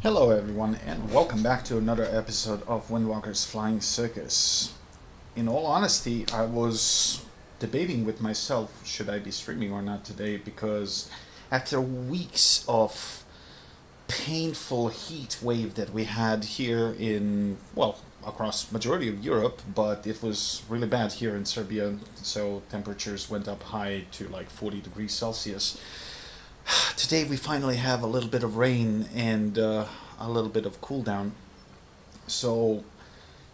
Hello everyone and welcome back to another episode of Windwalker's Flying Circus. In all honesty, I was debating with myself should I be streaming or not today because after weeks of painful heat wave that we had here in, well, across majority of Europe, but it was really bad here in Serbia, so temperatures went up high to like 40 degrees Celsius. Today we finally have a little bit of rain and a little bit of cool down. So,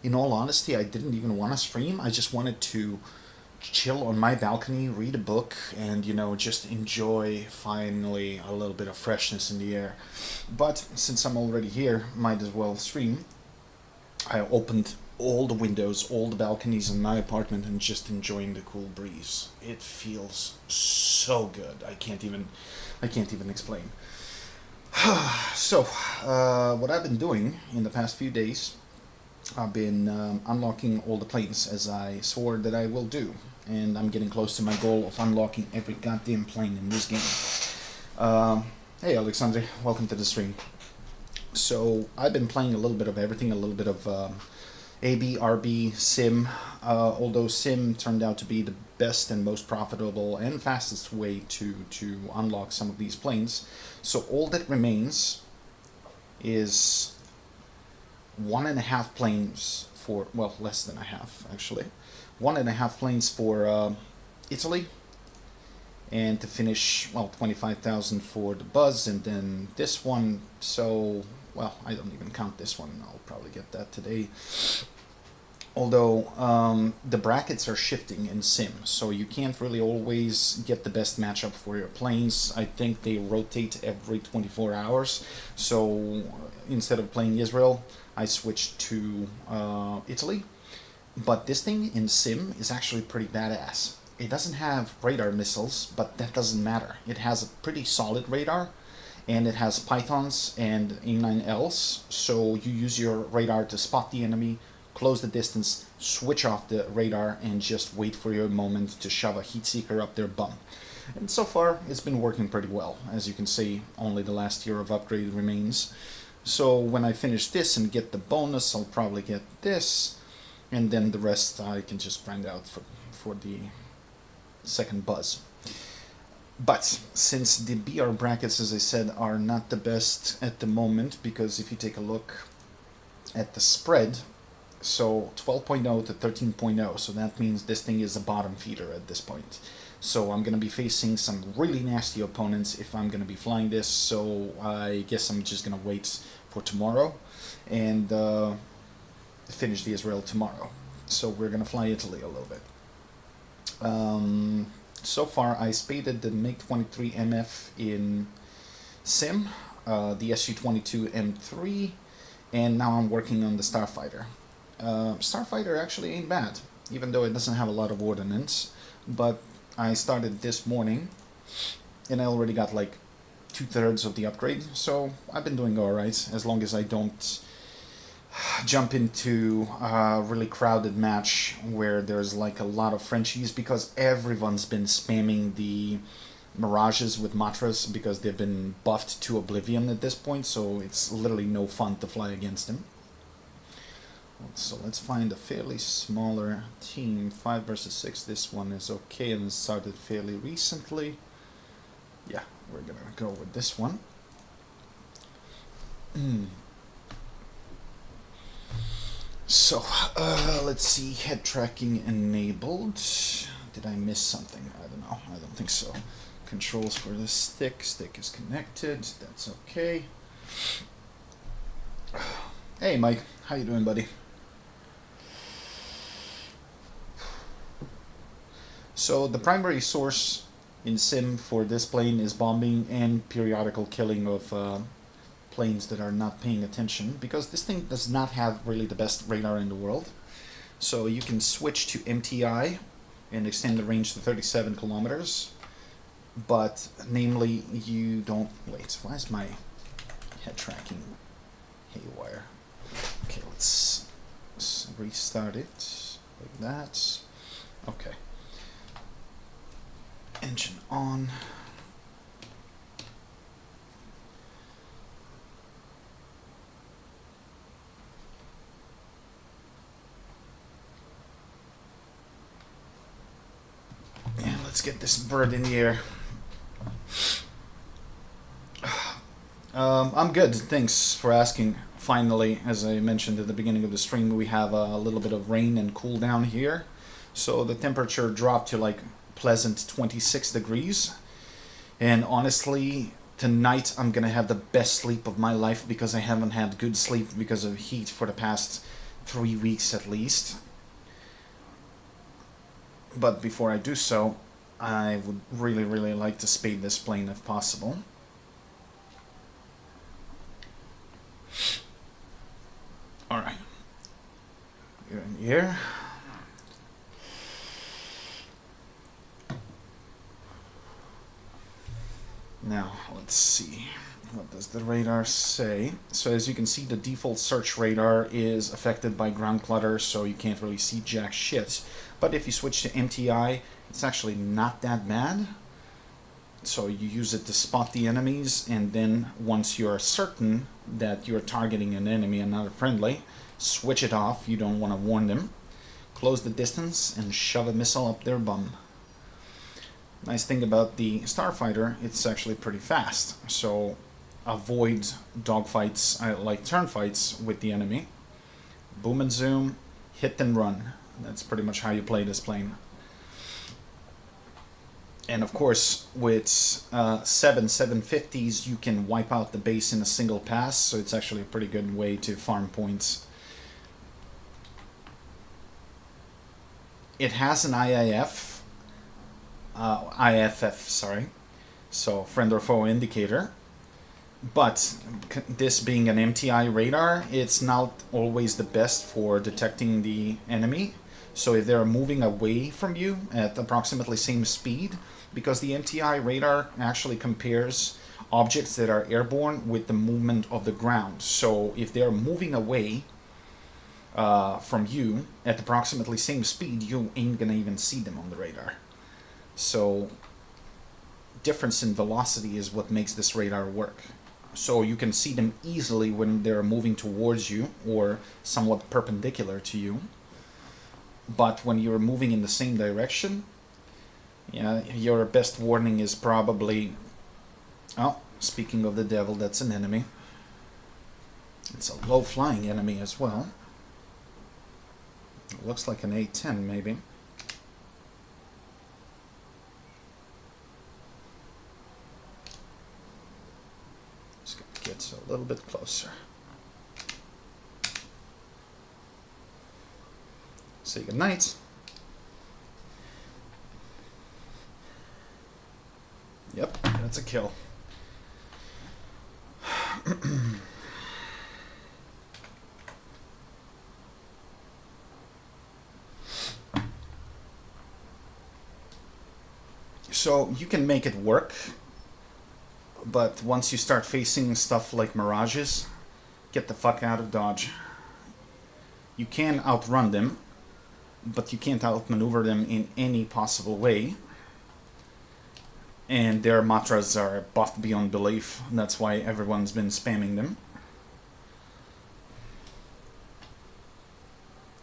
in all honesty, I didn't even want to stream. I just wanted to chill on my balcony, read a book, and just enjoy finally a little bit of freshness in the air. But since I'm already here, might as well stream. I opened all the windows, all the balconies in my apartment, and just enjoying the cool breeze. It feels so good. I can't even explain. So, what I've been doing in the past few days, I've been unlocking all the planes as I swore that I will do, and I'm getting close to my goal of unlocking every goddamn plane in this game. Hey, Alexandre, welcome to the stream. So, I've been playing a little bit of everything, a little bit of AB, RB, Sim, although Sim turned out to be the best and most profitable and fastest way to unlock some of these planes. So all that remains is 1.5 planes for, well, less than a half actually. 1.5 planes for Italy, and to finish, well, 25,000 for the Buzz, and then this one. So, well, I don't even count this one. I'll probably get that today. Although the brackets are shifting in Sim, so you can't really always get the best matchup for your planes. I think they rotate every 24 hours. So instead of playing Israel, I switched to Italy. But this thing in Sim is actually pretty badass. It doesn't have radar missiles, but that doesn't matter. It has a pretty solid radar, and it has Pythons and A9Ls, so you use your radar to spot the enemy, close the distance, switch off the radar, and just wait for your moment to shove a heat seeker up their bum. And so far, it's been working pretty well. As you can see, only the last tier of upgrade remains. So when I finish this and get the bonus, I'll probably get this, and then the rest I can just grind out for the second Buzz. But since the BR brackets, as I said, are not the best at the moment, because if you take a look at the spread, so 12.0 to 13.0, so that means this thing is a bottom feeder at this point. So I'm going to be facing some really nasty opponents if I'm going to be flying this, so I guess I'm just going to wait for tomorrow and finish the Israel tomorrow. So we're going to fly Italy a little bit. So far, I spaded the MiG-23 MF in Sim, the Su-22 M3, and now I'm working on the Starfighter. Starfighter actually ain't bad, even though it doesn't have a lot of ordnance, but I started this morning, and I already got like 2/3 of the upgrade, so I've been doing alright, as long as I don't jump into a really crowded match where there's like a lot of Frenchies, because everyone's been spamming the Mirages with Matras because they've been buffed to oblivion at this point, so it's literally no fun to fly against them. So let's find a fairly smaller team. 5 versus 6, this one is okay and started fairly recently. Yeah, we're gonna go with this one. So, let's see, head tracking enabled. Did I miss something? I don't know, I don't think so. Controls for the stick is connected, that's okay. Hey Mike, how you doing, buddy? So the primary source in Sim for this plane is bombing and periodical killing of planes that are not paying attention, because this thing does not have really the best radar in the world. So you can switch to MTI and extend the range to 37 kilometers, but namely you don't... Wait, why is my head tracking haywire? Okay, let's restart it like that. Okay. Engine on. let's get this bird in the air. I'm good, thanks for asking. Finally, as I mentioned at the beginning of the stream, we have a little bit of rain and cool down here. So the temperature dropped to like pleasant 26 degrees. And honestly, tonight I'm gonna have the best sleep of my life because I haven't had good sleep because of heat for the past 3 weeks at least. But before I do so, I would really like to spade this plane if possible. Alright. You're in here. Now, let's see. What does the radar say? So as you can see, the default search radar is affected by ground clutter, so you can't really see jack shit. But if you switch to MTI, it's actually not that bad. So you use it to spot the enemies, and then once you're certain that you're targeting an enemy and not a friendly, switch it off. You don't want to warn them. Close the distance and shove a missile up their bum. Nice thing about the Starfighter, it's actually pretty fast. So avoid dogfights, like turn fights with the enemy. Boom and zoom, hit and run. That's pretty much how you play this plane. And of course, with 750s, you can wipe out the base in a single pass, so it's actually a pretty good way to farm points. It has an IFF, sorry, so friend or foe indicator. But this being an MTI radar, it's not always the best for detecting the enemy. So if they're moving away from you at approximately same speed, because the MTI radar actually compares objects that are airborne with the movement of the ground. So if they're moving away from you at approximately same speed, you ain't gonna even see them on the radar. So difference in velocity is what makes this radar work. So you can see them easily when they're moving towards you or somewhat perpendicular to you. But when you're moving in the same direction, yeah, your best warning is probably... Oh, speaking of the devil, that's an enemy. It's a low-flying enemy as well. It looks like an A-10 maybe. Just gonna get a little bit closer. Say goodnight. Yep, that's a kill. So you can make it work, but once you start facing stuff like mirages, get the fuck out of Dodge. You can outrun them, but you can't outmaneuver them in any possible way. And their mantras are buffed beyond belief. That's why everyone's been spamming them.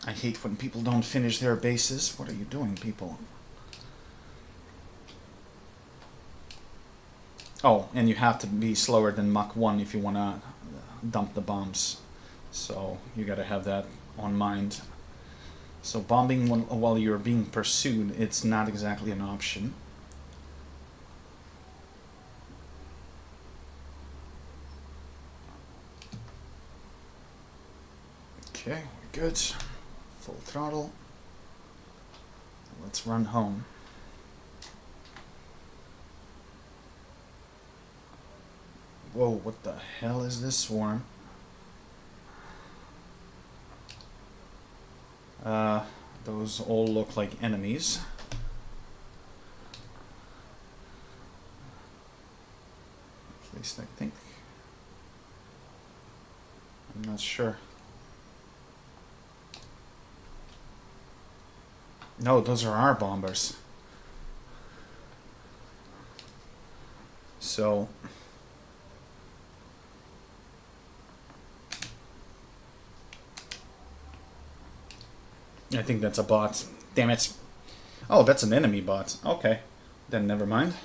I hate when people don't finish their bases. What are you doing, people? Oh, and you have to be slower than Mach 1 if you want to dump the bombs. So you gotta have that on mind. So bombing while you're being pursued, it's not exactly an option. Okay, we're good. Full throttle. Let's run home. Whoa, what the hell is this swarm? Those all look like enemies. At least I think. I'm not sure. No, those are our bombers. So... I think that's a bot. Damn it. Oh, that's an enemy bot. Okay. then never mind.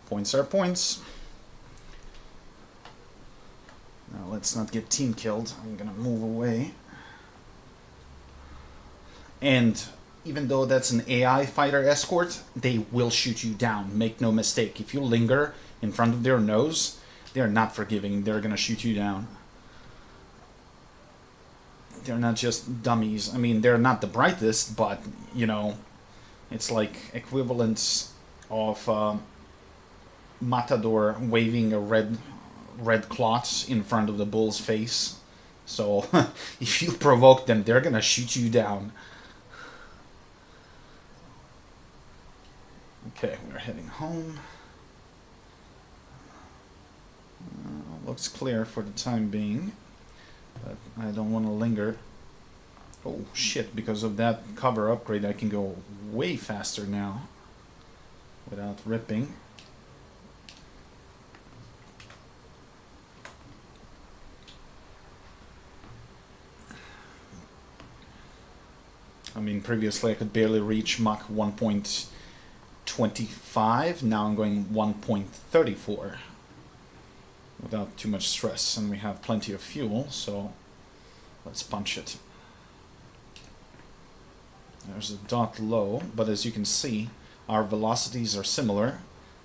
Points are points. Now let's not get team killed. I'm gonna move away. And even though that's an AI fighter escort, they will shoot you down. Make no mistake. If you linger in front of their nose, they're not forgiving. They're gonna shoot you down. They're not just dummies. I mean, they're not the brightest, but, you know, it's like equivalents of Matador waving a red cloth in front of the bull's face. So if you provoke them, they're gonna shoot you down. Okay, we're heading home. Looks clear for the time being, but I don't want to linger. Oh shit, because of that cover upgrade I can go way faster now without ripping. I mean, previously I could barely reach Mach 1.25, now I'm going 1.34 without too much stress, and we have plenty of fuel, so let's punch it. There's a dot low, but as you can see, our velocities are similar,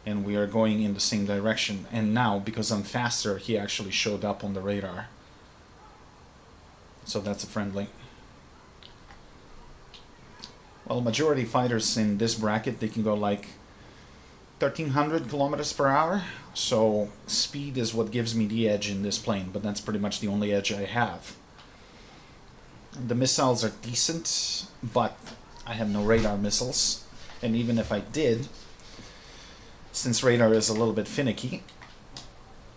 and we are going in the same direction. And now, because I'm faster, he actually showed up on the radar. So that's a friendly. Well, majority fighters in this bracket, they can go like 1300 kilometers per hour. So speed is what gives me the edge in this plane, but that's pretty much the only edge I have. The missiles are decent, but I have no radar missiles. And even if I did, since radar is a little bit finicky,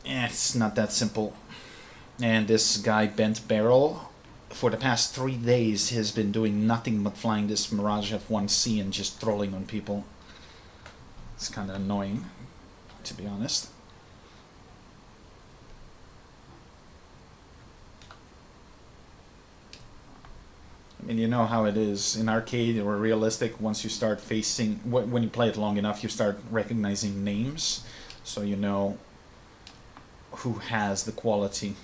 it's not that simple. And this guy, Bent Barrel, for the past 3 days has been doing nothing but flying this Mirage F1C and just trolling on people. It's kind of annoying, to be honest. I mean, you know how it is in arcade or realistic. Once you start facing, when you play it long enough, you start recognizing names, so you know who has the quality.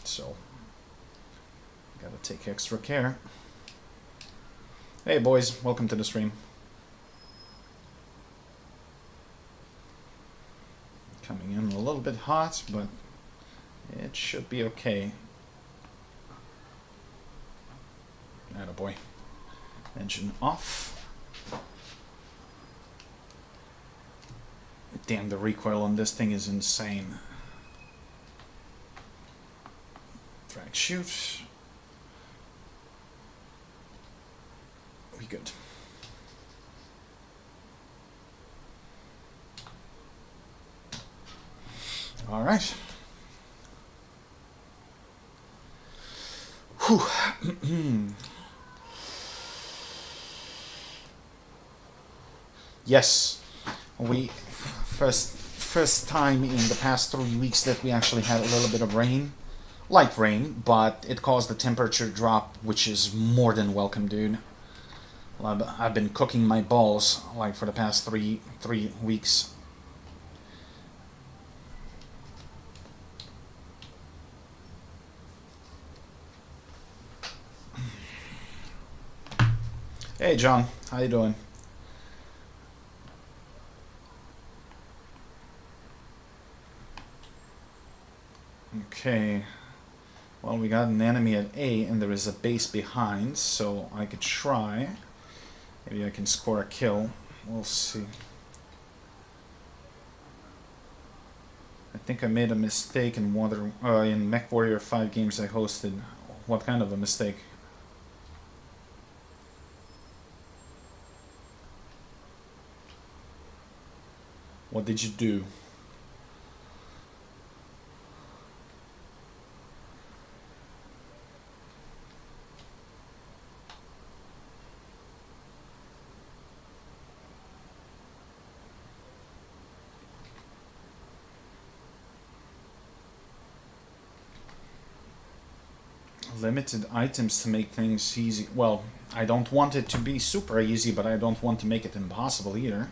So, gotta take extra care. Hey boys, welcome to the stream. Coming in a little bit hot, but it should be okay. Attaboy. Engine off. Damn, the recoil on this thing is insane. Drag shoot. We good. All right. Whew. Yes, we first time in the past 3 weeks that we actually had a little bit of rain, light rain, but it caused the temperature drop, which is more than welcome, dude. Well, I've been cooking my balls like for the past three weeks. Hey John, how you doing? Okay, well, we got an enemy at A and there is a base behind, so I could try. Maybe I can score a kill. We'll see. I think I made a mistake in in MechWarrior 5 games I hosted. What kind of a mistake? What did you do? limited items to make things easy. Well, I don't want it to be super easy, but I don't want to make it impossible either.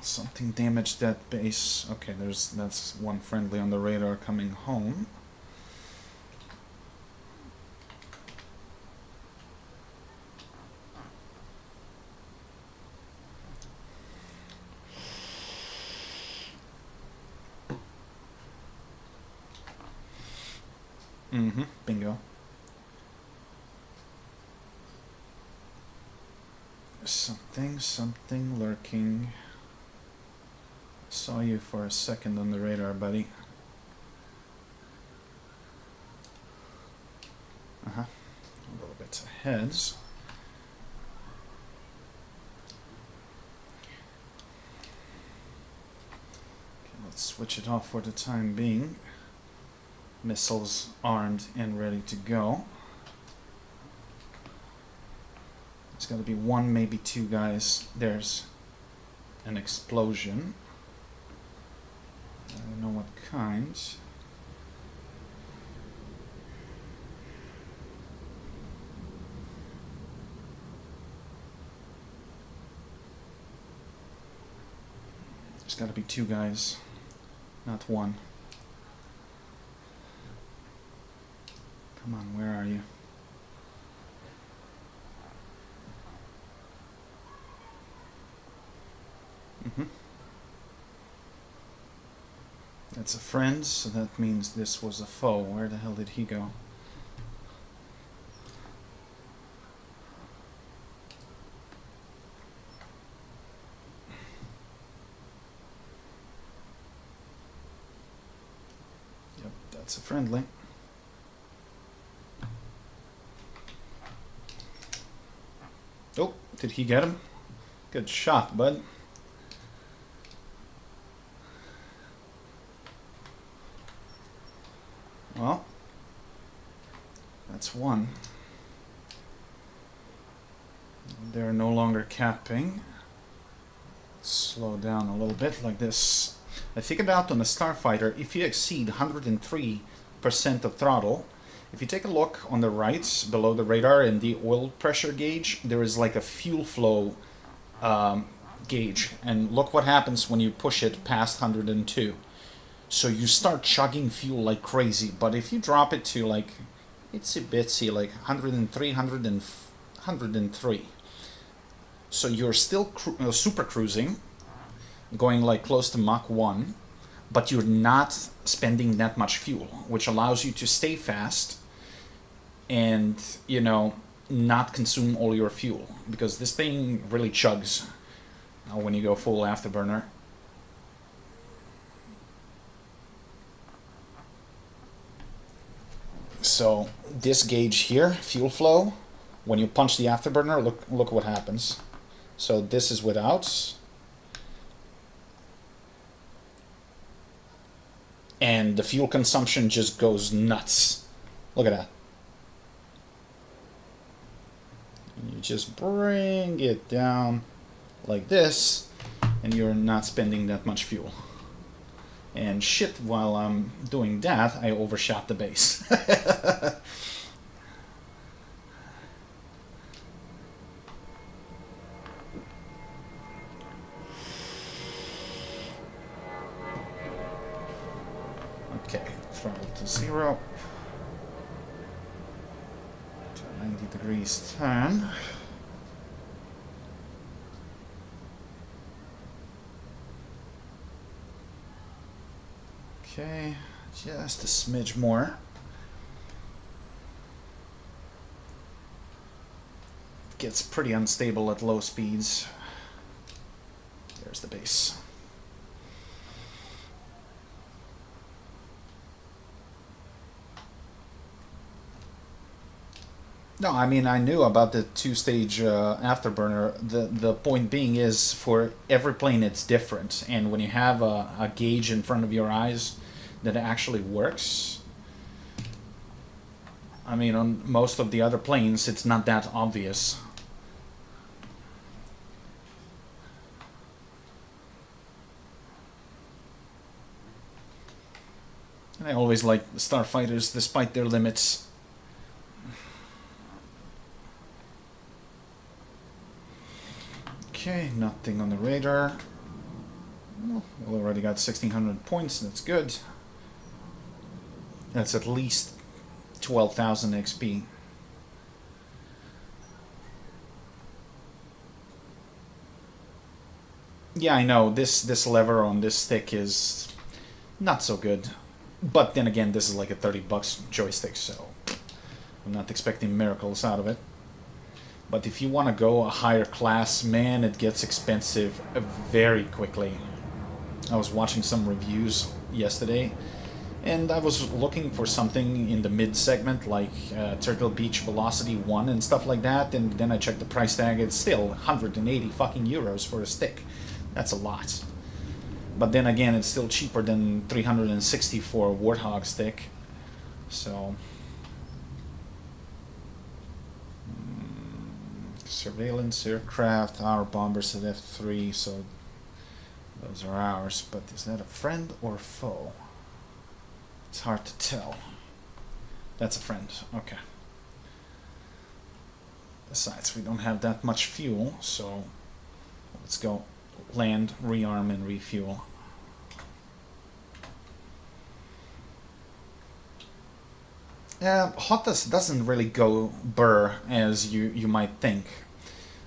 Something damaged that base. Okay, that's one friendly on the radar coming home. Bingo. Something lurking. Saw you for a second on the radar, buddy. A little bit ahead. Okay, let's switch it off for the time being. Missiles armed and ready to go. It's got to be one, maybe two guys. There's an explosion. I don't know what kind. There's got to be two guys, not one. Come on, where are you? That's a friend, so that means this was a foe. Where the hell did he go? Yep, that's a friendly. Oh, did he get him? Good shot, bud. Well, that's one. They're no longer capping. Let's slow down a little bit like this. I figured out on a starfighter, if you exceed 103% of throttle, if you take a look on the right below the radar in the oil pressure gauge, there is like a fuel flow gauge. And look what happens when you push it past 102. So you start chugging fuel like crazy, but if you drop it to like itsy bitsy, like 103, 103, so you're still super cruising, going like close to Mach 1, but you're not spending that much fuel, which allows you to stay fast and, you know, not consume all your fuel, because this thing really chugs when you go full afterburner. So this gauge here, fuel flow, when you punch the afterburner, look what happens. So this is without, and the fuel consumption just goes nuts. Look at that. And you just bring it down like this, and you're not spending that much fuel. And shit, while I'm doing that, I overshot the base. Okay, throttle to 0. To 90 degrees turn. Okay, just a smidge more. It gets pretty unstable at low speeds. There's the base. No, I mean, I knew about the two-stage afterburner. The point being is, for every plane it's different, and when you have a gauge in front of your eyes that actually works, I mean, on most of the other planes it's not that obvious. I always like starfighters despite their limits. Okay, nothing on the radar. Well, we already got 1600 points, that's good. That's at least 12,000 XP. Yeah, I know, this lever on this stick is not so good. But then again, this is like a $30 joystick, so I'm not expecting miracles out of it. But if you want to go a higher class, man, it gets expensive very quickly. I was watching some reviews yesterday, and I was looking for something in the mid segment, like Turtle Beach Velocity 1 and stuff like that, and then I checked the price tag, it's still 180 fucking euros for a stick. That's a lot. But then again, it's still cheaper than 360 for a Warthog stick. So... surveillance aircraft, our bombers at F3, so those are ours. But is that a friend or a foe? It's hard to tell. That's a friend, okay. Besides, we don't have that much fuel, so let's go land, rearm, and refuel. HOTAS doesn't really go burr as you might think.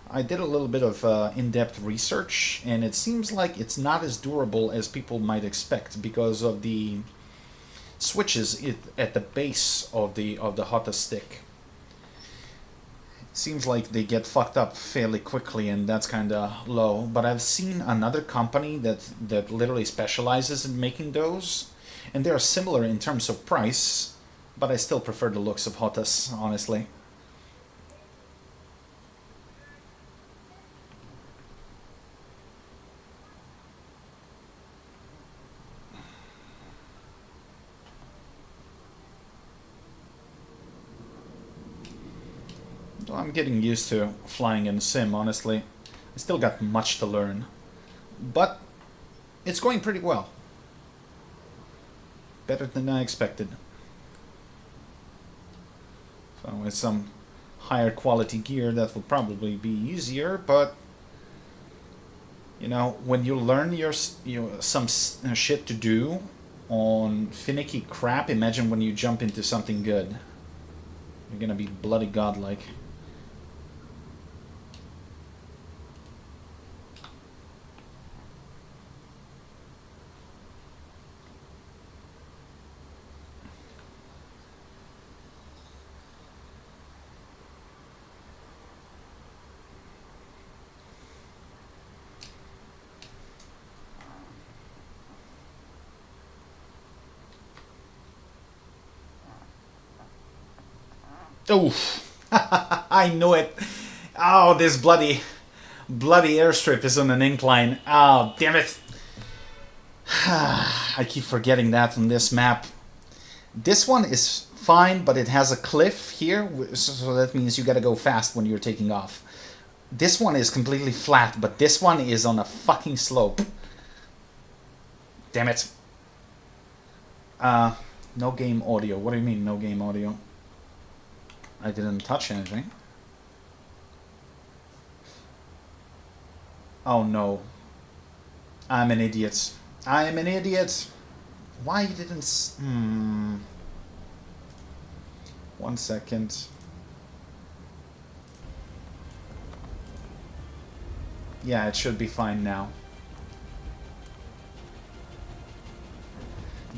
I did a little bit of in-depth research, and it seems like it's not as durable as people might expect because of the switches at the base of the HOTAS stick. It seems like they get fucked up fairly quickly, and that's kind of low. But I've seen another company that literally specializes in making those, and they're similar in terms of price, but I still prefer the looks of HOTAS, honestly. Well, I'm getting used to flying in a sim, honestly. I still got much to learn, but it's going pretty well. Better than I expected. So with some higher quality gear, that will probably be easier, but you know, when you learn some shit to do on finicky crap, imagine when you jump into something good. You're gonna be bloody godlike. Oof. I knew it. Oh, this bloody airstrip is on an incline. Oh, damn it. I keep forgetting that on this map. This one is fine, but it has a cliff here, so that means you gotta go fast when you're taking off. This one is completely flat, but this one is on a fucking slope. Damn it. No game audio. What do you mean, no game audio? I didn't touch anything. Oh no. I'm an idiot. I am an idiot. Why you didn't... 1 second. Yeah, it should be fine now.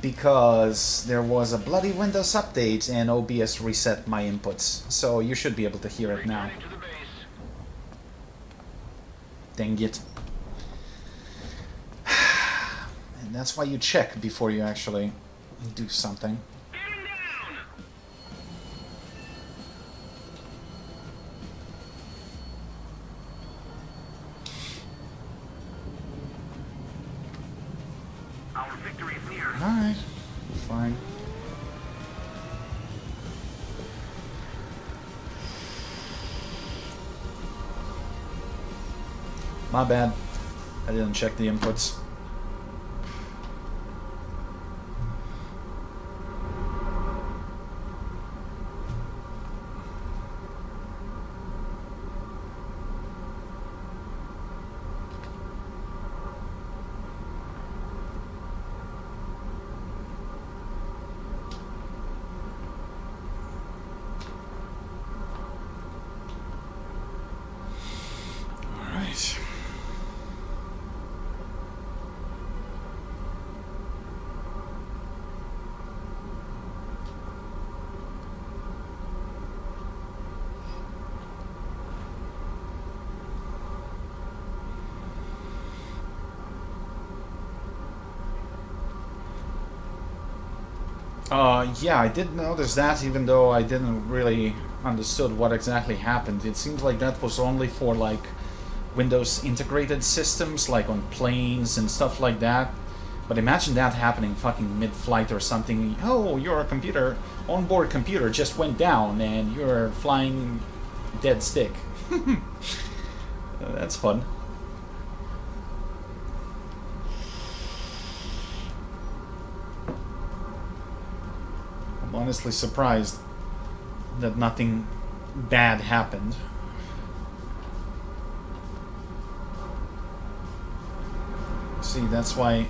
Because there was a bloody Windows update and OBS reset my inputs. So you should be able to hear it now. Dang it. And that's why you check before you actually do something. Alright, fine. My bad. I didn't check the inputs. Yeah, I did notice that, even though I didn't really understood what exactly happened. It seems like that was only for like Windows integrated systems, like on planes and stuff like that. But imagine that happening fucking mid-flight or something. Oh, your computer, onboard computer just went down and you're flying dead stick. That's fun. I'm honestly surprised that nothing bad happened. See, that's why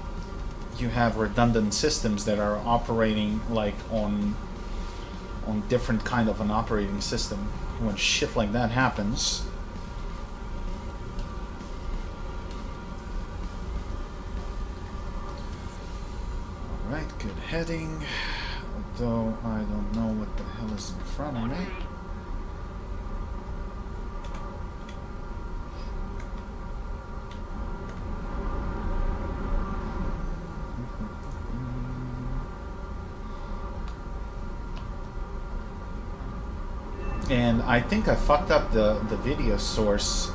you have redundant systems that are operating like on different kind of an operating system. When shit like that happens, alright, good heading, although I don't know what the hell is in front of me. And I think I fucked up the video source.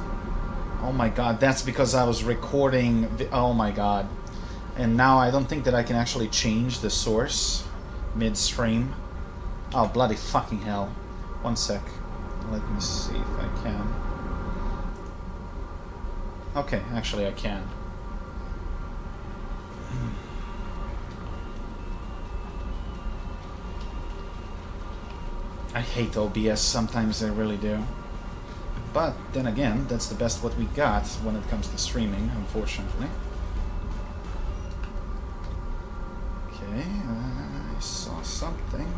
Oh my god, that's because I was recording oh my god. And now I don't think that I can actually change the source midstream. Oh bloody fucking hell. One sec. Let me see if I can. Okay, actually I can. I hate OBS sometimes, I really do. But then again, that's the best what we got when it comes to streaming, unfortunately. Okay, I saw something.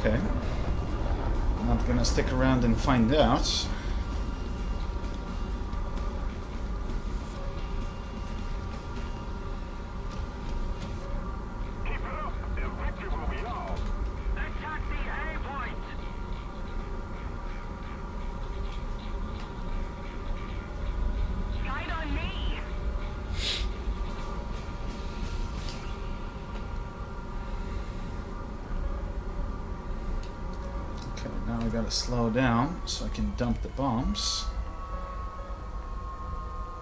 Okay. I'm not gonna stick around and find out. Now I gotta slow down so I can dump the bombs.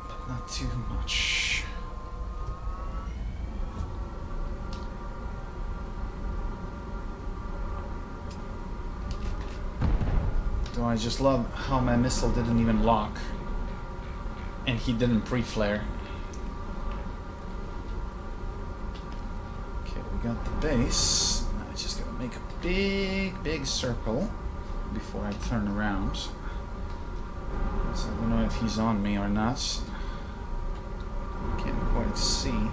But not too much. Though I just love how my missile didn't even lock. And he didn't pre-flare. Okay, we got the base. Now I just gotta make a big circle before I turn around. So I don't know if he's on me or not. Can't quite see.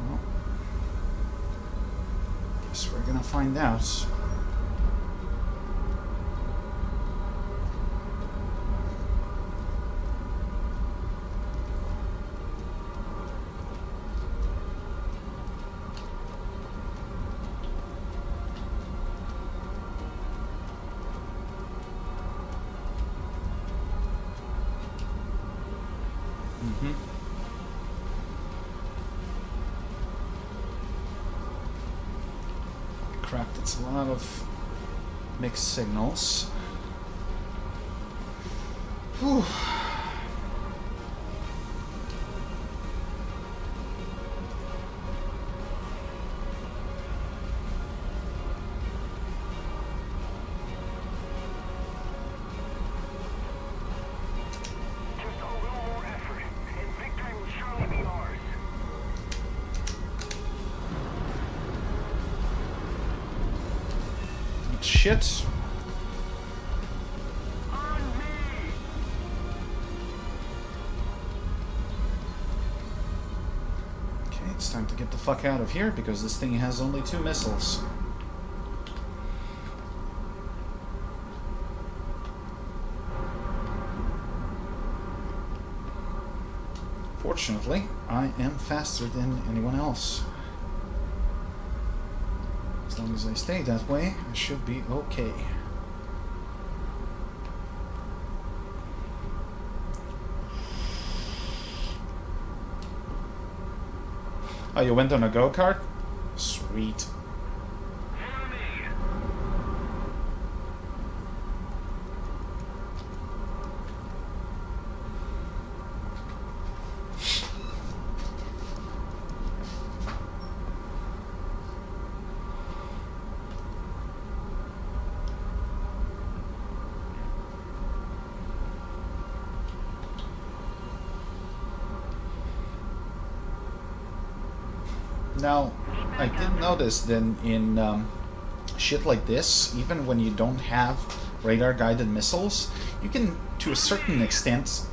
Well, guess we're gonna find out. Crap, that's a lot of mixed signals. Whew. Shit. Okay, it's time to get the fuck out of here because this thing has only 2 missiles. Fortunately, I am faster than anyone else. As long as I stay that way, I should be okay. Oh, you went on a go-kart? Sweet. Now, I did notice then in shit like this, even when you don't have radar-guided missiles, you can, to a certain extent,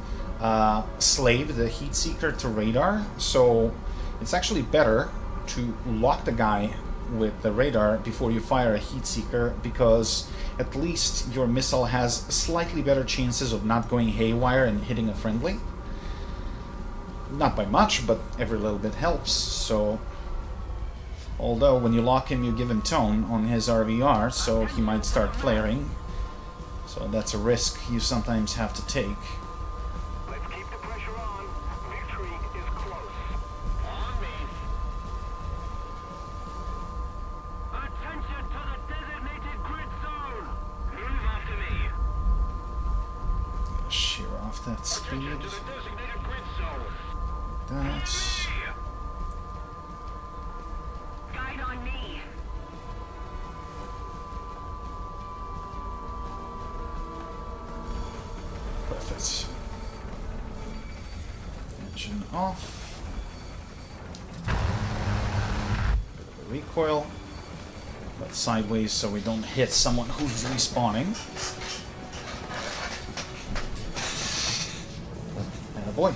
slave the heat seeker to radar. So it's actually better to lock the guy with the radar before you fire a heat seeker, because at least your missile has slightly better chances of not going haywire and hitting a friendly. Not by much, but every little bit helps. So, although when you lock him, you give him tone on his RVR, so he might start flaring. So that's a risk you sometimes have to take. Let's keep the pressure on. Victory is close. On me. Attention to the designated grid zone. Move after me. Shear off that speed. Attention to the designated grid zone. That's... Guide on me. perfect. Engine off. Bit of a recoil. But sideways so we don't hit someone who's respawning. Attaboy.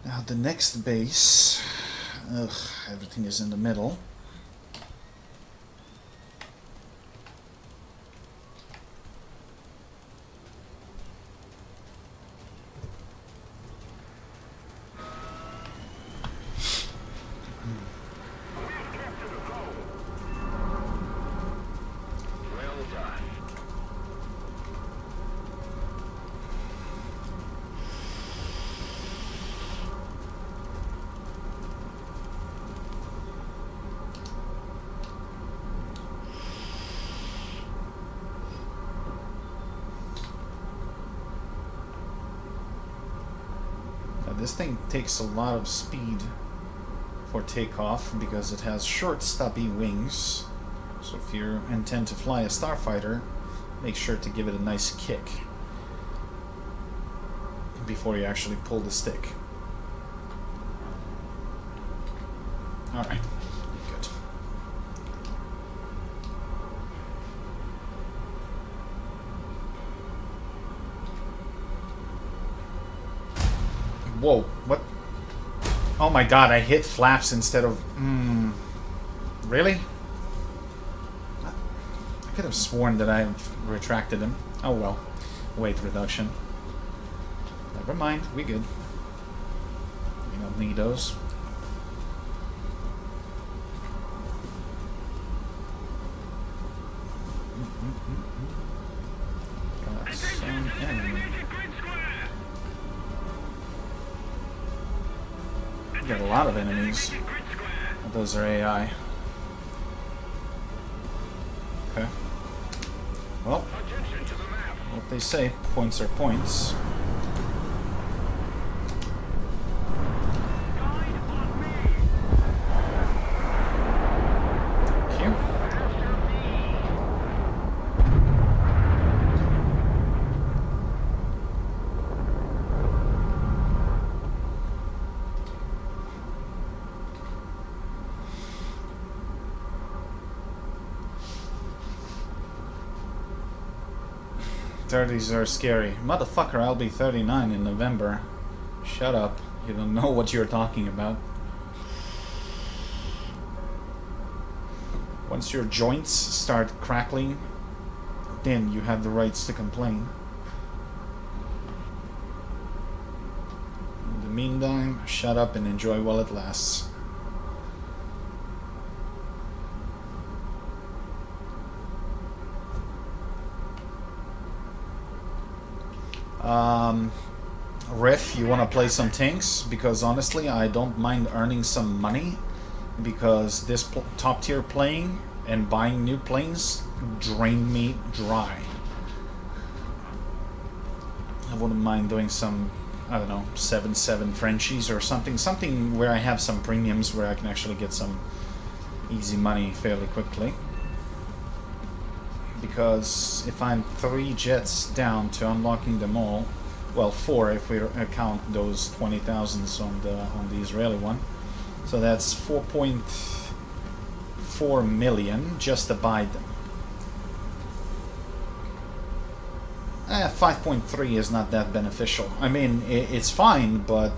Now the next base, everything is in the middle. This thing takes a lot of speed for takeoff because it has short, stubby wings. So if you intend to fly a starfighter, make sure to give it a nice kick before you actually pull the stick. Alright, good. Whoa, what? Oh my god, I hit flaps instead of... Really? I could have sworn that I retracted them. Oh well. Weight reduction. Never mind, we good. We don't need those. Got some enemy. Got a lot of enemies. Those are AI. Okay. Well, what they say, points are points. Thank you. 30s are scary. Motherfucker, I'll be 39 in November. Shut up. You don't know what you're talking about. Once your joints start crackling, then you have the rights to complain. In the meantime, shut up and enjoy while it lasts. Riff, you want to play some tanks? Because honestly, I don't mind earning some money, because this top tier playing and buying new planes drain me dry. I wouldn't mind doing some, I don't know, 7-7 Frenchies or something where I have some premiums where I can actually get some easy money fairly quickly. Because if I'm 3 jets down to unlocking them all, well, 4 if we count those 20,000s on the Israeli one, so that's 4.4 million just to buy them. 5.3 is not that beneficial. I mean, it's fine, but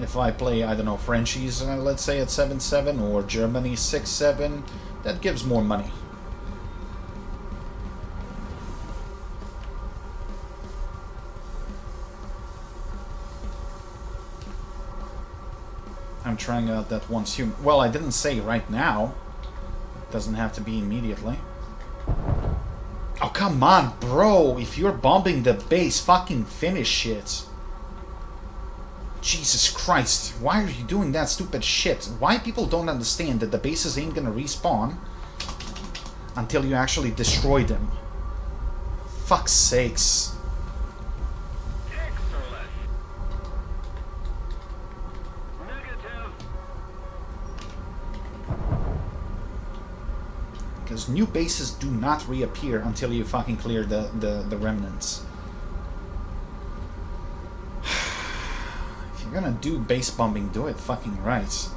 if I play, I don't know, Frenchies, let's say at 7-7, or Germany 6-7, that gives more money. I'm trying out that once human. Well, I didn't say right now. It doesn't have to be immediately. Oh, come on, bro. If you're bombing the base, fucking finish it. Jesus Christ. Why are you doing that stupid shit? Why people don't understand that the bases ain't gonna respawn until you actually destroy them? Fuck's sakes. Because new bases do not reappear until you fucking clear the remnants. If you're gonna do base bombing, do it fucking right.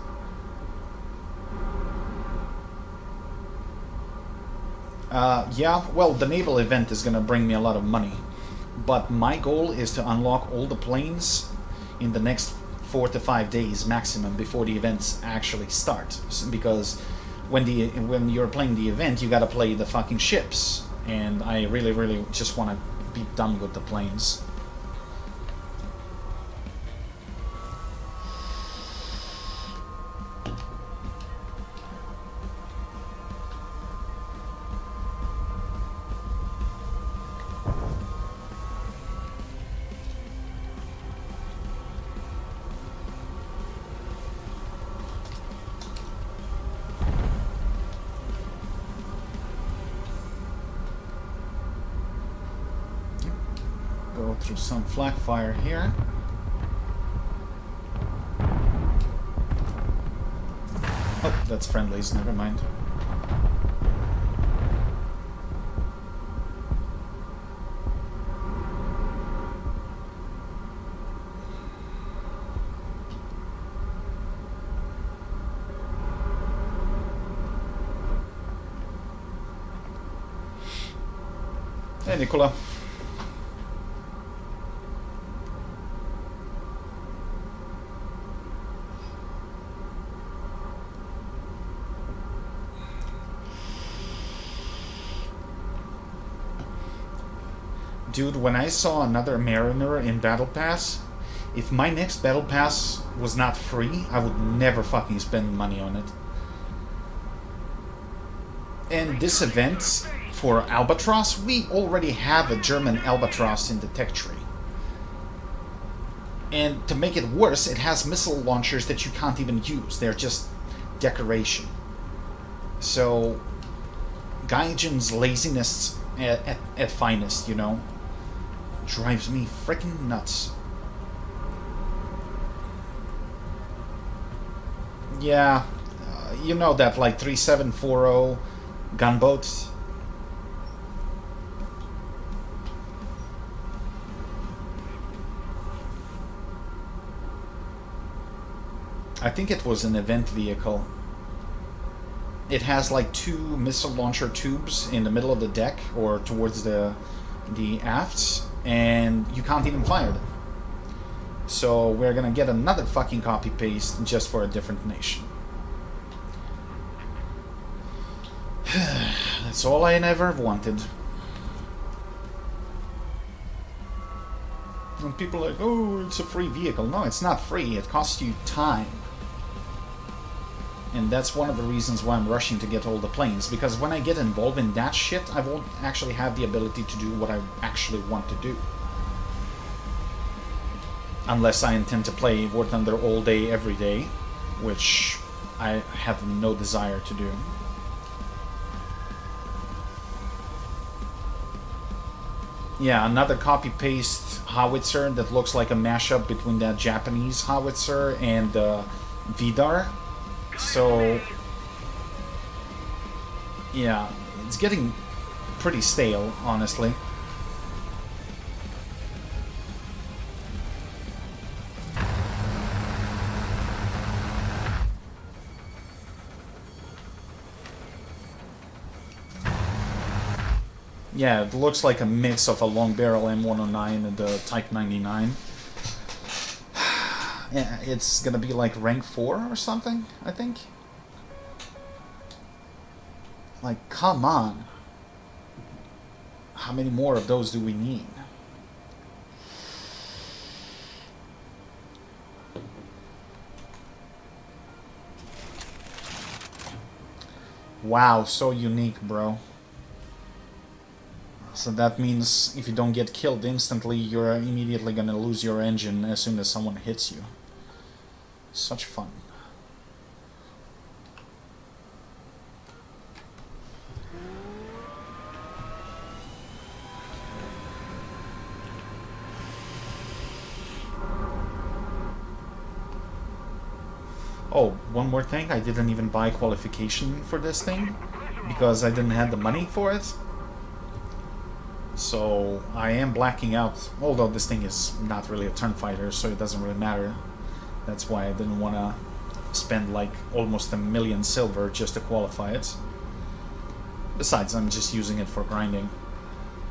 Yeah, well, the naval event is gonna bring me a lot of money. But my goal is to unlock all the planes in the next 4 to 5 days maximum before the events actually start. Because when you're playing the event, you gotta play the fucking ships, and I really just want to be done with the planes. Go through some flak fire here. Oh, that's friendlies, never mind. Hey, Nicola. Dude, when I saw another Mariner in Battle Pass, if my next Battle Pass was not free, I would never fucking spend money on it. And this event for Albatross, we already have a German Albatross in the tech tree. And to make it worse, it has missile launchers that you can't even use. They're just decoration. So, Gaijin's laziness at finest, you know? Drives me freaking nuts. Yeah, you know that, like, 3740 gunboat. I think it was an event vehicle. it has like 2 missile launcher tubes in the middle of the deck or towards the aft, and you can't even fire them. So we're gonna get another fucking copy paste just for a different nation. That's all I ever wanted. And people are like, oh, it's a free vehicle. No, it's not free. It costs you time. And that's one of the reasons why I'm rushing to get all the planes. Because when I get involved in that shit, I won't actually have the ability to do what I actually want to do. Unless I intend to play War Thunder all day, every day. Which I have no desire to do. Yeah, another copy-paste howitzer that looks like a mashup between that Japanese howitzer and Vidar. So, yeah, it's getting pretty stale, honestly. Yeah, it looks like a mix of a long barrel M109 and the Type 99. Yeah, it's gonna be like rank 4 or something, I think. Like, come on. How many more of those do we need? Wow, so unique, bro. So that means if you don't get killed instantly, you're immediately gonna lose your engine as soon as someone hits you. Such fun. Oh, one more thing, I didn't even buy qualification for this thing because I didn't have the money for it. So I am blacking out, although this thing is not really a turn fighter, so it doesn't really matter. That's why I didn't want to spend like almost 1 million silver just to qualify it. Besides, I'm just using it for grinding.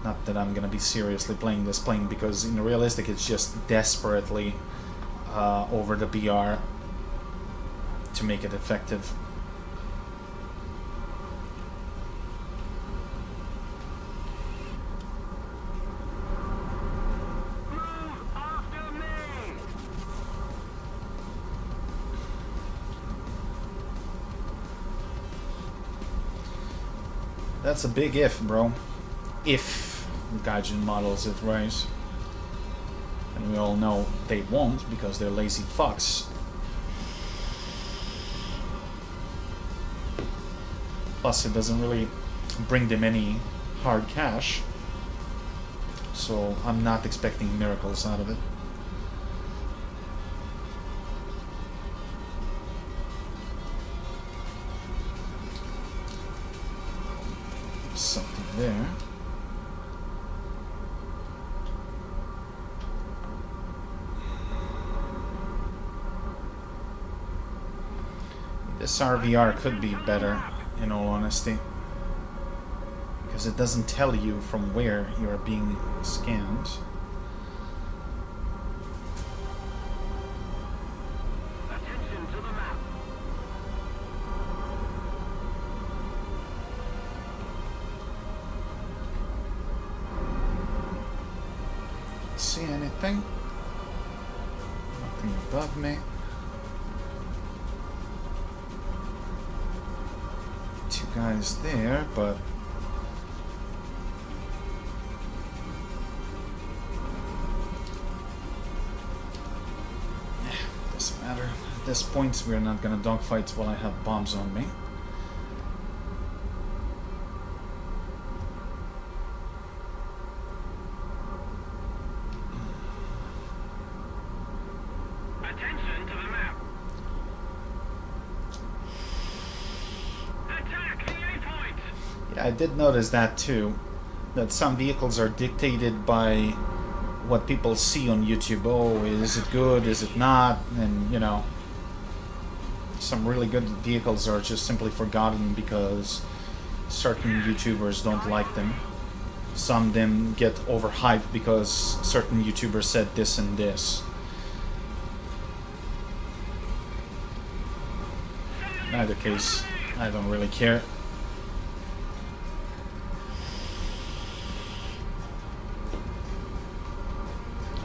Not that I'm going to be seriously playing this plane, because in realistic it's just desperately over the BR to make it effective. That's a big if, bro. If Gaijin models it right. And we all know they won't, because they're lazy fucks. Plus, it doesn't really bring them any hard cash. So I'm not expecting miracles out of it. Something there. This RVR could be better, in all honesty, because it doesn't tell you from where you are being scanned. Attention to the map. See anything? Nothing above me. Two guys there, but doesn't matter. At this point, we're not gonna dogfight while I have bombs on me. Attention to the map. Attack the A point. Yeah, I did notice that too. That some vehicles are dictated by what people see on YouTube. Oh, is it good? Is it not? And, you know, Some really good vehicles are just simply forgotten because certain YouTubers don't like them. Some then get overhyped because certain YouTubers said this and this. In either case, I don't really care.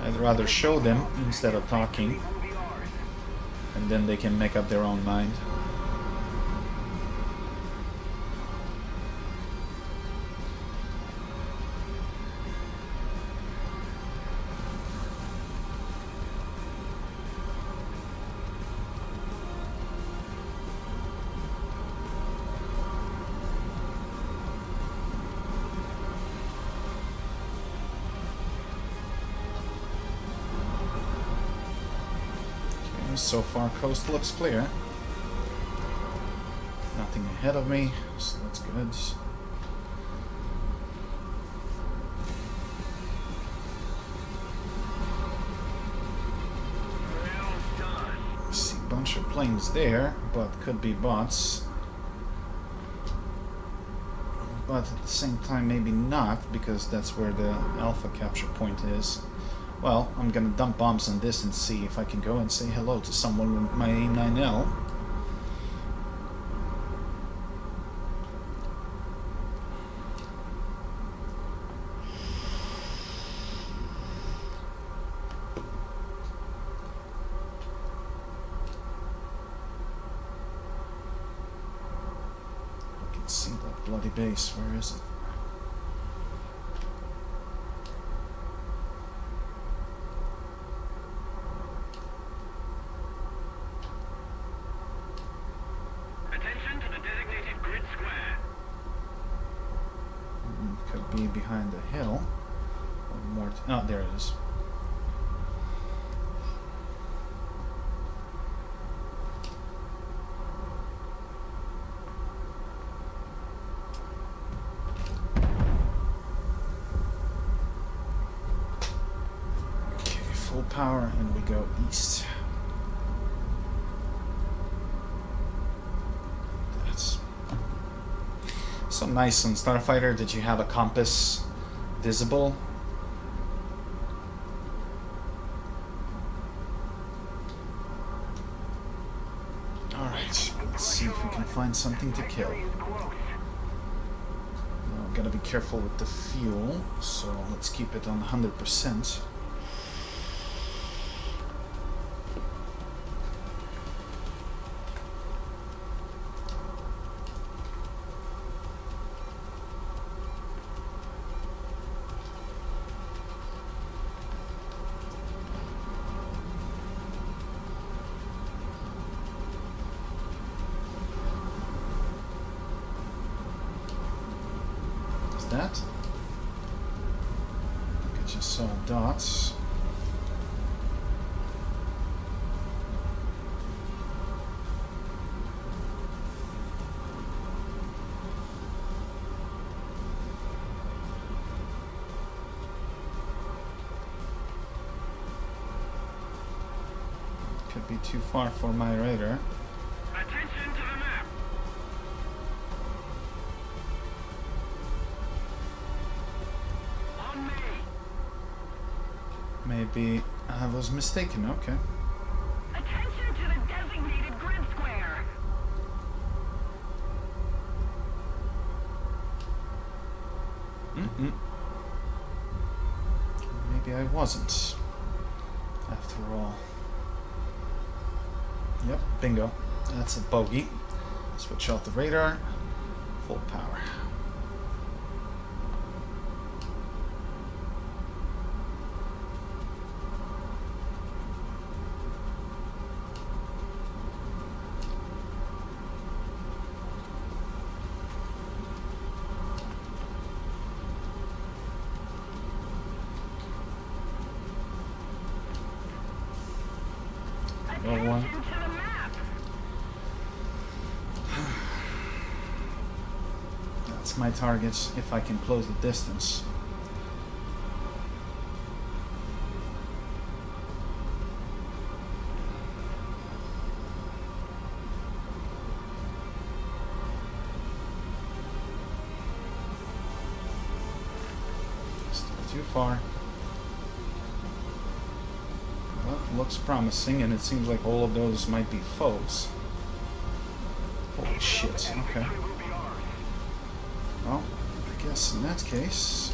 I'd rather show them instead of talking, and then they can make up their own mind. So far, coast looks clear. Nothing ahead of me, so that's good. I see a bunch of planes there, but could be bots. But at the same time, maybe not, because that's where the alpha capture point is. Well, I'm gonna dump bombs on this and see if I can go and say hello to someone with my A9L. I can see that bloody base. Where is it? Could be behind the hill. Or more. Oh, there it is. Okay, full power, and we go east. So nice on Starfighter that you have a compass visible. Alright, let's see if we can find something to kill. Now, gotta be careful with the fuel, so let's keep it on 100%. That. I just saw dots. Could be too far for my radar. Attention to the map. On me. Maybe I was mistaken. Okay. Attention to the designated grid square. Maybe I wasn't. After all. Yep, bingo. That's a bogey. Switch off the radar. Full power. Another one. Attention to the map. That's my target if I can close the distance. too far. Well, looks promising, and it seems like all of those might be foes. Holy shit, okay. Well, I guess in that case...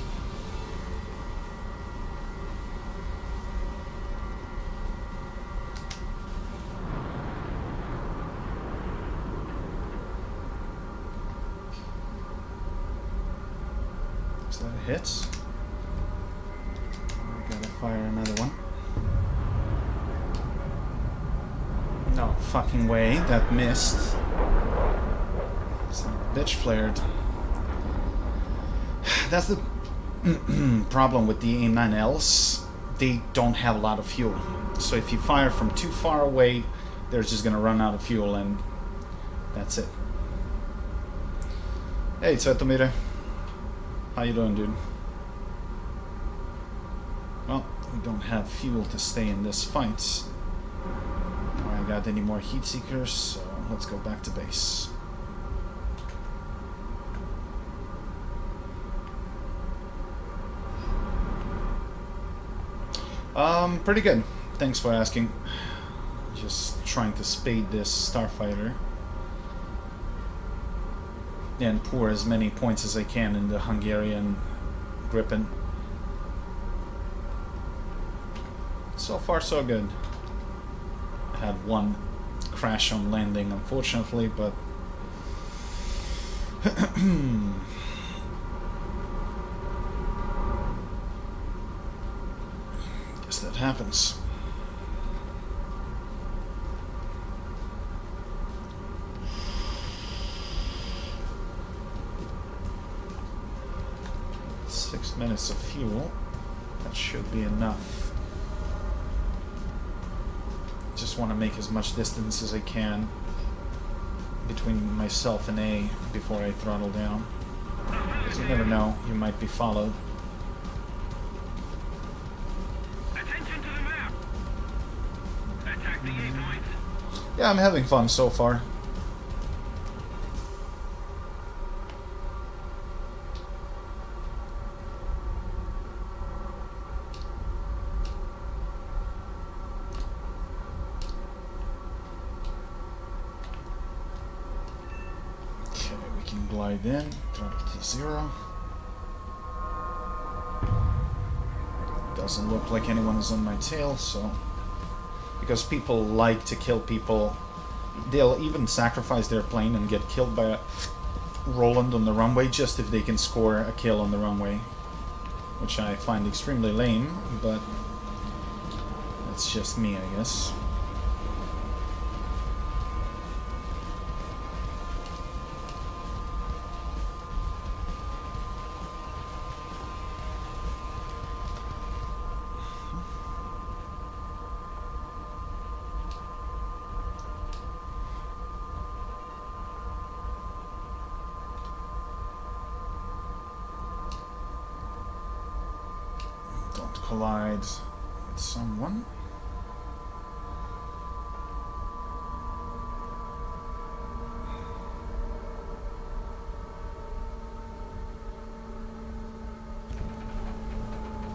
Is that a hit? I gotta fire another one. No fucking way, that missed. Some bitch flared. That's the problem with the AIM-9Ls. They don't have a lot of fuel. So if you fire from too far away, they're just gonna run out of fuel and that's it. Hey, Tomato. How you doing, dude? Well, we don't have fuel to stay in this fight. I got any more heat seekers, so let's go back to base. Pretty good. Thanks for asking. Just trying to spade this starfighter and pour as many points as I can in the Hungarian Gripen. So far, so good. I had one crash on landing, unfortunately, but guess that happens. Six minutes of fuel. That should be enough. Just want to make as much distance as I can between myself and A before I throttle down. Because you never know, you might be followed. Attention to the map. Attack the A point. Yeah, I'm having fun so far. Glide in, throttle to 0. Doesn't look like anyone is on my tail, so... Because people like to kill people, they'll even sacrifice their plane and get killed by a Roland on the runway just if they can score a kill on the runway. Which I find extremely lame, but that's just me, I guess. Collide with someone.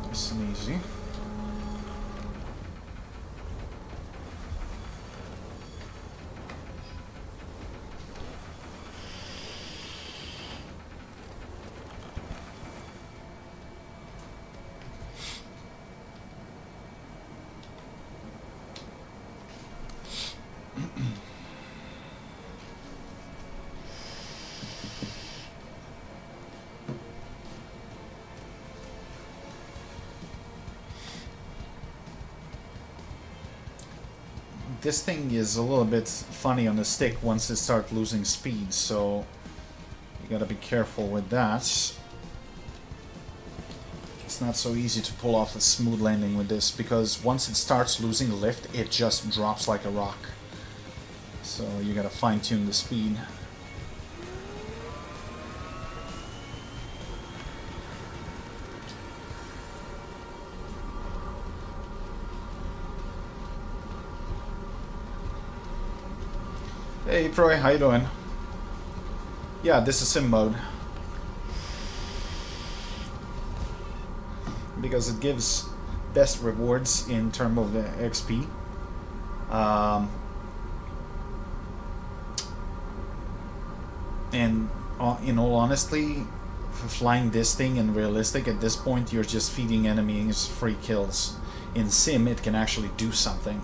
Nice and easy. This thing is a little bit funny on the stick once it starts losing speed, so you gotta be careful with that. It's not so easy to pull off a smooth landing with this, because once it starts losing lift, it just drops like a rock. So you gotta fine-tune the speed. Hey Troy, how you doing? Yeah, this is sim mode. because it gives best rewards in terms of the XP. And in all honesty, flying this thing in realistic at this point, you're just feeding enemies free kills. In sim, it can actually do something.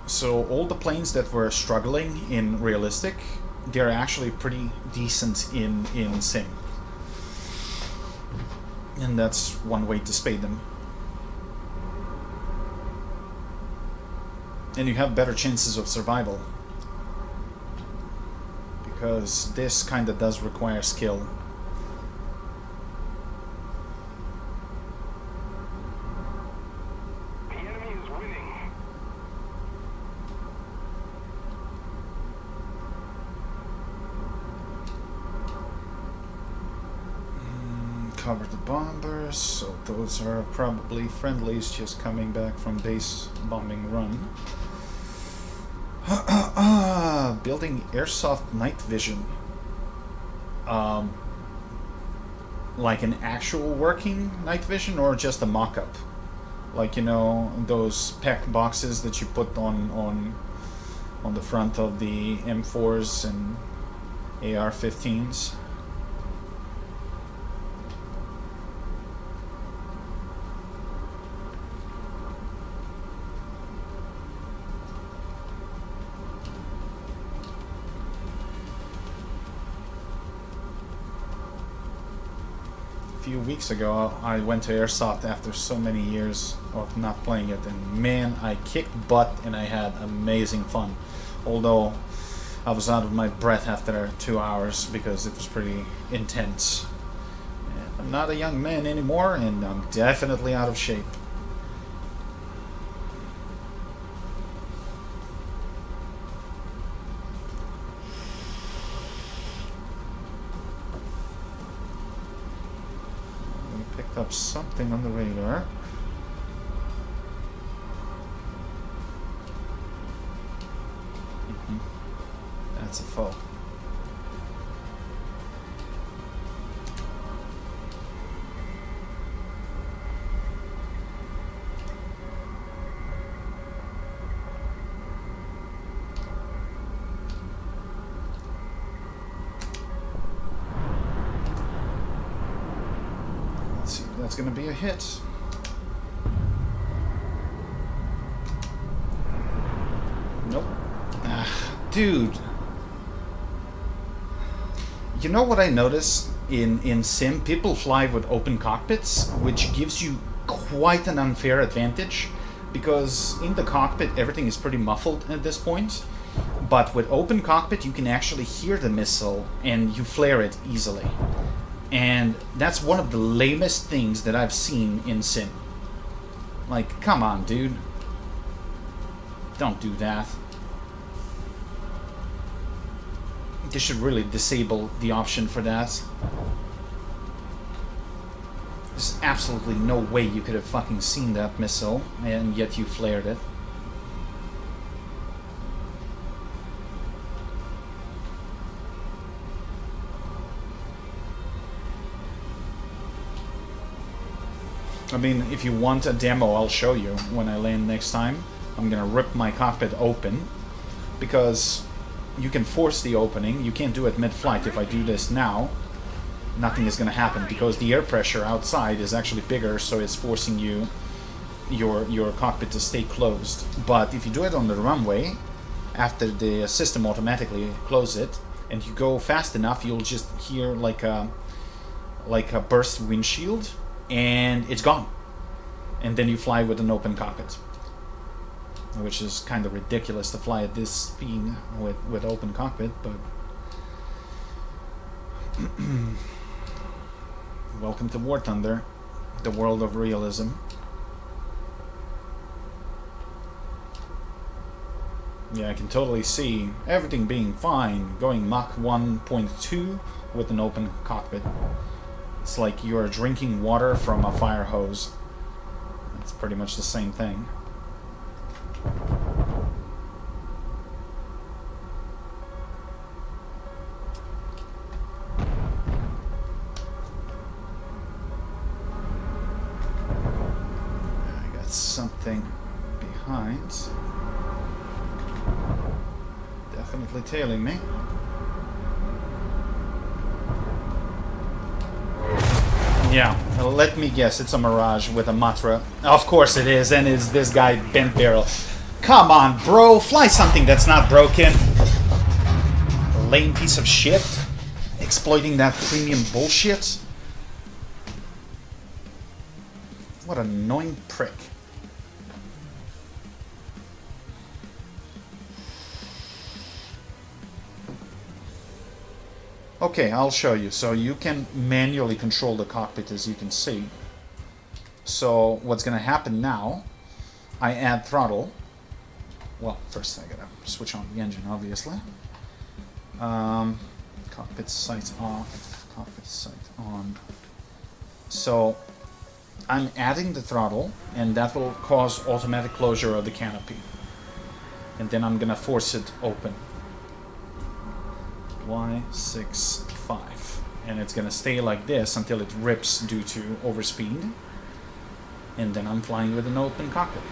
So all the planes that were struggling in realistic, they're actually pretty decent in sim. And that's one way to spade them. And you have better chances of survival. Because this kinda does require skill. The enemy is winning. Cover the bombers, so those are probably friendlies just coming back from base bombing run. Building airsoft night vision. Like an actual working night vision or just a mock-up? Like, you know, those pack boxes that you put on the front of the M4s and AR-15s. A few weeks ago, I went to Airsoft after so many years of not playing it, and man, I kicked butt and I had amazing fun. Although I was out of my breath after 2 hours because it was pretty intense. I'm not a young man anymore, and I'm definitely out of shape. Picked up something on the radar. That's a foe. Let's see if that's gonna be a hit. Nope. Dude. You know what I notice in sim? People fly with open cockpits, which gives you quite an unfair advantage, because in the cockpit everything is pretty muffled at this point, but with open cockpit you can actually hear the missile and you flare it easily. And that's one of the lamest things that I've seen in sim. Like, come on, dude. Don't do that. They should really disable the option for that. There's absolutely no way you could have fucking seen that missile, and yet you flared it. I mean, if you want a demo, I'll show you when I land next time. I'm gonna rip my cockpit open, because you can force the opening. You can't do it mid-flight. If I do this now, nothing is gonna happen, because the air pressure outside is actually bigger, so it's forcing your cockpit to stay closed. But if you do it on the runway, after the system automatically closes it, and you go fast enough, you'll just hear like a burst windshield, and it's gone. And then you fly with an open cockpit, which is kind of ridiculous to fly at this speed with open cockpit, but welcome to War Thunder, the world of realism. Yeah, I can totally see everything being fine, going Mach 1.2 with an open cockpit. It's like you're drinking water from a fire hose. It's pretty much the same thing. something behind. Definitely tailing me. Yeah, let me guess, it's a Mirage with a Matra. Of course it is, and it's this guy, Bent Barrel. Come on, bro, fly something that's not broken. Lame piece of shit. Exploiting that premium bullshit. What an annoying prick. Okay, I'll show you. So you can manually control the cockpit, as you can see. So what's going to happen now, I add throttle. Well, first I gotta switch on the engine, obviously. Cockpit sight off, cockpit sight on. So I'm adding the throttle, and that will cause automatic closure of the canopy. And then I'm gonna force it open. Y65. And it's gonna stay like this until it rips due to overspeed. And then I'm flying with an open cockpit.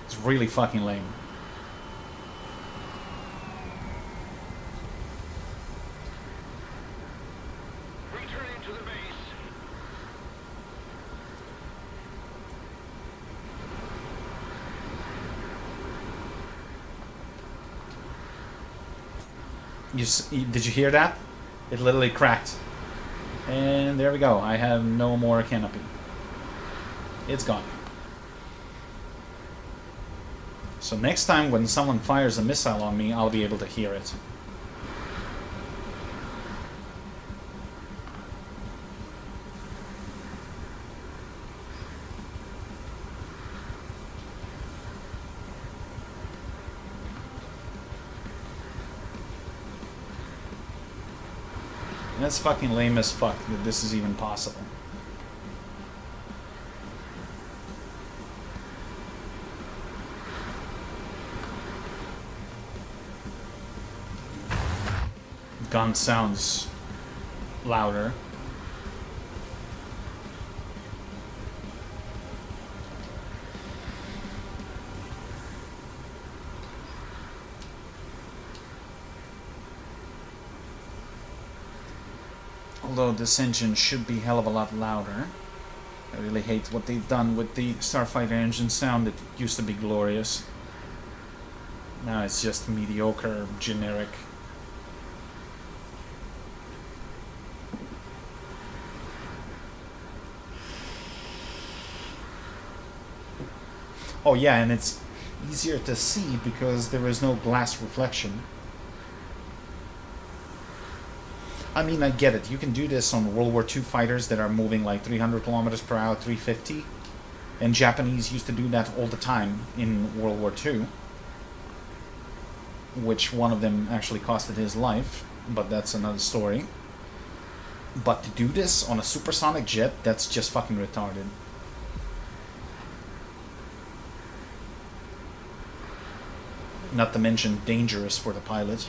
It's really fucking lame. Returning to the base. Did you hear that? It literally cracked. And there we go. I have no more canopy. It's gone. So next time when someone fires a missile on me, I'll be able to hear it. That's fucking lame as fuck that this is even possible. Gun sounds louder. Although this engine should be a hell of a lot louder. I really hate what they've done with the Starfighter engine sound. It used to be glorious. Now it's just mediocre, generic. Oh yeah, and it's easier to see because there is no glass reflection. I mean, I get it. You can do this on World War II fighters that are moving like 300 kilometers per hour, 350. And Japanese used to do that all the time in World War II. Which one of them actually costed his life, but that's another story. But to do this on a supersonic jet, that's just fucking retarded. Not to mention dangerous for the pilot.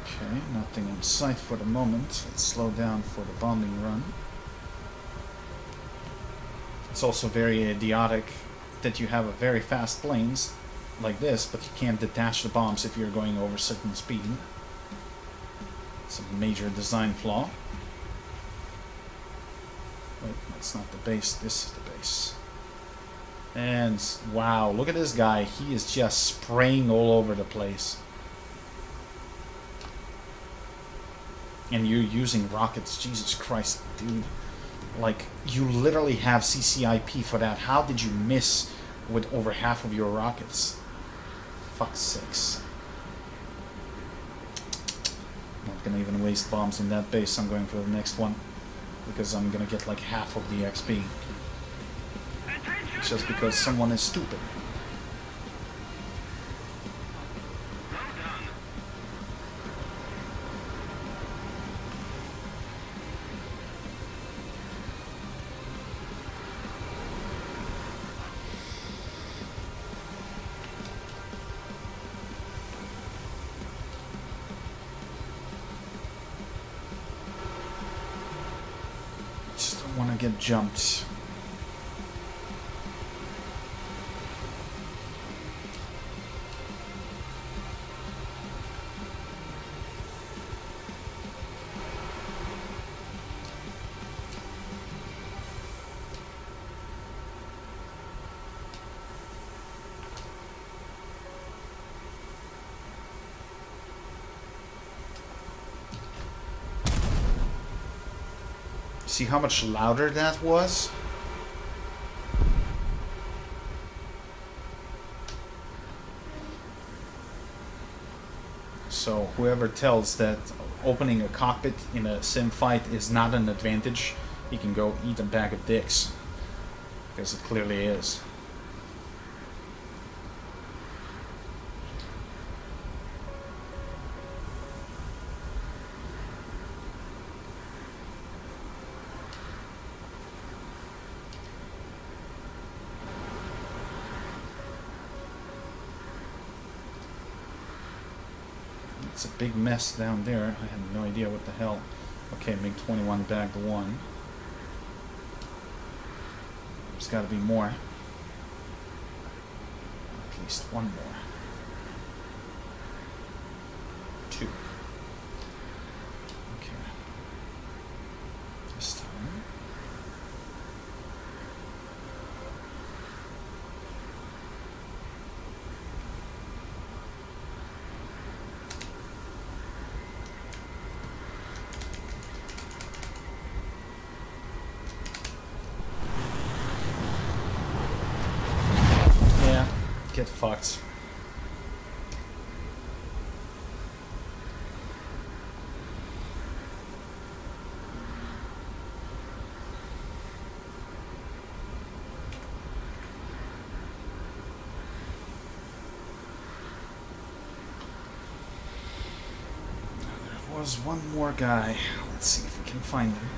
Okay, nothing in sight for the moment. Let's slow down for the bombing run. It's also very idiotic that you have a very fast planes like this, but you can't detach the bombs if you're going over certain speed. It's a major design flaw. Wait, that's not the base, this is the base. And wow, look at this guy. He is just spraying all over the place. And you're using rockets, Jesus Christ, dude. Like, you literally have CCIP for that. How did you miss with over half of your rockets? Fuck's sakes. Not gonna even waste bombs in that base. I'm going for the next one because I'm gonna get like half of the XP just because someone is stupid. get jumped. See how much louder that was? So whoever tells that opening a cockpit in a sim fight is not an advantage, he can go eat a bag of dicks. Because it clearly is. It's a big mess down there. I have no idea what the hell. Okay, MiG-21 bagged one. There's got to be more. At least one more. Two. Okay. This time. Get fucked. There was one more guy. Let's see if we can find him.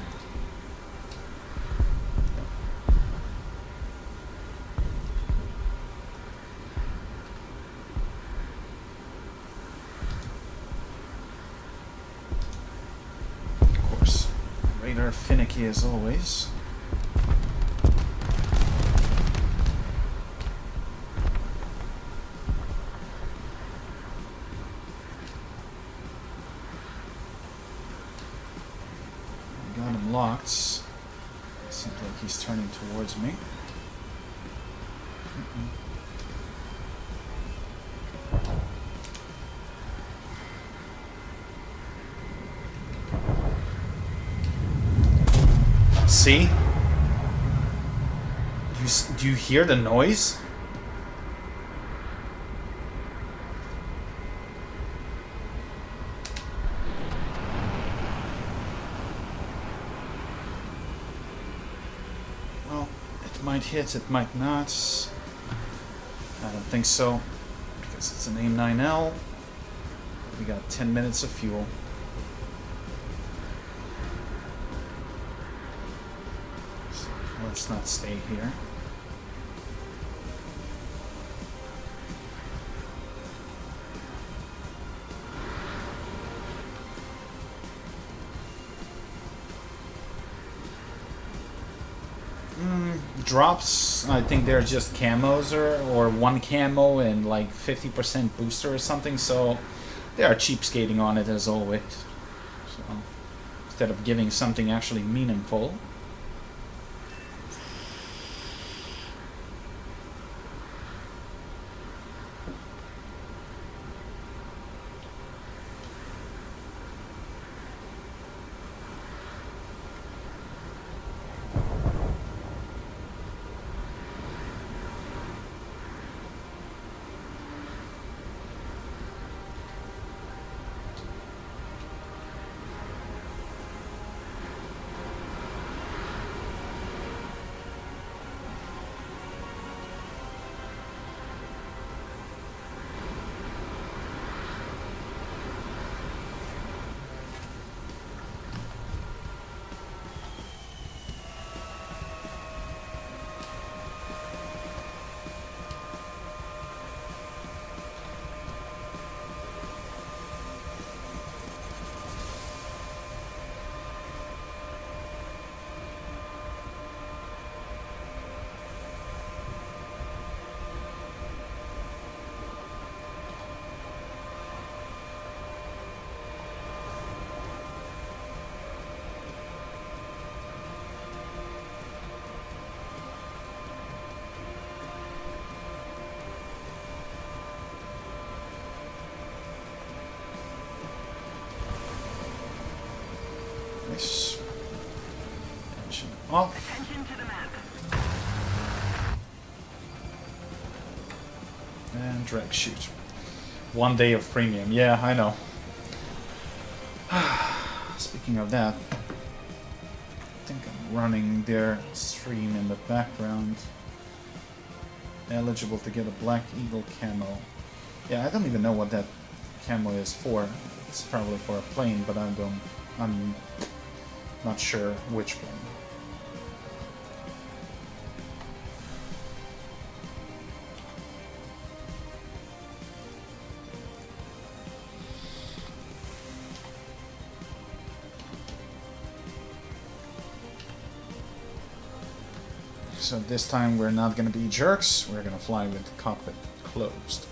Radar finicky as always. Got him locked. Seems like he's turning towards me. See? Do you hear the noise? Well, it might hit, it might not. I don't think so, because it's an AIM-9L. We got 10 minutes of fuel. Let's not stay here. Drops, I think they're just camos or one camo and like 50% booster or something, so they are cheapskating on it as always. So instead of giving something actually meaningful. Nice. Engine off. Attention to the map. And drag shoot. 1 day of premium. Yeah, I know. Speaking of that, I think I'm running their stream in the background. Eligible to get a Black Eagle camo. Yeah, I don't even know what that camo is for. It's probably for a plane, but I'm not sure which plane. So this time we're not going to be jerks, we're going to fly with the cockpit closed.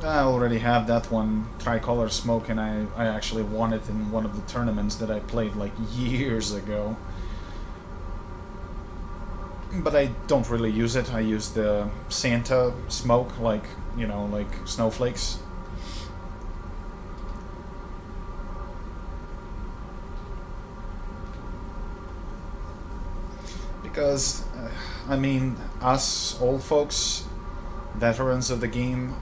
I already have that one tricolor smoke, and I actually won it in one of the tournaments that I played like years ago. But I don't really use it. I use the Santa smoke, like, you know, like snowflakes. Because, I mean, us old folks, veterans of the game,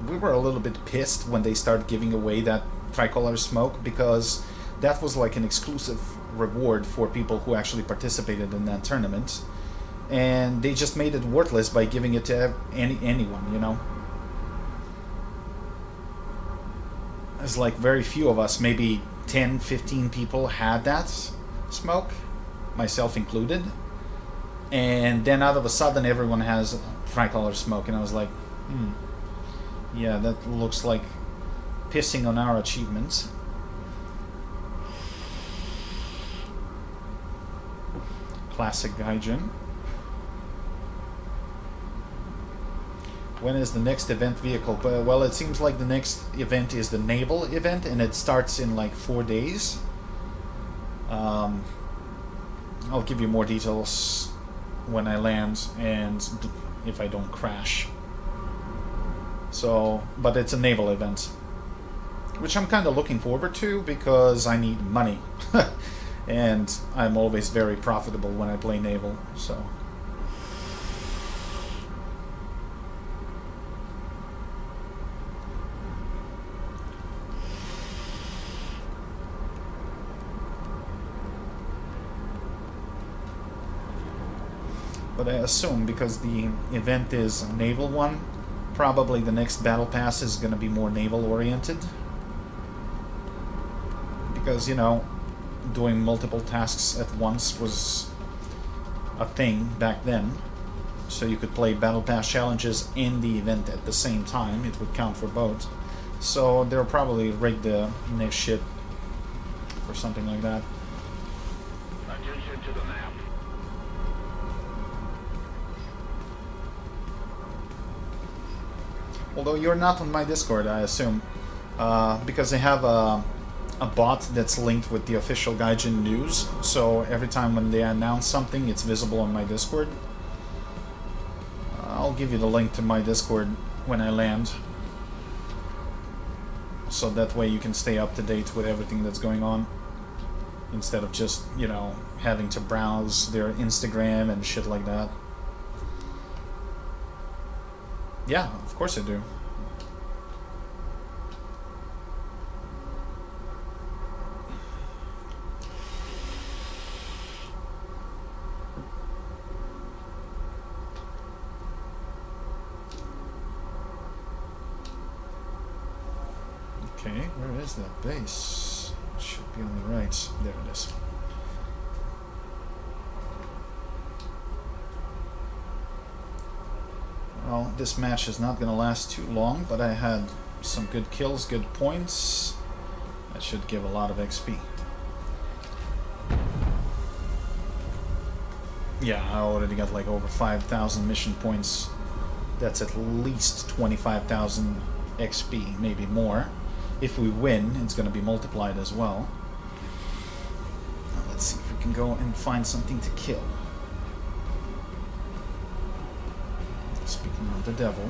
we were a little bit pissed when they started giving away that tricolor smoke, because that was like an exclusive reward for people who actually participated in that tournament. And they just made it worthless by giving it to anyone, you know. It's like very few of us, maybe 10, 15 people had that smoke, myself included. And then out of a sudden everyone has tricolor smoke, and I was like, yeah, that looks like pissing on our achievements. Classic Gaijin. When is the next event vehicle? Well, it seems like the next event is the naval event, and it starts in like 4 days. I'll give you more details when I land and if I don't crash. So, but it's a naval event, which I'm kind of looking forward to because I need money. And I'm always very profitable when I play naval, so... But I assume, because the event is a naval one, probably the next battle pass is going to be more naval oriented. Because, you know, doing multiple tasks at once was a thing back then. So you could play battle pass challenges in the event at the same time. It would count for both. So they'll probably rig the next shit for something like that. Attention to the map. Although you're not on my Discord, I assume, because I have a bot that's linked with the official Gaijin news, so every time when they announce something, it's visible on my Discord. I'll give you the link to my Discord when I land, so that way you can stay up to date with everything that's going on, instead of just, you know, having to browse their Instagram and shit like that. Yeah, of course I do. Okay, where is that base? It should be on the right. There it is. Well, this match is not going to last too long, but I had some good kills, good points. That should give a lot of XP. Yeah, I already got like over 5,000 mission points. That's at least 25,000 XP, maybe more. If we win, it's going to be multiplied as well. Now let's see if we can go and find something to kill. Speaking of the devil.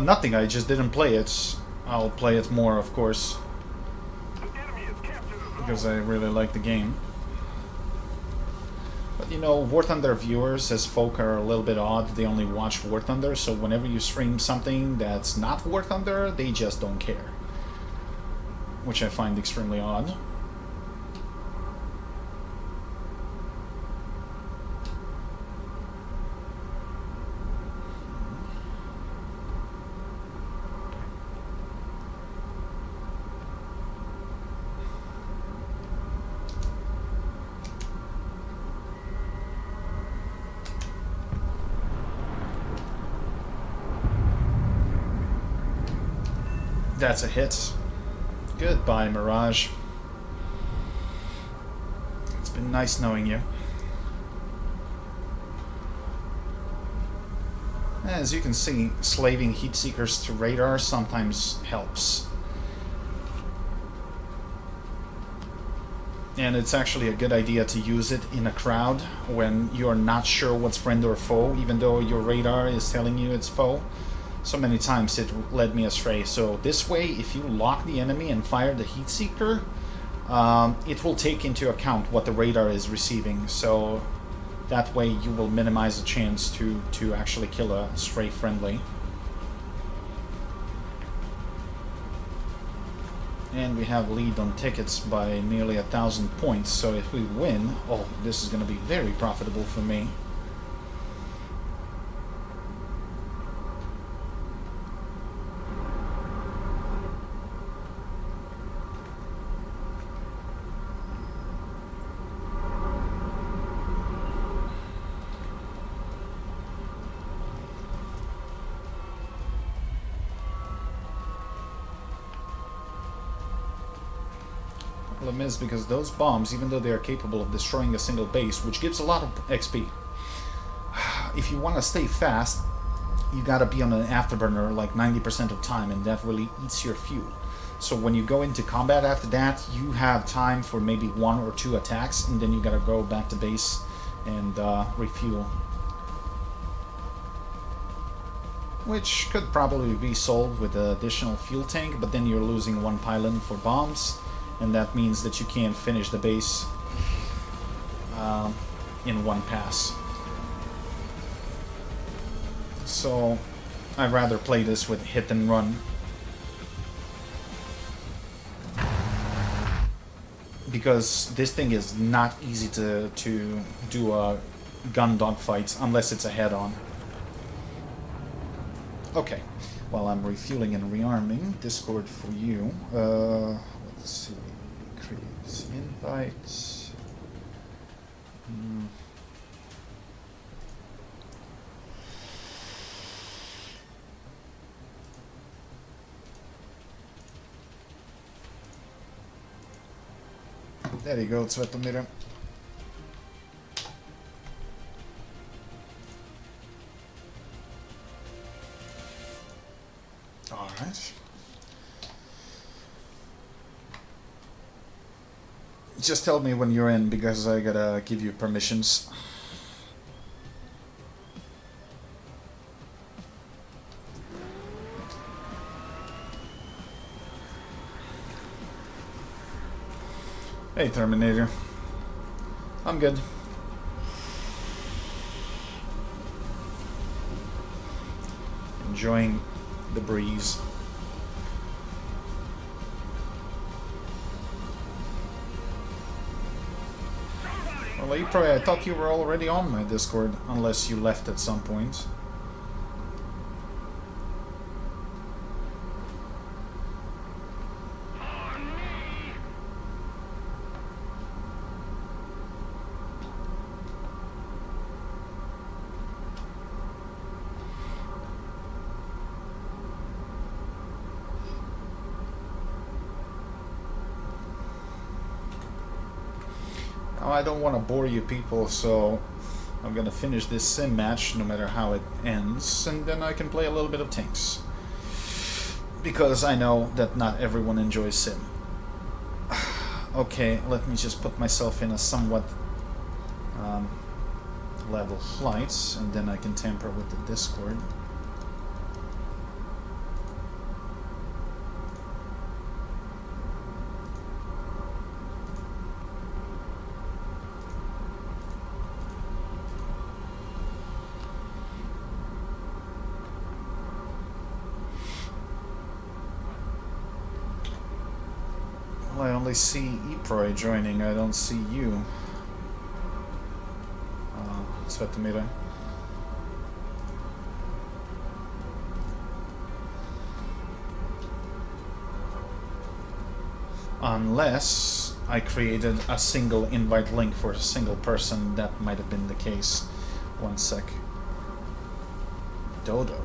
Nothing, I just didn't play it. I'll play it more, of course, because I really like the game. But you know, War Thunder viewers as folk are a little bit odd. They only watch War Thunder, so whenever you stream something that's not War Thunder, they just don't care. Which I find extremely odd. That's a hit. Goodbye, Mirage. It's been nice knowing you. As you can see, slaving heat seekers to radar sometimes helps. And it's actually a good idea to use it in a crowd when you're not sure what's friend or foe, even though your radar is telling you it's foe. So many times it led me astray. So this way, if you lock the enemy and fire the heat seeker, it will take into account what the radar is receiving. So that way you will minimize the chance to actually kill a stray friendly. And we have lead on tickets by nearly 1,000 points. So if we win, oh, this is going to be very profitable for me. Problem is, because those bombs, even though they are capable of destroying a single base, which gives a lot of XP, if you want to stay fast, you gotta be on an afterburner like 90% of time, and that really eats your fuel. So when you go into combat after that, you have time for maybe 1 or 2 attacks, and then you gotta go back to base and refuel. Which could probably be solved with an additional fuel tank, but then you're losing 1 pylon for bombs, and that means that you can't finish the base in 1 pass. So I'd rather play this with hit and run. Because this thing is not easy to do a gun dogfight unless it's a head-on. Okay, while I'm refueling and rearming, Discord for you. Let's see, create invite. There you go, Svetomir. Alright. Just tell me when you're in, because I gotta give you permissions. Hey, Terminator. I'm good. Enjoying the breeze. Well, April, I thought you were already on my Discord, unless you left at some point. Now, I don't want to bore you people, so I'm gonna finish this sim match no matter how it ends, and then I can play a little bit of tanks. Because I know that not everyone enjoys sim. Okay, let me just put myself in a somewhat level flight, and then I can tamper with the Discord. Well, I only see Eproy joining, I don't see you. Svetomira. Unless I created a single invite link for a single person, that might have been the case. One sec. Dodo.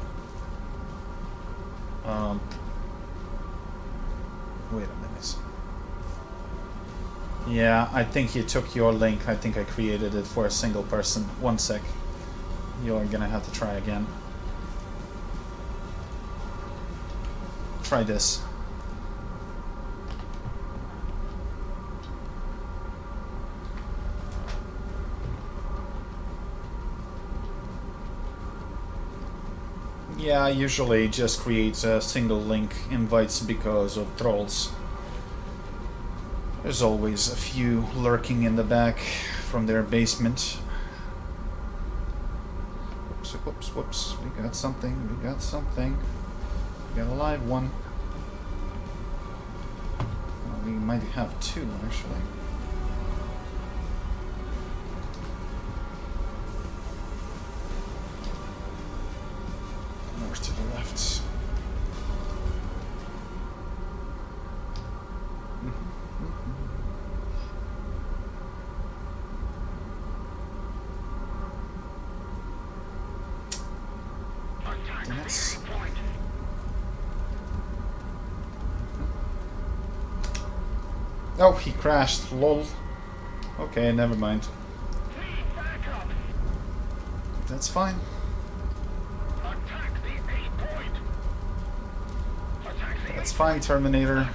Wait a minute. Yeah, I think he took your link. I think I created it for a single person. One sec. You're gonna have to try again. Try this. Yeah, I usually just create a single link invites because of trolls. There's always a few lurking in the back from their basement. Whoops, whoops, whoops. We got something, we got something. We got a live one. Well, we might have two, actually. More to the left. Yes. Oh, he crashed. Lol. Okay, never mind. That's fine. That's fine, Terminator.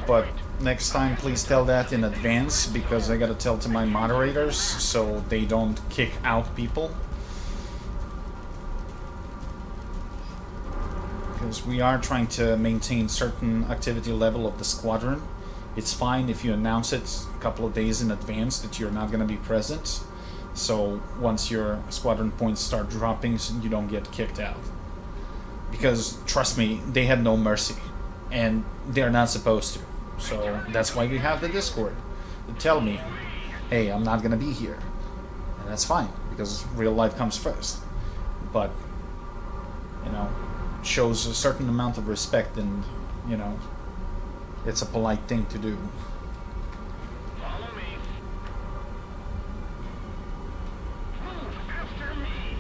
But next time, please tell that in advance, because I gotta tell to my moderators so they don't kick out people. Because we are trying to maintain certain activity level of the squadron. It's fine if you announce it a couple of days in advance that you're not going to be present. So once your squadron points start dropping, you don't get kicked out. Because trust me, they have no mercy. And they're not supposed to. So that's why we have the Discord. To tell me, hey, I'm not going to be here. And that's fine, because real life comes first. But, you know, shows a certain amount of respect, and, you know, it's a polite thing to do. Follow me. Move after me.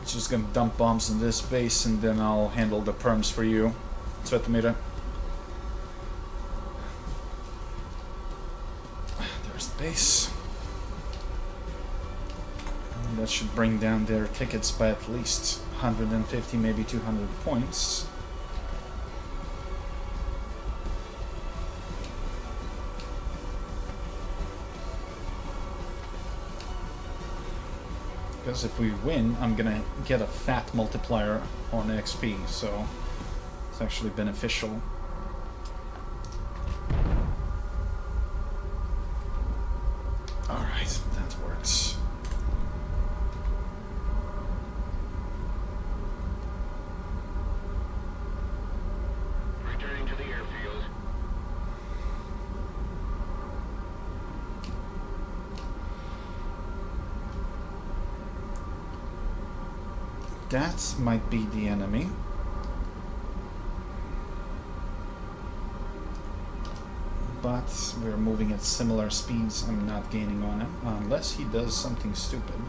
Just gonna dump bombs in this base, and then I'll handle the perms for you, Svetomira. There's the base. And that should bring down their tickets by at least 150, maybe 200 points. Because if we win, I'm gonna get a fat multiplier on XP, so it's actually beneficial. Alright, that works. Returning to the airfield. That might be the enemy. but we're moving at similar speeds. I'm not gaining on him, unless he does something stupid.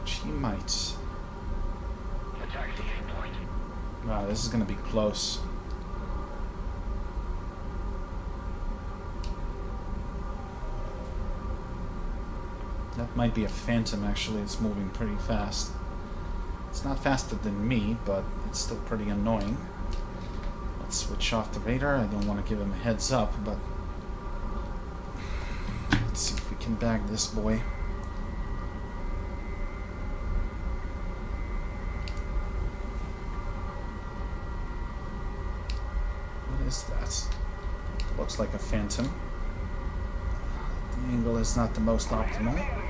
Which he might. Attack the aim point. Wow, this is gonna be close. That might be a phantom, actually. It's moving pretty fast. It's not faster than me, but it's still pretty annoying. Let's switch off the radar. I don't want to give him a heads up, but let's see if we can bag this boy. What is that? Looks like a phantom. The angle is not the most optimal.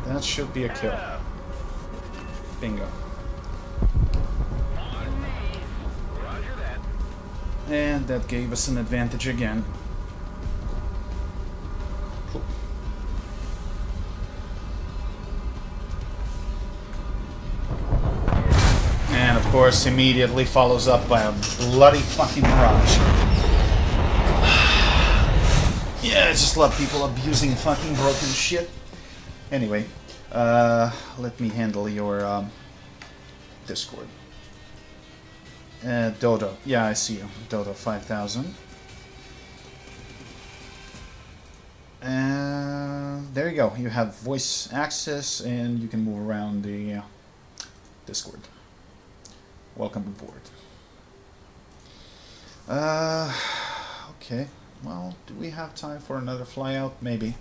That should be a kill. Bingo. On me. Roger that. And that gave us an advantage again. Cool. And of course, immediately follows up by a bloody fucking mirage. Yeah, I just love people abusing fucking broken shit. Anyway, let me handle your Discord. Dodo. Yeah, I see you. Dodo 5000. There you go. You have voice access and you can move around the Discord. Welcome aboard. Okay. Well, do we have time for another flyout? Maybe.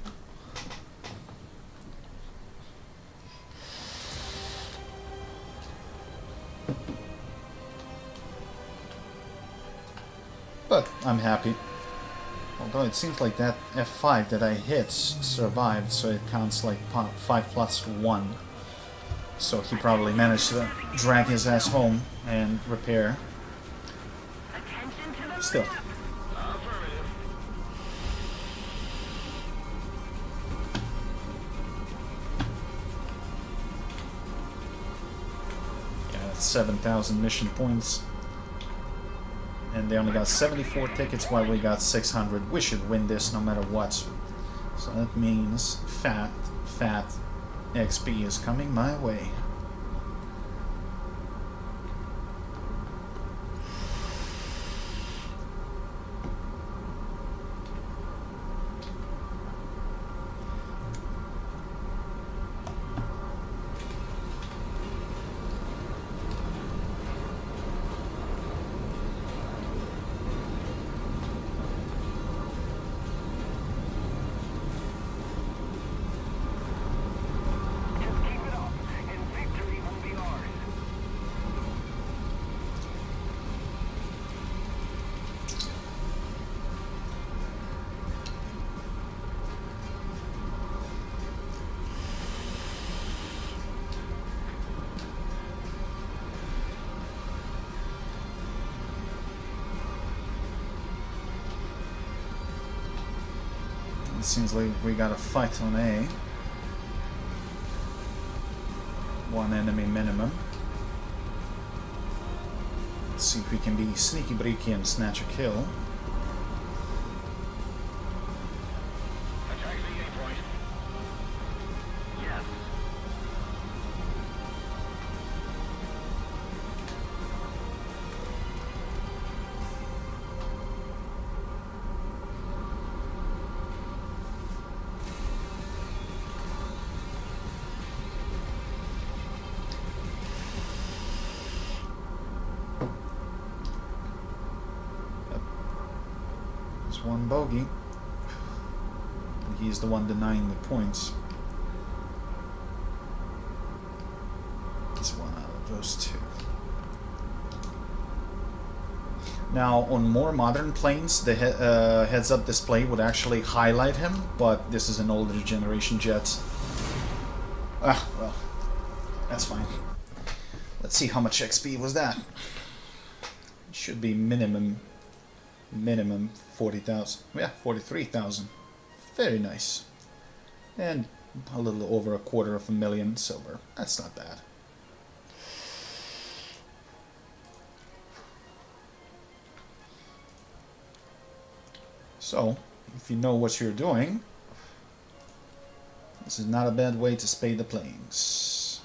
But I'm happy. Although it seems like that F5 that I hit survived, so it counts like 5 plus 1. So he probably managed to drag his ass home and repair. Still. Yeah, that's 7,000 mission points. And they only got 74 tickets while we got 600. We should win this no matter what. So that means fat XP is coming my way. It seems like we got a fight on A. One enemy minimum. Let's see if we can be sneaky breaky and snatch a kill. Attack the aim point. Yes. There's one bogey. And he's the one denying the points. It's one out of those two. Now, on more modern planes, the heads-up display would actually highlight him, but this is an older generation jet. Ah, well, that's fine. Let's see how much XP was that. It should be minimum Minimum 40,000. Yeah, 43,000. Very nice. And a little over 250,000 silver. That's not bad. So, if you know what you're doing, this is not a bad way to spade the plains.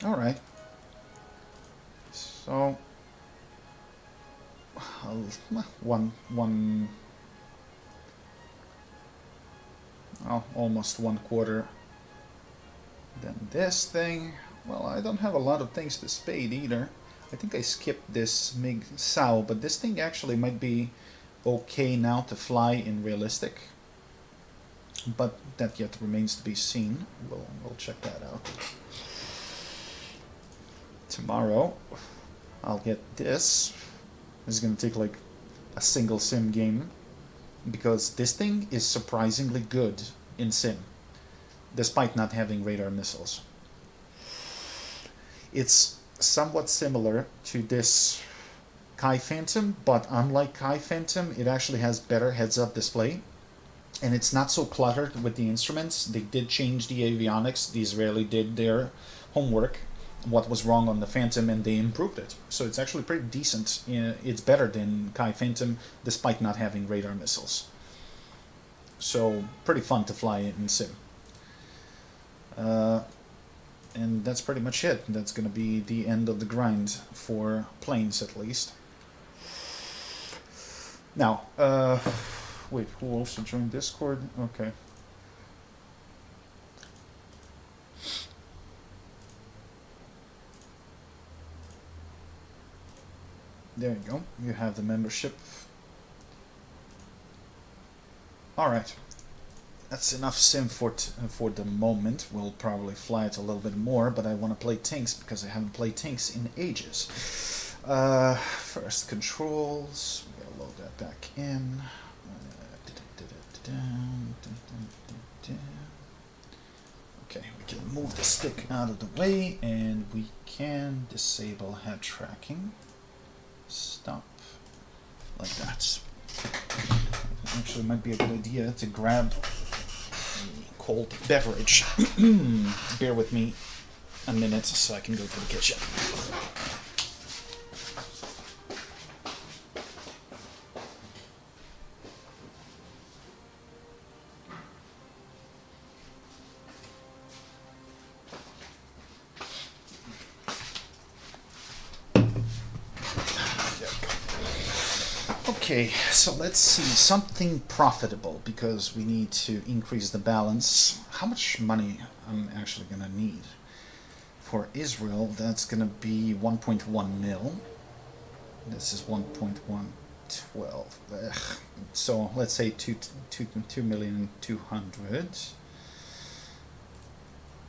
Alright. So, almost 1/4. Then this thing, well, I don't have a lot of things to spade either. I think I skipped this Mig Sao, but this thing actually might be okay now to fly in realistic. But that yet remains to be seen. We'll check that out. Tomorrow, I'll get this. This is gonna take like a single sim game, because this thing is surprisingly good in sim, despite not having radar missiles. It's somewhat similar to this Kai Phantom, but unlike Kai Phantom, it actually has better heads-up display, and it's not so cluttered with the instruments. They did change the avionics. The Israeli did their homework, what was wrong on the Phantom, and they improved it. So it's actually pretty decent. It's better than Kai Phantom, despite not having radar missiles. So pretty fun to fly in sim. And that's pretty much it. That's going to be the end of the grind for planes, at least. Now, wait, who also joined Discord? Okay. There you go. You have the membership. Alright. That's enough sim for the moment. We'll probably fly it a little bit more, but I want to play tanks because I haven't played tanks in ages. First, controls. We gotta load that back in. Okay, we can move the stick out of the way, and we can disable head tracking. Stop. Like that. Actually, might be a good idea to grab a cold beverage. Bear with me a minute so I can go to the kitchen. Okay, so let's see, something profitable, because we need to increase the balance. How much money I'm actually gonna need? For Israel, that's gonna be 1.1 mil. This is 1.112. So let's say 2,200,000.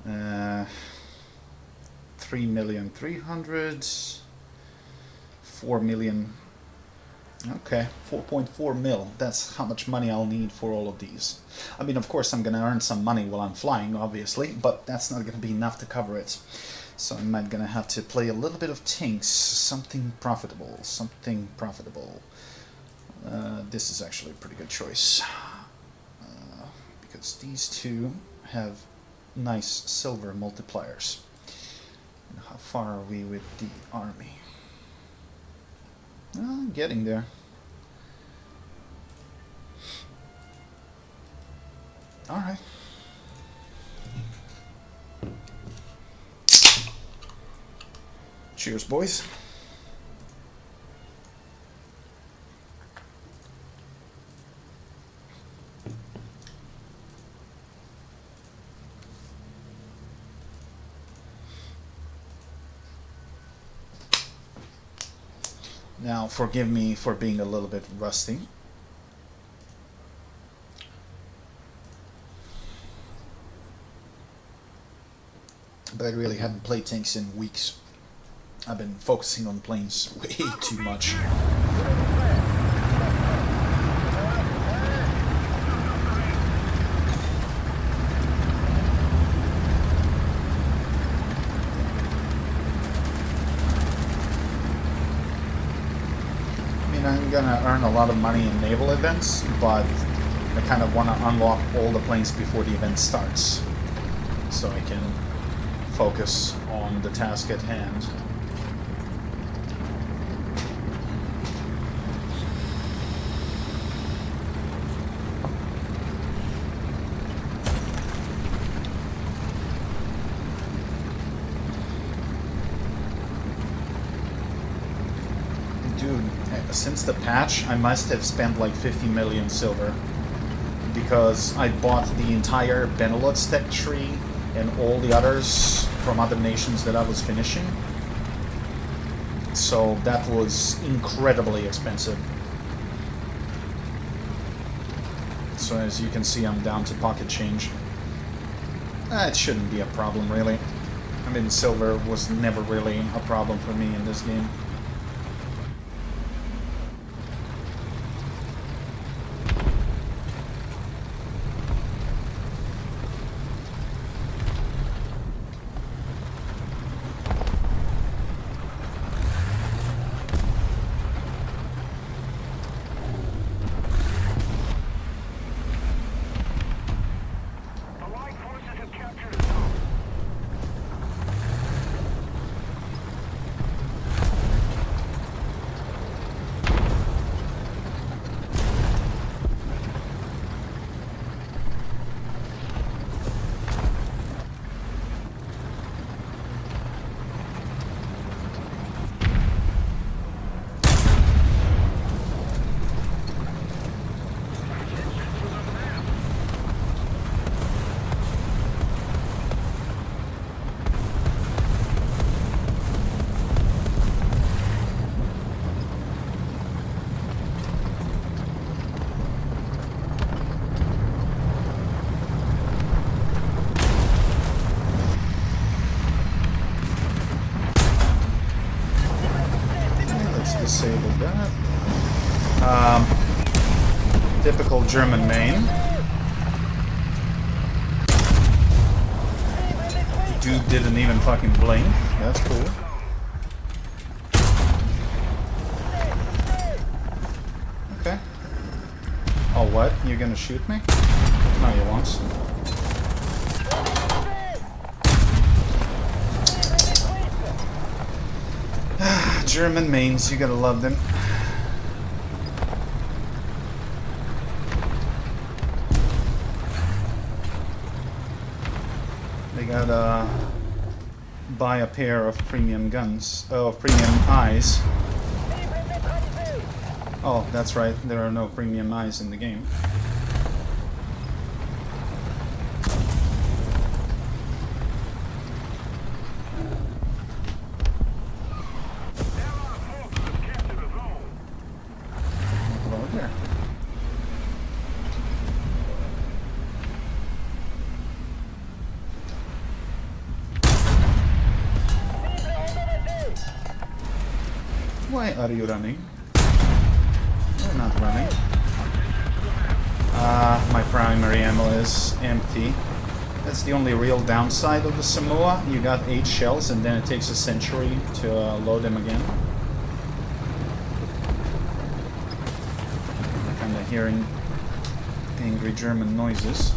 3,300,000. 4 million. Okay, 4.4 mil. That's how much money I'll need for all of these. I mean, of course, I'm going to earn some money while I'm flying, obviously, but that's not going to be enough to cover it. So I'm going to have to play a little bit of tanks, something profitable, something profitable. This is actually a pretty good choice, because these two have nice silver multipliers. And how far are we with the army? Well, getting there. All right. Cheers, boys. Now, forgive me for being a little bit rusty. But I really haven't played tanks in weeks. I've been focusing on planes way too much. I'm gonna earn a lot of money in naval events, but I kind of want to unlock all the planes before the event starts, so I can focus on the task at hand. Dude, since the patch, I must have spent like 50 million silver, because I bought the entire Benelux tech tree and all the others from other nations that I was finishing. So that was incredibly expensive. So as you can see, I'm down to pocket change. It shouldn't be a problem, really. I mean, silver was never really a problem for me in this game. Disable that. Typical German main. Dude didn't even fucking blink. That's cool. Okay. Oh, what? You're gonna shoot me? No, you won't. German mains, you gotta love them. They gotta buy a pair of premium guns, of premium eyes. Oh, that's right, there are no premium eyes in the game. Why are you running? You're not running. My primary ammo is empty. That's the only real downside of the Samoa. You got 8 shells and then it takes a century to load them again. I'm kinda hearing angry German noises.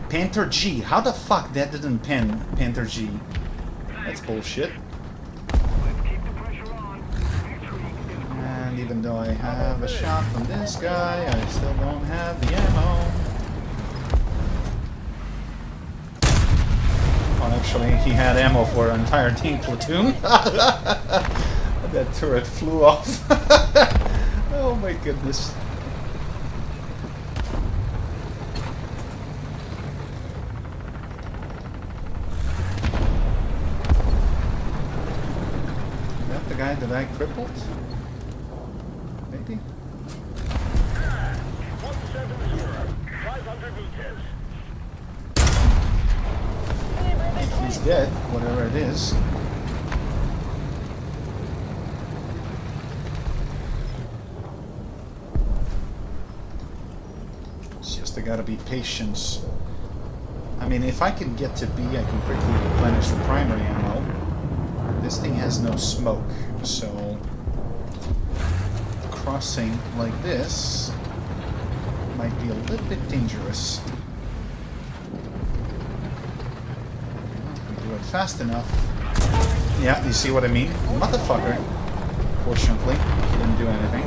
Panther G. How the fuck that didn't pen Panther G? That's bullshit. And even though I have a shot from this guy, I still don't have the ammo. Oh, actually, he had ammo for an entire team platoon. That turret flew off. Oh my goodness. Guy that I crippled? Maybe? 170, 500 meters. He's dead, whatever it is. gotta be patient. I mean, if I can get to B, I can quickly replenish the primary ammo. This thing has no smoke, so crossing like this might be a little bit dangerous. If we do it fast enough. Yeah, you see what I mean? Motherfucker. Fortunately, he didn't do anything.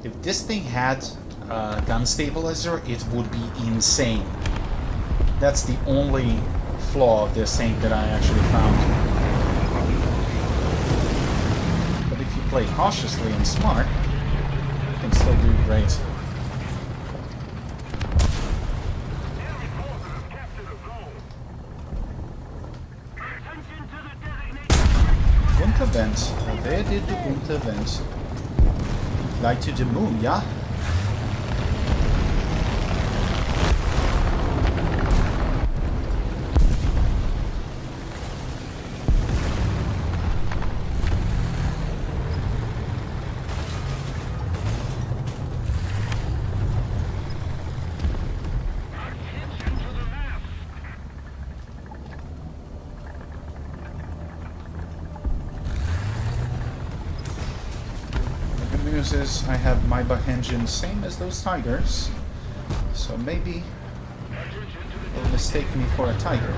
If this thing had a gun stabilizer, it would be insane. That's the only flaw of this thing that I actually found. But if you play cautiously and smart, you can still do great. Unterwend. Wer did the Unterwend? Fly to the moon, yeah? Is I have my buck engine same as those tigers, so maybe they'll mistake me for a tiger.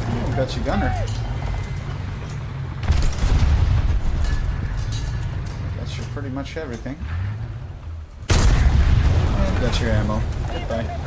Oh, got your gunner. That's your pretty much everything. That's your ammo. Goodbye.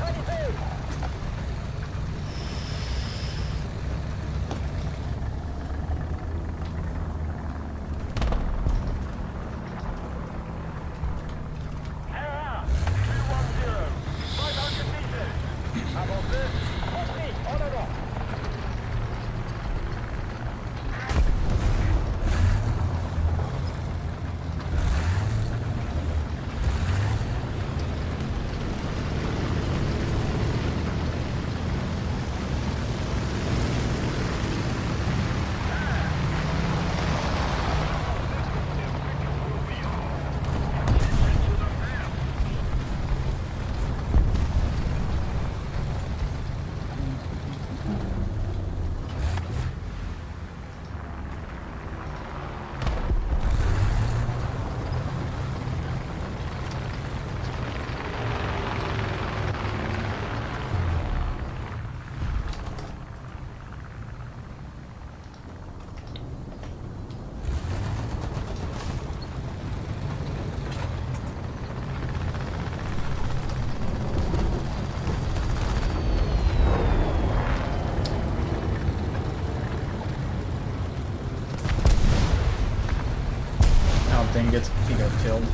Dang it, he got killed.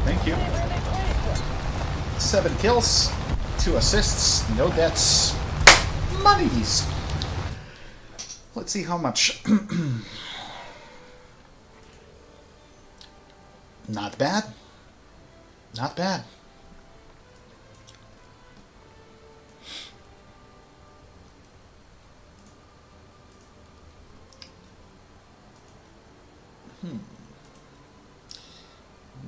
Thank you. 7 kills, 2 assists, no deaths. Monies! Let's see how much. Not bad. Not bad.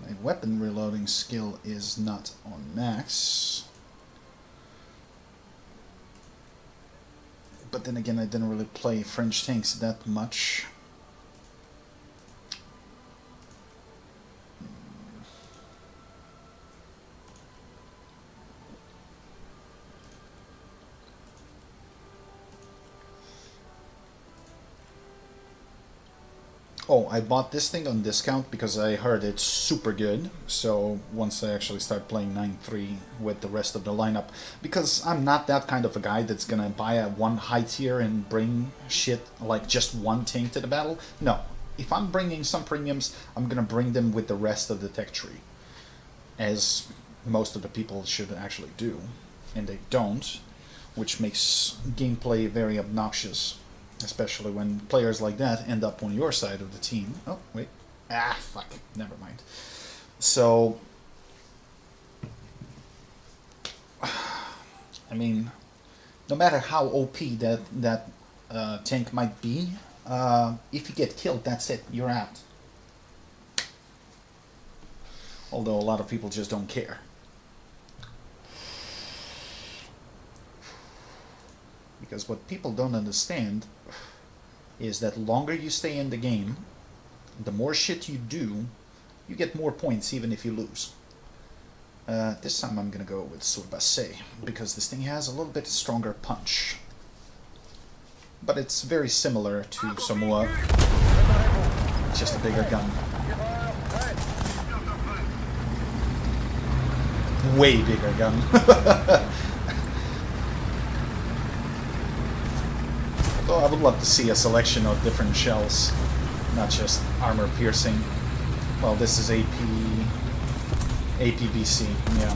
My weapon reloading skill is not on max. But then again, I didn't really play French tanks that much. Oh, I bought this thing on discount because I heard it's super good. So once I actually start playing 9.3 with the rest of the lineup, because I'm not that kind of a guy that's gonna buy a one high tier and bring shit like just one tank to the battle. No, if I'm bringing some premiums, I'm gonna bring them with the rest of the tech tree, as most of the people should actually do, and they don't, which makes gameplay very obnoxious. Especially when players like that end up on your side of the team. Oh, wait. Ah, fuck. Never mind. So, I mean, no matter how OP that tank might be, if you get killed, that's it. You're out. Although a lot of people just don't care. Because what people don't understand is that the longer you stay in the game, the more shit you do, you get more points even if you lose. This time I'm gonna go with Circus, because this thing has a little bit stronger punch. But it's very similar to Samoa, it's just a bigger gun. Way bigger gun. Though I would love to see a selection of different shells, not just armor piercing. Well, this is APBC, yeah.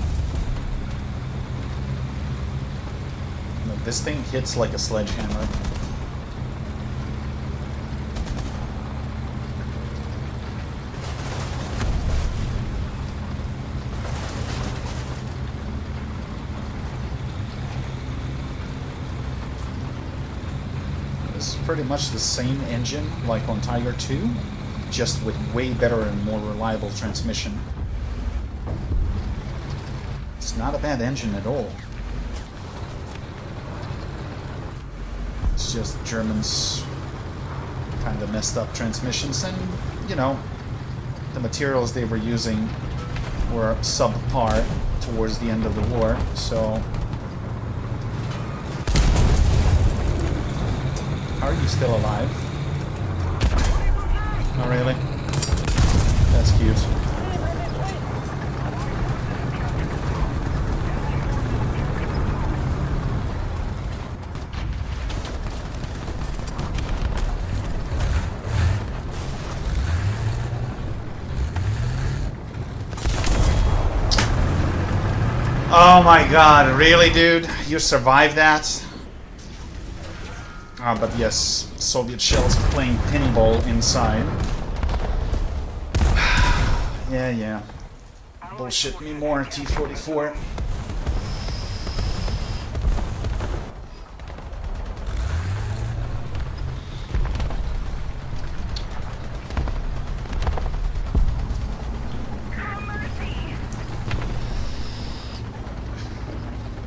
No, this thing hits like a sledgehammer. Pretty much the same engine like on Tiger 2, just with way better and more reliable transmission. It's not a bad engine at all. It's just Germans kind of messed up transmissions, and you know, the materials they were using were subpar towards the end of the war, so are you still alive? Oh, really? That's cute. Oh my god, really, dude? You survived that? But yes, Soviet shells playing pinball inside. Yeah. Bullshit me more, T-44.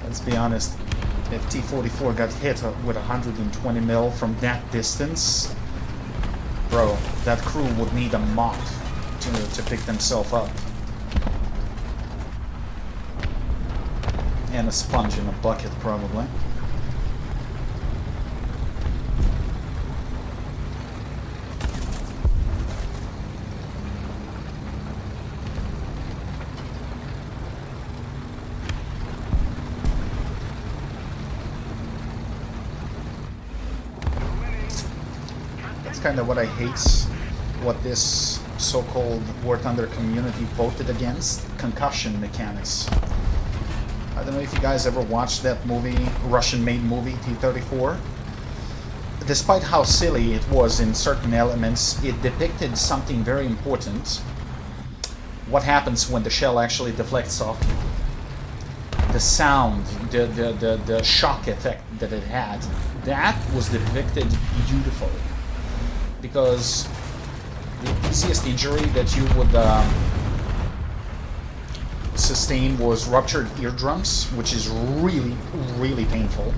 Let's be honest. If T-44 got hit with 120 mil from that distance, bro, that crew would need a mop to pick themselves up. And a sponge in a bucket, probably. Kind of what I hate, what this so-called War Thunder community voted against, concussion mechanics. I don't know if you guys ever watched that movie, Russian-made movie, T-34. Despite how silly it was in certain elements, it depicted something very important. What happens when the shell actually deflects off? The sound, the shock effect that it had, that was depicted beautifully. Because the easiest injury that you would sustain was ruptured eardrums, which is really, really painful.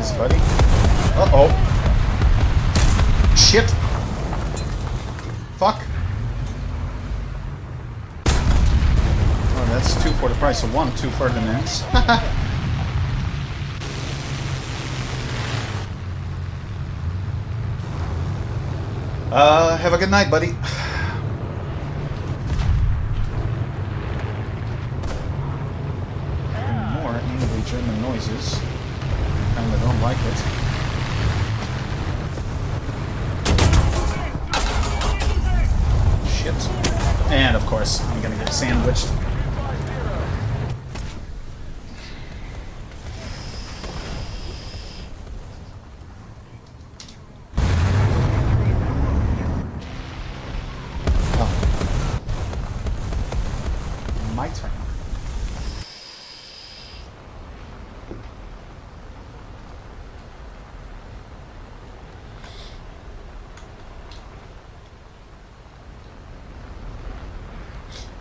Easy, buddy. Uh-oh. Shit. Fuck. Oh, that's 2 for the price of 1. 2 Ferdinands. Have a good night, buddy. More angry German noises. I kinda don't like it. Shit. And of course, I'm gonna get sandwiched. My turn.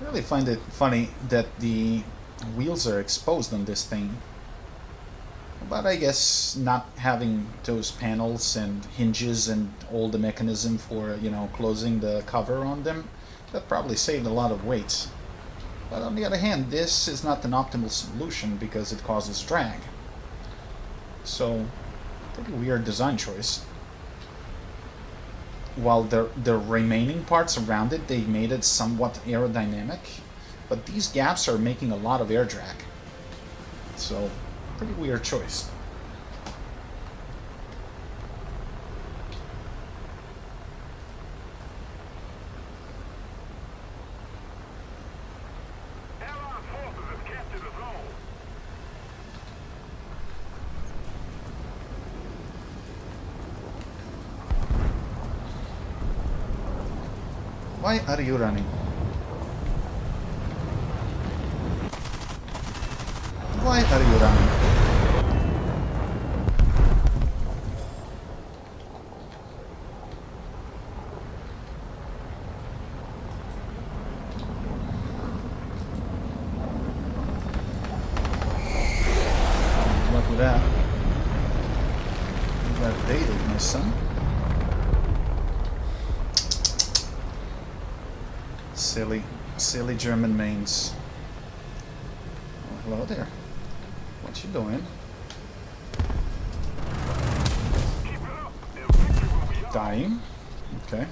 I really find it funny that the wheels are exposed on this thing. But I guess not having those panels and hinges and all the mechanism for, you know, closing the cover on them, that probably saved a lot of weight. But on the other hand, this is not an optimal solution because it causes drag. So, pretty weird design choice. While the remaining parts around it, they made it somewhat aerodynamic, but these gaps are making a lot of air drag. So, pretty weird choice. Why are you running? Why are you running? Good luck with that. You got baited, my son. Silly German mains. Oh, hello there. What you doing? Dying. Okay.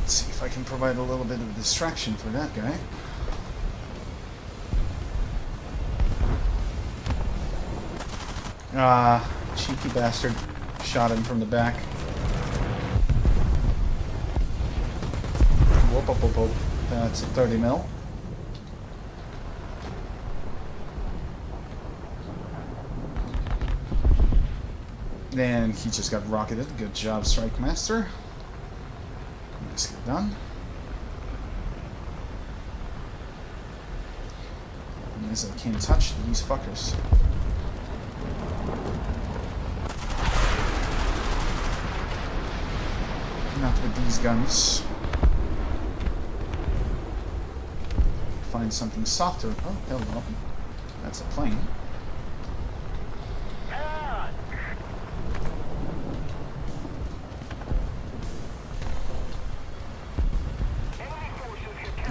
Let's see if I can provide a little bit of distraction for that guy. Ah, cheeky bastard. Shot him from the back. Whoop, whoop, whoop, whoop. That's a 30 mil. And he just got rocketed. Good job, Strike Master. Nicely done. As I can't touch these fuckers. Not with these guns. Find something softer. Oh, hello. That's a plane.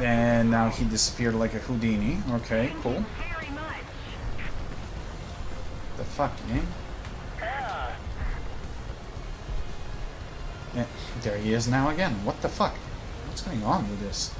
And now he disappeared like a Houdini. Okay, cool. The fuck, game? Yeah, there he is now again. What the fuck? What's going on with this?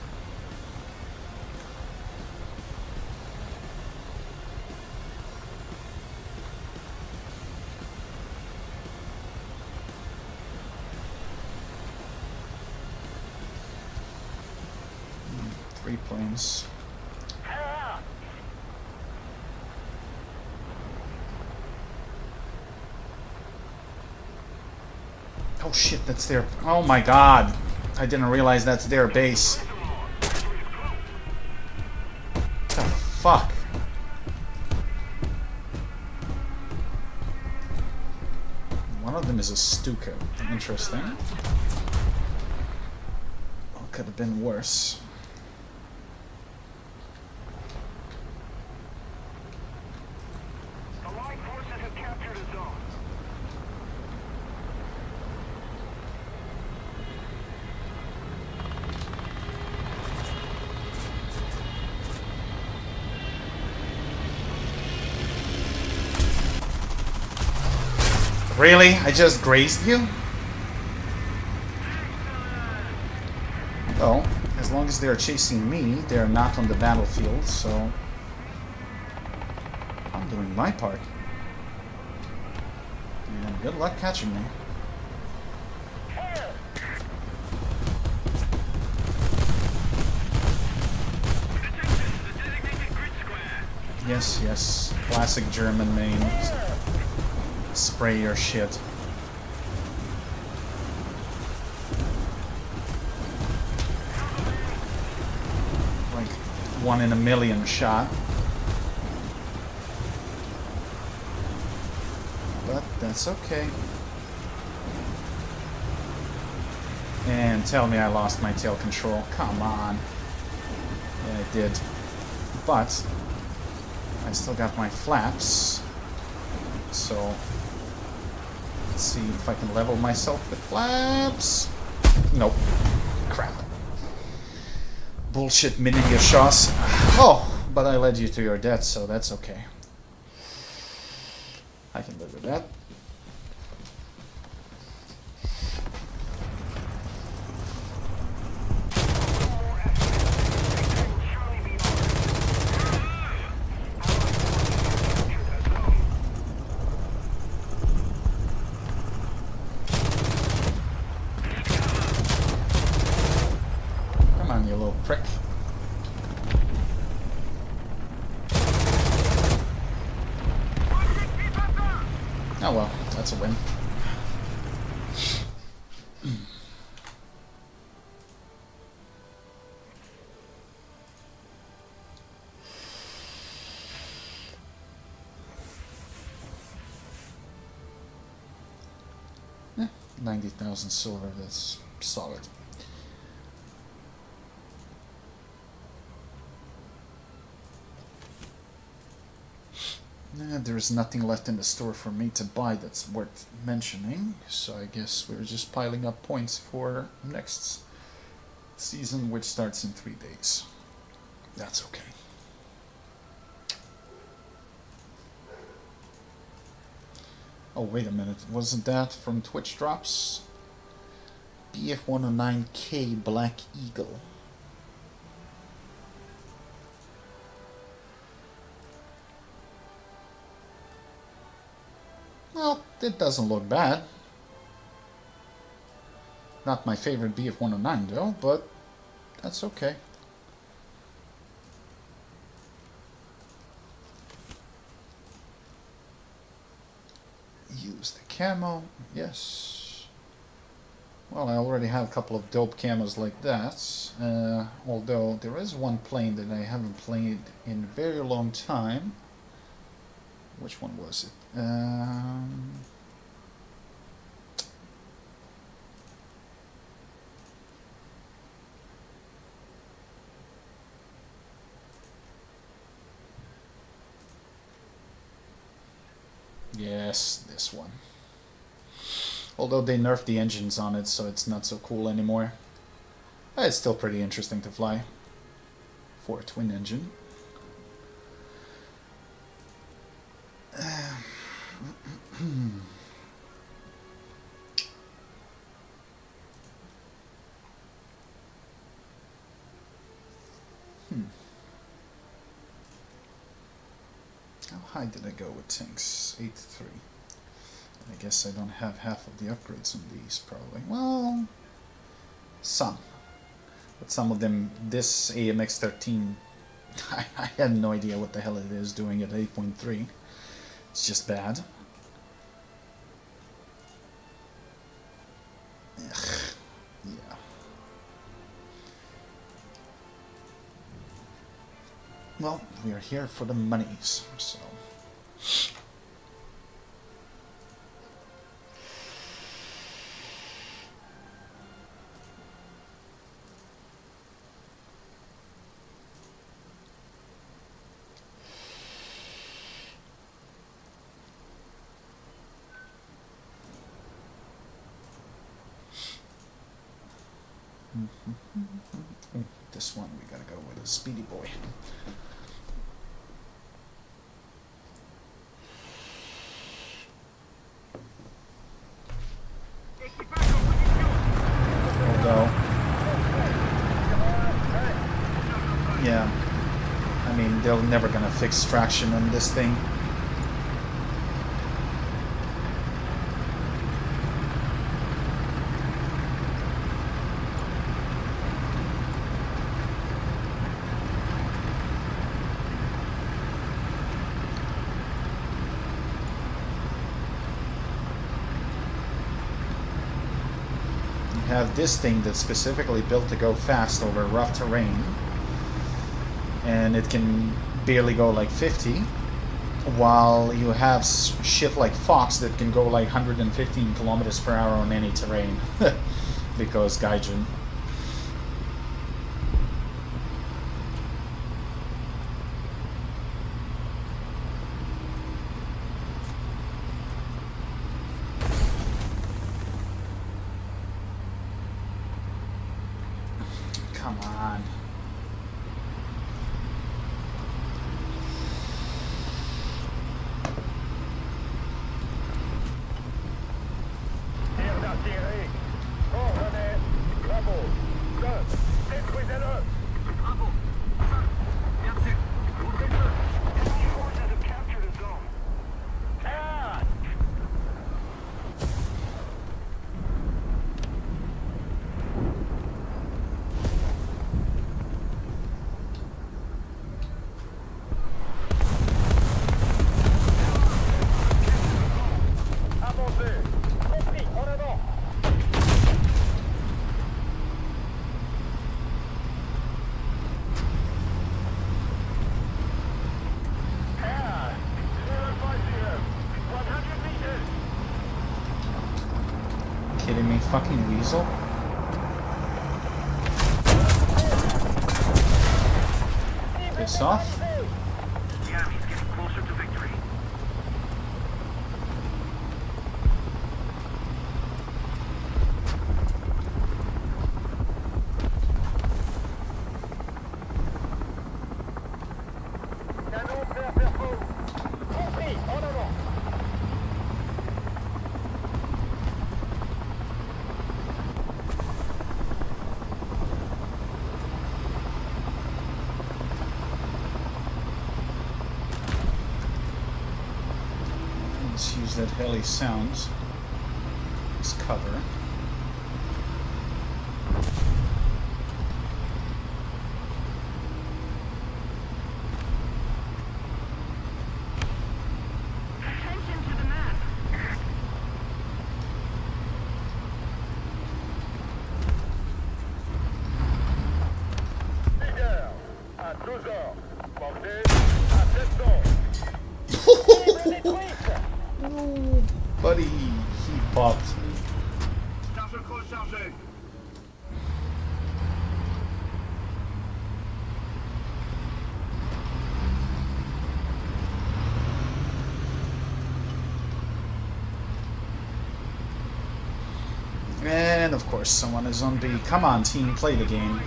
Three planes. Oh shit, that's their... Oh my god! I didn't realize that's their base. What the fuck? is a Stuka. Interesting. Well, could have been worse. Allied forces have captured a zone. Really? I just grazed you? Well, as long as they're chasing me, they're not on the battlefield, so I'm doing my part. And good luck catching me. Yes, yes. Classic German main. Spray your shit. Like 1 in a million shot. But that's okay. And tell me I lost my tail control. Come on. Yeah, I did. But I still got my flaps. So let's see if I can level myself with flaps. Nope. Crap. Bullshit mini shots. Oh, but I led you to your death, so that's okay. I can live with that. Come on, you little prick. Oh well, that's a win. Yeah, 90,000 silver, that's solid. There's nothing left in the store for me to buy that's worth mentioning, so I guess we're just piling up points for next season, which starts in 3 days. That's okay. Oh, wait a minute. Wasn't that from Twitch Drops? BF109K Black Eagle. Well, it doesn't look bad. Not my favorite BF109 though, but that's okay. Use the camo, yes. Well, I already have a couple of dope camos like that. Although there is one plane that I haven't played in a very long time. Which one was it? Yes, this one. Although they nerfed the engines on it, so it's not so cool anymore. It's still pretty interesting to fly for a twin engine. How high did I go with tanks? 83. I guess I don't have half of the upgrades on these, probably. Well, some. But some of them, this AMX-13, I have no idea what the hell it is doing at 8.3. It's just bad. Ugh. Yeah. Well, we are here for the monies, so... This one we gotta go with a speedy boy. Although, yeah, I mean, they're never gonna fix traction on this thing. Have this thing that's specifically built to go fast over rough terrain, and it can barely go like 50, while you have shit like Fox that can go like 115 kilometers per hour on any terrain because Gaijin. Come on. Kidding me, fucking weasel? Piss off. Yeah, he's getting closer to victory. Let's use that heli sounds as cover. Attention to the map. Oh, buddy, he popped. And of course, someone is on B. Come on, team, play the game.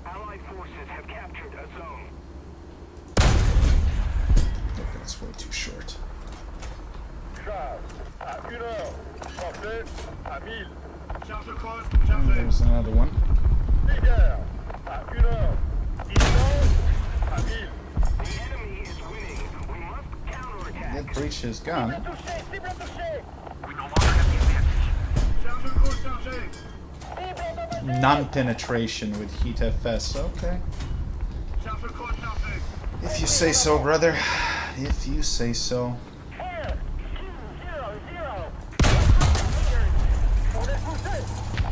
Allied forces have captured a zone. Look, that's way too short. And there's another one. The enemy is winning. We must counterattack. That breach his gun. We no longer have the advantage. Non-penetration with heat FS. Okay. If you say so, brother. If you say so.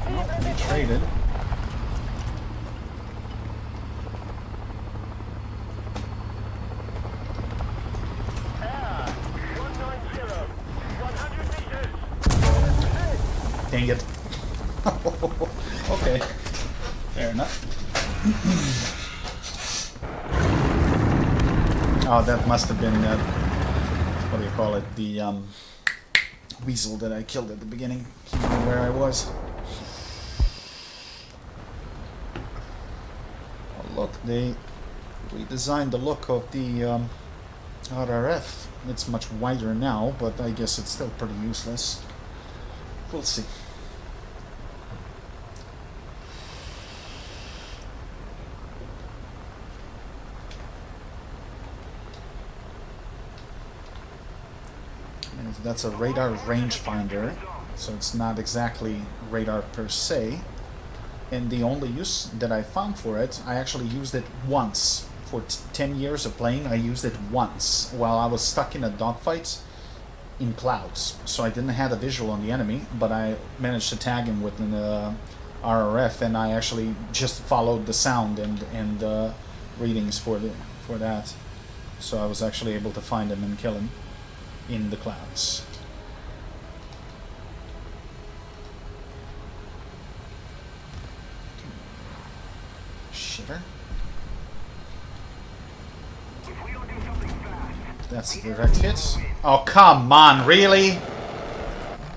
Well, we traded. Dang it. Okay, fair enough. Oh, that must have been, what do you call it, the weasel that I killed at the beginning. He knew where I was. Oh, look, they redesigned the look of the RRF. It's much wider now, but I guess it's still pretty useless. We'll see. And that's a radar rangefinder, so it's not exactly radar per se. And the only use that I found for it, I actually used it once. For 10 years of playing, I used it once while I was stuck in a dogfight in clouds. So I didn't have a visual on the enemy, but I managed to tag him with an RRF, and I actually just followed the sound and readings for that. So I was actually able to find him and kill him in the clouds. Shitter. That's a direct hit. Oh, come on, really?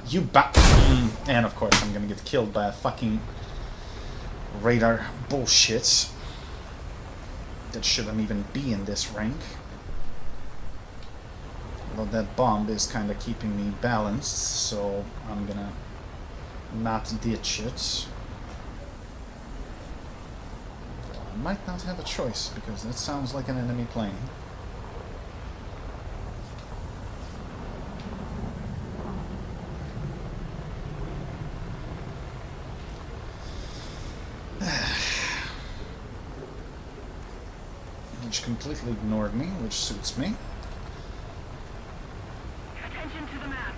You and of course I'm gonna get killed by a fucking radar bullshit. That shouldn't even be in this rank. Well, that bomb is kind of keeping me balanced, so I'm gonna not ditch it. Well, I might not have a choice, because that sounds like an enemy plane. Which completely ignored me, which suits me. Attention to the map.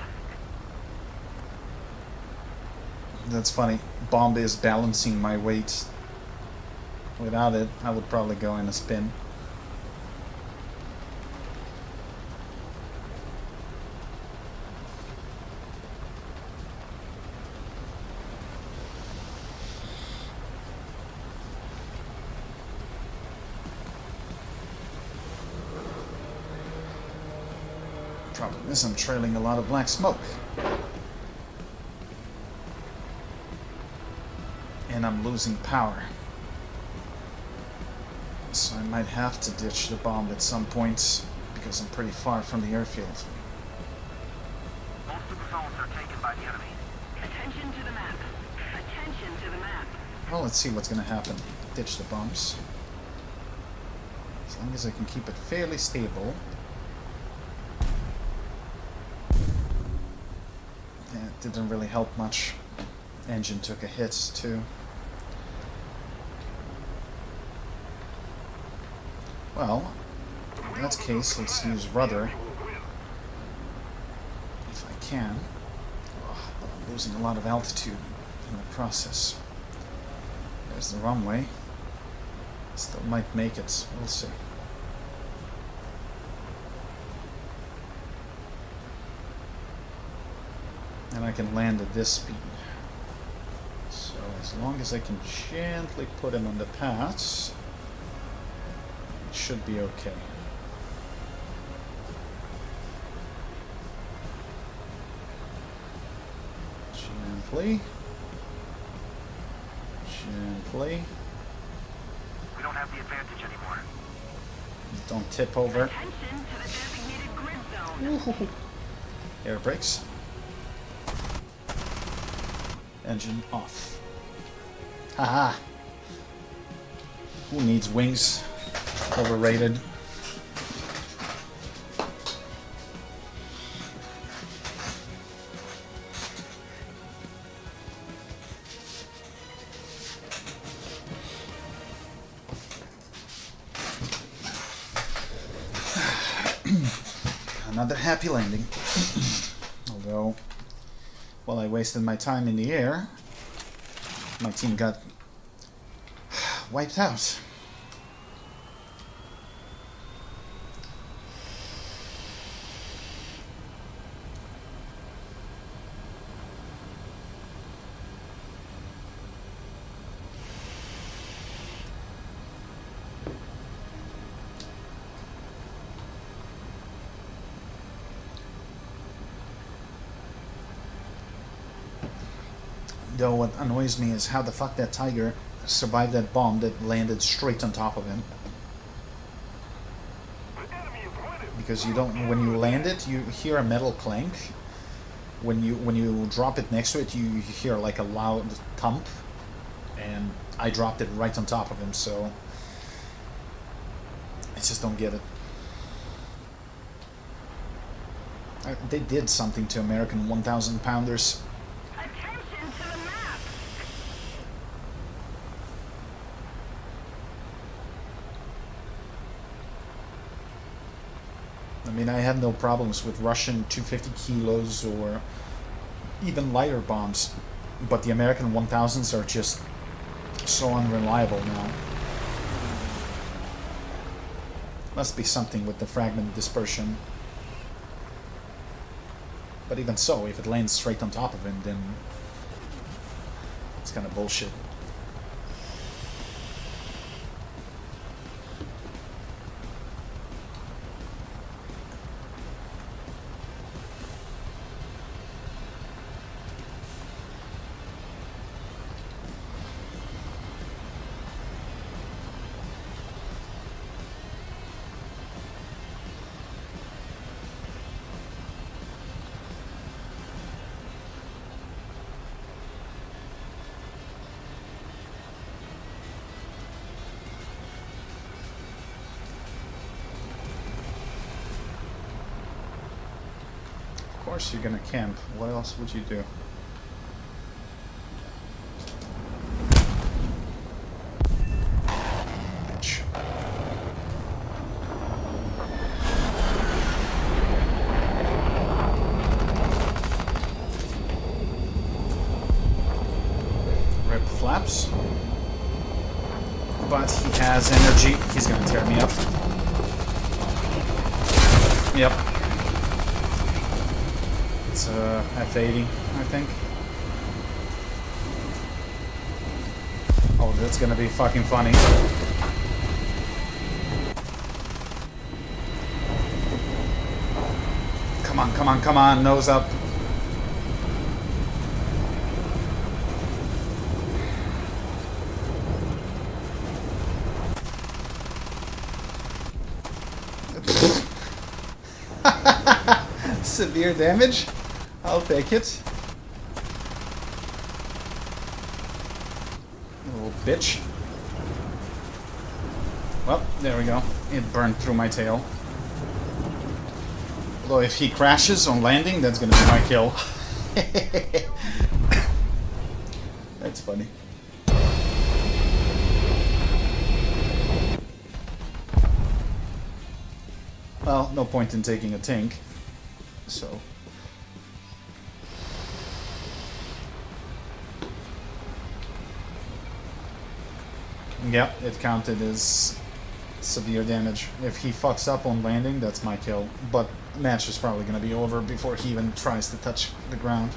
That's funny. Bomb is balancing my weight. Without it, I would probably go in a spin. Problem is, I'm trailing a lot of black smoke. And I'm losing power. So I might have to ditch the bomb at some point, because I'm pretty far from the airfield. Most of the zones are taken by the enemy. Attention to the map. Attention to the map. Well, let's see what's going to happen. Ditch the bombs. As long as I can keep it fairly stable. Yeah, it didn't really help much. Engine took a hit, too. Well, in that case, let's use rudder. If I can. Oh, but I'm losing a lot of altitude in the process. There's the runway. Still might make it. We'll see. And I can land at this speed. So as long as I can gently put him on the paths, it should be okay. Gently. Gently. We don't have the advantage anymore. Don't tip over. Attention to the designated grid zone. Air brakes. Engine off. Haha. Who needs wings? Overrated. Another happy landing. Although, while I wasted my time in the air, my team got wiped out. though, what annoys me is how the fuck that Tiger survived that bomb that landed straight on top of him. Because you don't, when you land it, you hear a metal clank. When you drop it next to it, you hear like a loud thump. And I dropped it right on top of him, so I just don't get it. They did something to American 1,000 pounders. Attention to the map! I mean, I had no problems with Russian 250 kilos or even lighter bombs, but the American 1000s are just so unreliable now. Must be something with the fragment dispersion. But even so, if it lands straight on top of him, then it's kind of bullshit. Of course you're gonna camp. What else would you do? Bitch. Rip flaps. But he has energy. He's gonna tear me up. Yep. It's F80, I think. Oh, that's gonna be fucking funny. Come on, come on, come on, nose up. Severe damage? I'll take it. Little bitch. Well, there we go. It burned through my tail. Although if he crashes on landing, that's gonna be my kill. That's funny. Well, no point in taking a tank. So yep, it counted as severe damage. If he fucks up on landing, that's my kill. But match is probably going to be over before he even tries to touch the ground.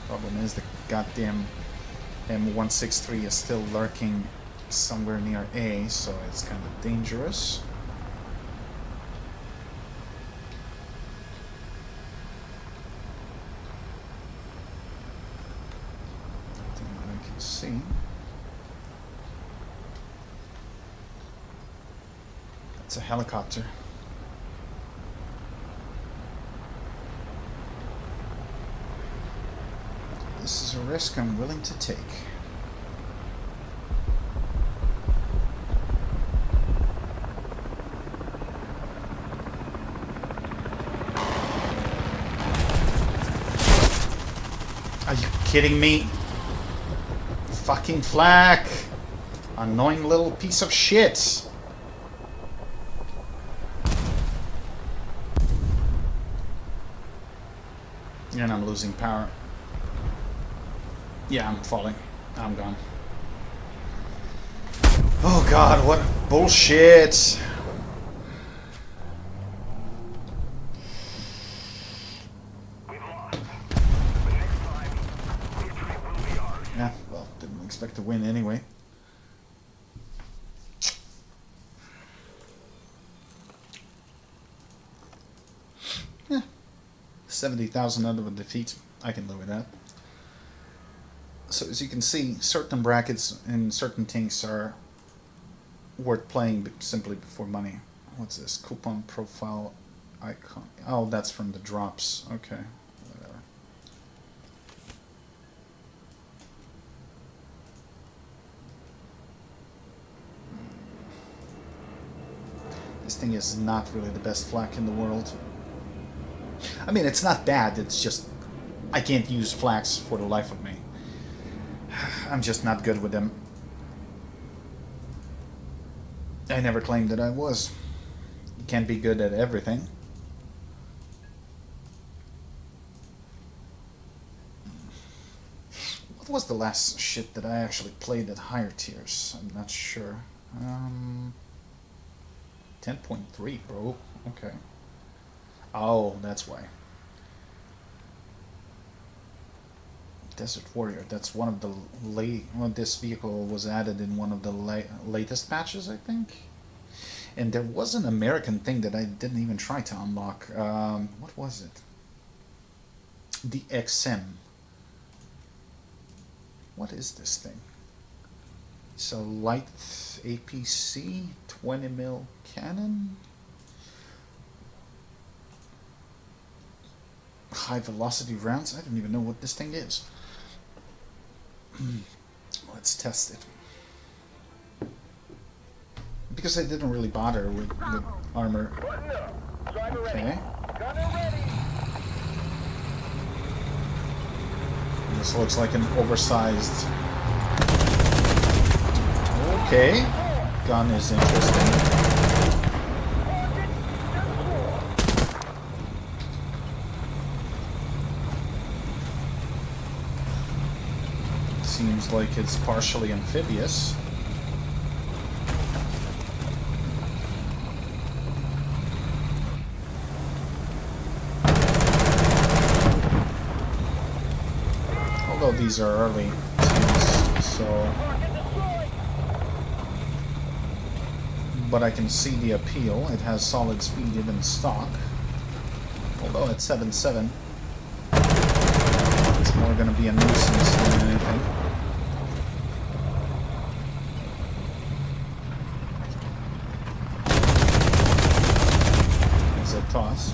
Problem is the goddamn M163 is still lurking somewhere near A, so it's kind of dangerous. Nothing that I can see. That's a helicopter. This is a risk I'm willing to take. Are you kidding me? fucking flak! Annoying little piece of shit! And I'm losing power. Yeah, I'm falling. I'm gone. Oh god, what bullshit! Yeah, well, didn't expect to win anyway. Yeah. 70,000 out of a defeat. I can live with that. So as you can see, certain brackets and certain things are worth playing simply for money. What's this? Coupon profile icon. Oh, that's from the drops. Okay. Whatever. This thing is not really the best flak in the world. I mean, it's not bad, it's just I can't use flaks for the life of me. I'm just not good with them. I never claimed that I was. You can't be good at everything. What was the last shit that I actually played at higher tiers? I'm not sure. 10.3, bro. Okay. Oh, that's why. Desert Warrior. That's one of the well, this vehicle was added in one of the latest patches, I think. And there was an American thing that I didn't even try to unlock. What was it? The XM. What is this thing? So light APC, 20mm cannon. High velocity rounds? I don't even know what this thing is. Let's test it. Because I didn't really bother with the armor. Okay. This looks like an oversized... Okay. Gun is interesting. Seems like it's partially amphibious. Although these are early teams, so... But I can see the appeal. It has solid speed even stock. Although at 7.7, it's more going to be a nuisance than anything. As a toss.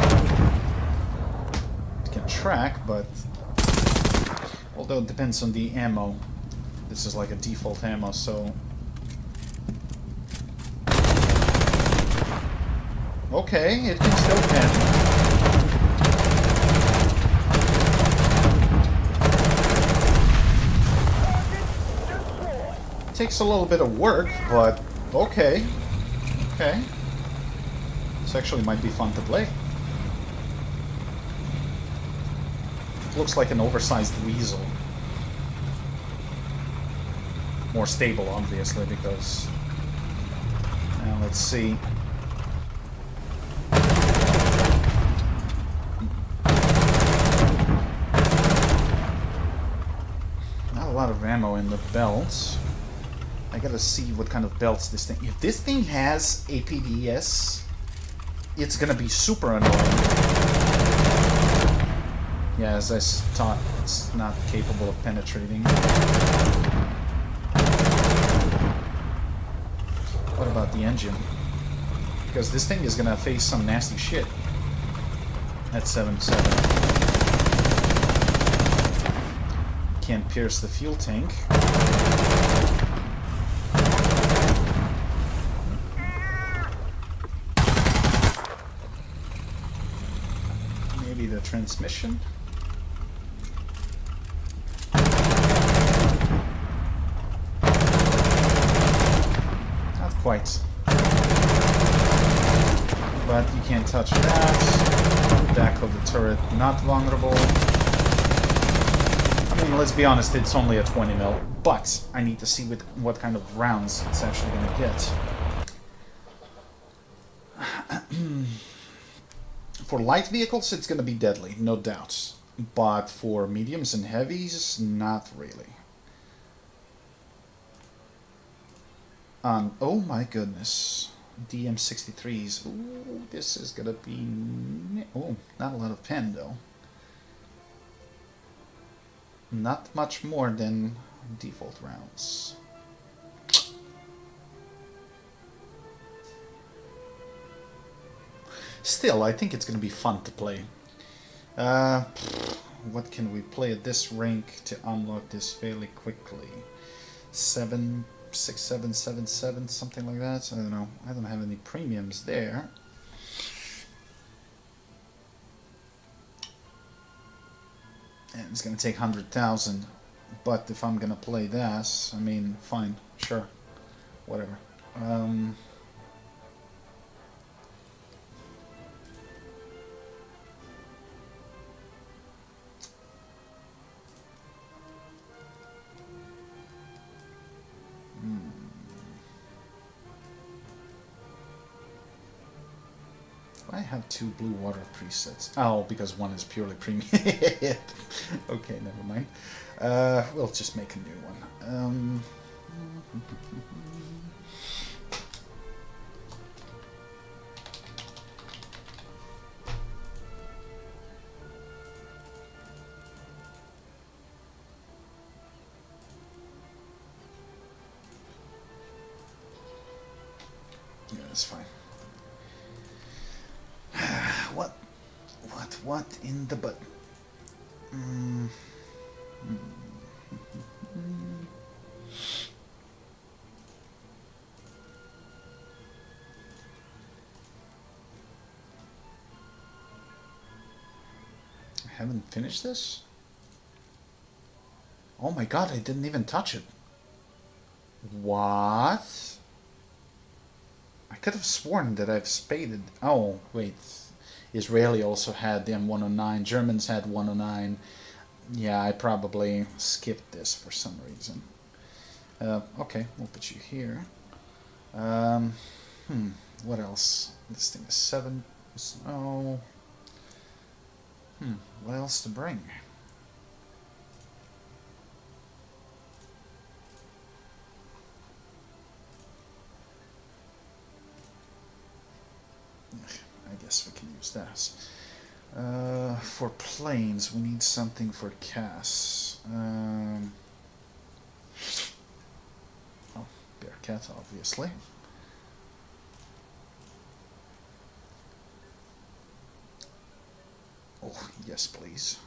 It can track, but although it depends on the ammo. This is like a default ammo, so... Okay, it can still pen. Takes a little bit of work, but okay. Okay. This actually might be fun to play. It looks like an oversized weasel. More stable, obviously, because... Now, let's see. Not a lot of ammo in the belts. I gotta see what kind of belts this thing... If this thing has APDS, it's gonna be super annoying. Yeah, as I thought, it's not capable of penetrating. What about the engine? Because this thing is gonna face some nasty shit at 7.7. Can't pierce the fuel tank. Maybe the transmission? quite. But you can't touch that. Back of the turret, not vulnerable. I mean, let's be honest, it's only a 20 mil, but I need to see what kind of rounds it's actually going to get. For light vehicles, it's going to be deadly, no doubt. But for mediums and heavies, not really. Oh my goodness. DM63s. Ooh, this is going to be... Oh, not a lot of pen, though. Not much more than default rounds. Still, I think it's going to be fun to play. What can we play at this rank to unlock this fairly quickly? 7, 6, 7, 7, 7, something like that. I don't know. I don't have any premiums there. And it's going to take 100,000. But if I'm going to play that, I mean, fine, sure, whatever. I have 2 blue water presets. Oh, because one is purely premium. Okay, never mind. We'll just make a new one. Yeah, that's fine. What in the butt? I haven't finished this? Oh my god, I didn't even touch it. What? I could have sworn that I've spaded. Oh, wait. Israeli also had the M109. Germans had 109. Yeah, I probably skipped this for some reason. Okay, we'll put you here. What else? This thing is 7. Oh. What else to bring? I guess we can use that. For planes, we need something for Cass. Oh, Bearcat, obviously. Oh, yes, please.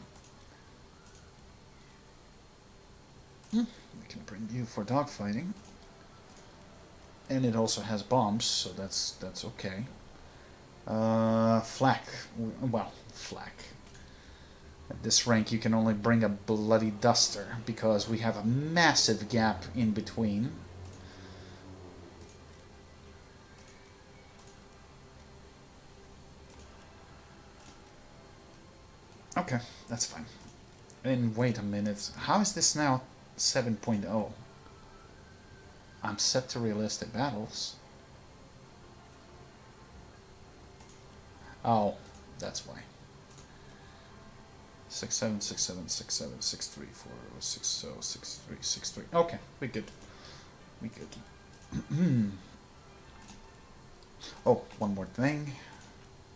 We can bring you for dogfighting. And it also has bombs, so that's okay. Flak. Well, flak. At this rank you can only bring a bloody duster because we have a massive gap in between. Okay, that's fine. And wait a minute, how is this now 7.0? I'm set to realistic battles. Oh, that's why. 6 7 6 7 6 7 6 3 4 6 0 6 3 6 3. Okay, we good. We good. Oh, one more thing.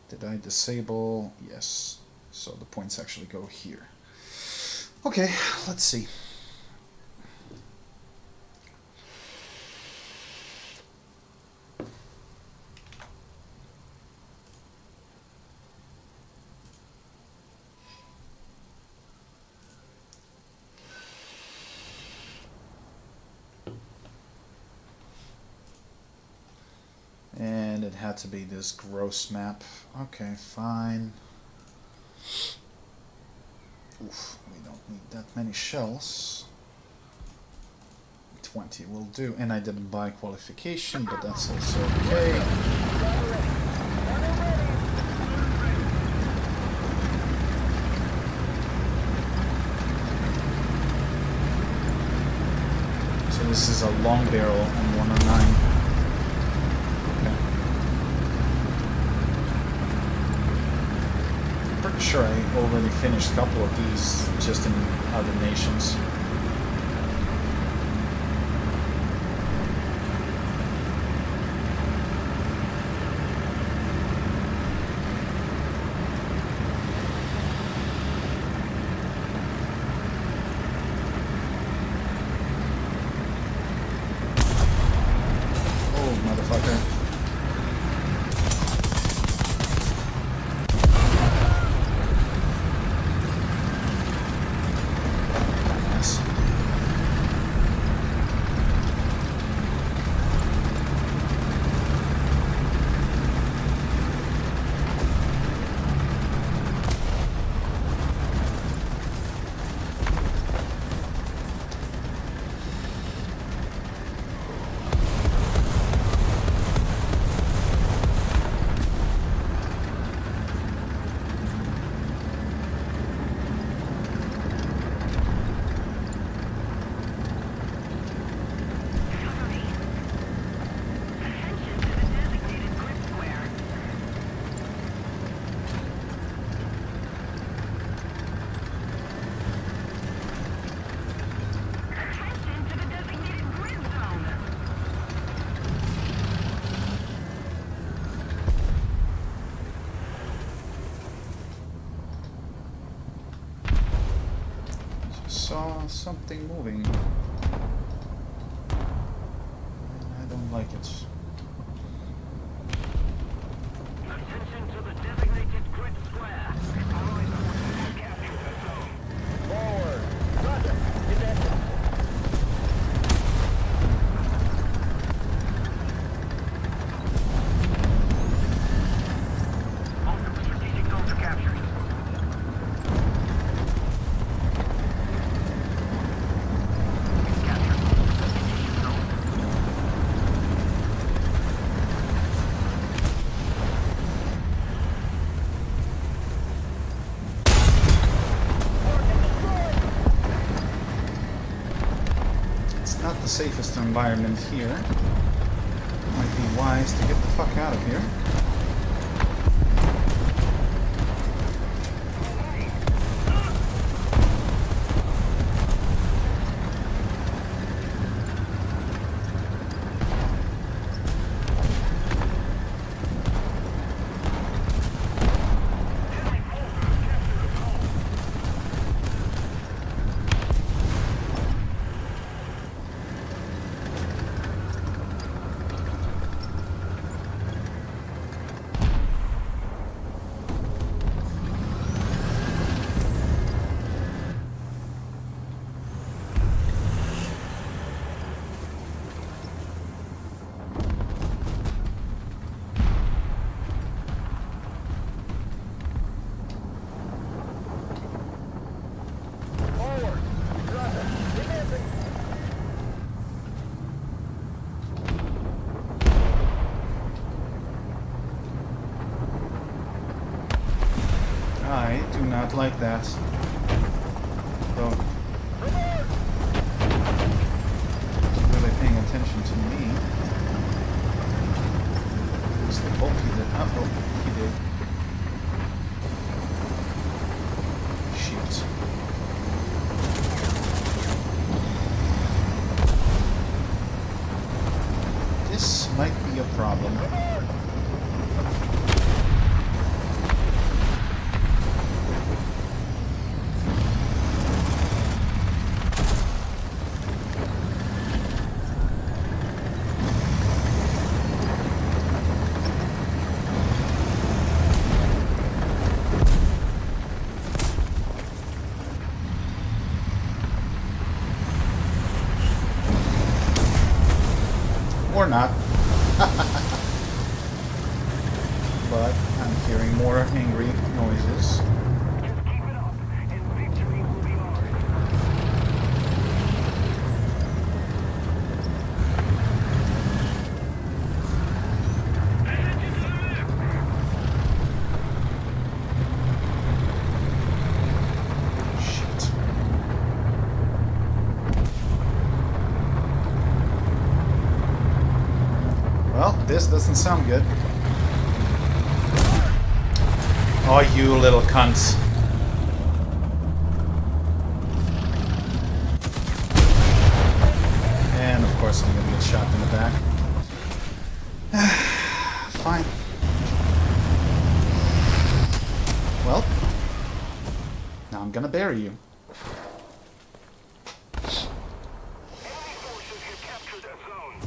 Did I disable? Yes. So the points actually go here. Okay, let's see. And it had to be this gross map. Okay, fine. Oof, we don't need that many shells. 20 will do. And I didn't buy qualification, but that's also okay. So this is a long barrel and 109. Pretty sure I already finished a couple of these just in other nations. Oh, motherfucker. Saw something moving. I don't like it. Attention to the designated grid square. Capture the zone. Forward. Roger. Get that. Multiple strategic zones are captured. Not the safest environment here. Might be wise to get the fuck out of here. I do not like that. Though, really paying attention to me. At least I hope he did. Oh, he did. Shit. This might be a problem. Or not. But I'm hearing more angry noises. Just keep it up, and victory will be ours. this doesn't sound good. Oh, you little cunts. And of course I'm gonna get shot in the back. Fine. Well, now I'm gonna bury you. Enemy forces have captured a zone.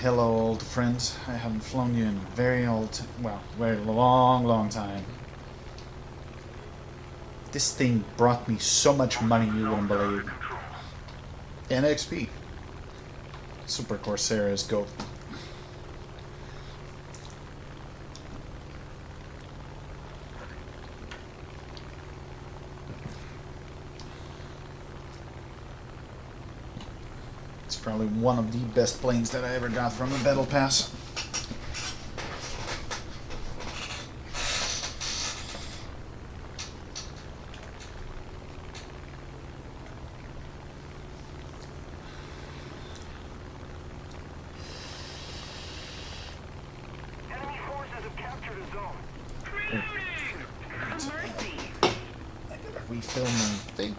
Hello, old friend. I haven't flown you in very long time. This thing brought me so much money you wouldn't believe. And XP. Super Corsair is gold. It's probably one of the best planes that I ever got from a battle pass. Enemy forces have captured a zone. Reloading! Mercy! I gotta refill my thing.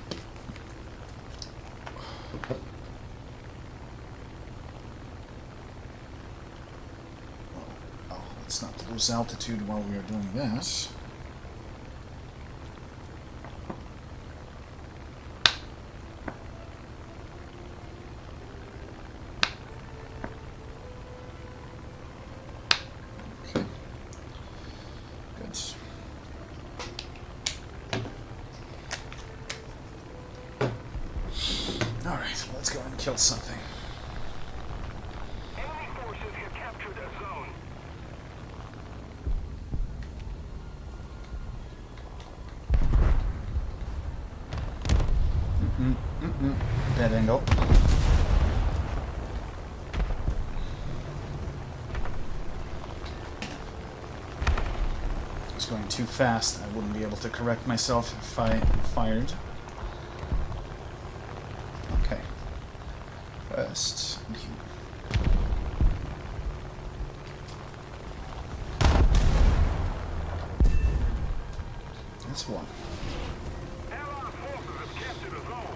Oh, let's not lose altitude while we are doing this. Okay. Good. Alright, let's go and kill something. Enemy forces have captured a zone. Bad angle. I was going too fast. I wouldn't be able to correct myself if I fired. Okay. First, you. That's one. Allied forces have captured a zone.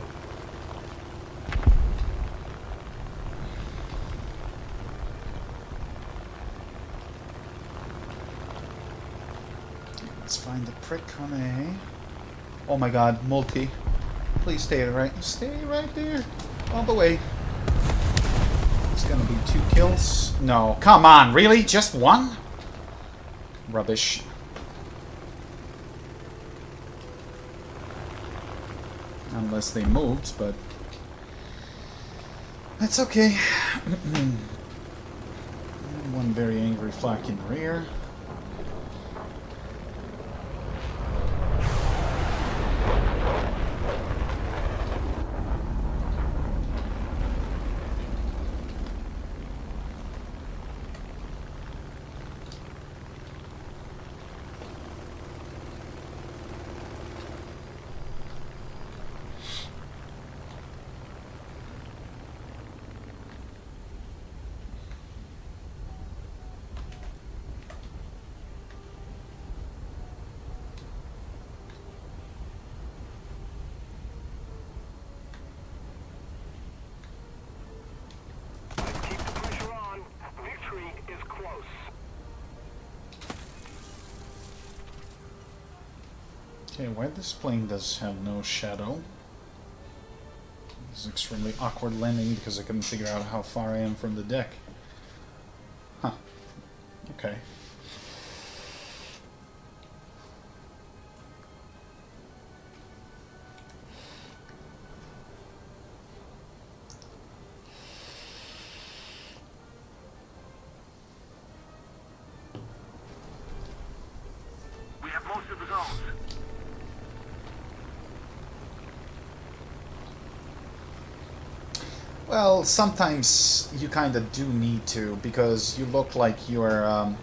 Let's find the prick on A. Oh my god, multi. Please stay right there. All the way. It's gonna be 2 kills. No, come on, really? Just one? Rubbish. Unless they moved, but that's okay. One very angry flak in the rear. Keep the pressure on. Victory is close. Okay, why this plane does have no shadow? This is extremely awkward landing because I couldn't figure out how far I am from the deck. Huh. Okay. We have most of the zones. Well, sometimes you kind of do need to, because you look like you're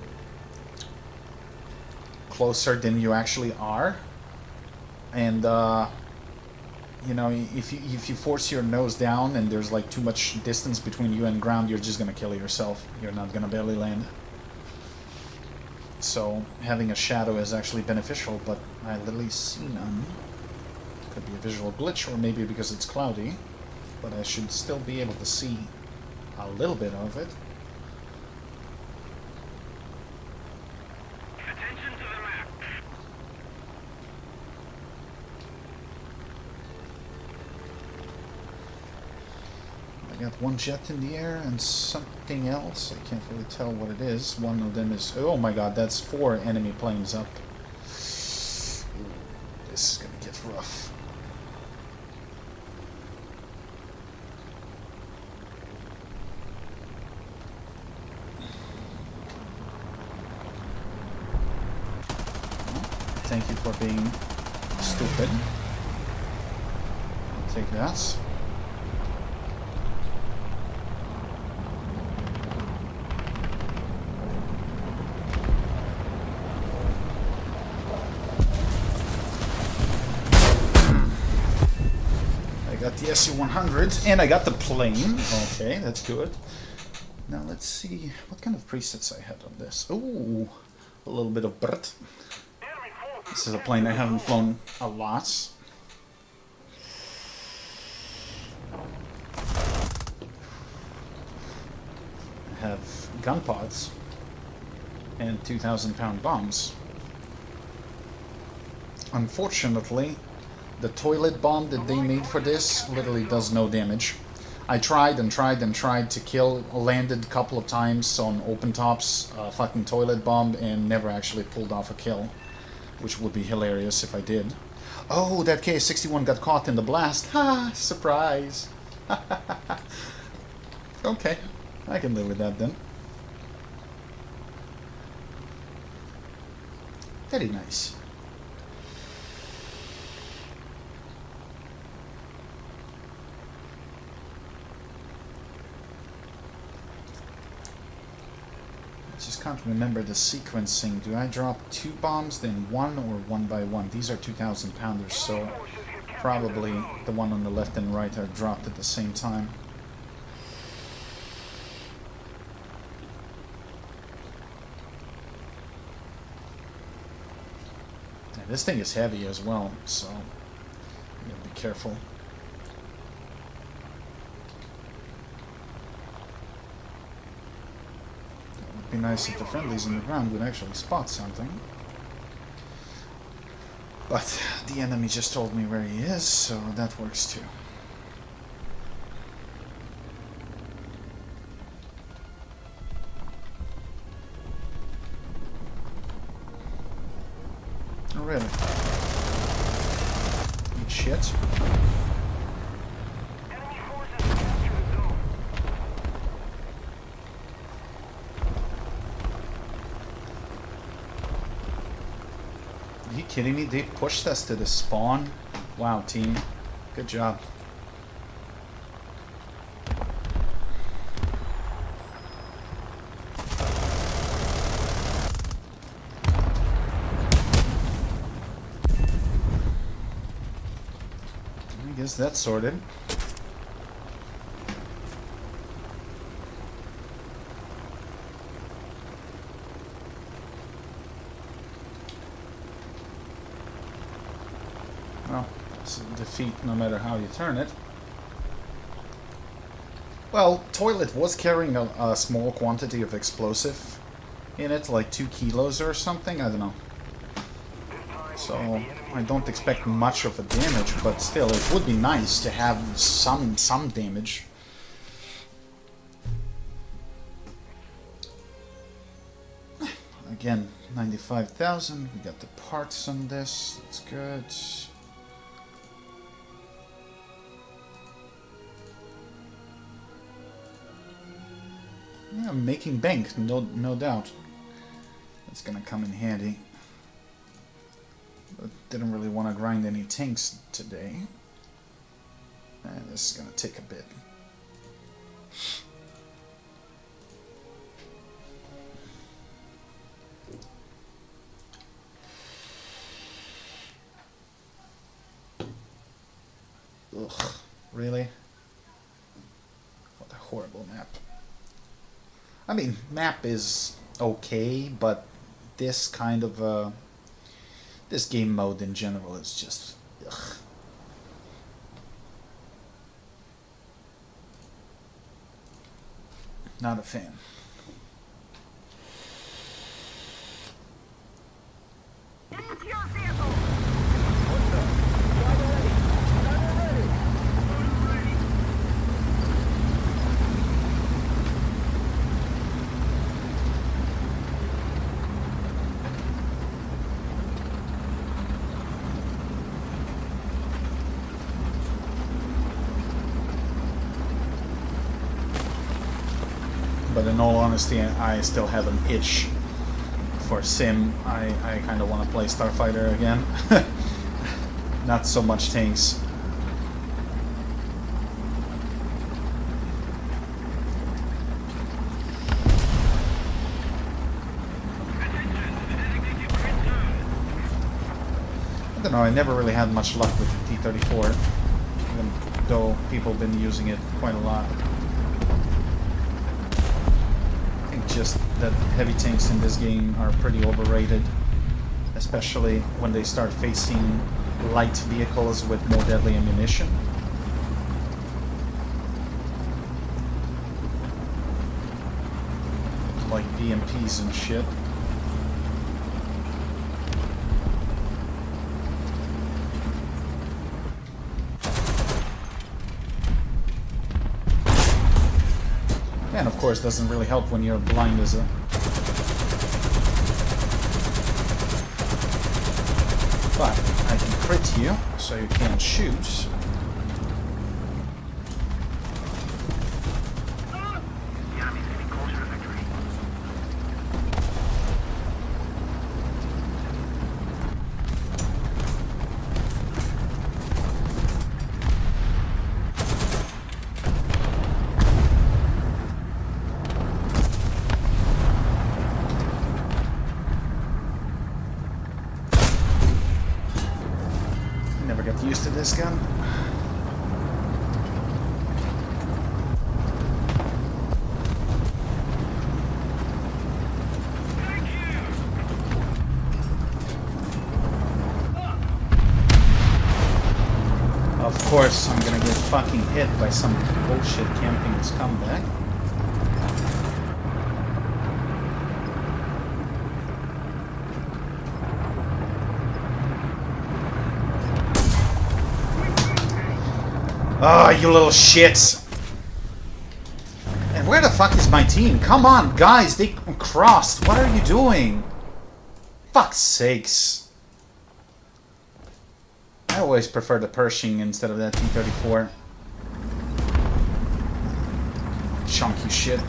closer than you actually are. And You know, if you force your nose down and there's like too much distance between you and ground, you're just gonna kill yourself. You're not gonna barely land. So having a shadow is actually beneficial, but I literally see none. Could be a visual glitch, or maybe because it's cloudy, but I should still be able to see a little bit of it. Attention to the map. I got one jet in the air and something else. I can't really tell what it is. One of them is... Oh my god, that's 4 enemy planes up. Ooh, this is gonna get rough. Thank you for being stupid. I'll take that. I got the SU-100 and I got the plane. Okay, that's good. Now let's see what kind of presets I had on this. Ooh, a little bit of Bert. This is a plane I haven't flown a lot. I have gun pods and 2,000-pound bombs. Unfortunately, the toilet bomb that they made for this literally does no damage. I tried and tried and tried to kill, landed a couple of times on open tops, fucking toilet bomb, and never actually pulled off a kill. Which would be hilarious if I did. Oh, that KS-61 got caught in the blast. Ha! Surprise! Okay, I can live with that then. Very nice. I just can't remember the sequencing. Do I drop 2 bombs, then 1, or 1 by 1? These are 2,000 pounders, so probably the one on the left and right are dropped at the same time. And this thing is heavy as well, so you gotta be careful. Be nice if the friendlies on the ground would actually spot something. But the enemy just told me where he is, so that works too. Oh, really? Eat shit. Are you kidding me? They pushed us to the spawn? Wow, team. Good job. I guess that's sorted. Well, it's a defeat no matter how you turn it. Well, Toilet was carrying a small quantity of explosive in it, like 2 kilos or something, I don't know. So, I don't expect much of a damage, but still, it would be nice to have some damage. Again, 95,000, we got the parts on this, that's good. Yeah, making bank, no doubt. That's gonna come in handy. But didn't really want to grind any tanks today. And this is gonna take a bit. Ugh, really? What a horrible map. I mean, map is okay, but this kind of this game mode in general is just ugh. Not a fan. Into your vehicle! What's up? Driver ready. Driver ready. Motor ready. But in all honesty, I still have an itch for sim. I kind of want to play Starfighter again. Not so much tanks. I don't know, I never really had much luck with the T-34, even though people have been using it quite a lot. I think just that heavy tanks in this game are pretty overrated, especially when they start facing light vehicles with more deadly ammunition. Like BMPs and shit. And of course, doesn't really help when you're blind as a... But I can crit you, so you can't shoot. The enemy's getting closer to victory. Never got used to this gun. Thank you! Of course, I'm gonna get fucking hit by some bullshit camping scumbag. Oh, you little shits! And where the fuck is my team? Come on, guys, they crossed. What are you doing? Fuck's sakes. I always prefer the Pershing instead of that T-34. Chunky shit.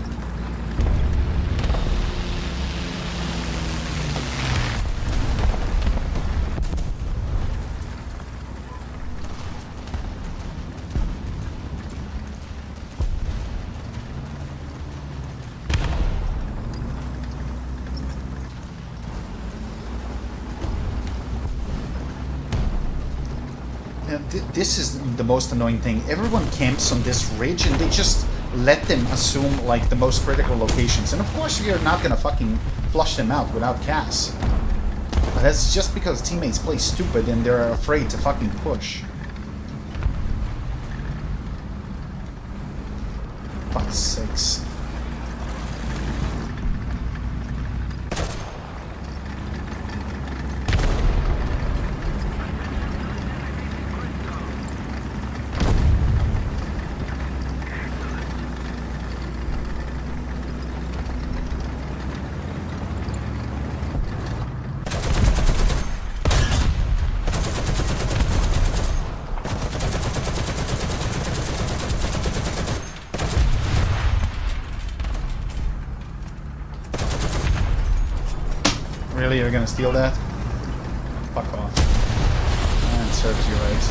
This is the most annoying thing. Everyone camps on this ridge and they just let them assume like the most critical locations. And of course you're not gonna fucking flush them out without CAS. But that's just because teammates play stupid and they're afraid to fucking push. Fuck's sakes. Really? You're gonna steal that? Fuck off. And serves you right.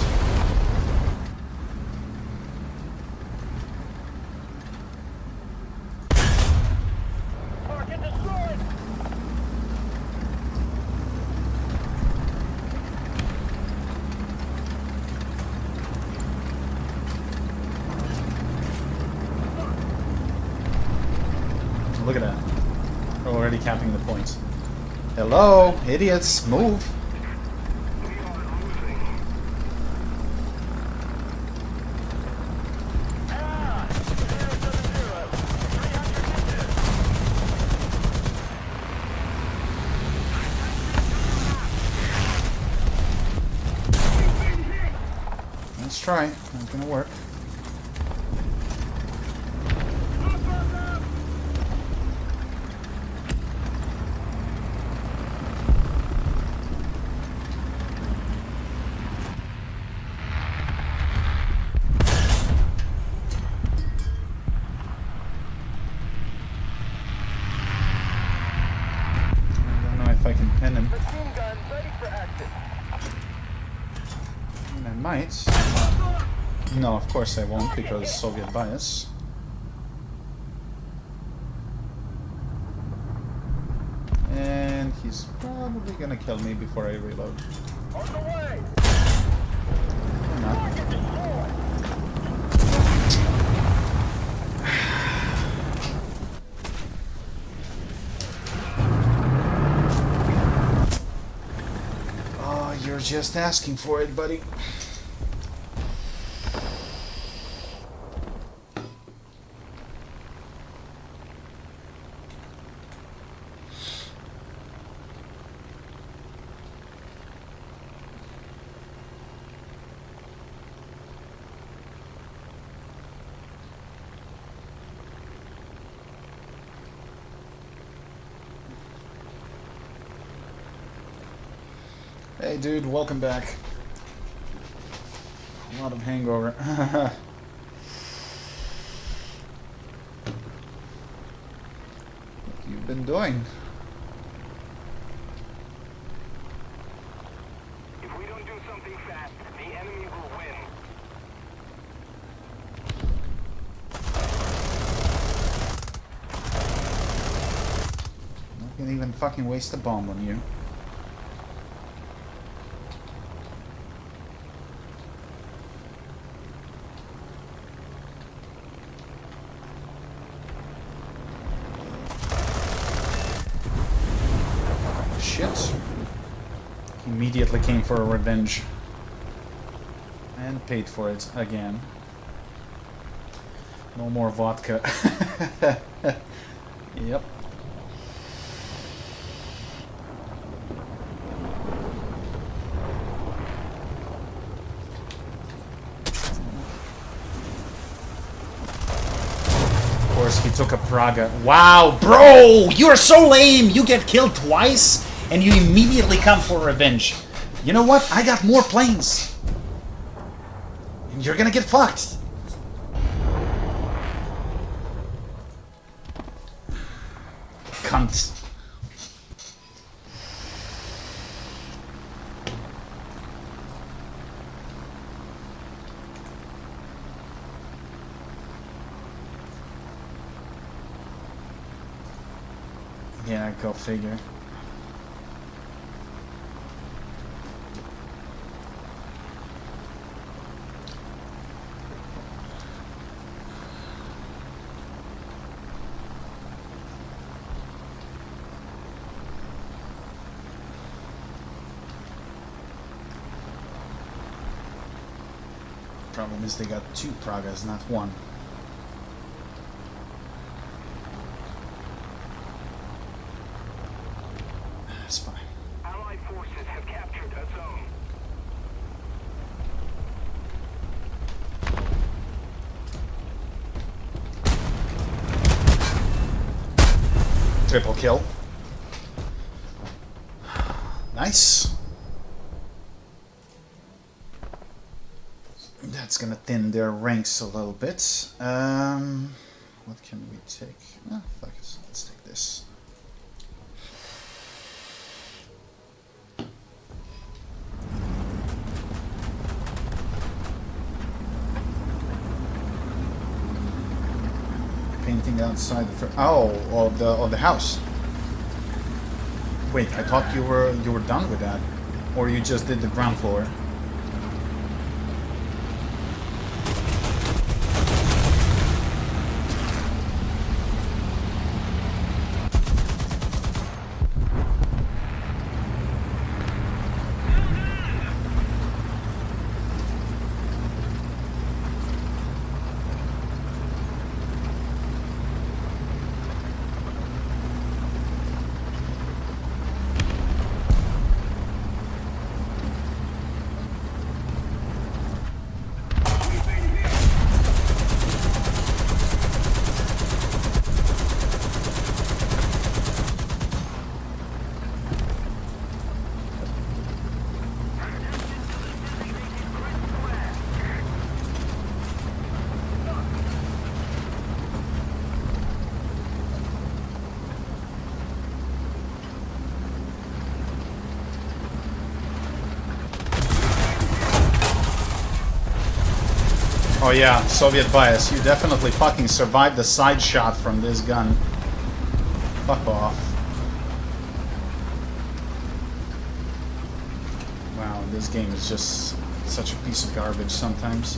Target destroyed! Look at that. We're already capping the points. Hello, idiots, move. We are losing. Ah! 070. 300 Let's try. Not gonna work. I can pin him. Machine gun ready for action. And I might. No, of course I won't, because Soviet bias. And he's probably gonna kill me before I reload. On the way. Or not. Target destroyed. Oh, you're just asking for it, buddy. Hey dude, welcome back. A lot of hangover. What have you been doing? If we don't do something fast, the enemy will win. I'm not gonna even fucking waste a bomb on you. Shit. Immediately came for a revenge. And paid for it again. No more vodka. Yep. Of course, he took a Praga. Wow, bro! You're so lame! You get killed twice, and you immediately come for revenge. You know what? I got more planes. And you're gonna get fucked. Cunt. Yeah, go figure. Problem is they got two Pragas, not one. It's fine. Allied forces have captured a zone. Triple kill. Nice. That's gonna thin their ranks a little bit. What can we take? Ah, fuck it. Let's take this. Painting outside the of the house. Wait, I thought you were done with that, or you just did the ground floor. Oh yeah, Soviet bias. You definitely fucking survived the side shot from this gun. Fuck off. Wow, this game is just such a piece of garbage sometimes.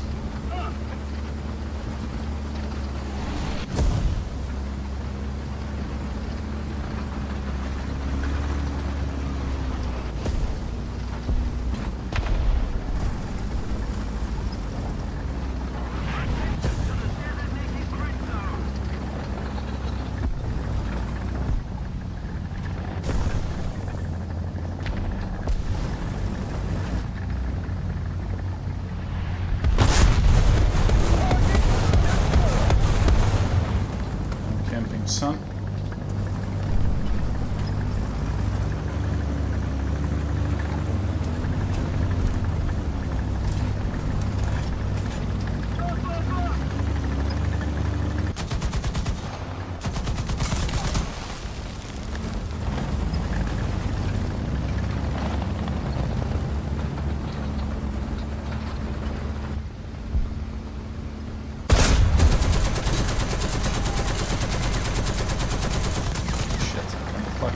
Son.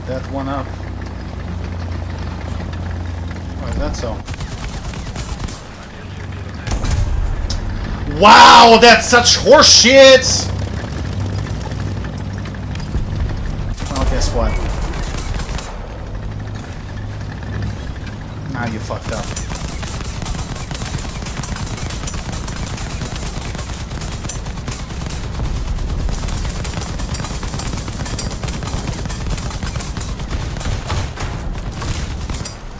That one up. Oh, is that so? Wow, that's such horseshit! Well, guess what? Now you fucked up.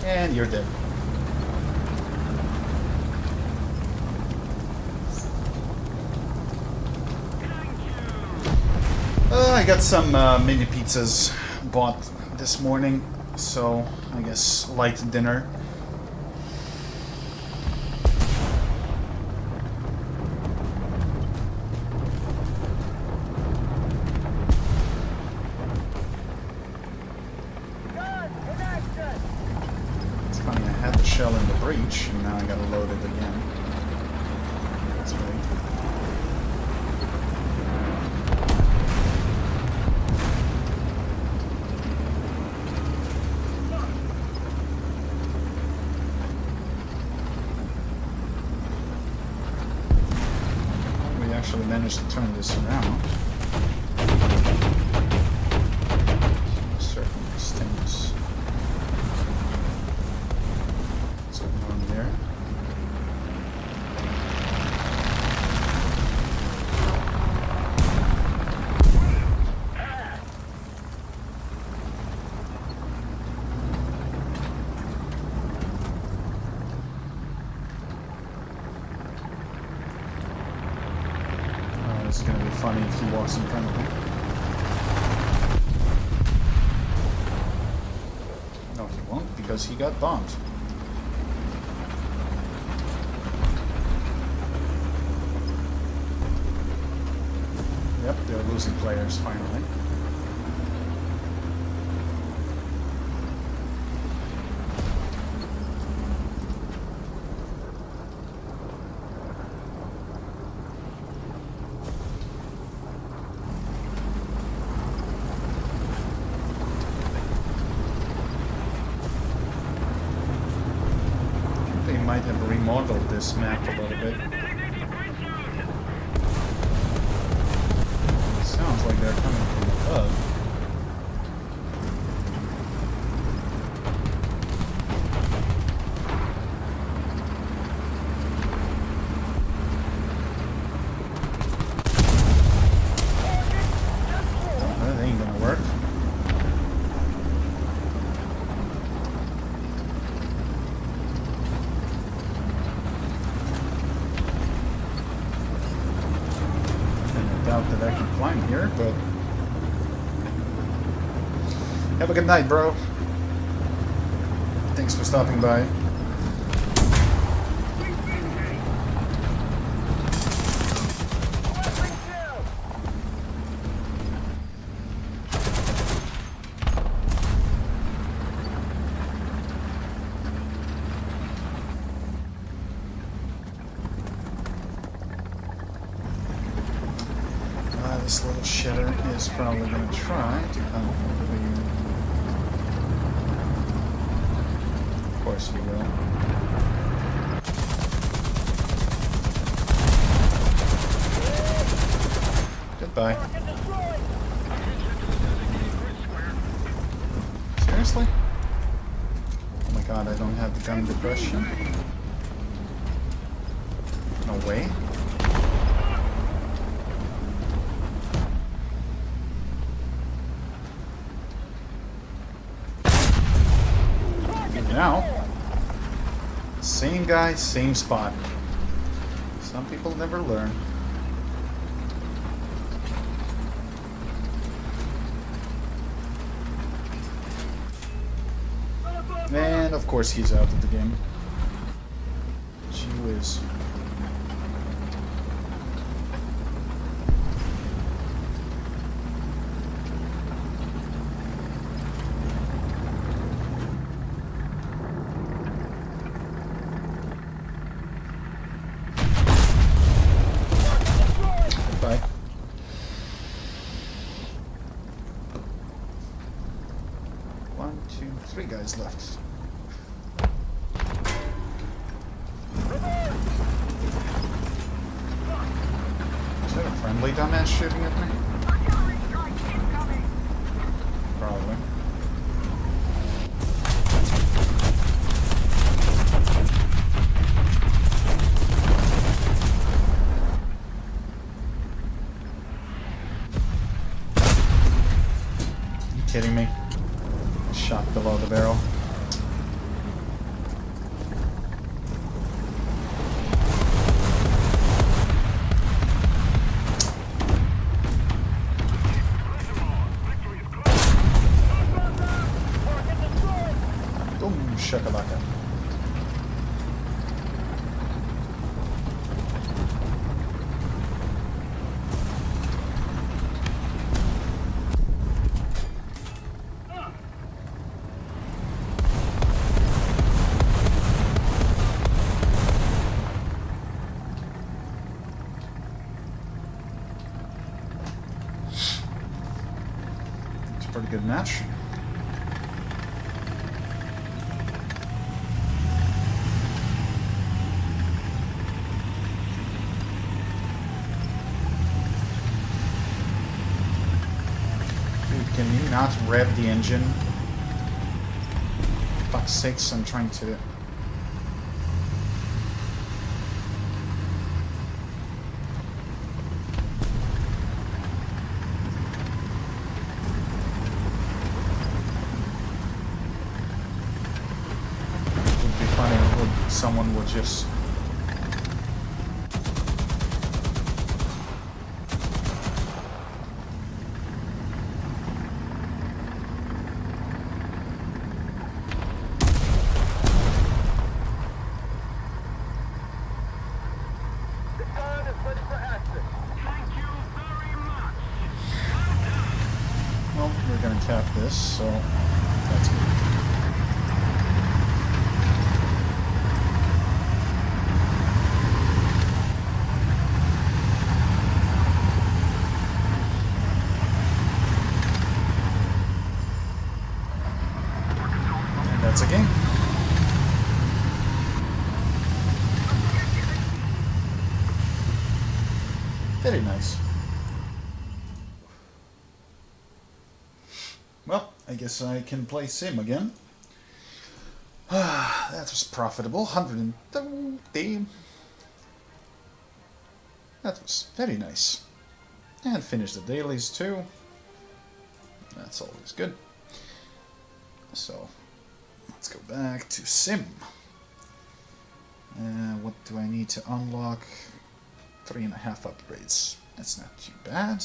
And you're dead. I got some mini pizzas bought this morning, so I guess light dinner. Shell in the breach, and now I gotta load it again. That's great. We actually managed to turn this around. Certain stings. It's gonna be funny if he walks in front of me. No, he won't, because he got bombed. Yep, they're losing players finally. Might have remodeled this map a little bit. It sounds like they're coming from above. Oh, that ain't gonna work. That I can climb here, but have a good night, bro. Thanks for stopping by. This little shitter is probably gonna try to come over here. Of course he will. Goodbye. Seriously? Oh my god, I don't have the gun depression. No way. Now, same guy, same spot. Some people never learn. And of course he's out of the game. Gee whiz. Bye. One, two, three guys left. Is that a friendly dumbass shooting at me? Probably. You kidding me? Shot below the barrel. Boom, shakalaka. It's a pretty good match. Can you not rev the engine? Fuck's sakes, I'm trying to... It would be funny if someone would just... Well, we're gonna cap this, so that's good. And that's a game. Very nice. Well, I guess I can play Sim again. That was profitable. 130. That was very nice. And finish the dailies too. That's always good. So, let's go back to Sim. What do I need to unlock? 3.5 upgrades. That's not too bad.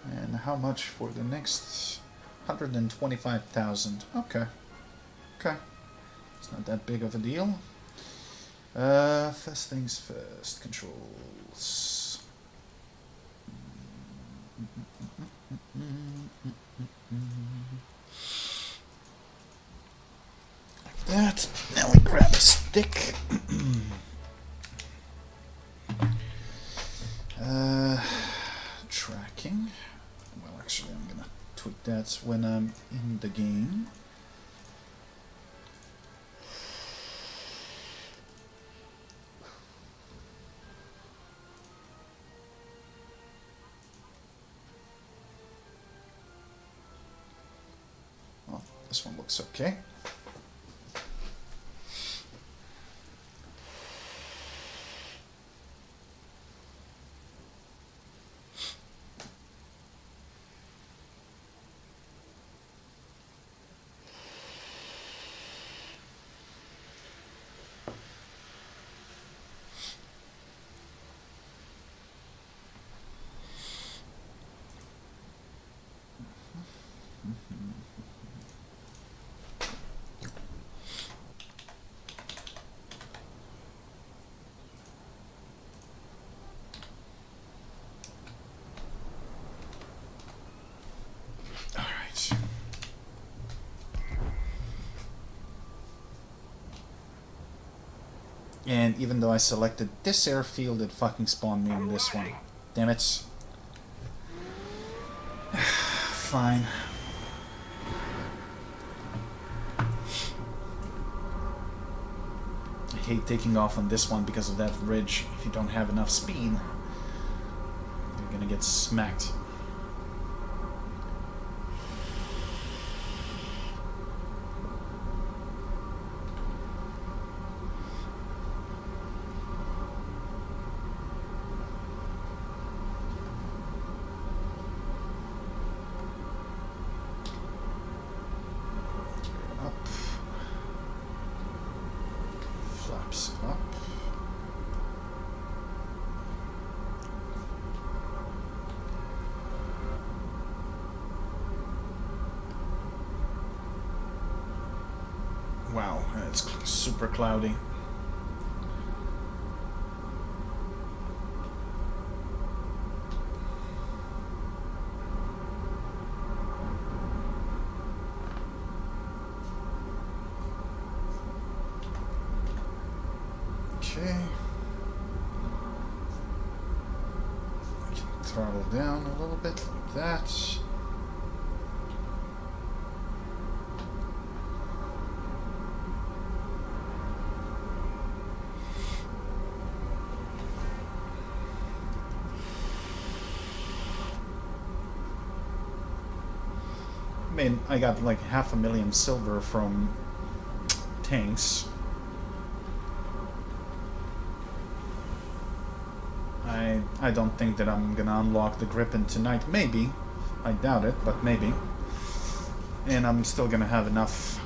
And how much for the next? 125,000. Okay. Okay. It's not that big of a deal. First things first. Controls. Like that. Now we grab a stick. Track. tweak that when I'm in the game. Oh, this one looks okay. And even though I selected this airfield, it fucking spawned me in this one. Damn it. Fine. I hate taking off on this one because of that ridge. If you don't have enough speed, you're gonna get smacked. Up. Wow, it's super cloudy. Okay. I can throttle down a little bit like that. I mean, I got like 500,000 silver from tanks. I don't think that I'm gonna unlock the Gripen tonight. Maybe. I doubt it, but maybe. And I'm still gonna have enough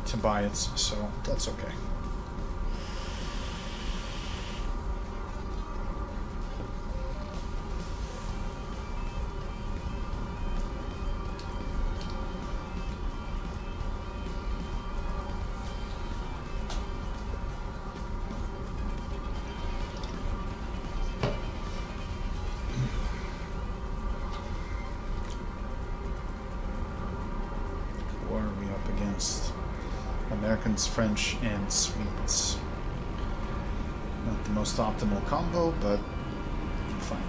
to buy it, so that's okay. Americans, French, and Swedes. Not the most optimal combo, but fine.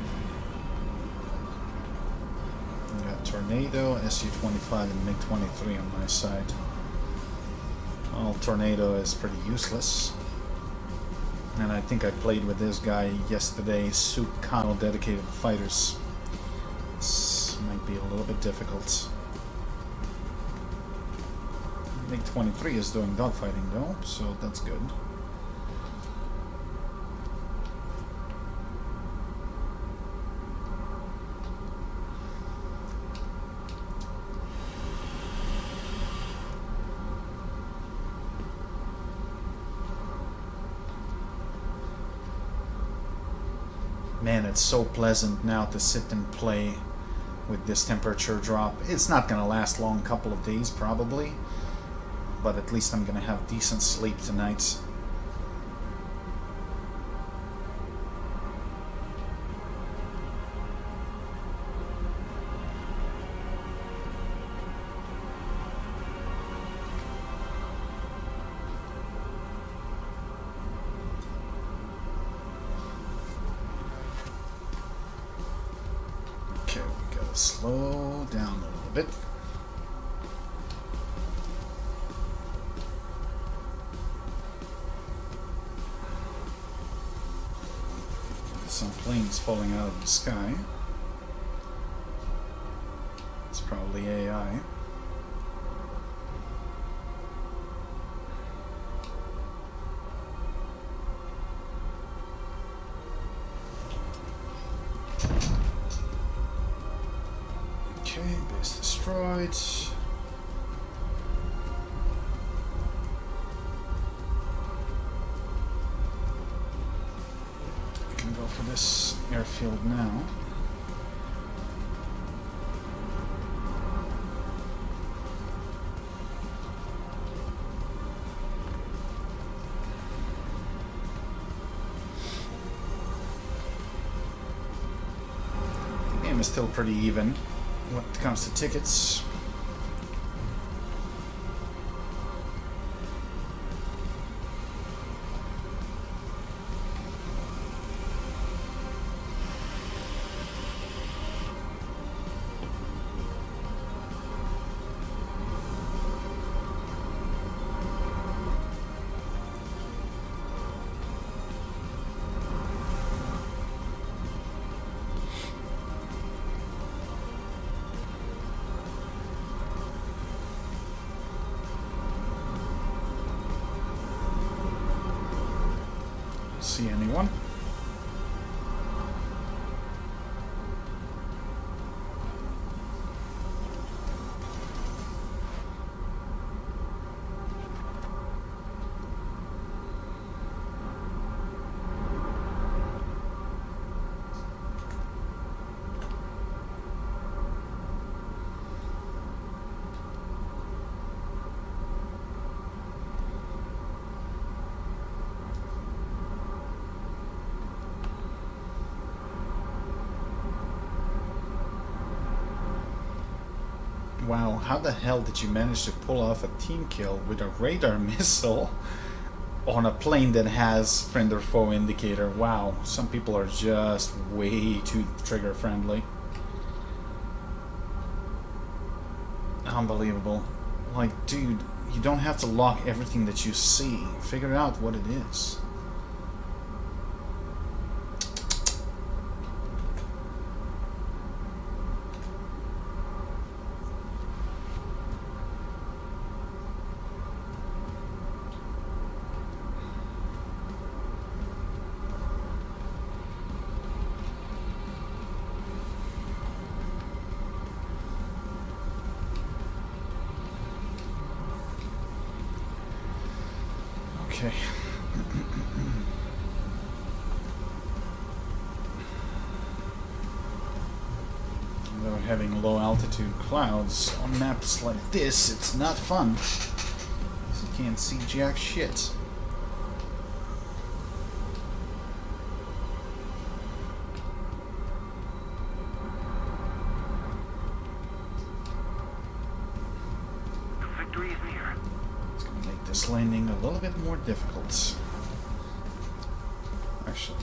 We got Tornado, Su-25, and MiG-23 on my side. Well, Tornado is pretty useless. And I think I played with this guy yesterday, Sukarno dedicated fighters. This might be a little bit difficult. MiG-23 is doing dogfighting though, so that's good. Man, it's so pleasant now to sit and play with this temperature drop. It's not gonna last long, couple of days probably. But at least I'm gonna have decent sleep tonight. Okay, we got a slow down a little bit. Some planes falling out of the sky. It's probably AI. Okay, base destroyed. We can go for this airfield now. The game is still pretty even when it comes to tickets. See anyone? Wow, how the hell did you manage to pull off a team kill with a radar missile on a plane that has friend or foe indicator? Wow, some people are just way too trigger friendly. Unbelievable. Like, dude, you don't have to lock everything that you see. Figure out what it is. Okay. Though having low altitude clouds on maps like this, it's not fun. You can't see jack shit. Victory is near. It's gonna make this landing a little bit more difficult. Actually.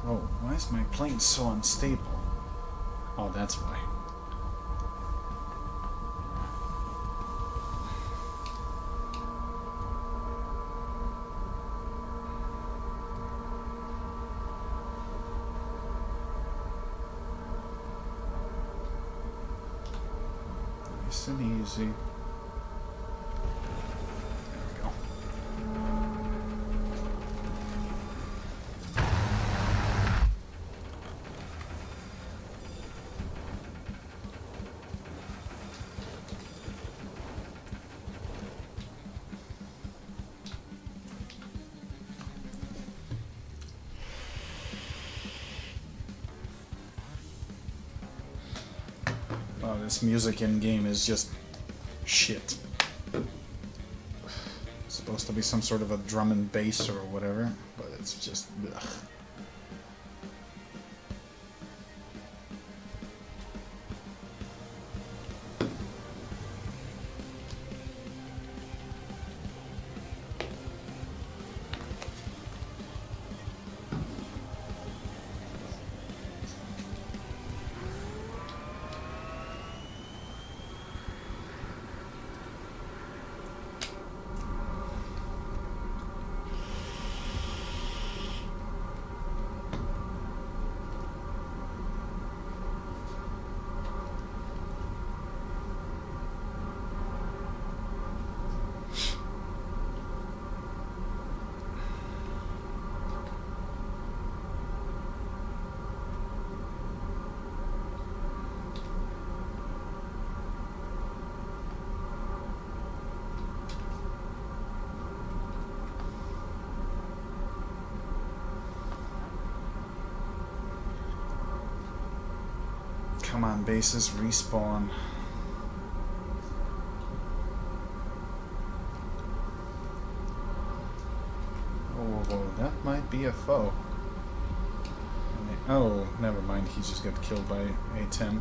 Oh, why is my plane so unstable? Oh, that's why. Nice and easy. There we go. Wow, this music in game is just shit. It's supposed to be some sort of a drum and bass or whatever, but it's just ugh. Come on, bases, respawn. Oh, that might be a foe. Oh, never mind, he just got killed by A10.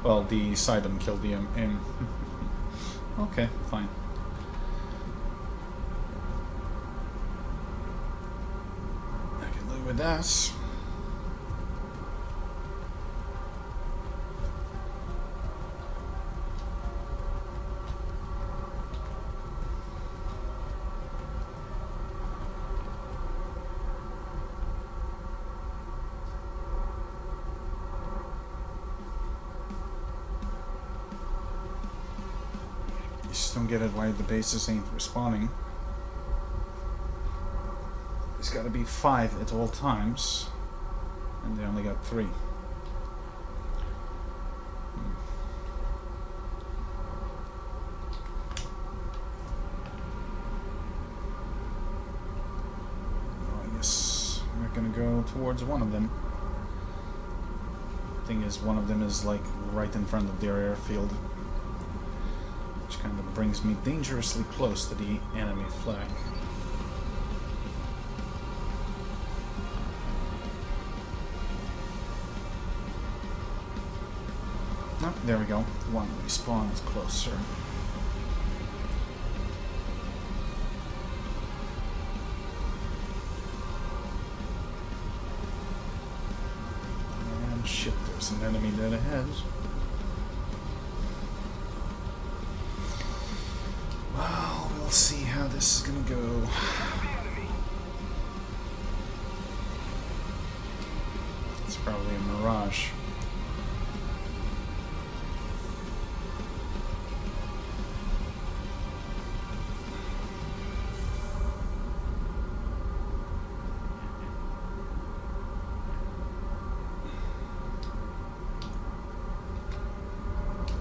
Well, the Sidon killed the M. Okay, fine. I can live with that. Just don't get it why the bases ain't respawning. There's gotta be 5 at all times, and they only got 3. Oh, yes, we're gonna go towards one of them. Thing is, one of them is like right in front of their airfield. Kind of brings me dangerously close to the enemy flag. Oh, there we go. One respawns closer. And shit, there's an enemy dead ahead. We'll see how this is gonna go. It's probably a mirage.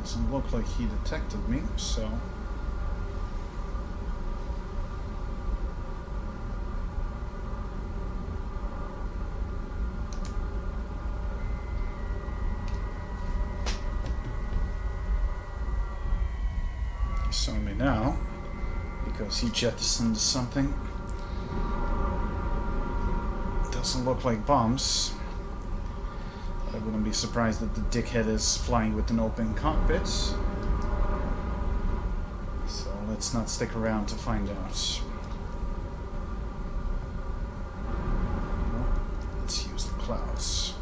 Doesn't look like he detected me, so. Saw me now because he jettisoned something. Doesn't look like bombs. I wouldn't be surprised that the dickhead is flying with an open cockpit. So let's not stick around to find out. Let's use the clouds.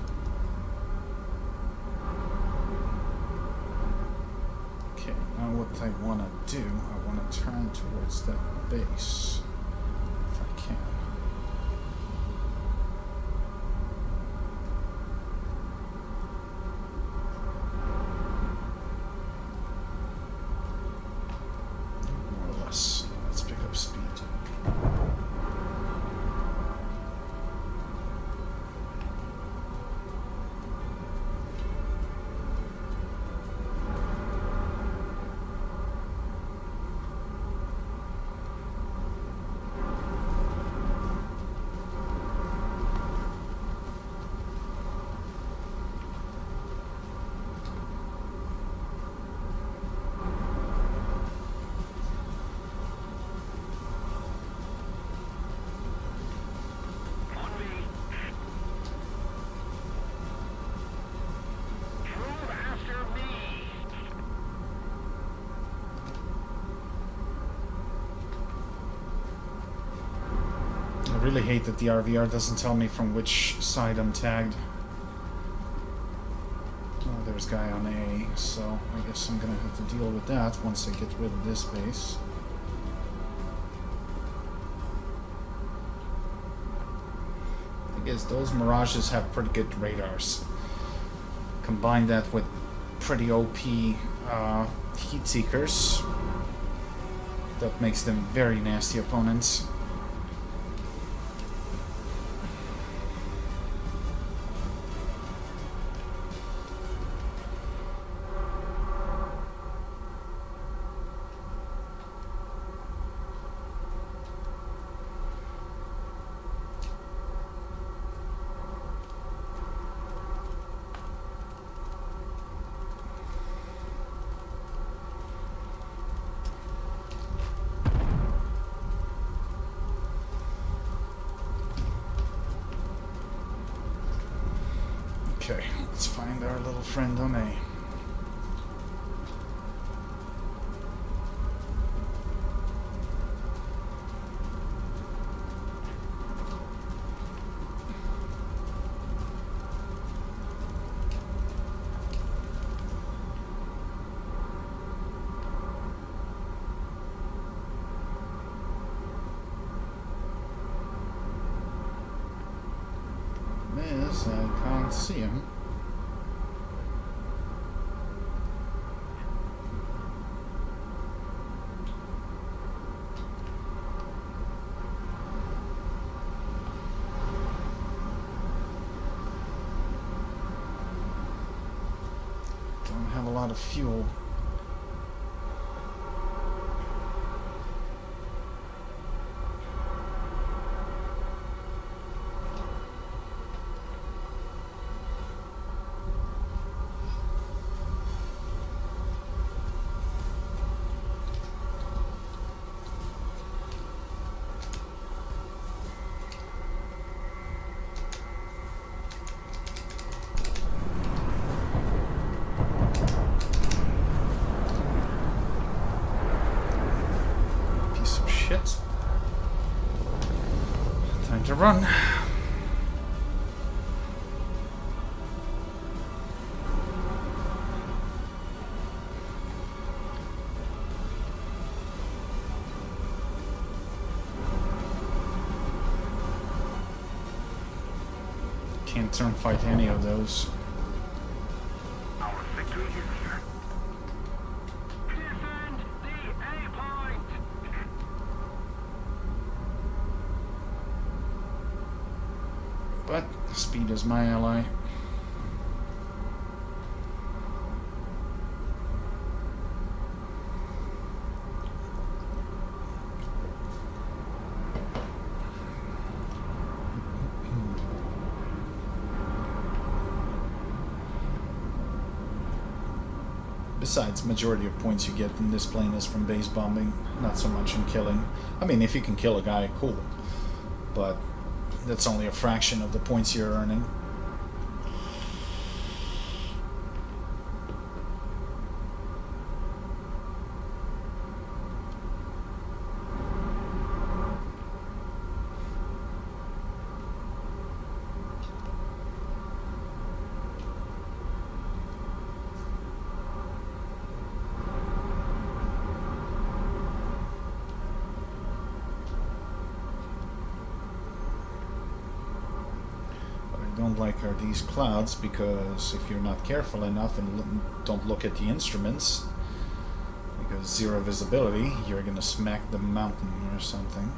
Now what I want to do, I want to turn towards that base, if I can. More or less. Let's pick up speed. really hate that the RVR doesn't tell me from which side I'm tagged. Oh, there's a guy on A, so I guess I'm gonna have to deal with that once I get rid of this base. I guess those Mirages have pretty good radars. Combine that with pretty OP heat seekers. That makes them very nasty opponents. Okay, let's find our little friend on A. Miss, I can't see him. Don't have a lot of fuel. Shit. Time to run. Can't turn fight any of those. Our victory is here. Defend the A point! But speed is my ally. Besides, majority of points you get in this plane is from base bombing, not so much in killing. I mean, if you can kill a guy, cool. But that's only a fraction of the points you're earning. Don't like are these clouds, because if you're not careful enough and don't look at the instruments, because zero visibility, you're gonna smack the mountain or something.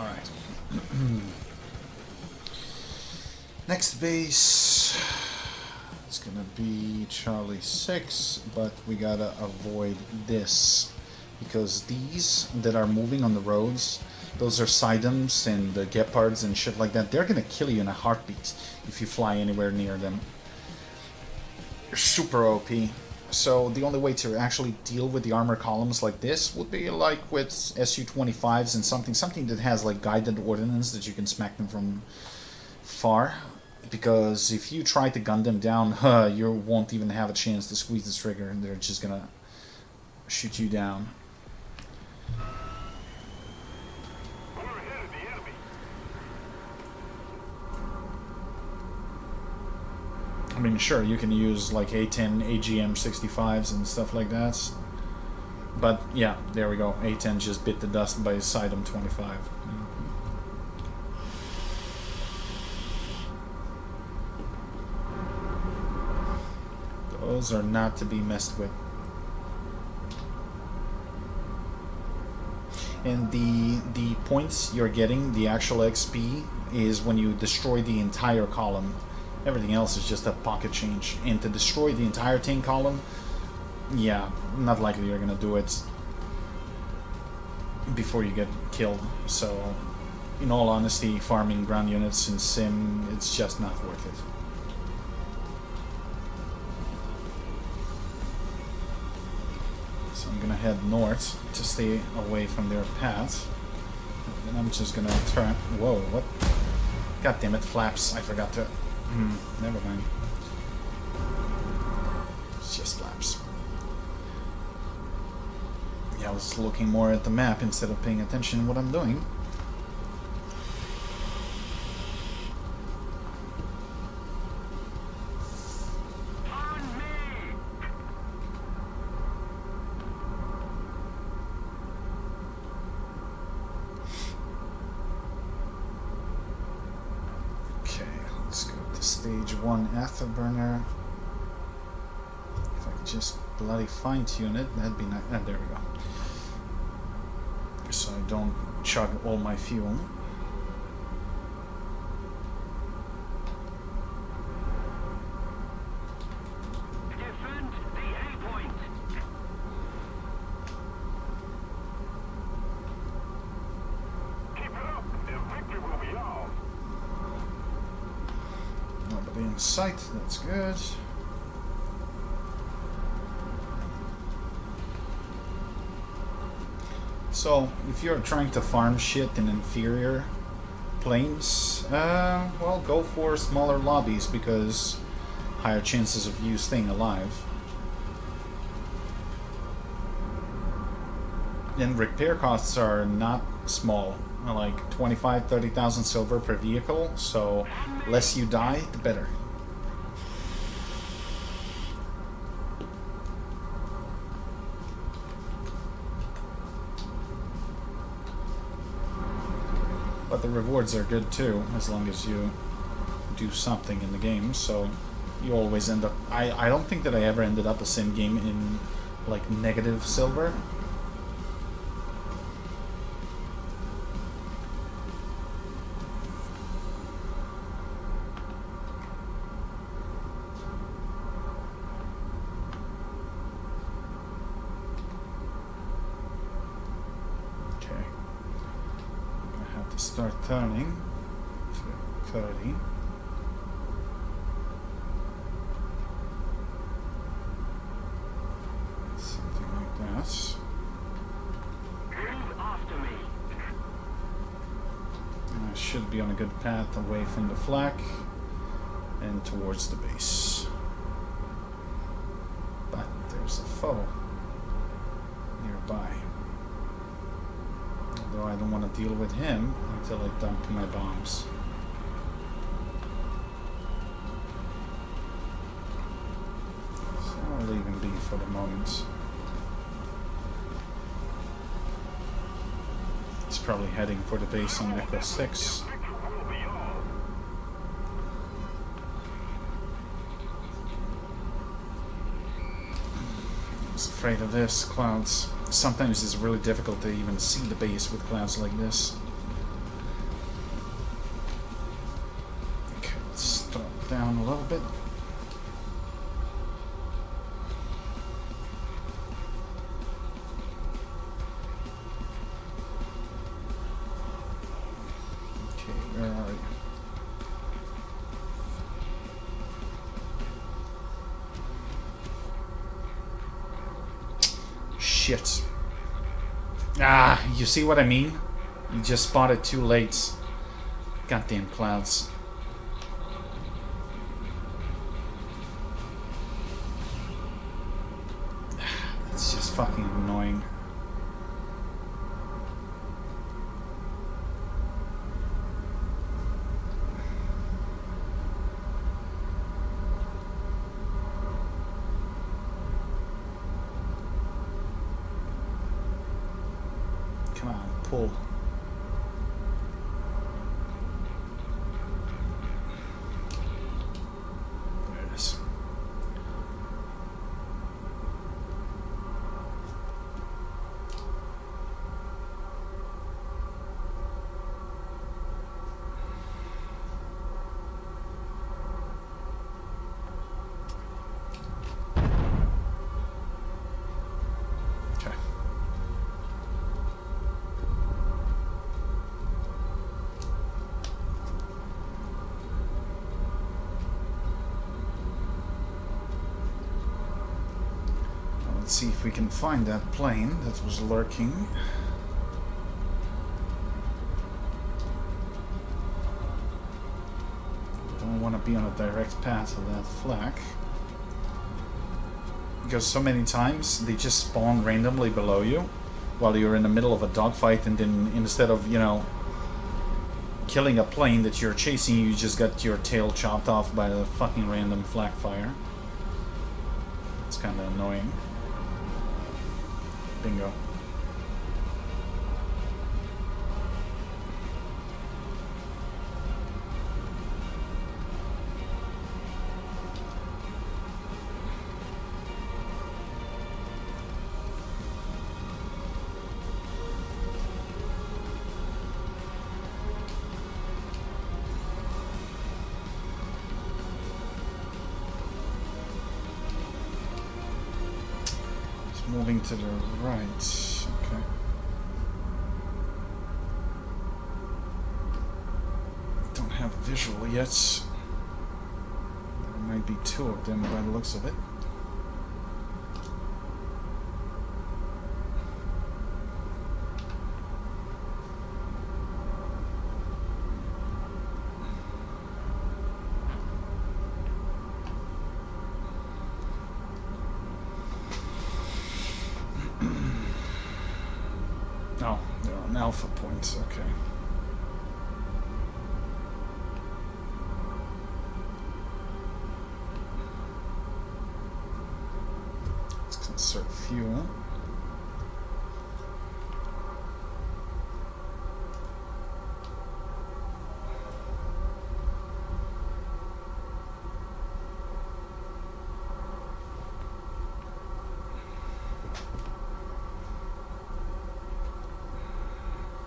Alright. Next base. It's gonna be Charlie 6, but we gotta avoid this. Because these that are moving on the roads, those are Sidems and the Gepards and shit like that. They're gonna kill you in a heartbeat if you fly anywhere near them. They're super OP. So the only way to actually deal with the armor columns like this would be like with Su-25s and something that has like guided ordnance that you can smack them from far. Because if you try to gun them down, you won't even have a chance to squeeze the trigger, and they're just gonna shoot you down. We're ahead of the enemy. I mean, sure, you can use like A10 AGM-65s and stuff like that. But yeah, there we go. A10 just bit the dust by Sidem 25. Those are not to be messed with. And the points you're getting, the actual XP, is when you destroy the entire column. Everything else is just a pocket change. And to destroy the entire tank column, yeah, not likely you're gonna do it before you get killed. So, in all honesty, farming ground units in Sim, it's just not worth it. So I'm gonna head north to stay away from their path. And I'm just gonna turn. Whoa, what? God damn it, flaps. I forgot to. Never mind. It's just flaps. Yeah, I was looking more at the map instead of paying attention to what I'm doing. Stage 1 afterburner. If I could just bloody fine-tune it, that'd be nice. There we go. So I don't chug all my fuel. Defend the A point. Keep it up. The victory will be ours. Nobody in sight, that's good. So, if you're trying to farm shit in inferior planes, well, go for smaller lobbies because higher chances of you staying alive. And repair costs are not small. Like 25,000-30,000 silver per vehicle, so less you die, the better. But the rewards are good too, as long as you do something in the game, so you always end up... I don't think that I ever ended up a sim game in, like, negative silver. Start turning to 30. Something like that. Move after me. And I should be on a good path away from the flak and towards the base. But there's a foe nearby. Though I don't want to deal with him until I dump my bombs. So I'll leave him be for the moment. He's probably heading for the base on Echo 6. I was afraid of this, clouds. Sometimes it's really difficult to even see the base with clouds like this. down a little bit. Okay, where are you? Shit. Ah, you see what I mean? You just spotted too late. Goddamn clouds. It's just fucking annoying. Come on, pull. There it is. Okay. Let's see if we can find that plane that was lurking. Don't want to be on a direct path of that flak. Because so many times they just spawn randomly below you while you're in the middle of a dogfight, and then instead of, you know, killing a plane that you're chasing, you just got your tail chopped off by the fucking random flak fire. It's kind of annoying. Bingo. Moving to the right. Okay. Don't have a visual yet. There might be two of them by the looks of it. Oh, they're on alpha points, okay. Let's conserve fuel.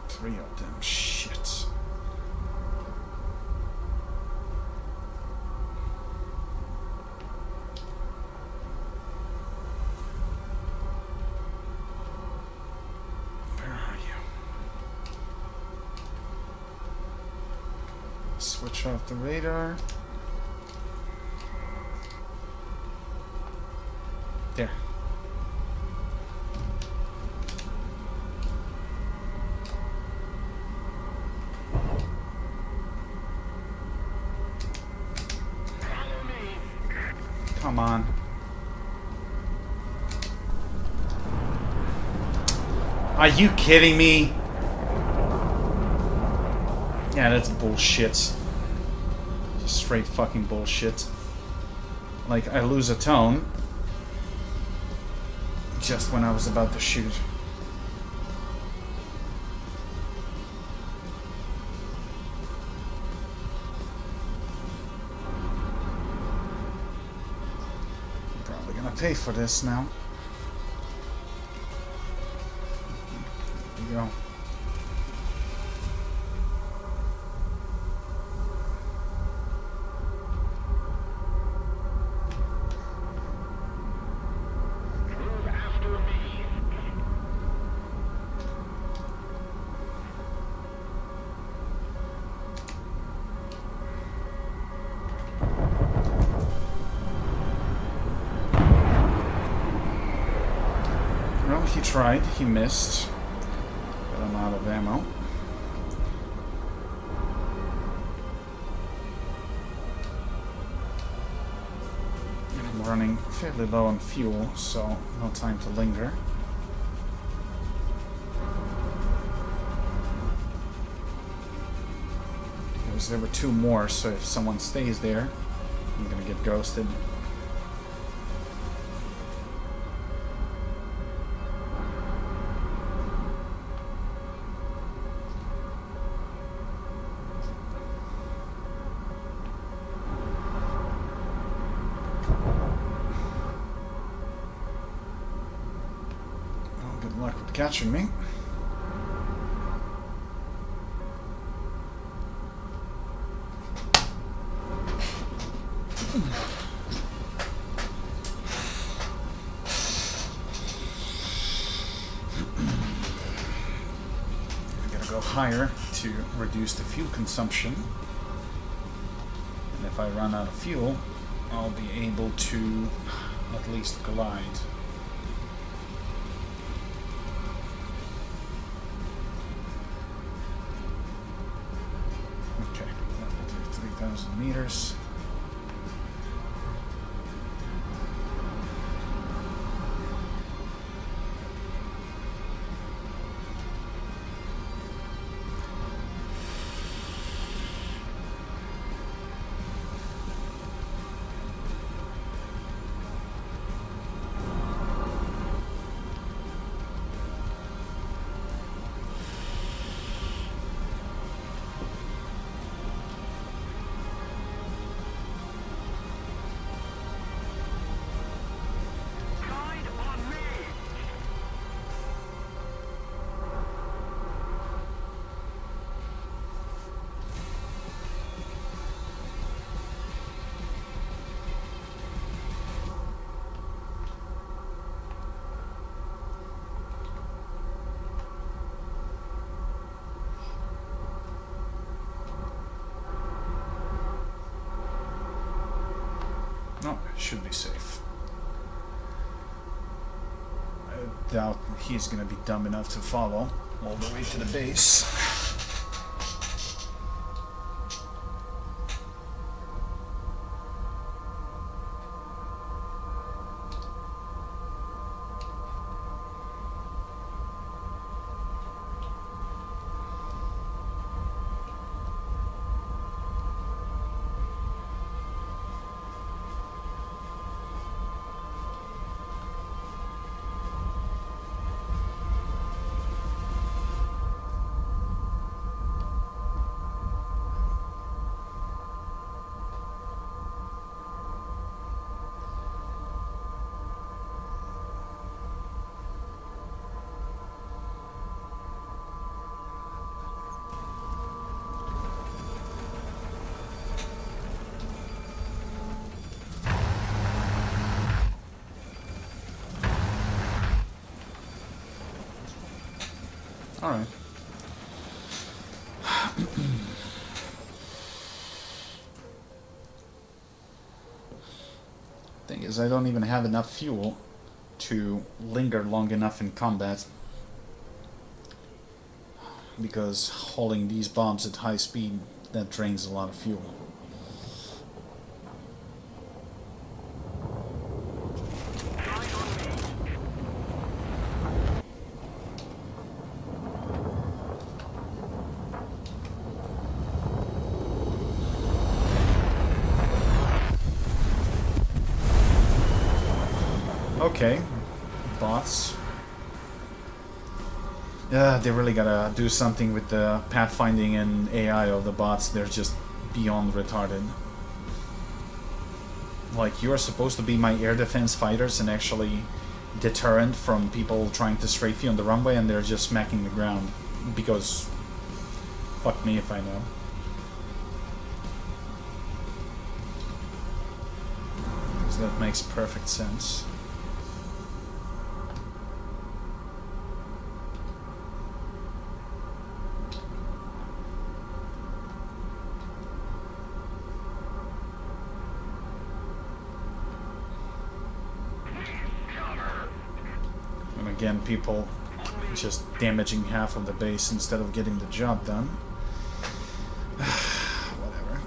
Three of them, shit. Where are you? Switch off the radar. There. Come on. Are you kidding me? Yeah, that's bullshit. Just straight fucking bullshit. Like, I lose a tone just when I was about to shoot. Pay for this now. There you go. he tried, he missed. But I'm out of ammo. And I'm running fairly low on fuel, so no time to linger. Because there were two more, so if someone stays there, I'm gonna get ghosted. Well, good luck with catching me. Higher to reduce the fuel consumption, and if I run out of fuel, I'll be able to at least glide. Okay, that will take 3,000 meters. No, should be safe. I doubt he's gonna be dumb enough to follow all the way to the base. Alright. Thing is, I don't even have enough fuel to linger long enough in combat, because hauling these bombs at high speed, that drains a lot of fuel. Okay, bots. Yeah, they really gotta do something with the pathfinding and AI of the bots. They're just beyond retarded. Like, you're supposed to be my air defense fighters and actually deterrent from people trying to strafe you on the runway, and they're just smacking the ground. Because, fuck me if I know. Because that makes perfect sense. again, people just damaging half of the base instead of getting the job done. Whatever.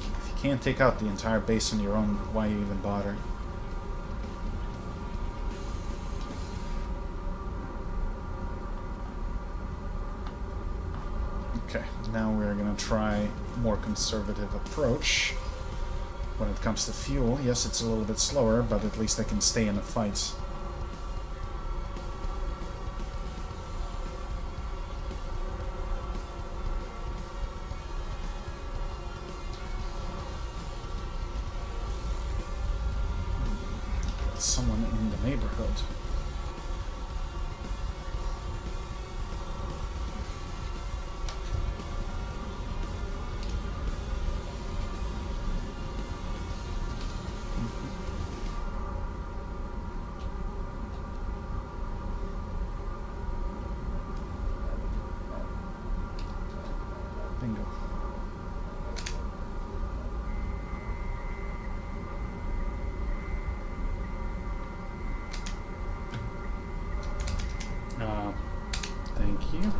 If you can't take out the entire base on your own, why even bother? Okay, now we're gonna try a more conservative approach when it comes to fuel. Yes, it's a little bit slower, but at least I can stay in the fights. Got someone in the neighborhood. Bingo. Thank you.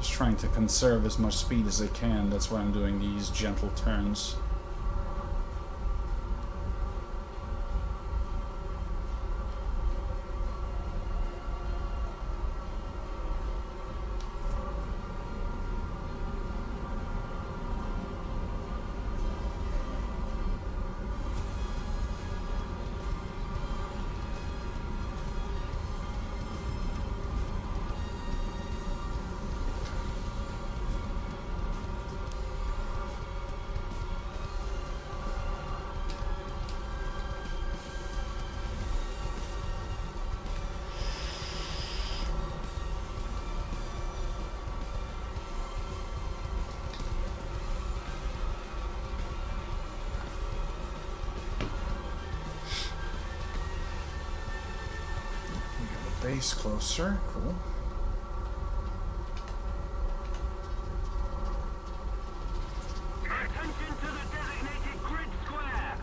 Trying to conserve as much speed as I can. That's why I'm doing these gentle turns. Base closer, cool. Attention to the designated grid square.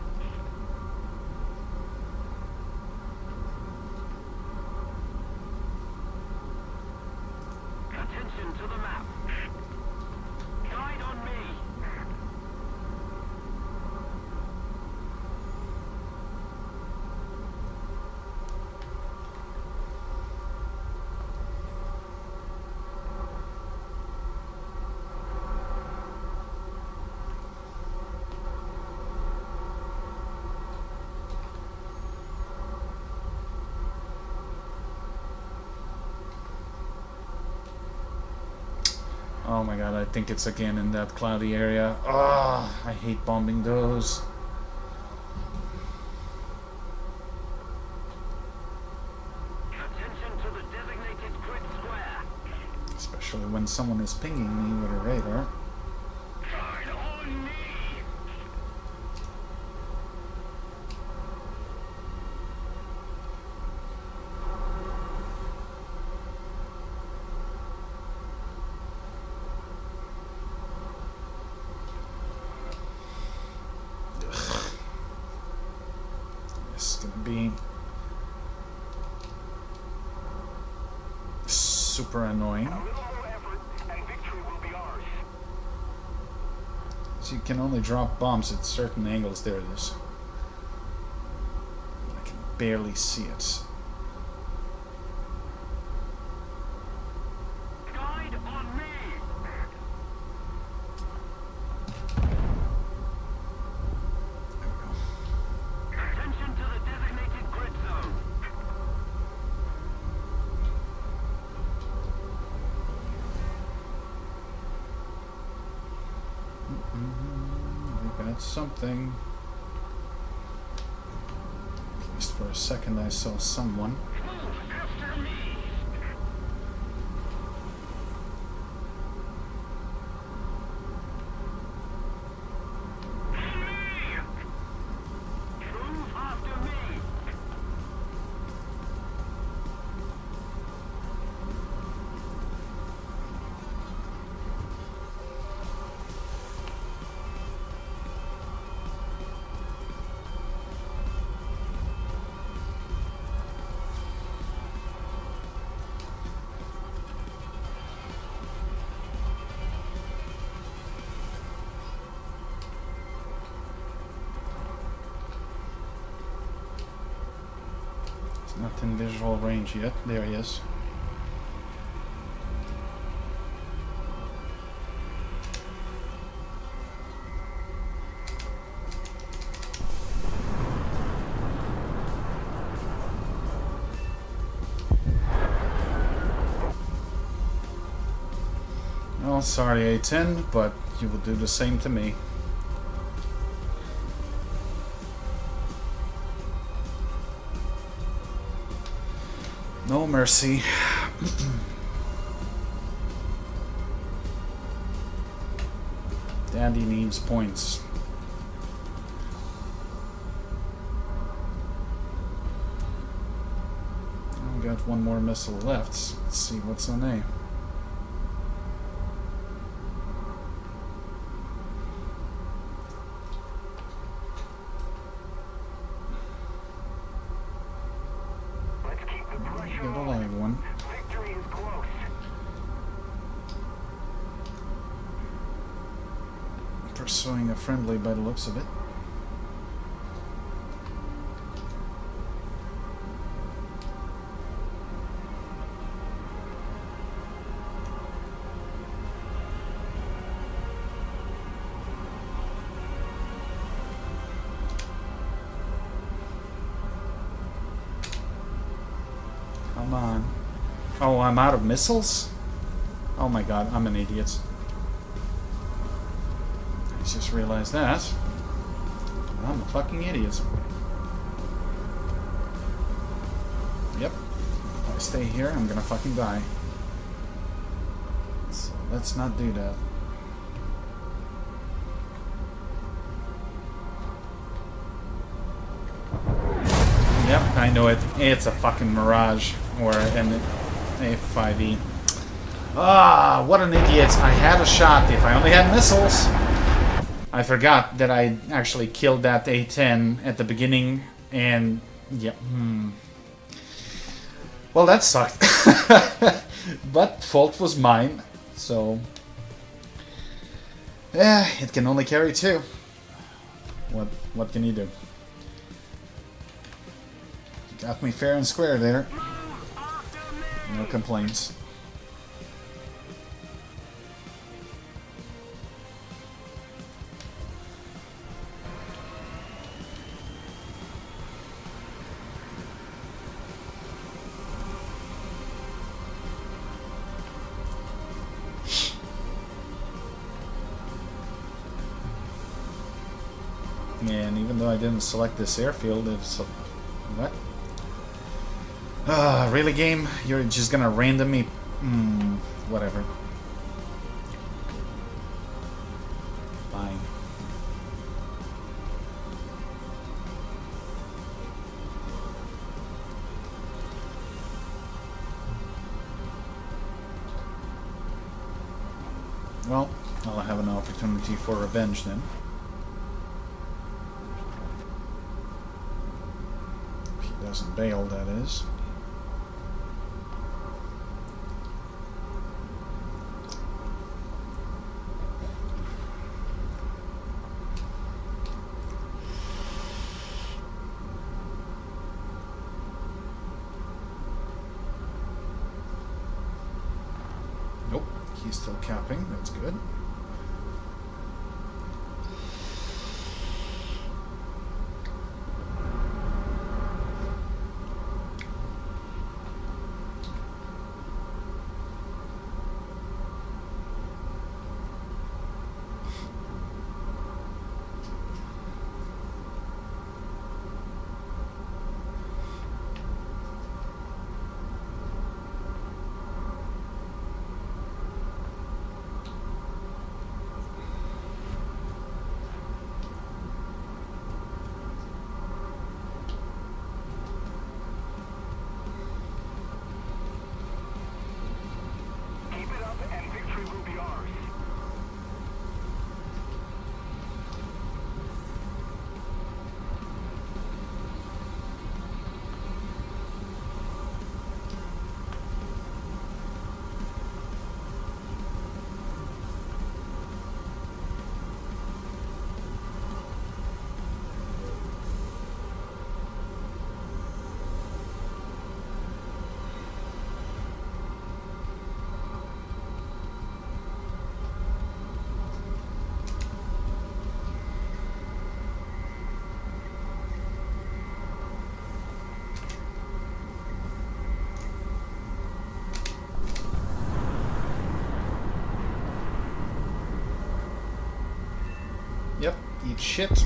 Attention to the map. Guide on me. Oh my god, I think it's again in that cloudy area. Ah, I hate bombing those. Attention to the designated grid square. Especially when someone is pinging me with a radar. Guide on me. This is gonna be super annoying. A little more effort and victory will be ours. So you can only drop bombs at certain angles. There it is. I can barely see it. Guide on me. There we go. Attention to the designated grid zone. We got something. At least for a second I saw someone. Move after me. Not in visual range yet. There he is. Well, sorry, A10, but you will do the same to me. No mercy. Daddy needs points. I've got one more missile left. Let's see what's on A. Get a live one. Victory is close. Pursuing a friendly by the looks of it. Come on. Oh, I'm out of missiles? Oh my god, I'm an idiot. I just realized that. I'm a fucking idiot. Yep. If I stay here, I'm gonna fucking die. So let's not do that. Yep, I know it. It's a fucking Mirage. Or an A5E. Ah, what an idiot. I had a shot if I only had missiles. I forgot that I actually killed that A10 at the beginning, and yeah. Well, that sucked. But fault was mine, so it can only carry 2. What can you do? You got me fair and square there. No complaints. And even though I didn't select this airfield, it's what? Really, game? You're just gonna random me? Whatever. Fine. Well, I'll have an opportunity for revenge then. If he doesn't bail, that is. Nope, he's still capping, that's good. Eat shit.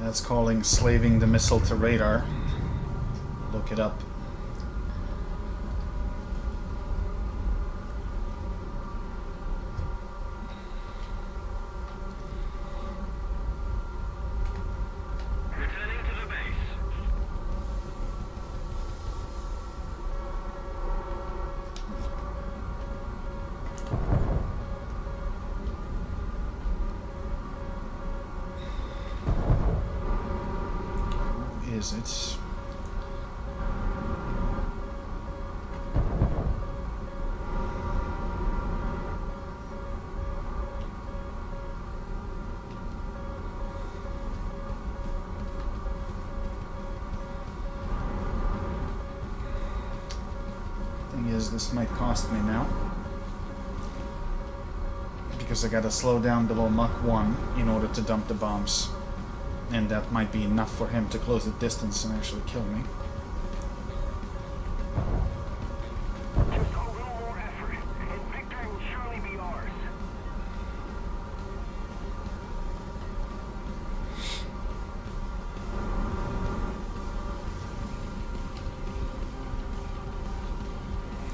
That's calling slaving the missile to radar. Look it up. Returning to the base. Who is it? Thing is, this might cost me now. Because I gotta slow down below Mach 1 in order to dump the bombs. And that might be enough for him to close the distance and actually kill me. Just a little more effort, and victory will surely be ours.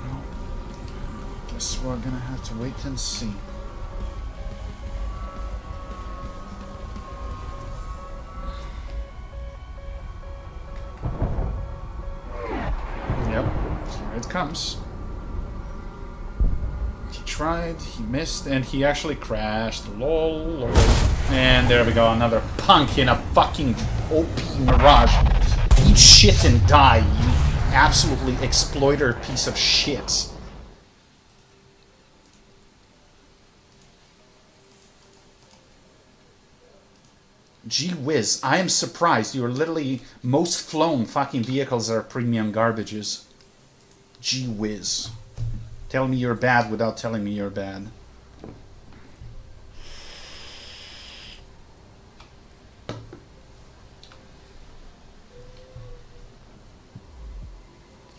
Well, guess we're gonna have to wait and see. Yep, here it comes. He tried, he missed, and he actually crashed. Lol. And there we go, another punk in a fucking OP Mirage. Eat shit and die, you absolutely exploiter piece of shit. Gee whiz, I am surprised. You're literally most flown fucking vehicles are premium garbages. Gee whiz. Tell me you're bad without telling me you're bad.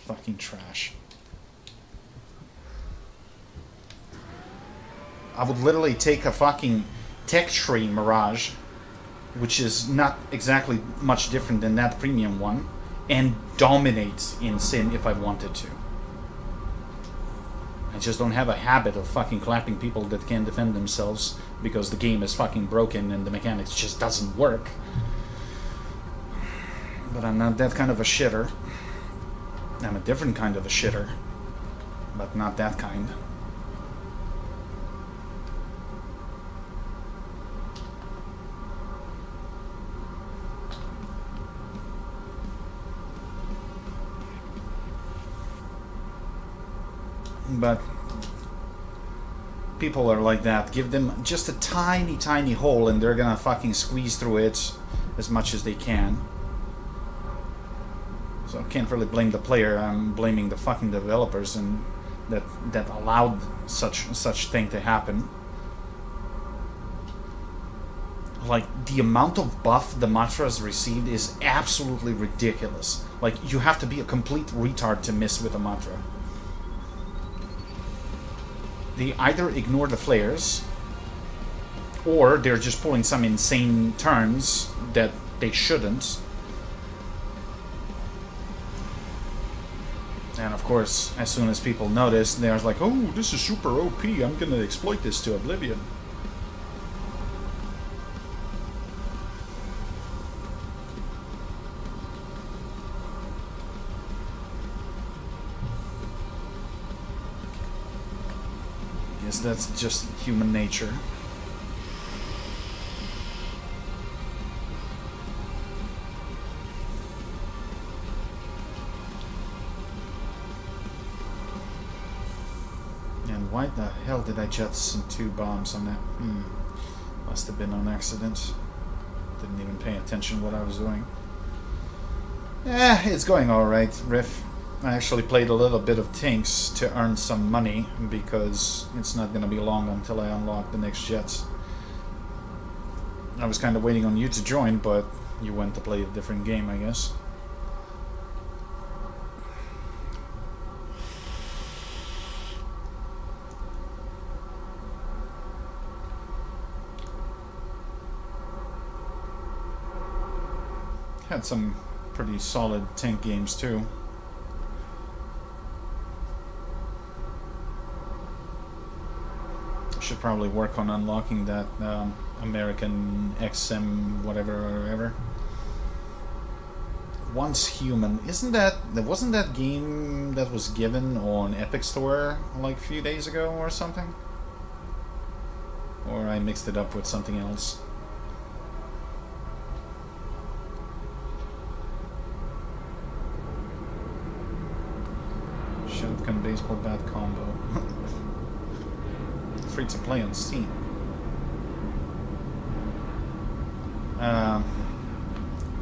Fucking trash. I would literally take a fucking tech tree Mirage, which is not exactly much different than that premium one, and dominate in Sin if I wanted to. I just don't have a habit of fucking clapping people that can't defend themselves because the game is fucking broken and the mechanics just doesn't work. But I'm not that kind of a shitter. I'm a different kind of a shitter, but not that kind. But people are like that. Give them just a tiny, tiny hole and they're gonna fucking squeeze through it as much as they can. So I can't really blame the player. I'm blaming the fucking developers and that allowed such thing to happen. Like, the amount of buff the Matras received is absolutely ridiculous. Like, you have to be a complete retard to miss with a Matra. They either ignore the flares, or they're just pulling some insane turns that they shouldn't. And of course, as soon as people notice, they're like, oh, this is super OP, I'm gonna exploit this to oblivion. Yes, that's just human nature. And why the hell did I jettison 2 bombs on that? Must have been on accident. Didn't even pay attention what I was doing. It's going alright, Riff. I actually played a little bit of Tinks to earn some money because it's not going to be long until I unlock the next jets. I was kind of waiting on you to join, but you went to play a different game, I guess. Had some pretty solid tank games too. Should probably work on unlocking that American XM whatever. Once Human, wasn't that game that was given on Epic Store like a few days ago or something? Or I mixed it up with something else. Shotgun baseball bat combo. Free to play on Steam. I'm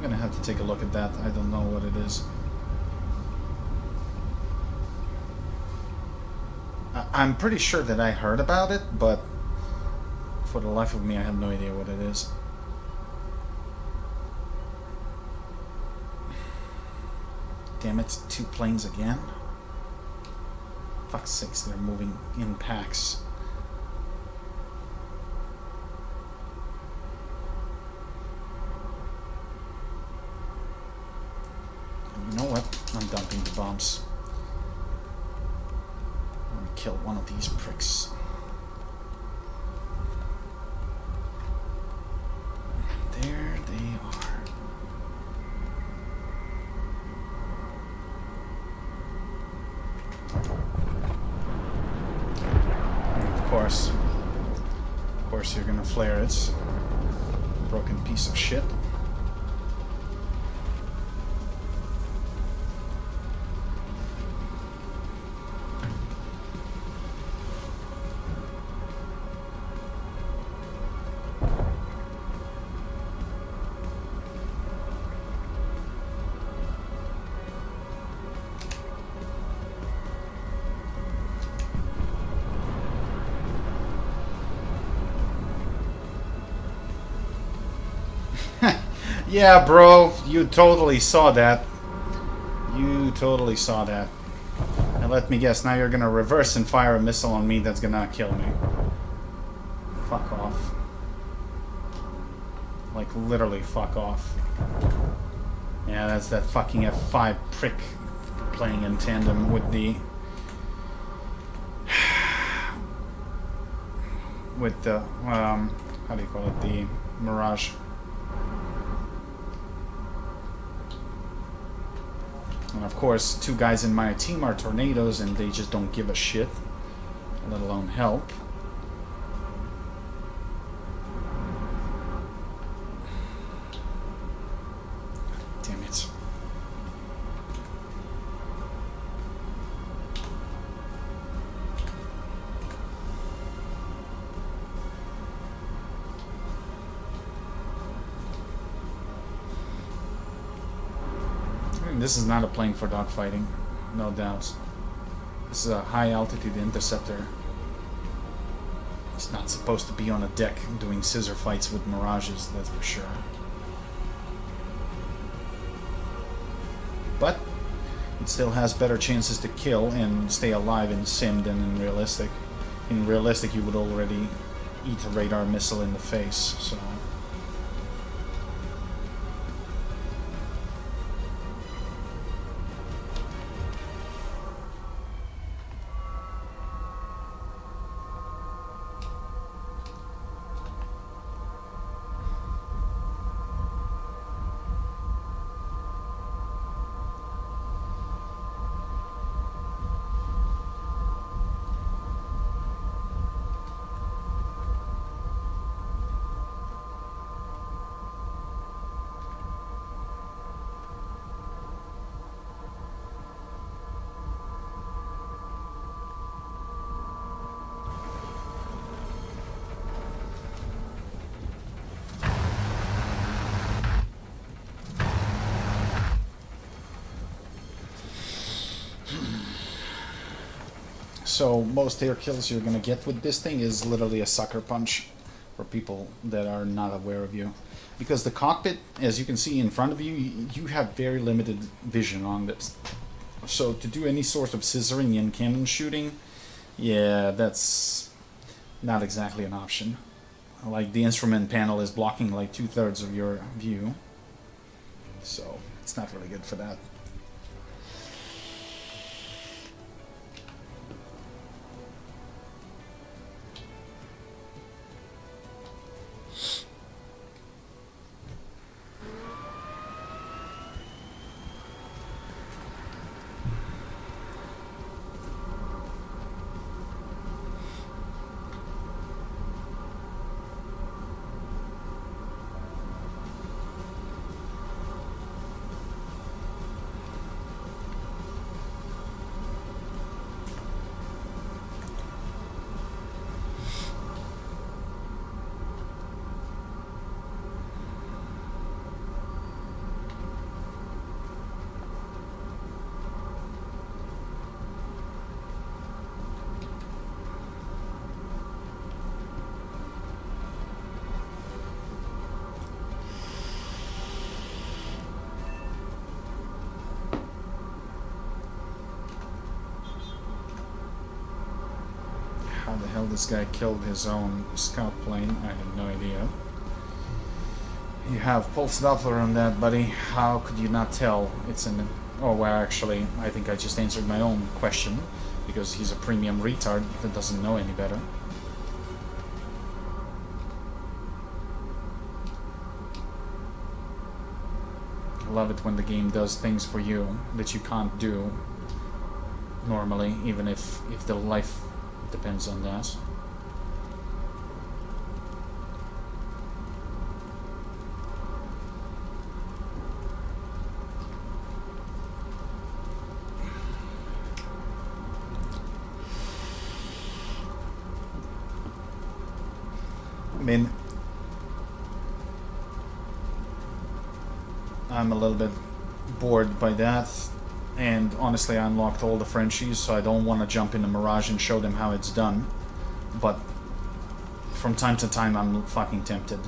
gonna have to take a look at that. I don't know what it is. I'm pretty sure that I heard about it, but for the life of me, I have no idea what it is. Damn it, 2 planes again? Fuck's sakes, they're moving in packs. You know what? I'm dumping the bombs. I'm gonna kill one of these pricks. There they are. Of course you're gonna flare it. Broken piece of shit. Yeah, bro, you totally saw that. You totally saw that. And let me guess, now you're gonna reverse and fire a missile on me that's gonna kill me. Fuck off. Like, literally fuck off. Yeah, that's that fucking F5 prick playing in tandem with the... with the, how do you call it? The Mirage. And of course, 2 guys in my team are tornadoes and they just don't give a shit, let alone help. Damn it. This is not a plane for dogfighting, no doubt. This is a high-altitude interceptor. It's not supposed to be on a deck doing scissor fights with Mirages, that's for sure. But it still has better chances to kill and stay alive in sim than in realistic. In realistic, you would already eat a radar missile in the face, so... So most air kills you're gonna get with this thing is literally a sucker punch for people that are not aware of you. Because the cockpit, as you can see in front of you, you have very limited vision on this. So to do any sort of scissoring and cannon shooting, yeah, that's not exactly an option. Like the instrument panel is blocking like 2/3 of your view. so it's not really good for that. How the hell this guy killed his own scout plane, I have no idea. You have pulse Doppler on that, buddy. How could you not tell it's an... Oh, well, actually, I think I just answered my own question, because he's a premium retard that doesn't know any better. I love it when the game does things for you that you can't do normally, even if the life depends on that. I mean, I'm a little bit bored by that. And honestly, I unlocked all the Frenchies, so I don't want to jump into Mirage and show them how it's done. But from time to time, I'm fucking tempted.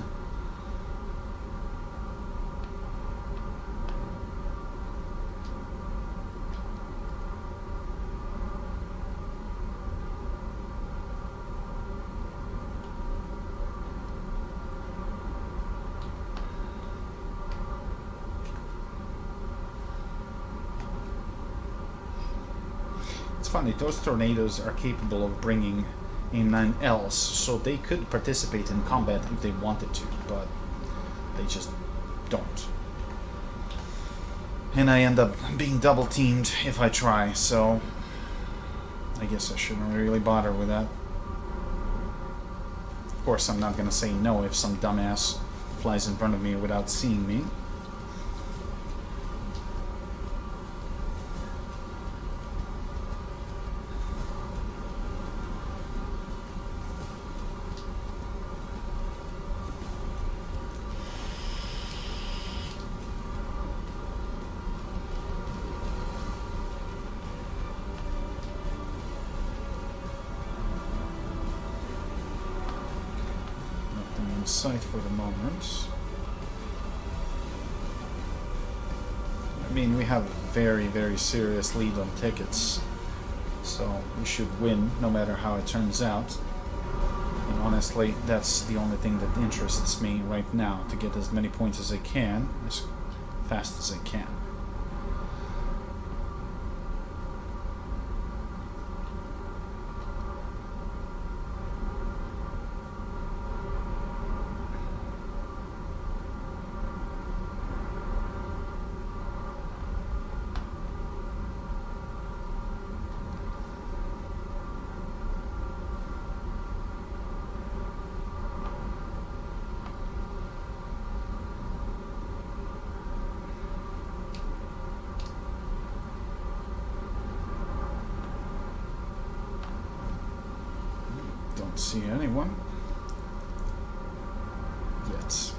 Funny, those tornadoes are capable of bringing in an else, so they could participate in combat if they wanted to, but they just don't. And I end up being double teamed if I try, so I guess I shouldn't really bother with that. Of course, I'm not gonna say no if some dumbass flies in front of me without seeing me. Sight for the moment. I mean, we have a very, very serious lead on tickets, so we should win no matter how it turns out. And honestly, that's the only thing that interests me right now, to get as many points as I can, as fast as I can. See anyone yet.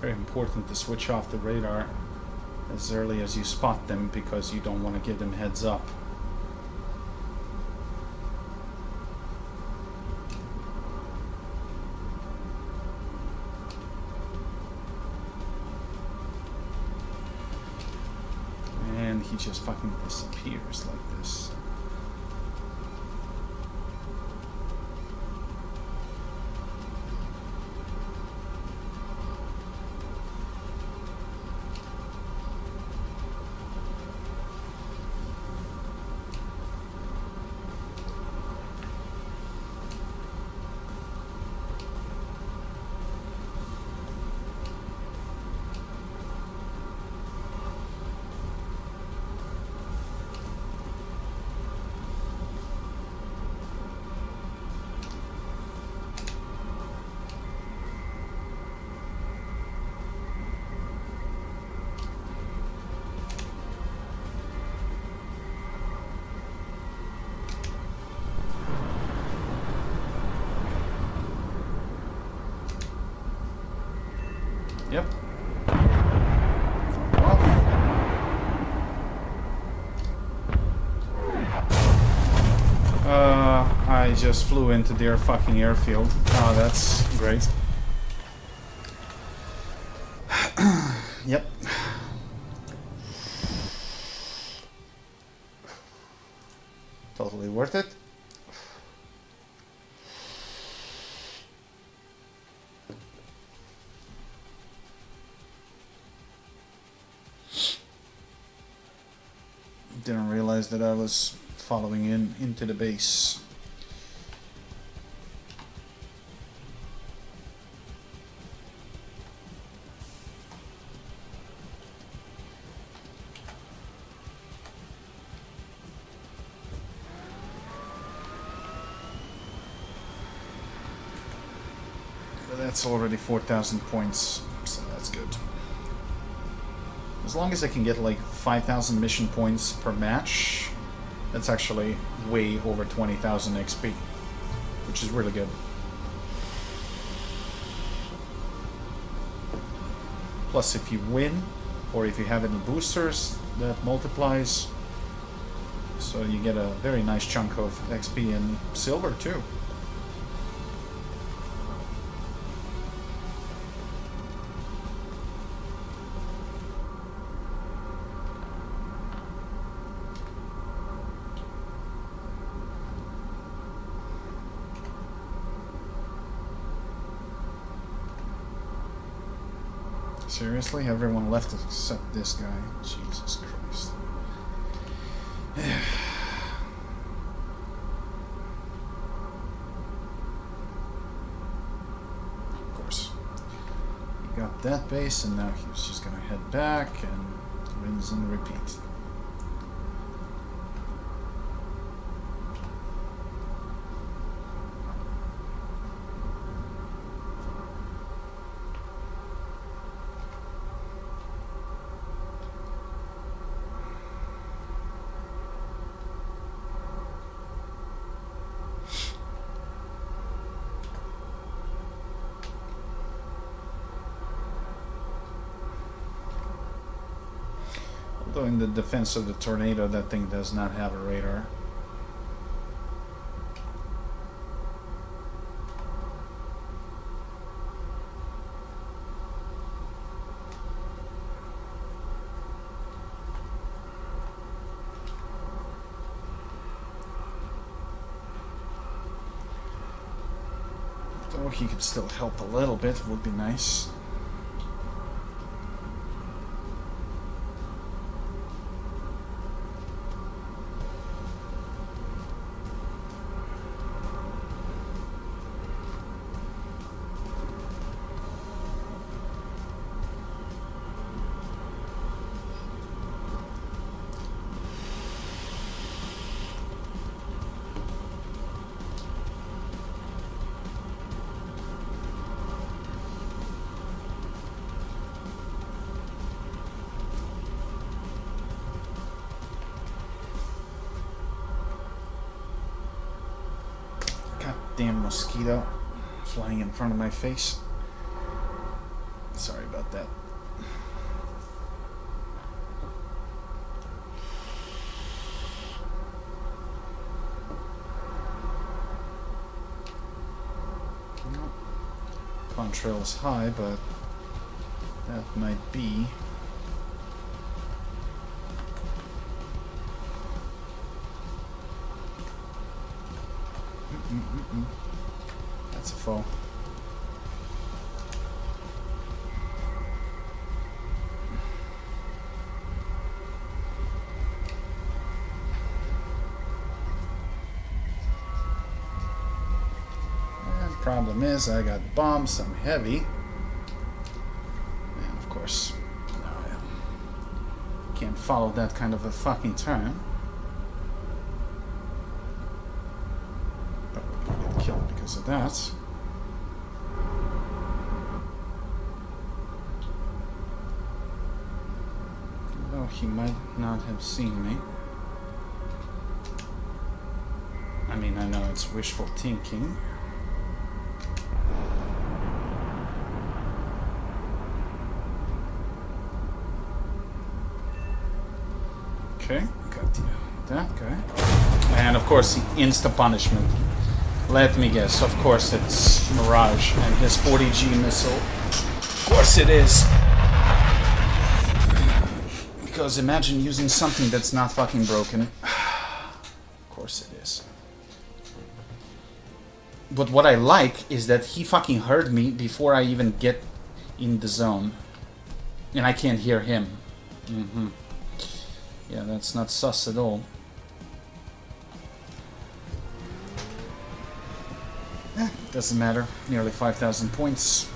very important to switch off the radar as early as you spot them because you don't want to give them heads up. And he just fucking disappears like this. Yep. I just flew into their fucking airfield. Oh, that's great. Yep. Totally worth it. Didn't realize that I was following into the base. But that's already 4,000 points, so that's good. As long as I can get like 5,000 mission points per match, that's actually way over 20,000 XP, which is really good. Plus, if you win, or if you have any boosters, that multiplies. So you get a very nice chunk of XP and silver too. Seriously? Everyone left except this guy. Jesus Christ. Of course. He got that base, and now he's just gonna head back and rinse and repeat. Although in the defense of the tornado, that thing does not have a radar. Though he could still help a little bit, would be nice. Damn mosquito flying in front of my face. Sorry about about that. Contrail's high, but that might be. That's a foe. Problem is, I got bombs, I'm heavy. And of course, I can't follow that kind of a fucking turn. Probably gonna get killed because of that. Although he might not have seen me. I mean, I know it's wishful thinking. Okay, got that guy. And of course, insta punishment. Let me guess, of course it's Mirage and his 40G missile. Of course it is. Because imagine using something that's not fucking broken. Of course it is. But what I like is that he fucking heard me before I even get in the zone. And I can't hear him. Yeah, that's not sus at all. Doesn't matter. Nearly 5,000 points.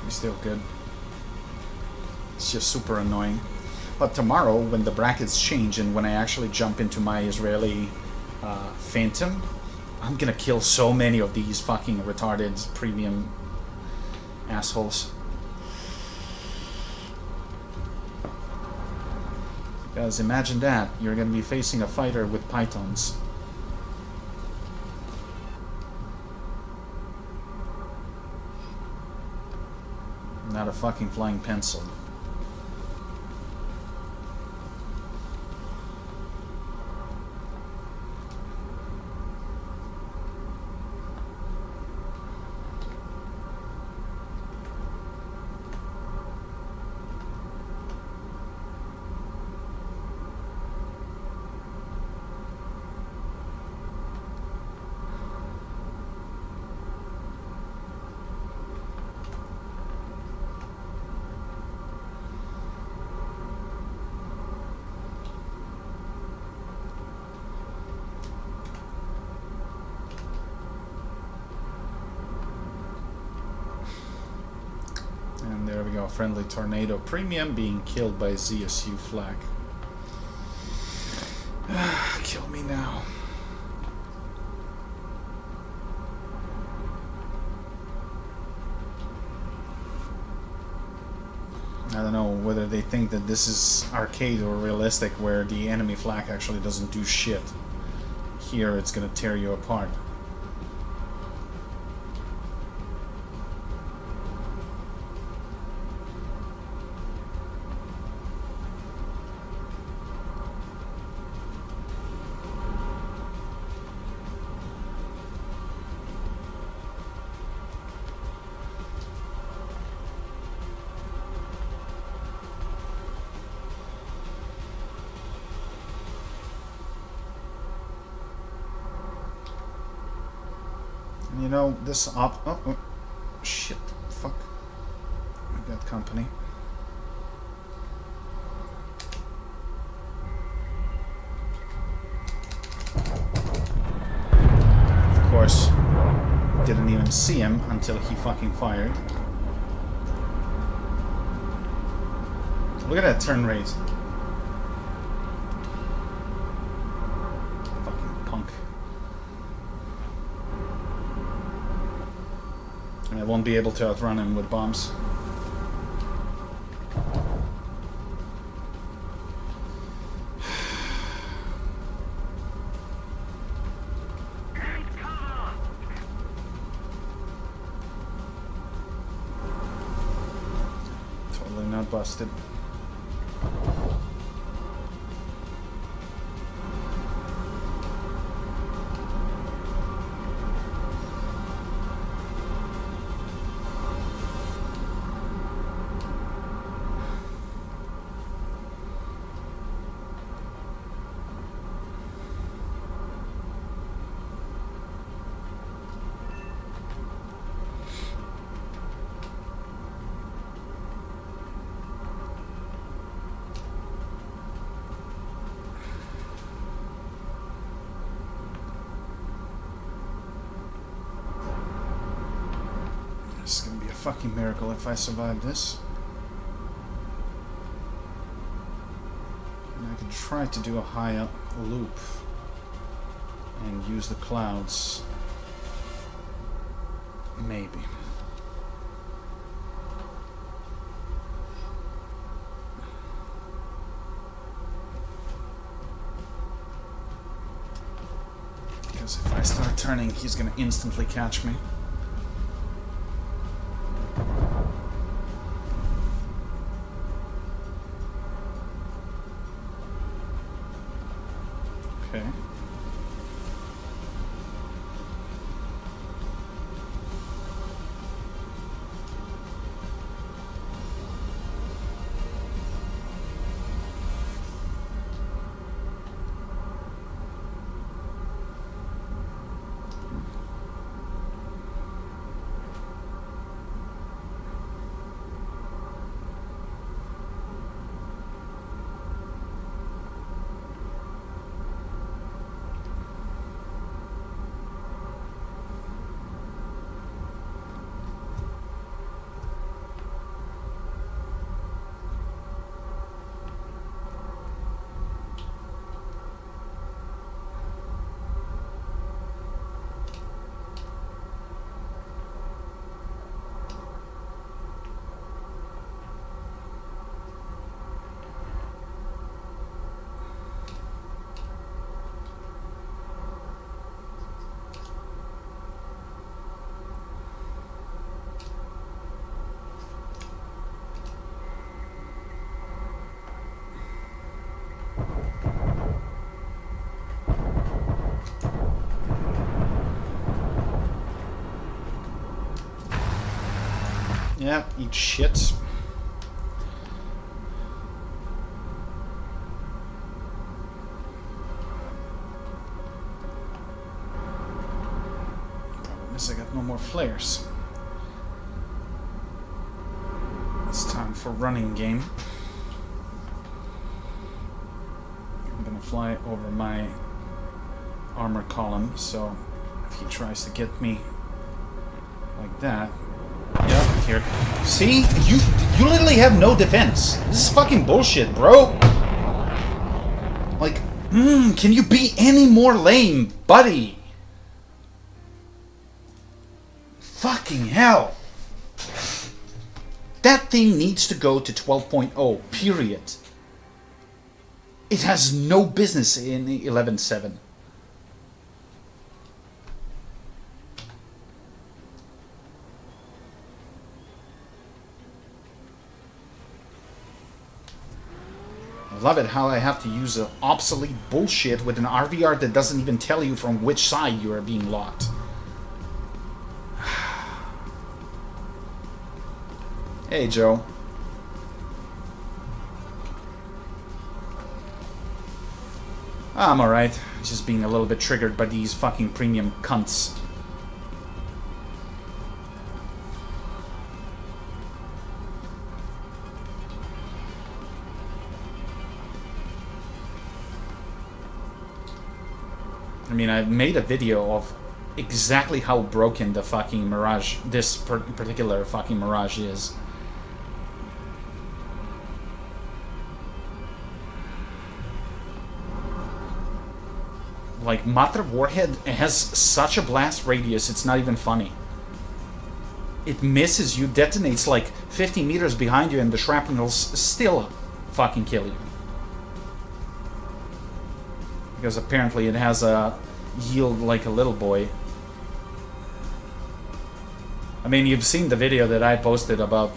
We're still good. It's just super annoying. But tomorrow, when the brackets change and when I actually jump into my Israeli Phantom, I'm gonna kill so many of these fucking retarded premium assholes. Because imagine that, you're going to be facing a fighter with pythons. Not a fucking flying pencil. And there we go, friendly tornado premium being killed by ZSU flag. Kill me now. I don't know whether they think that this is arcade or realistic, where the enemy flak actually doesn't do shit. Here it's gonna tear you apart. You know, this oh, shit, fuck. I got company. Of course, didn't even see him until he fucking fired. Look at that turn rate. Fucking punk. And I won't be able to outrun him with bombs. Totally not busted. This is gonna be a fucking miracle if I survive this. And I can try to do a high up loop and use the clouds. Maybe. Because if I start turning, he's gonna instantly catch me. Okay. Yeah, eat shit. Problem is I got no more flares. It's time for running game. I'm gonna fly over my armor column, so if he tries to get me like that. Yeah, here. See? You literally have no defense. This is fucking bullshit, bro. Like, can you be any more lame, buddy? Fucking hell. That thing needs to go to 12.0, period. It has no business in 11.7. I love it how I have to use obsolete bullshit with an RVR that doesn't even tell you from which side you are being locked. Hey, Joe. I'm alright. Just being a little bit triggered by these fucking premium cunts. I mean, I made a video of exactly how broken the fucking Mirage, this particular fucking Mirage is. Like, Matra Warhead has such a blast radius, it's not even funny. It misses you, detonates like 50 meters behind you, and the shrapnels still fucking kill you. Because apparently it has a yield like a little boy. I mean, you've seen the video that I posted about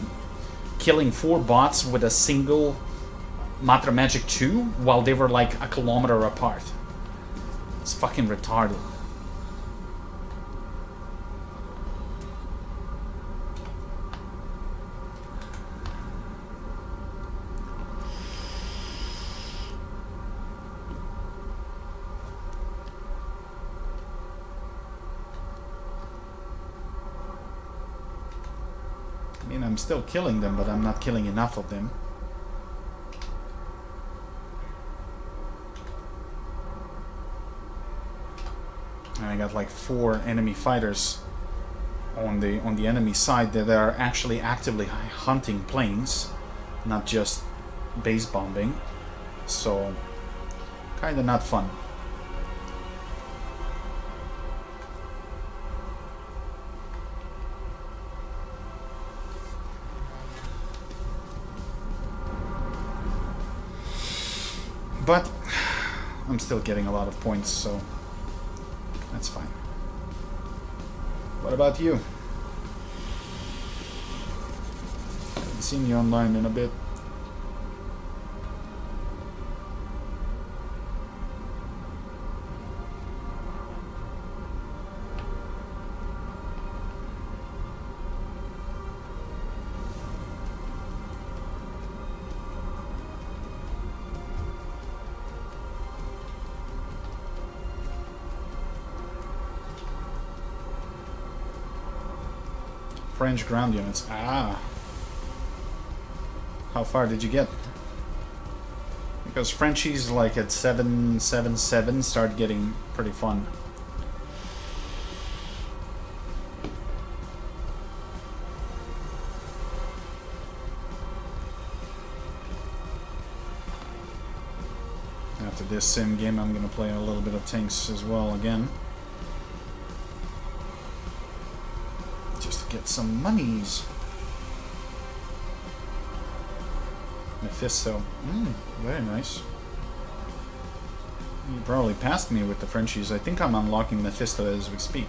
killing 4 bots with a single Matra Magic 2 while they were like a kilometer apart. It's fucking retarded. I mean, I'm still killing them, but I'm not killing enough of them. And I got like 4 enemy fighters on the enemy side that are actually actively hunting planes, not just base bombing. So, kind of not fun. But I'm still getting a lot of points, so that's fine. What about you? Haven't seen you online in a bit. French ground units. Ah. How far did you get? Because Frenchies like at 777 start getting pretty fun. After this sim game, I'm gonna play a little bit of tanks as well again. Get some monies. Mephisto. Very nice. You probably passed me with the Frenchies. I think I'm unlocking Mephisto as we speak.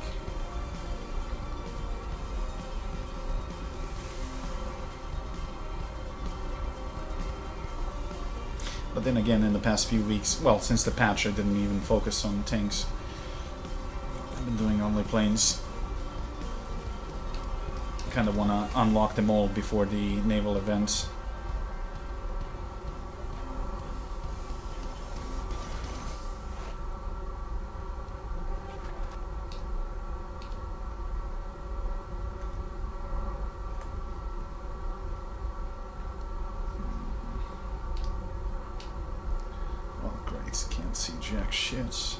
But then again, in the past few weeks, well, since the patch, I didn't even focus on tanks. I've been doing only planes. Kind of want to unlock them all before the naval events. Oh great, can't see jack shit.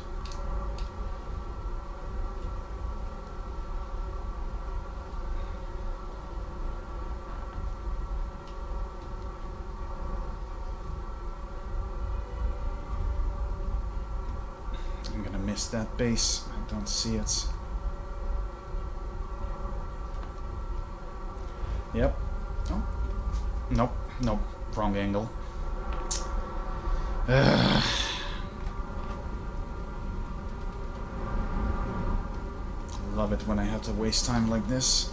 That base, I don't see it. Yep. Oh. Nope. Nope. Wrong angle. Love it when I have to waste time like this.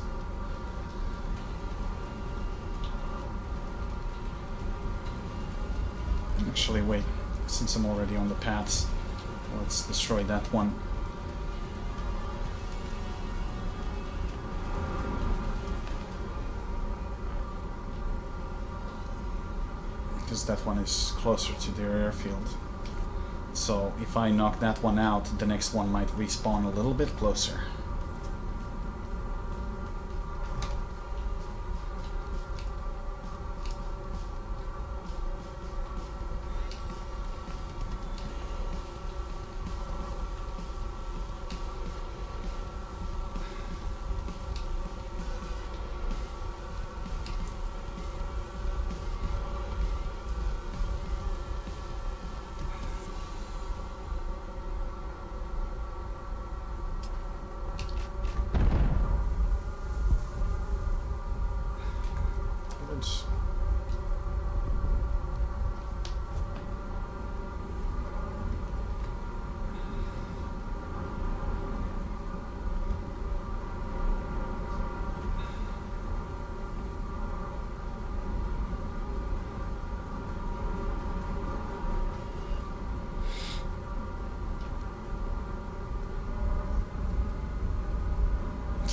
Actually, wait. Since I'm already on the paths, let's destroy that one. Because that one is closer to their airfield. So if I knock that one out, the next one might respawn a little bit closer.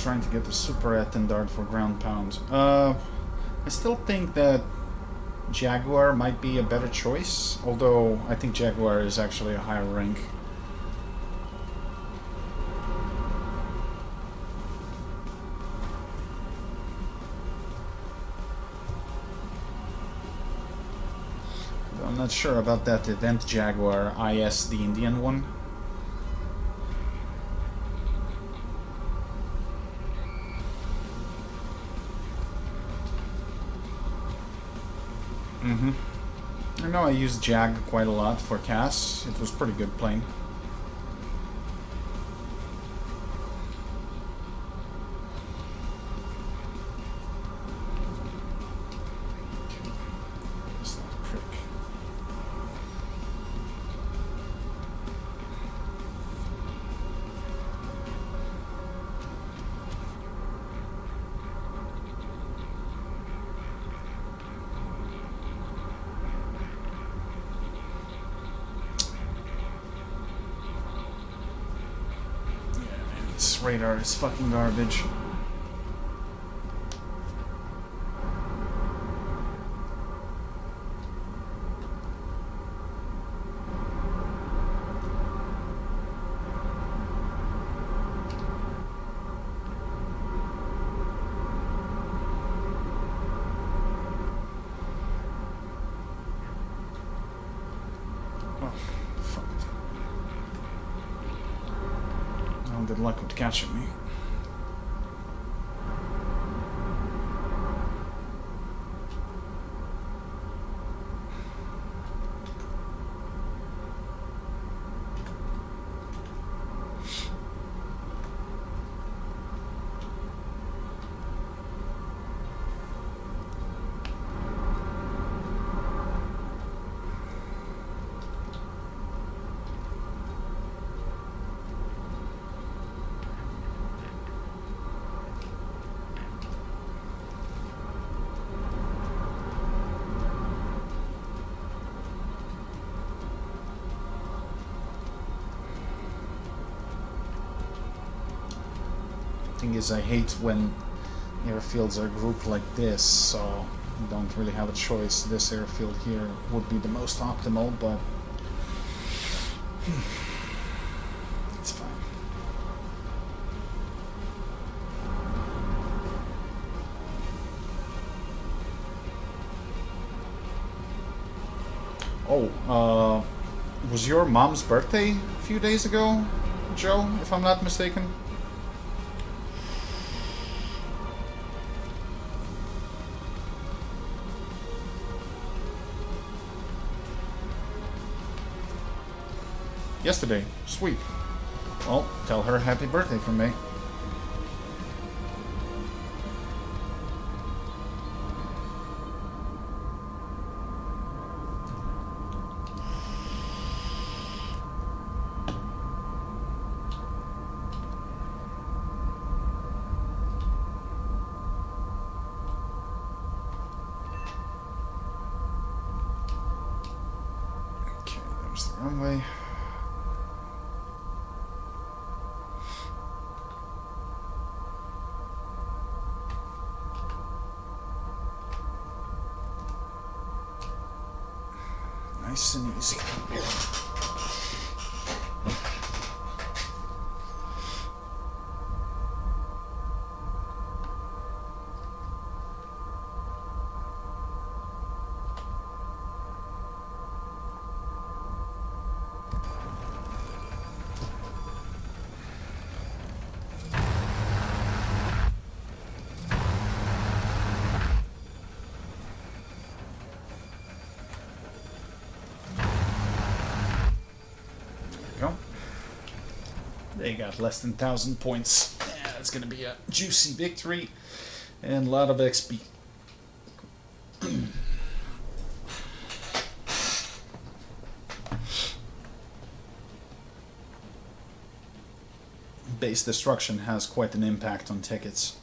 trying to get the super attendant for ground pound. I still think that Jaguar might be a better choice, although I think Jaguar is actually a higher rank. I'm not sure about that event Jaguar IS, the Indian one. I know I used Jag quite a lot for Cass. It was pretty good playing. Radar is fucking garbage. Oh, fuck. Good luck with catching me. Thing is, I hate when airfields are grouped like this, so you don't really have a choice. This airfield here would be the most optimal, but it's fine. Oh, was your mom's birthday a few days ago, Joe, if I'm not mistaken? Yesterday. Sweet. Well, tell her happy birthday from me. Okay, there's the runway. Nice and easy. They got less than 1,000 points. Yeah, it's gonna be a juicy victory and a lot of XP. Base destruction has quite an impact on tickets.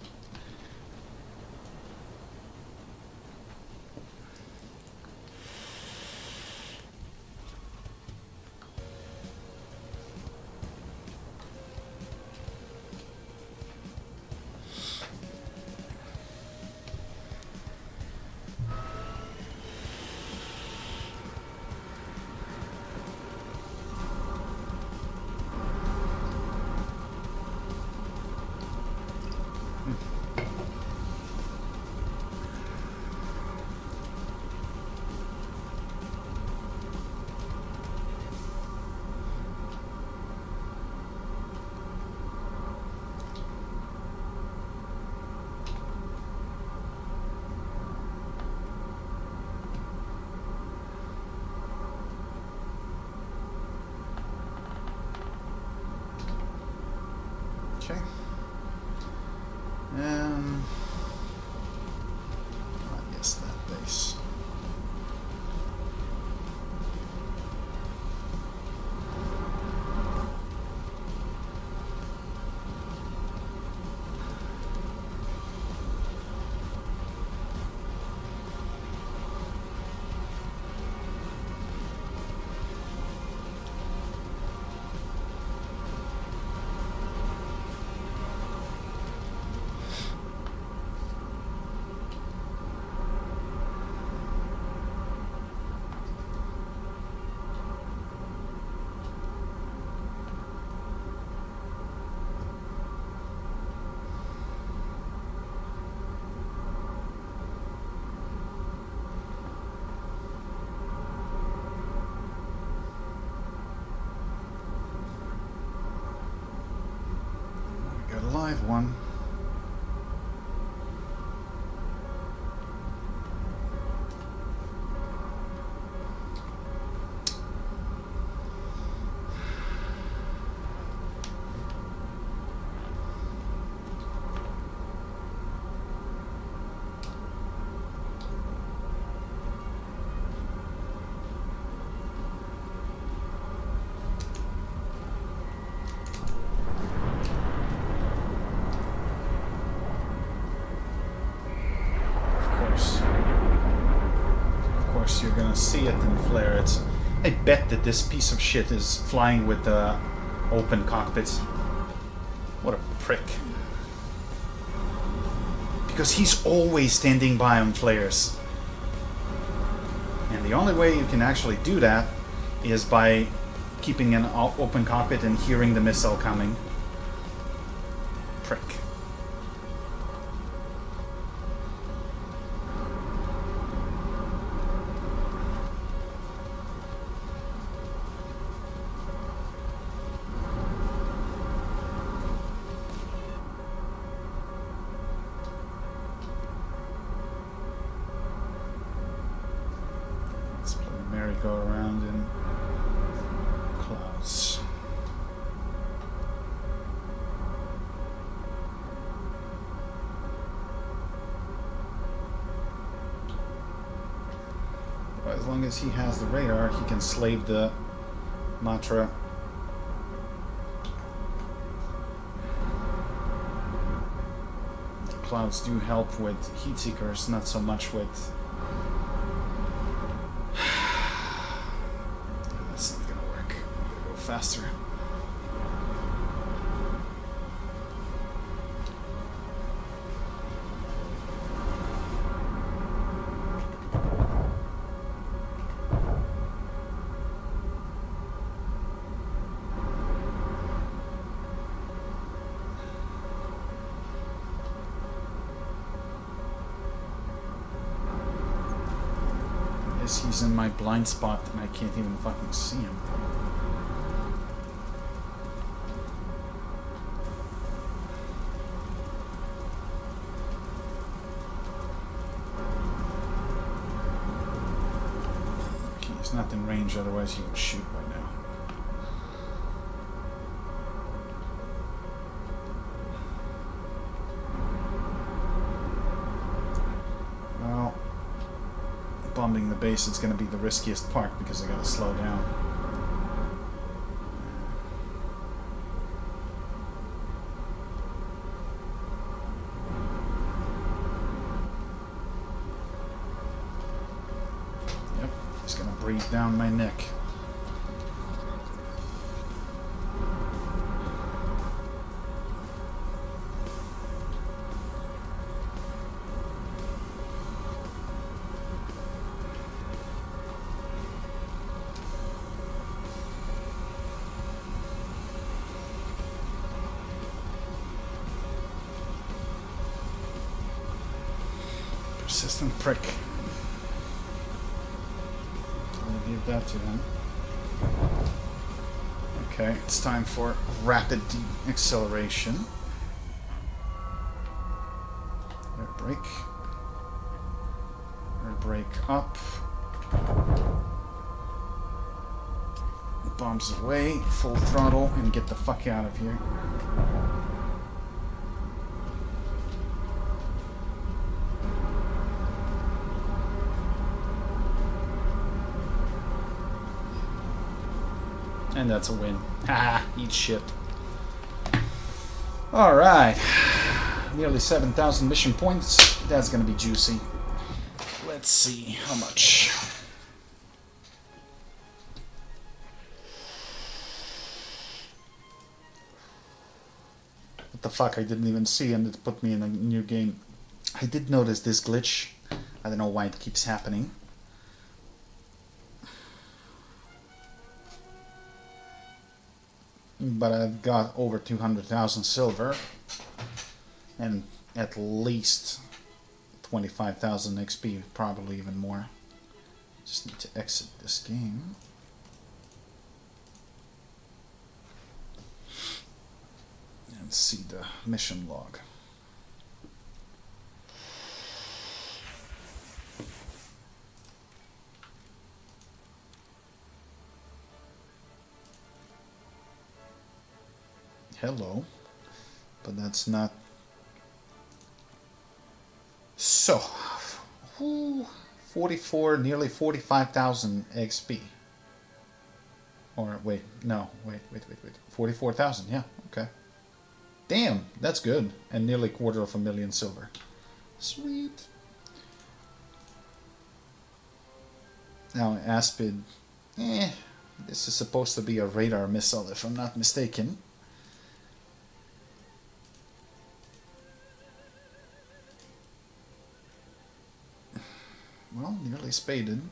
live one. You're gonna see it and flare it. I bet that this piece of shit is flying with the open cockpit. What a prick. Because he's always standing by on flares. And the only way you can actually do that is by keeping an open cockpit and hearing the missile coming. Prick. Go around in clouds. But as long as he has the radar, he can slave the Matra. The clouds do help with heat seekers, not so much with faster. Yes, he's in my blind spot and I can't even fucking see him. He's not in range, otherwise he would shoot right now. Well, bombing the base is going to be the riskiest part because I got to slow down. Breathe down my neck. Persistent prick. Give that to him. Okay, it's time for rapid acceleration. Air brake. Air brake up. Bombs away, full throttle, and get the fuck out of here. And that's a win. Haha, eat shit. Alright. Nearly 7,000 mission points. That's gonna be juicy. Let's see how much. What the fuck? I didn't even see, and it put me in a new game. I did notice this glitch. I don't know why it keeps happening. But I've got over 200,000 silver and at least 25,000 XP, probably even more. Just need to exit this game. And Let's see the mission log. Hello, but that's not. So, 44, nearly 45,000 XP. Or wait, no, wait. 44,000, yeah, okay. Damn, that's good. And nearly 250,000 silver. Sweet. Now, Aspid, this is supposed to be a radar missile, if I'm not mistaken. Well, nearly spaded.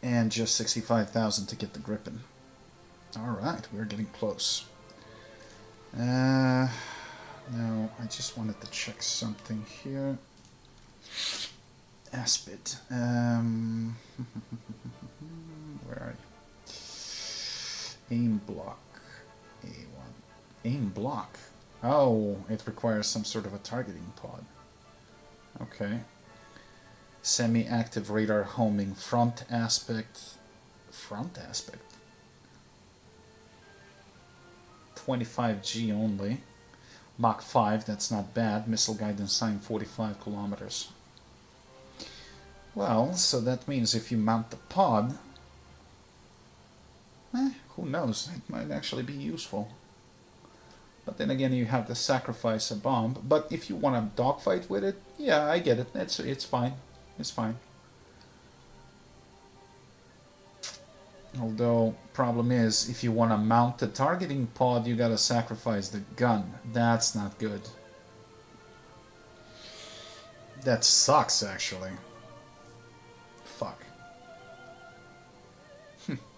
And just 65,000 to get the Gripen. Alright, we're getting close. Now, I just wanted to check something here. Aspid. Where are you? Aim block. A1. Aim block. Oh, it requires some sort of a targeting pod. Okay. Semi-active radar homing, front aspect. Front aspect? 25G only. Mach 5, that's not bad. Missile guidance time 45 kilometers. Well, so that means if you mount the pod, who knows, it might actually be useful. But then again, you have to sacrifice a bomb. But if you want to dogfight with it, yeah, I get it. It's fine. It's fine. Although, problem is, if you want to mount the targeting pod, you gotta sacrifice the gun. That's not good. That sucks, actually. Fuck.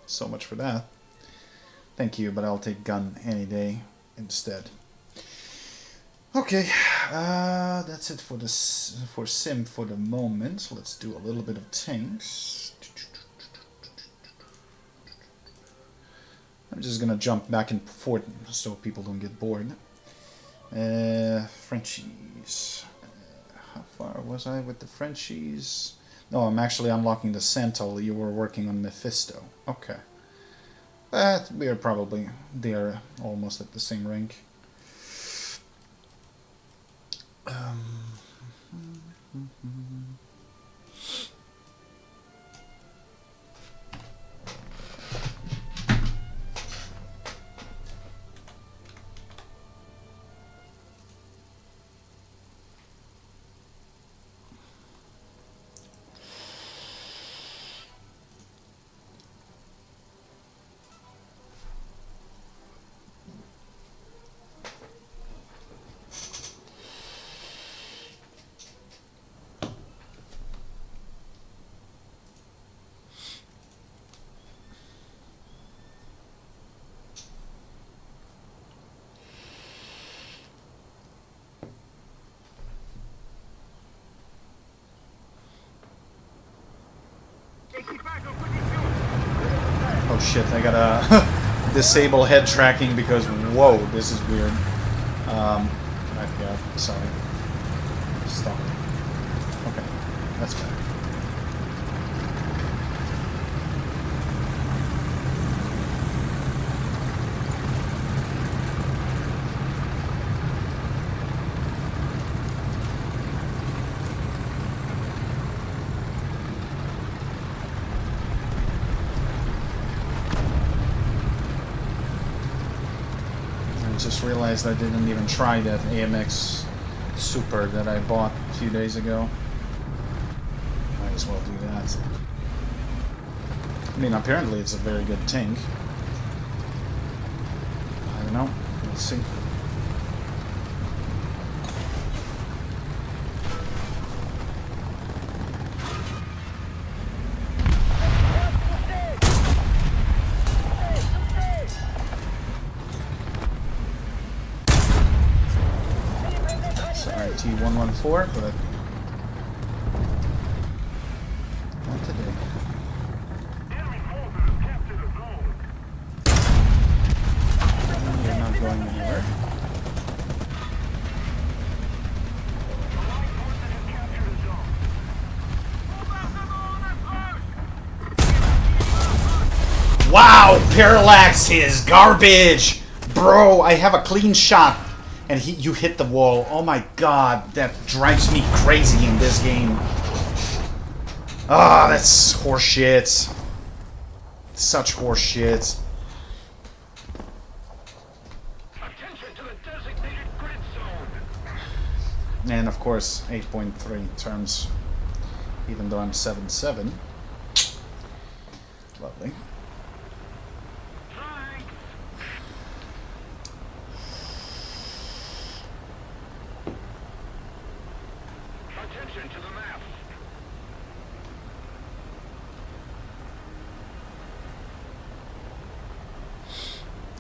So much for that. Thank you, but I'll take gun any day instead. Okay, that's it for this for sim for the moment. So let's do a little bit of tanks. I'm just gonna jump back and forth so people don't get bored. Frenchies. How far was I with the Frenchies? No, I'm actually unlocking the Sentinel. You were working on Mephisto. Okay. But we are probably there, almost at the same rank. Oh shit, I gotta disable head tracking because, whoa, this is weird. I forgot, sorry. Stop. Okay, that's better. Just realized I didn't even try that AMX Super that I bought a few days ago. Might as well do that. I mean, apparently it's a very good tank. I don't know. Let's see. T114, but not today. Enemy forces have captured a zone. Wow, parallax is garbage! Bro, I have a clean shot and you hit the wall. Oh my god, that drives me crazy in this game. Ah, that's horseshit. Such horseshit. Attention to the designated grid zone. And of course, 8.3 turns, even though I'm 7.7. Lovely. Thanks. Attention to the map.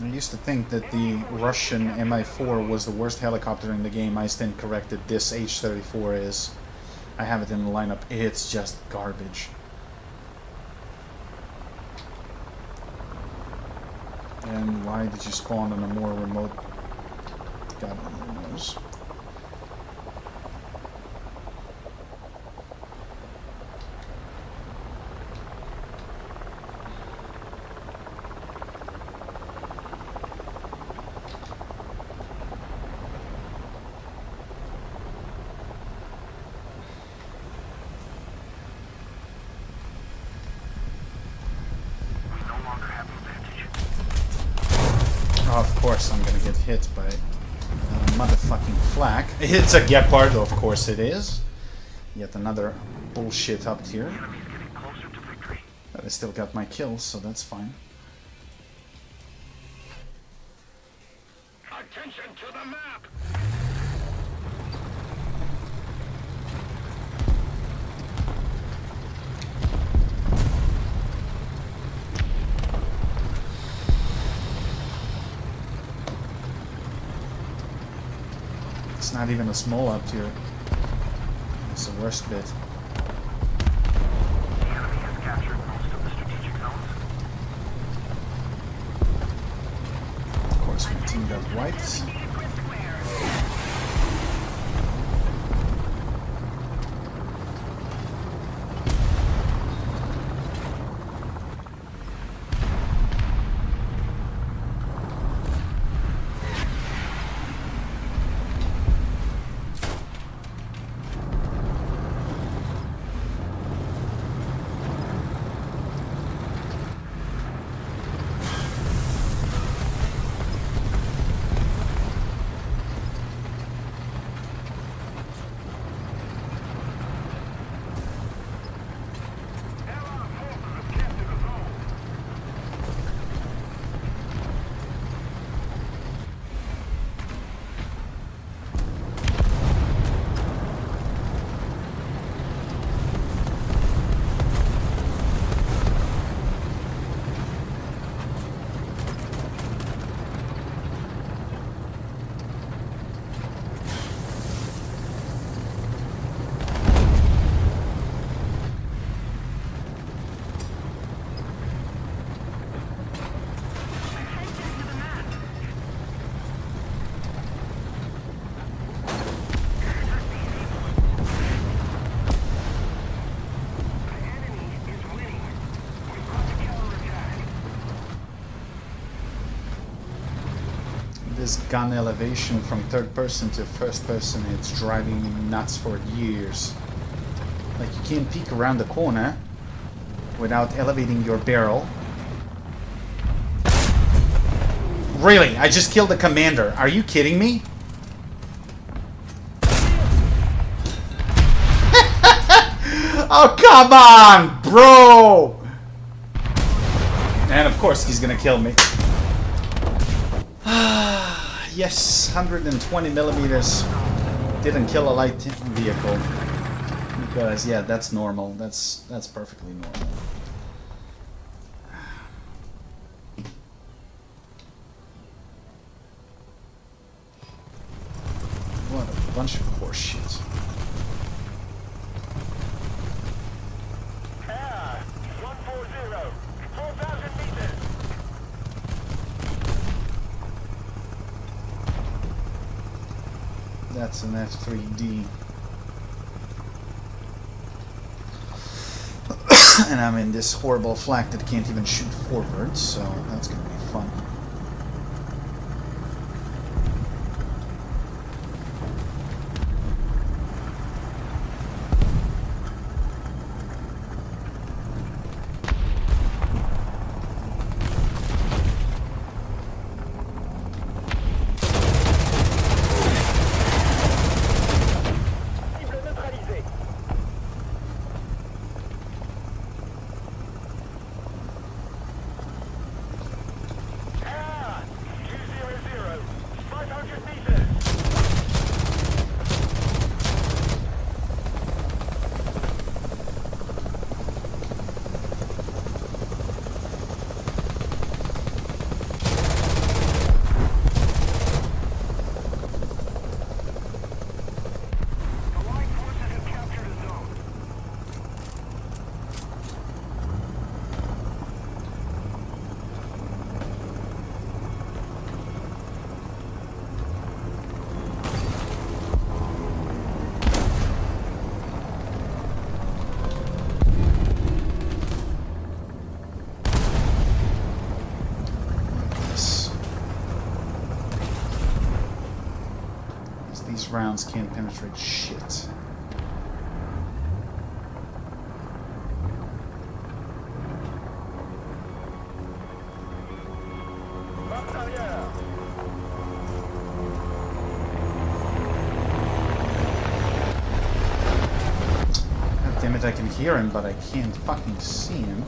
I used to think that the Russian Mi-4 was the worst helicopter in the game. I stand corrected. This H-34 is. I have it in the lineup. It's just garbage. And why did you spawn on a more remote... God only knows. Oh, of course I'm gonna get hit by a motherfucking flak. It's a Gepard, of course it is. Yet another bullshit up tier. But I still got my kills, so that's fine. Attention to the map. It's not even a small up tier. It's the worst bit. The enemy has captured most of the strategic zones. Of course, my team got wiped. This gun elevation from third person to first person, it's driving me nuts for years. Like, you can't peek around the corner without elevating your barrel. Really? I just killed the commander. Are you kidding me? Oh, come on, bro! And of course he's gonna kill me. Yes, 120 millimeters didn't kill a light vehicle. Because, yeah, that's normal. That's perfectly normal. What a bunch of horseshit. Air 140, 4,000 meters. That's an F3D. And I'm in this horrible flak that can't even shoot forward, so that's gonna be fun. Cible neutralisée. Ah, 200, 500 meters. Allied forces have captured a zone. This. These rounds can't penetrate shit. Marche arrière. God damn it, I can hear him, but I can't fucking see him.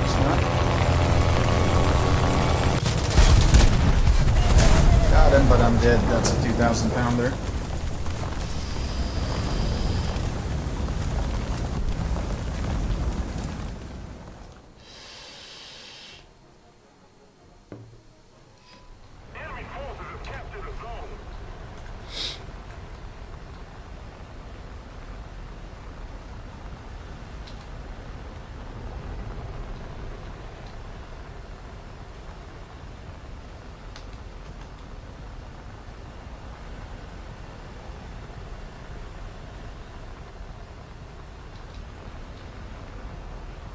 Is that? Got him, but I'm dead. That's a 2,000 pounder. Enemy forces have captured a zone.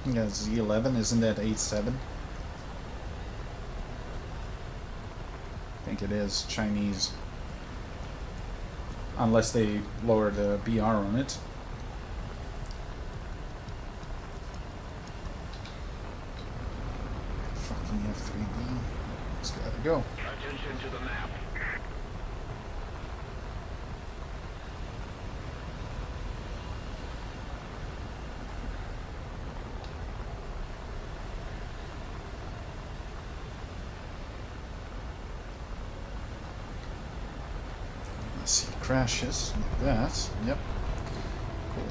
Yeah, Z11, isn't that 8.7? I think it is Chinese. Unless they lower the BR on it. Fucking F3B. It's gotta go. Attention to the map. Let's see, crashes like that. Yep. Cool.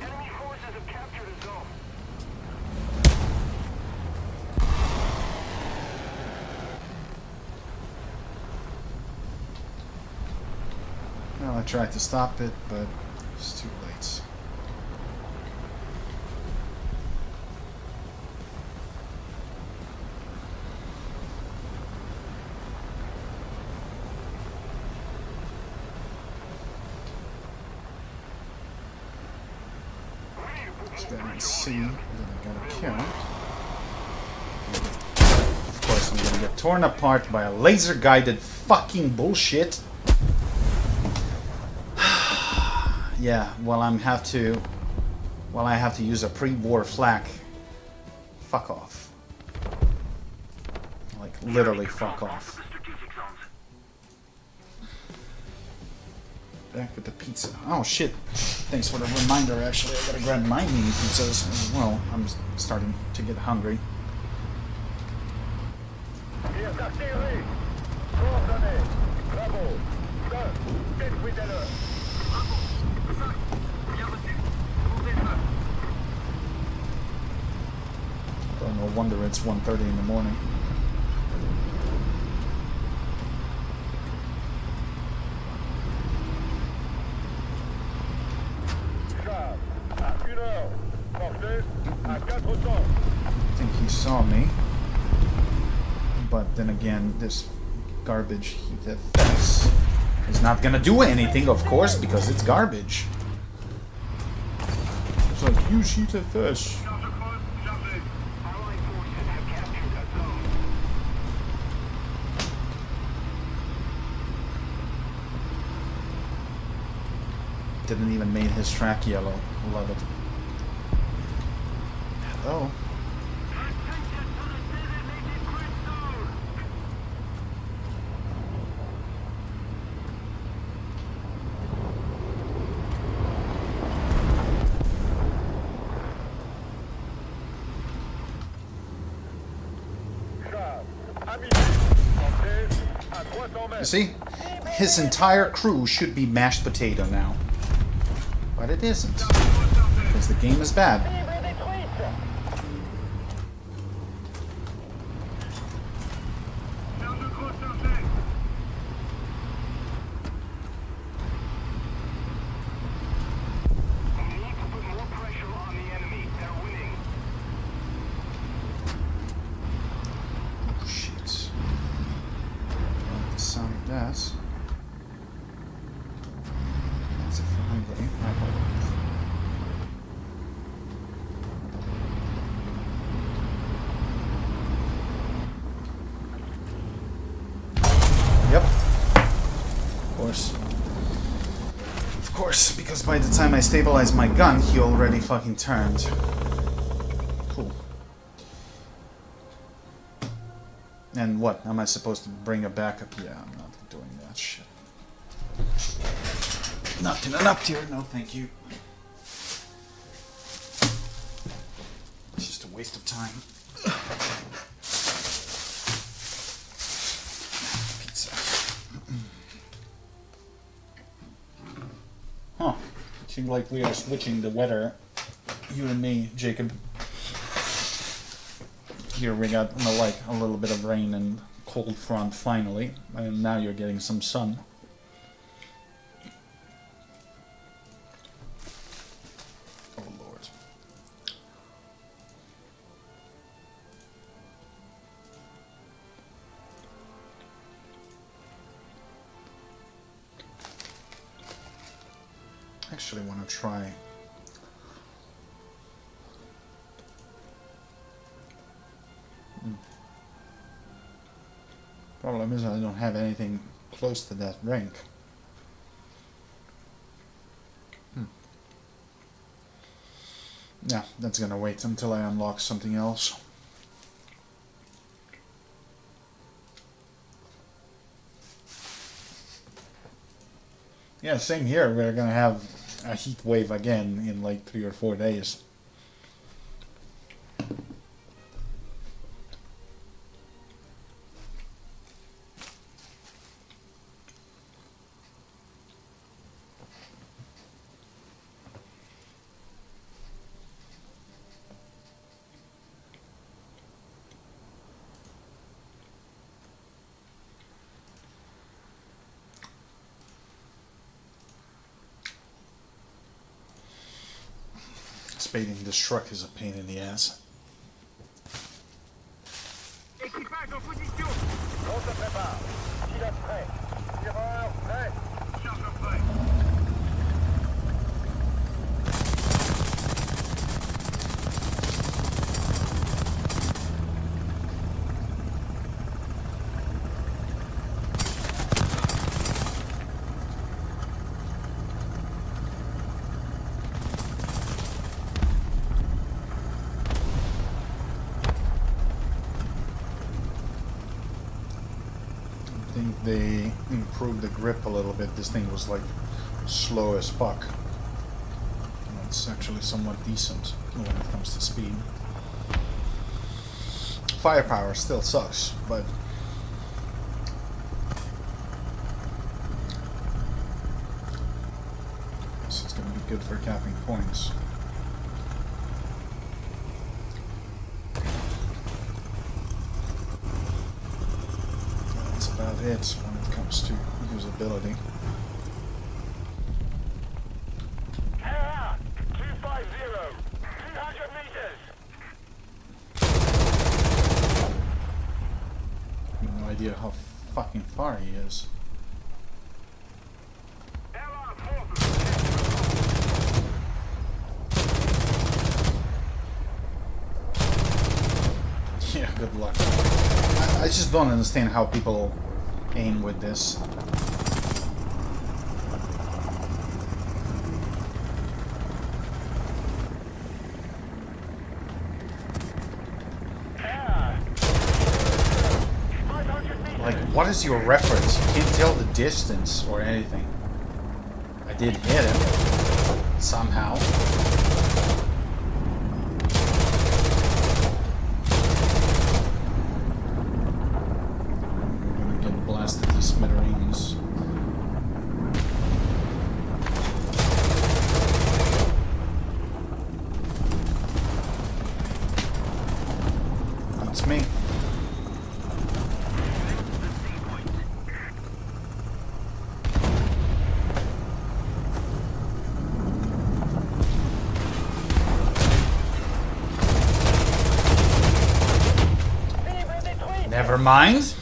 Enemy forces have captured a zone. Well, I tried to stop it, but it's too late. Just gotta see that I got a kill. Of course, I'm gonna get torn apart by a laser-guided fucking bullshit. Yeah, well, I have to use a pre-war flak. Fuck off. Like literally fuck off. Back with the pizza. Oh shit! Thanks for the reminder. Actually, I gotta grab my mini pizzas as well. I'm starting to get hungry. Tirs d'artillerie. Coordonnées. Bravo. 2. Tête with alert. Oh, no wonder it's 1:30 in the morning. on me. But then again, this garbage heated fence is not gonna do anything, of course, because it's garbage. It's like, huge heated fence. Didn't even make his track yellow. Love it. Hello. You see? His entire crew should be mashed potato now. But it isn't. Because the game is bad. Of course, because by the time I stabilized my gun, he already fucking turned. Cool. And what? Am I supposed to bring a backup? Yeah, I'm not doing that shit. Not in an up tier, no thank you. It's just a waste of time. Huh. Seems like we are switching the weather. You and me, Jacob. Here we got like a little bit of rain and cold front finally. And now you're getting some sun. Oh Lord. I actually want to try. Problem is I don't have anything close to that rank. Yeah, that's gonna wait until I unlock something else. Yeah, same here. We're gonna have a heat wave again in like 3 or 4 days. Spading this truck is a pain in the ass. Équipage en position. On se prépare. Pilote prêt. Tireur prêt. Chargeur prêt. I think they improved the grip a little bit. This thing was like slow as fuck. And it's actually somewhat decent when it comes to speed. Firepower still sucks, but it's gonna be good for capping points. That's about it when it comes to usability. Air 250. 200 meters. no idea how fucking far he is. Allied forces Yeah, good luck. I just don't understand how people aim with this. Like, what is your reference? You can't tell the distance or anything. I did hit him. Somehow. I'm gonna get blasted to smithereens. It's me. Never mind.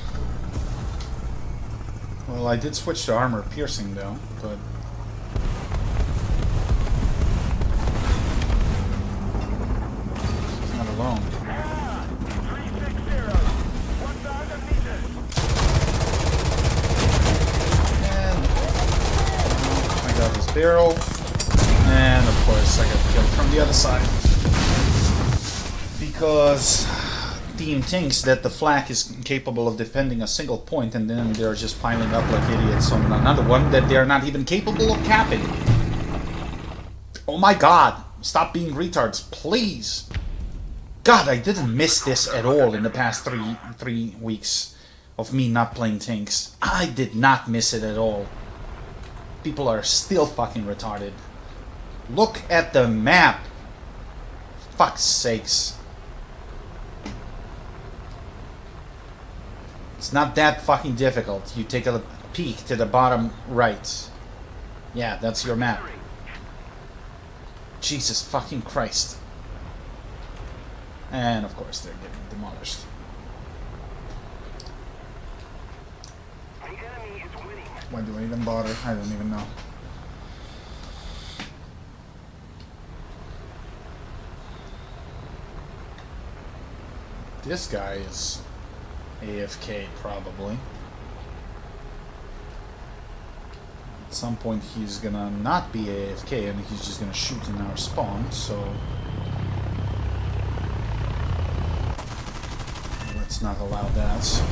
Well, I did switch to armor piercing though, but he's not alone. 360, 1,000 meters. And I got his barrel, and of course I got killed from the other side because team thinks that the flak is capable of defending a single point, and then they're just piling up like idiots on another one that they're not even capable of capping. Oh my god, stop being retards, please. God, I didn't miss this at all in the past three weeks of me not playing tanks. I did not miss it at all. People are still fucking retarded. Look at the map. Fuck's sakes. It's not that fucking difficult. You take a peek to the bottom right. Yeah, that's your map. Jesus fucking Christ. And of course they're getting demolished. The enemy is winning. Why do I even bother? I don't even know. This guy is AFK probably. At some point he's gonna not be AFK and he's just gonna shoot in our spawn, so let's not allow that.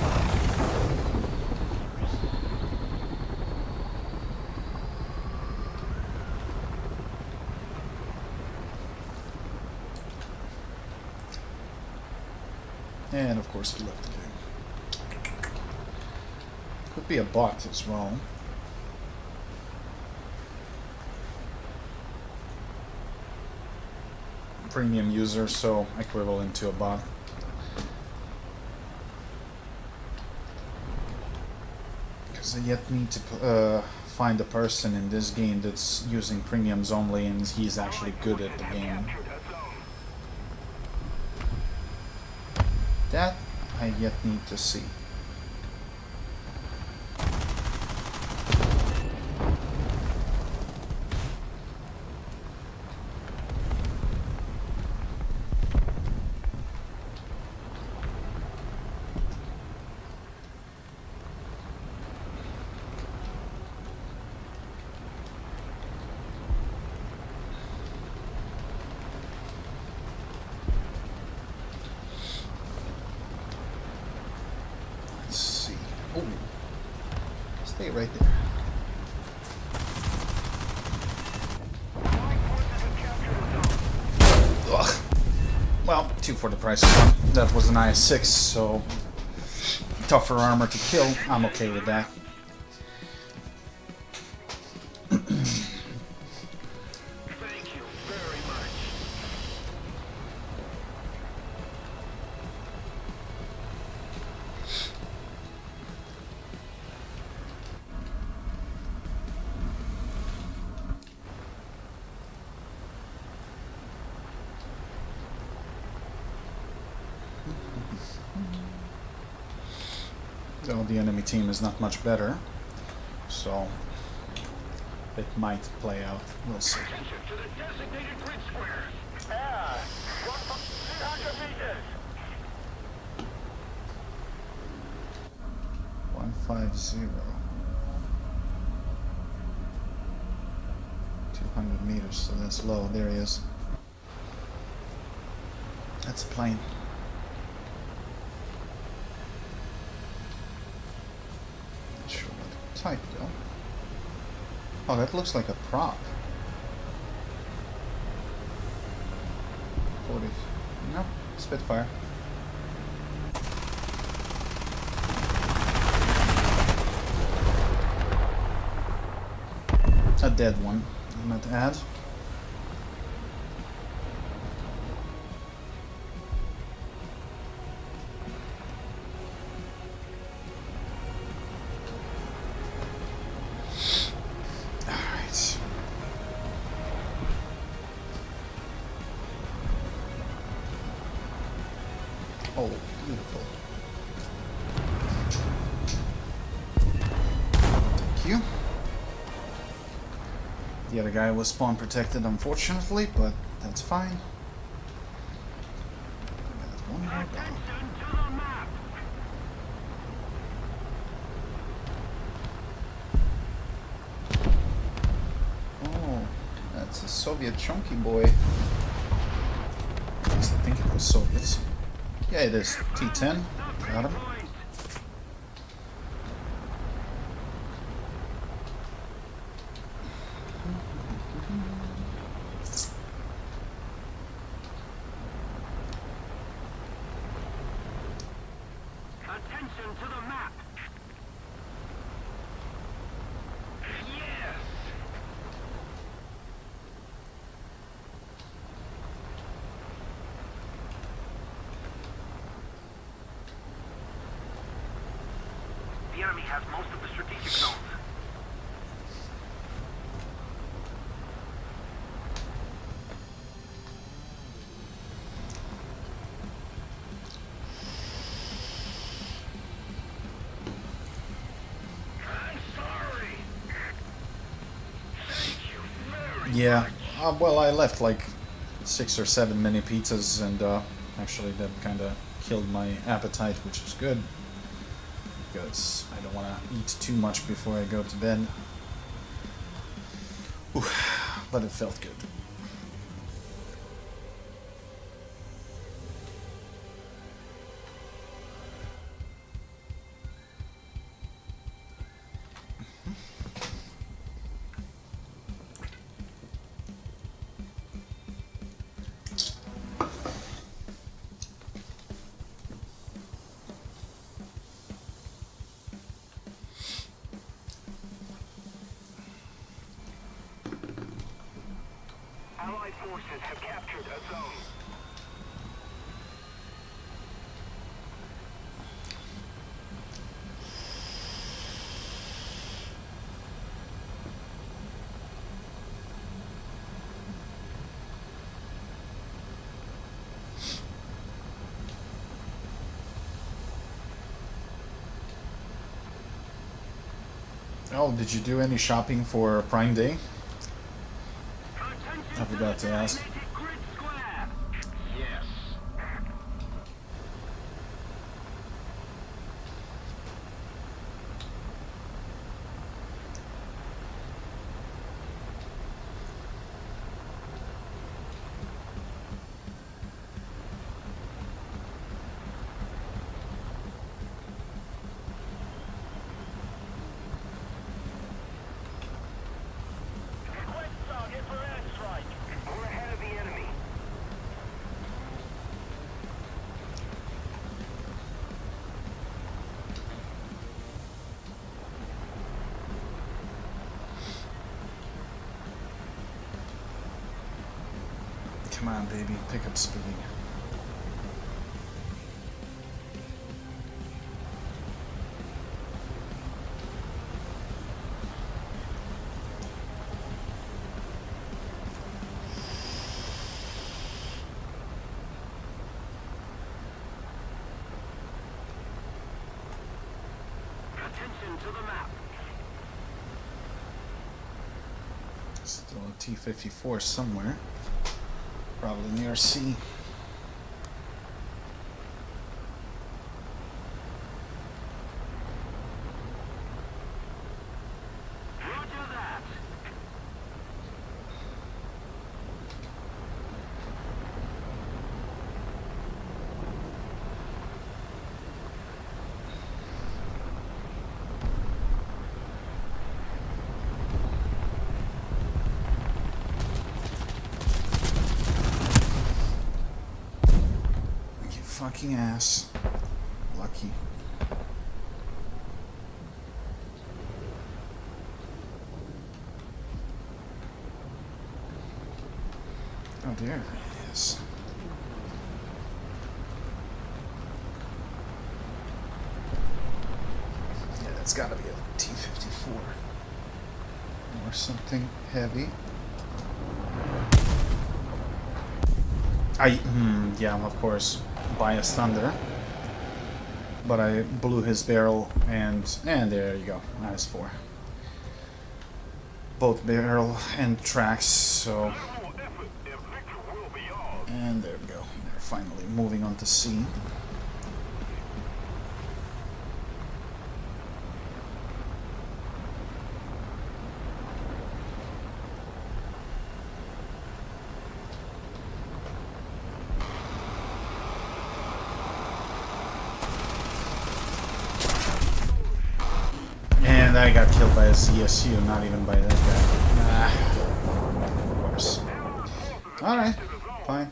And of course he left the game. Could be a bot as well. Premium user, so equivalent to a bot. Because I yet need to find a person in this game that's using premiums only and he's actually good at the game. That I yet need to see. Oh, stay right there. Ugh. Well, 2 for the price of 1. That was an IS-6, so tougher armor to kill. I'm okay with that. Thank you very much. Though the enemy team is not much better, so it might play out. We'll see. Attention to the designated grid square. 300 meters. 150. 200 meters, so that's low. There he is. That's a plane. Not sure what type though. Oh, that looks like a prop. 40. No, Spitfire. A dead one, I might add. Alright. Oh, beautiful. Thank you. The other guy was spawn protected, unfortunately, but that's fine. There's one more down. Attention to the map. Oh, that's a Soviet chunky boy. At least I think it was Soviets. Yeah, it is. T-10. Got him. Point. Attention to the map. Yes. The enemy has most of the strategic zones. I'm sorry. Thank you very Yeah. Well, I left like 6 or 7 mini pizzas, and actually that kind of killed my appetite, which is good. Because I don't want to eat too much before I go to bed. Oof, but it felt good. Allied forces have captured a zone. Oh, did you do any shopping for Prime Day? I forgot to ask. Grid square. Yes. Request target for airstrike. We're ahead of the enemy. Come on, baby, pick up speed. Attention to the map. Still a T-54 somewhere. Probably near C. Roger that. You fucking ass. Lucky. Oh, there it is. Yeah, that's gotta be a T-54. Or something heavy. Yeah, of course, biased thunder. But I blew his barrel, and there you go, -4. Both barrel and tracks, so... And there we go, they're finally moving on to C. And I got killed by a ZSU, not even by that guy. Of course. Alright, fine.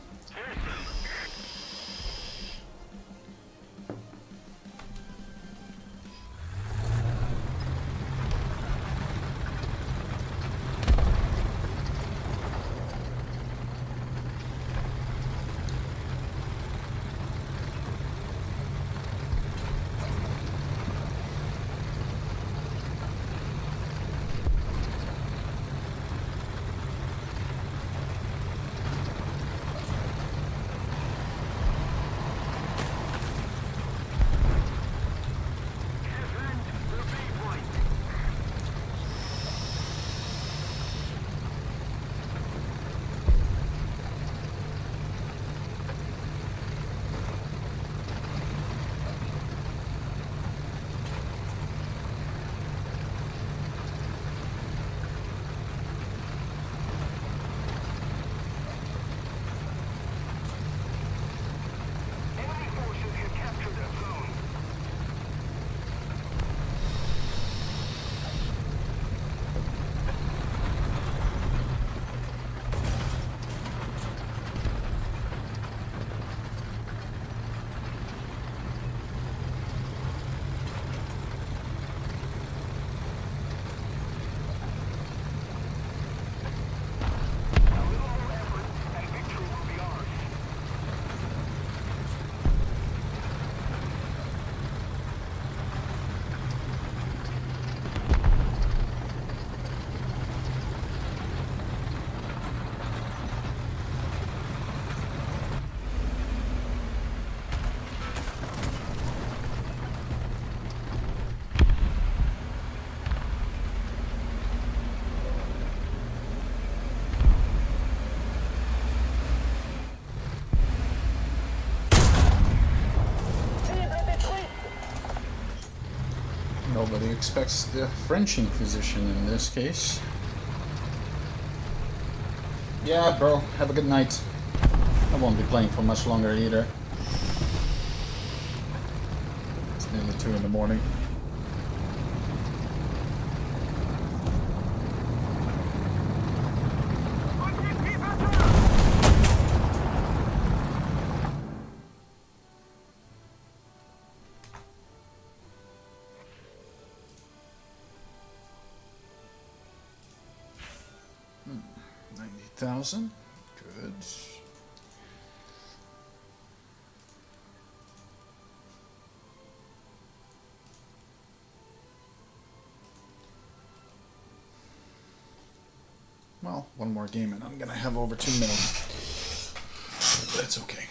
Nobody expects the French Inquisition in this case. Yeah, bro, have a good night. I won't be playing for much longer either. It's nearly 2 in the morning. $90,000. Good. Well, one more game and I'm gonna have over 2 million. That's okay.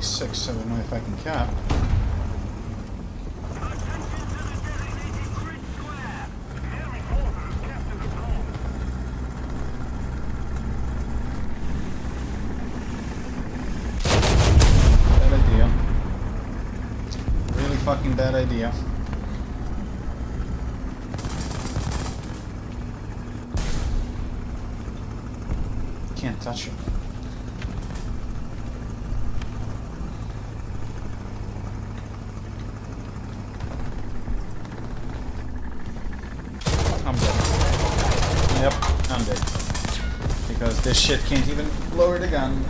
6. I don't know if I can cap. Bad idea. Really fucking bad idea. Can't touch it. I'm dead. Yep, I'm dead. Because this shit can't even lower the gun.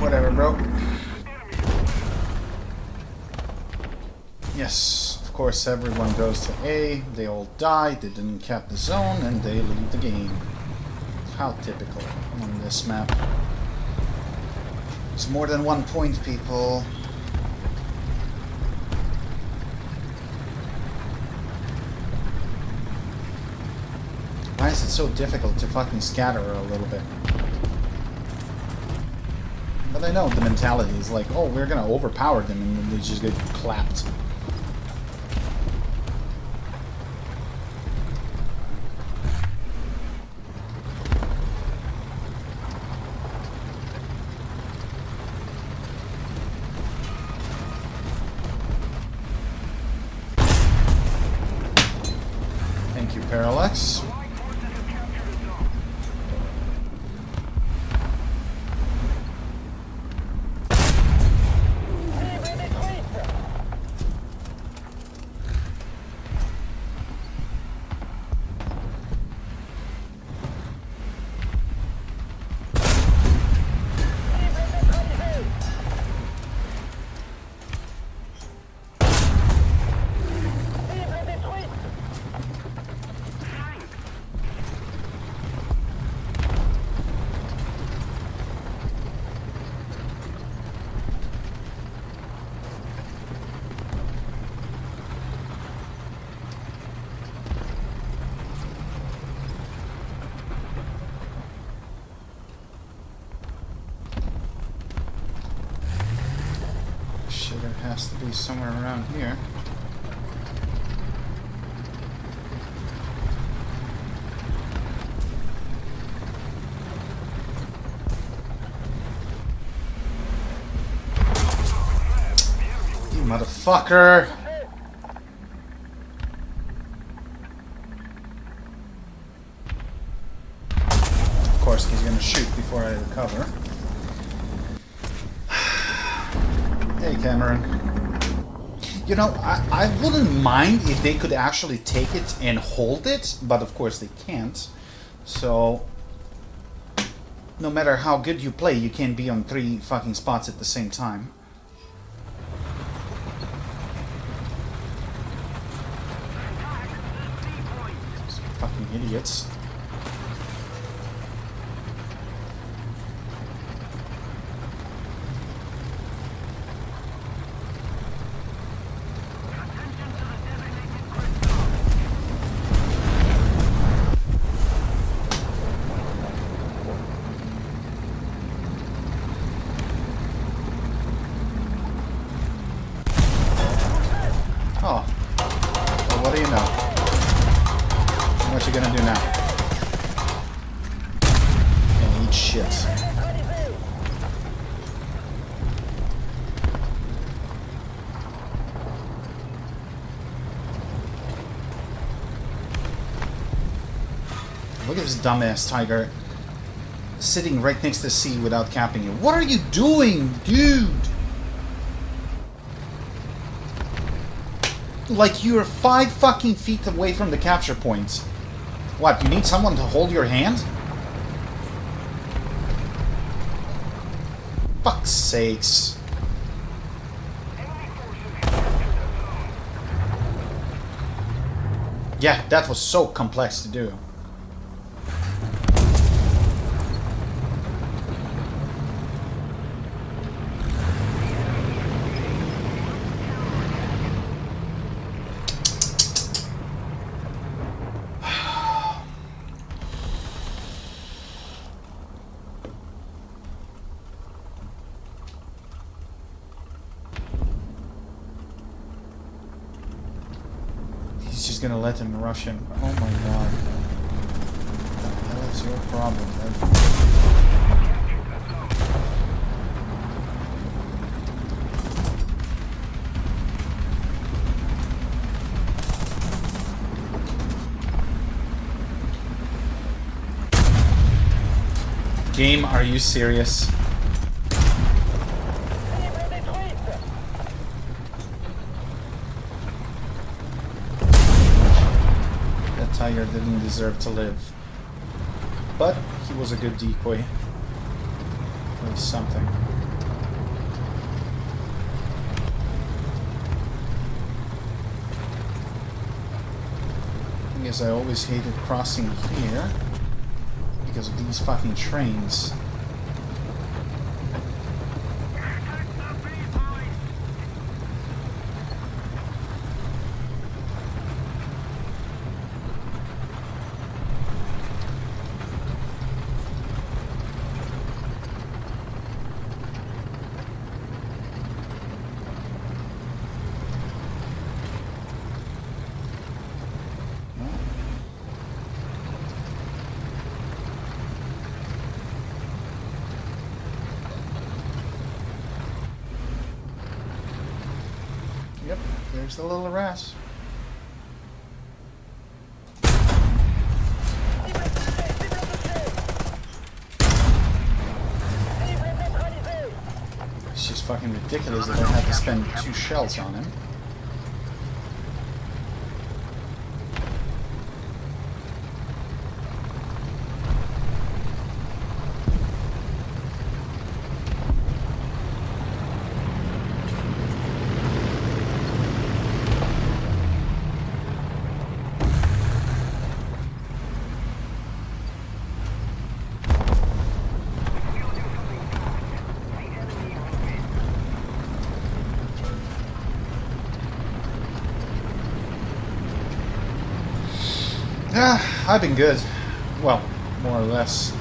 Whatever, bro. Yes, of course everyone goes to A, they all die, they didn't cap the zone, and they leave the game. How typical on this map. It's more than 1 point, people. Why is it so difficult to fucking scatter a little bit? But I know the mentality is like, oh, we're gonna overpower them, and then they just get clapped. Thank you, Parallax. Has to be somewhere around here. You motherfucker! Of course, he's gonna shoot before I recover. Hey, Cameron. You know, I wouldn't mind if they could actually take it and hold it, but of course they can't. So, no matter how good you play, you can't be on 3 fucking spots at the same time. Fucking idiots. Oh. Well, what do you know? What you gonna do now? And eat shit. Look at this dumbass tiger sitting right next to C without capping it. What are you doing, dude? Like, you're 5 fucking feet away from the capture point. What, you need someone to hold your hand? Fuck's sakes. Yeah, that was so complex to do. He's just gonna let him rush him. Oh my god. What the hell is your problem, man? Game, are you serious? That tiger didn't deserve to live. But he was a good decoy. At least something. I guess I always hated crossing here because of these fucking trains. Yep, there's the little ras. It's just fucking ridiculous that I had to spend 2 shells on him. I've been good. Well, more or less.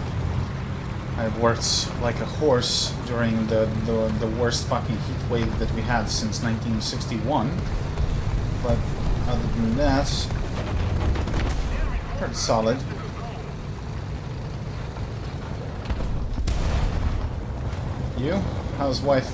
I've worked like a horse during the worst fucking heat wave that we had since 1961. But other than that, pretty solid. You? How's wife?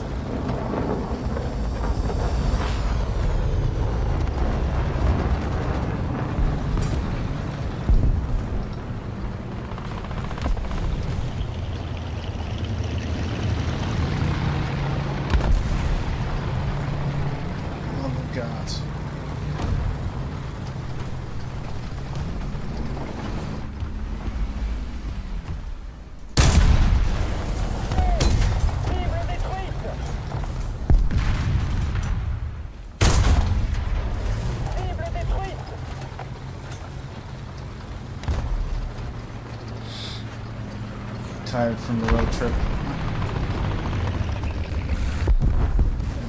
Tired from the road trip.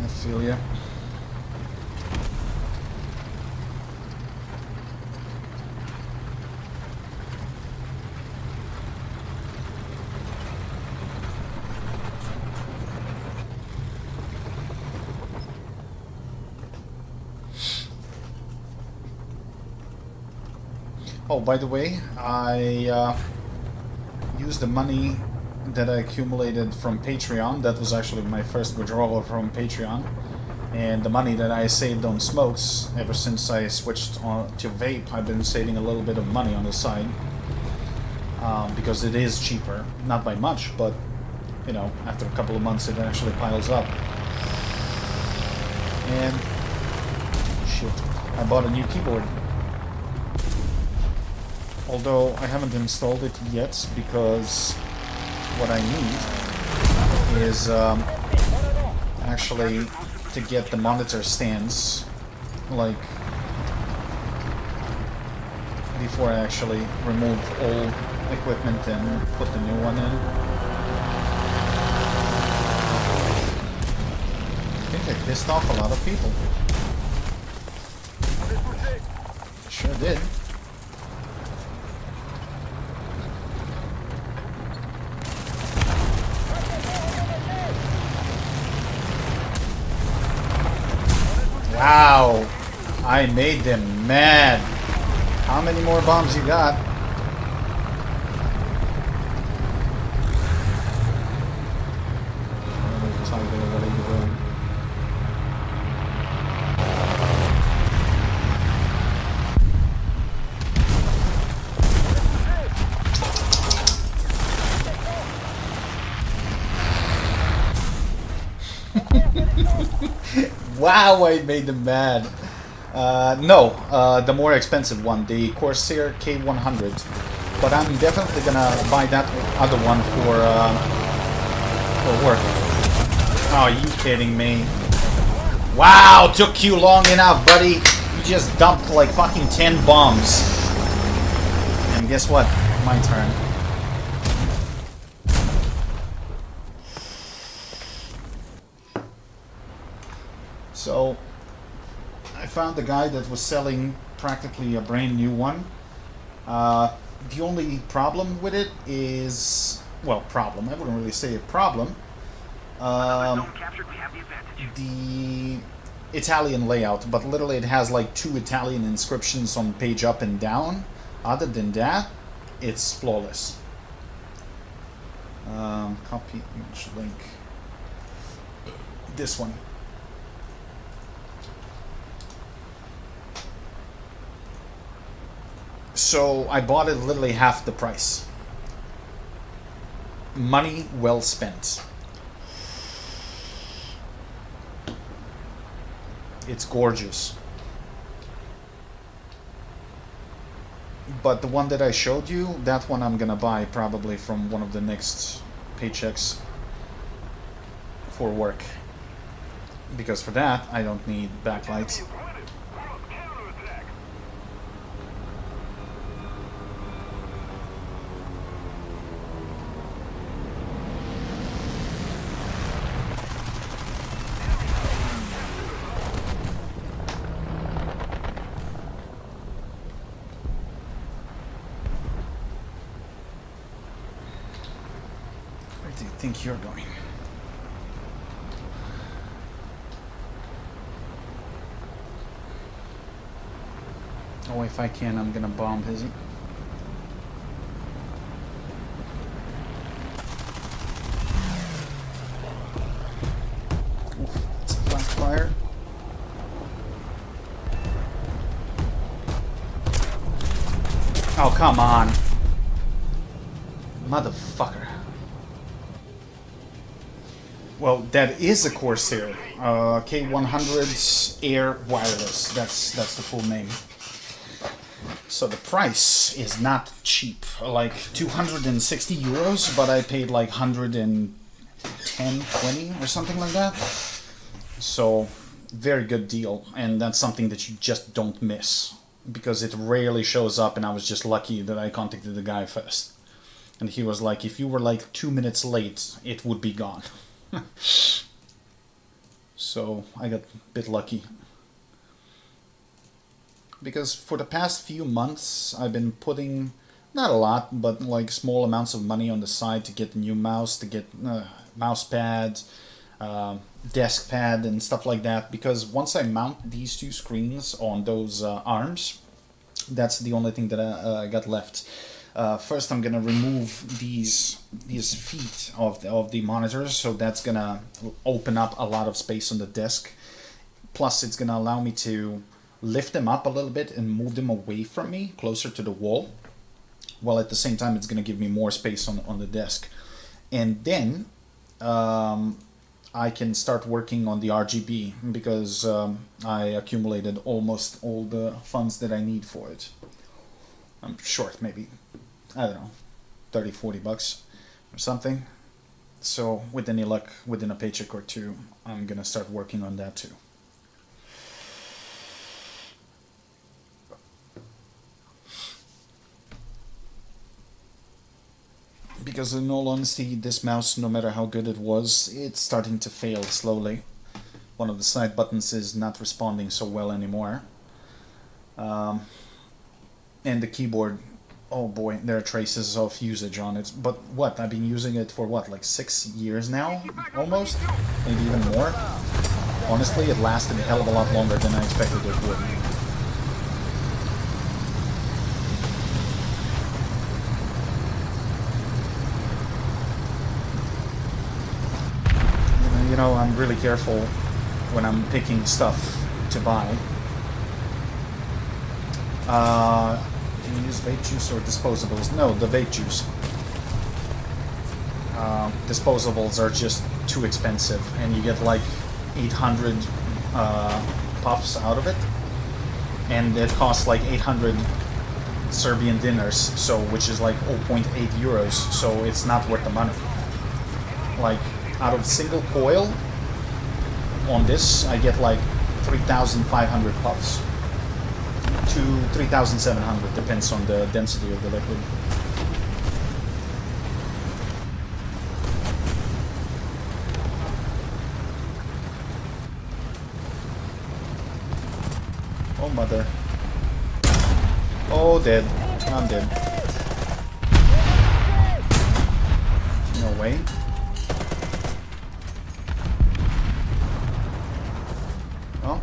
I feel ya. Oh, by the way, I used the money that I accumulated from Patreon. That was actually my first withdrawal from Patreon. And the money that I saved on smokes, ever since I switched on to vape, I've been saving a little bit of money on the side. Because it is cheaper. Not by much, but, you know, after a couple of months it actually piles up. And, shit, I bought a new keyboard. Although I haven't installed it yet, because what I need is actually to get the monitor stands, like, before I actually remove old equipment and put the new one in. I think I pissed off a lot of people. Sure did. Wow. I made them mad. How many more bombs you got? What are you doing? Wow, I made them mad. No, the more expensive one, the Corsair K100. But I'm definitely gonna buy that other one for work. Oh, are you kidding me? Wow, took you long enough, buddy. You just dumped like fucking 10 bombs. And guess what? My turn. So, I found the guy that was selling practically a brand new one. The only problem with it is, well, problem, I wouldn't really say a problem. The Italian layout, but literally it has like 2 Italian inscriptions on page up and down. Other than that, it's flawless. Copy image link. This one. So I bought it literally half the price. Money well spent. It's gorgeous. But the one that I showed you, that one I'm gonna buy probably from one of the next paychecks for work. Because for that, I don't need backlights. Where do you think you're going? Oh, if I can, I'm gonna bomb his. Oof, it's a flash fire. Oh, come on. Motherfucker. Well, that is a Corsair. K100's Air Wireless. That's the full name. So the price is not cheap. Like 260 euros, but I paid like 110, 20 or something like that. So, very good deal. And that's something that you just don't miss. Because it rarely shows up, and I was just lucky that I contacted the guy first. And he was like, if you were like 2 minutes late, it would be gone. So I got a bit lucky. Because for the past few months, I've been putting, not a lot, but like small amounts of money on the side to get a new mouse, to get mouse pad, desk pad, and stuff like that. Because once I mount these 2 screens on those arms, that's the only thing that I got left. First, I'm gonna remove these feet of the monitors, so that's gonna open up a lot of space on the desk. Plus, it's gonna allow me to lift them up a little bit and move them away from me, closer to the wall, while at the same time it's gonna give me more space on the desk. And then I can start working on the RGB, because I accumulated almost all the funds that I need for it. I'm short, maybe, I don't know, 30-40 bucks or something. So with any luck, within a paycheck or two, I'm gonna start working on that too. Because in all honesty, this mouse, no matter how good it was, it's starting to fail slowly. One of the side buttons is not responding so well anymore. And the keyboard, oh boy, there are traces of usage on it. But what, I've been using it for what, like 6 years now? Almost? Maybe even more? Honestly, it lasted a hell of a lot longer than I expected it would. You know, I'm really careful when I'm picking stuff to buy. Can you use vape juice or disposables? No, the vape juice. Disposables are just too expensive, and you get like 800 puffs out of it, and it costs like 800 Serbian dinars, so which is like 0.8 euros. So it's not worth the money. Like out of single coil on this, I get like 3,500 puffs to 3,700, depends on the density of the liquid. Oh mother. Oh, dead. I'm dead. No way. Oh.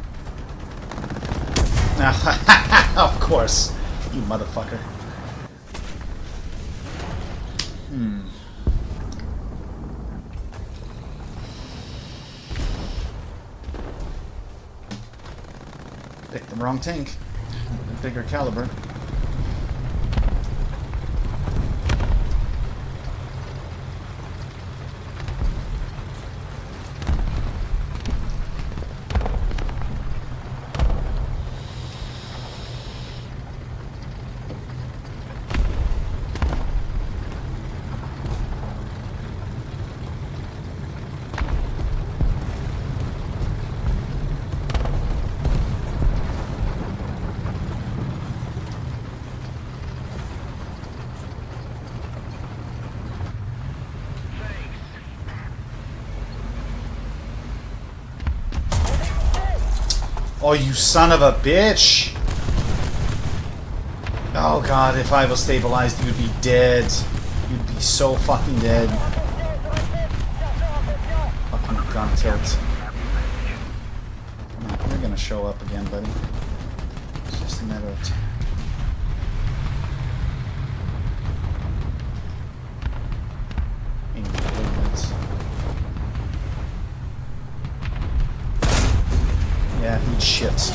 Of course. You motherfucker. Picked the wrong tank. A bigger caliber. Oh, you son of a bitch! Oh god, if I was stabilized, you'd be dead. You'd be so fucking dead. Fucking gun tilt. Come on, you're gonna show up again, buddy. It's just a matter of time. Yeah, he shits.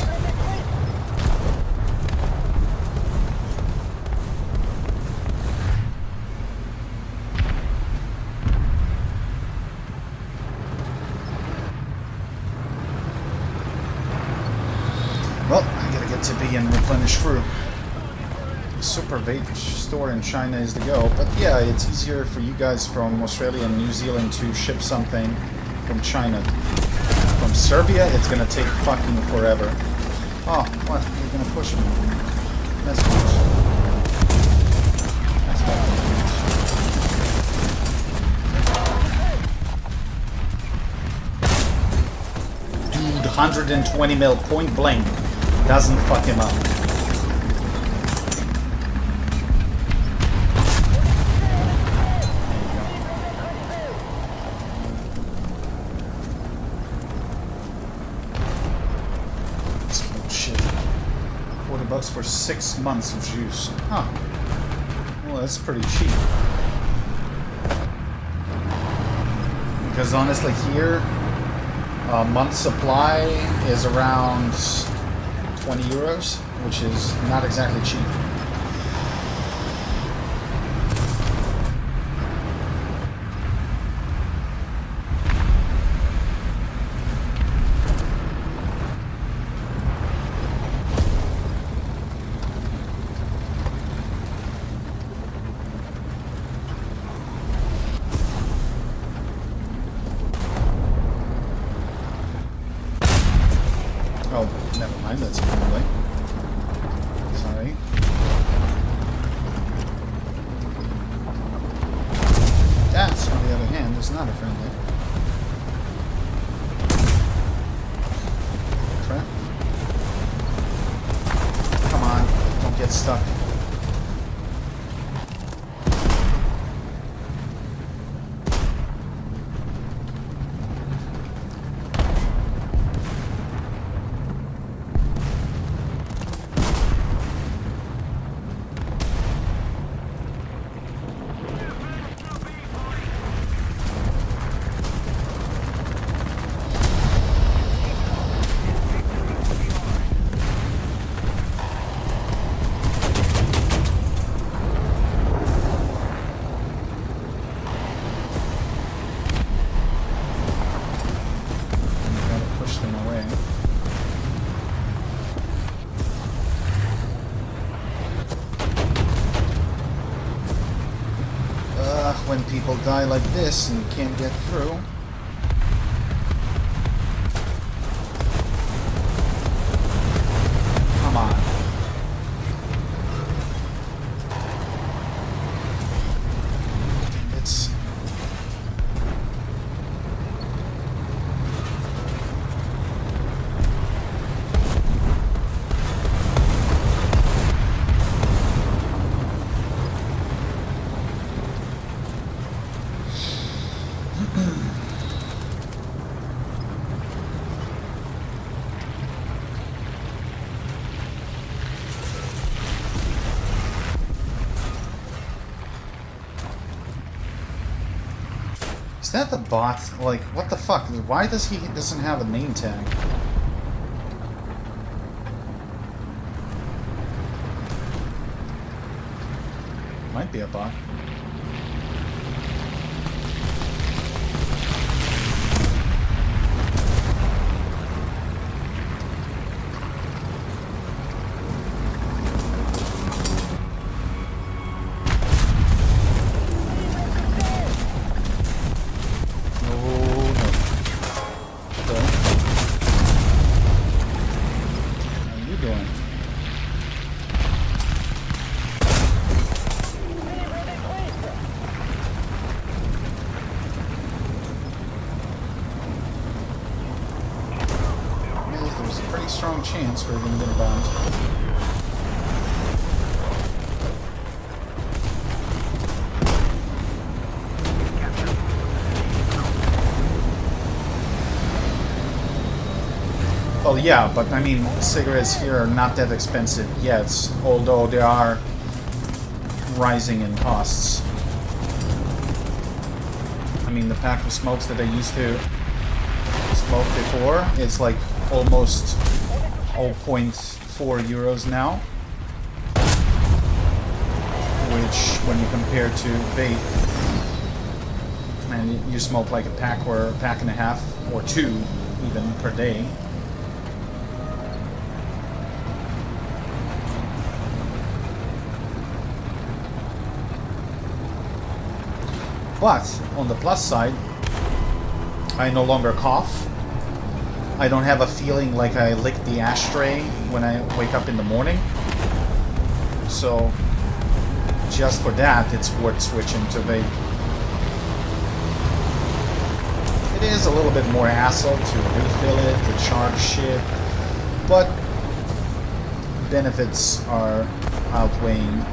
Well, I gotta get to B and replenish crew. Super vape store in China is the go, but yeah, it's easier for you guys from Australia and New Zealand to ship something from China. From Serbia, it's gonna take fucking forever. Oh, what? You're gonna push me. That's good. That's bad. Dude, 120 mil point blank doesn't fuck him up. $40 for 6 months of juice. Huh. Well, that's pretty cheap. Because honestly here, a month's supply is around 20 euros, which is not exactly cheap. Oh, never mind, that's a friendly. Sorry. That, on the other hand, is not a friendly. Crap. Come on, don't get stuck. people die like this and you can't get through. Come on. It's... Is that the bot? Like, what the fuck? Why does he doesn't have a name tag? Might be a bot. Strong chance we're going to get a bombed. Well, yeah, but I mean, cigarettes here are not that expensive yet, although they are rising in costs. I mean, the pack of smokes that I used to smoke before, it's like almost 0.4 euros now, which when you compare to vape, and you smoke like a pack or a pack and a half or two even per day. But on the plus side, I no longer cough. I don't have a feeling like I licked the ashtray when I wake up in the morning. So, just for that, it's worth switching to vape. It is a little bit more hassle to refill it, to charge shit, but benefits are outweighing.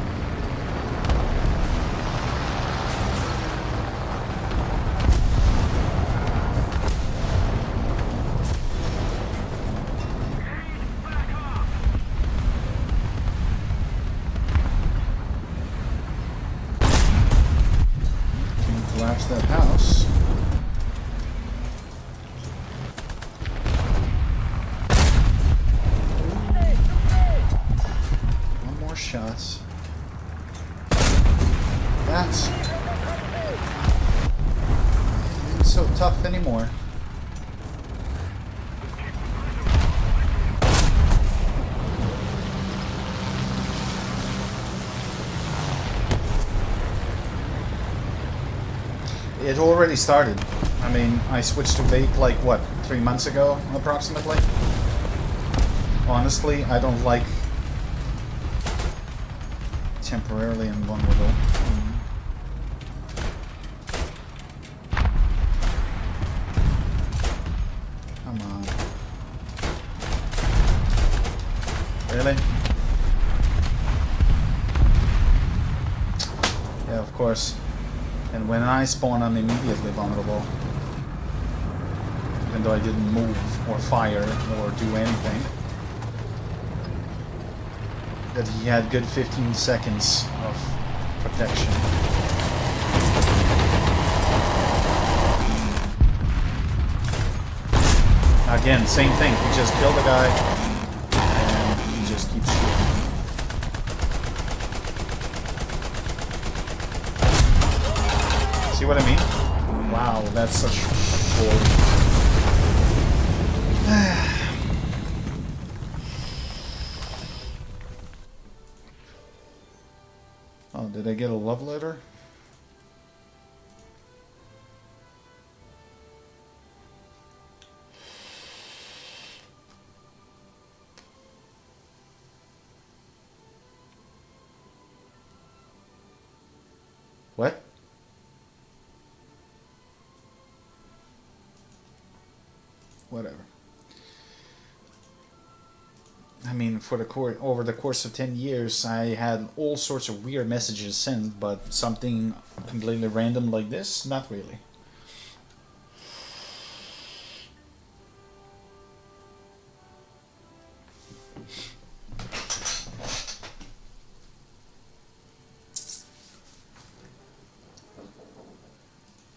Collapse that house. One more shot. That's ain't so tough anymore. It already started. I mean, I switched to vape like, what, 3 months ago, approximately? Honestly, I don't like temporarily invulnerable. Come on. Really? Yeah, of course. And when I spawn, I'm immediately vulnerable. Even though I didn't move or fire or do anything. That he had good 15 seconds of protection. Again, same thing. He just killed a guy and he just keeps shooting. See what I mean? Wow, that's such gold. Oh, did I get a love letter? What? Whatever. I mean, for the over the course of 10 years, I had all sorts of weird messages sent, but something completely random like this, not really.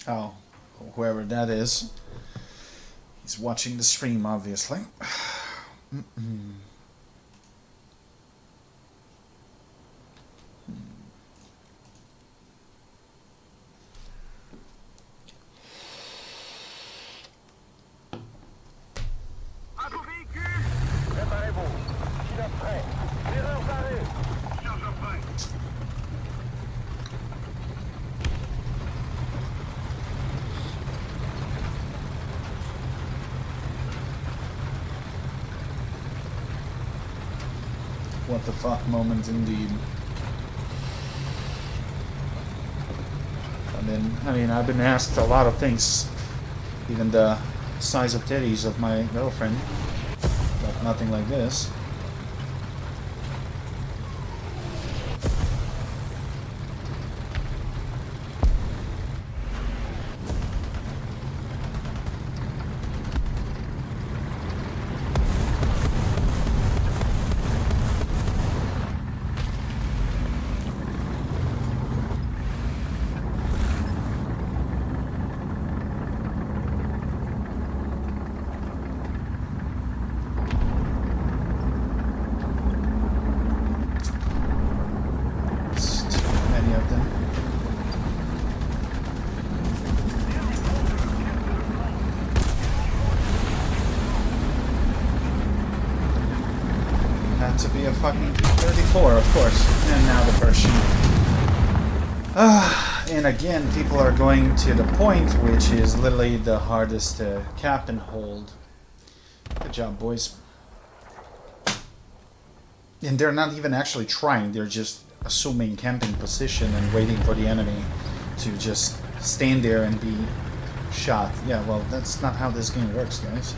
Oh, whoever that is, he's watching the stream, obviously. Préparez-vous. Pilote prêt. Tireur d'arrêt. Chargeur prêt. What the fuck moment indeed. I mean, I've been asked a lot of things, even the size of titties of my girlfriend, but nothing like this. To be a fucking 34, of course. And now the Persian. And again, people are going to the point, which is literally the hardest to cap and hold. Good job, boys. And they're not even actually trying, they're just assuming camping position and waiting for the enemy to just stand there and be shot. Yeah, well, that's not how this game works, guys.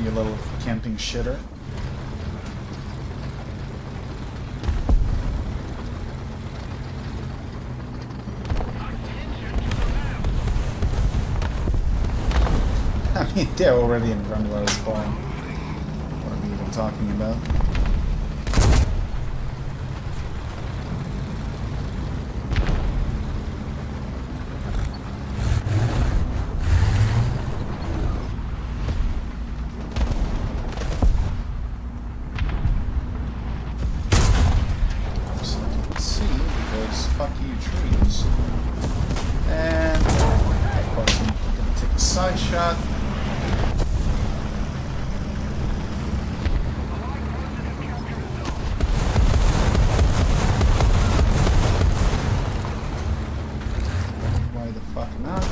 You little camping shitter. I mean, they're already in front of our spawn. What are we even talking about? Fuck you, trees. And of course, I'm gonna take a side shot. Why the fuck not?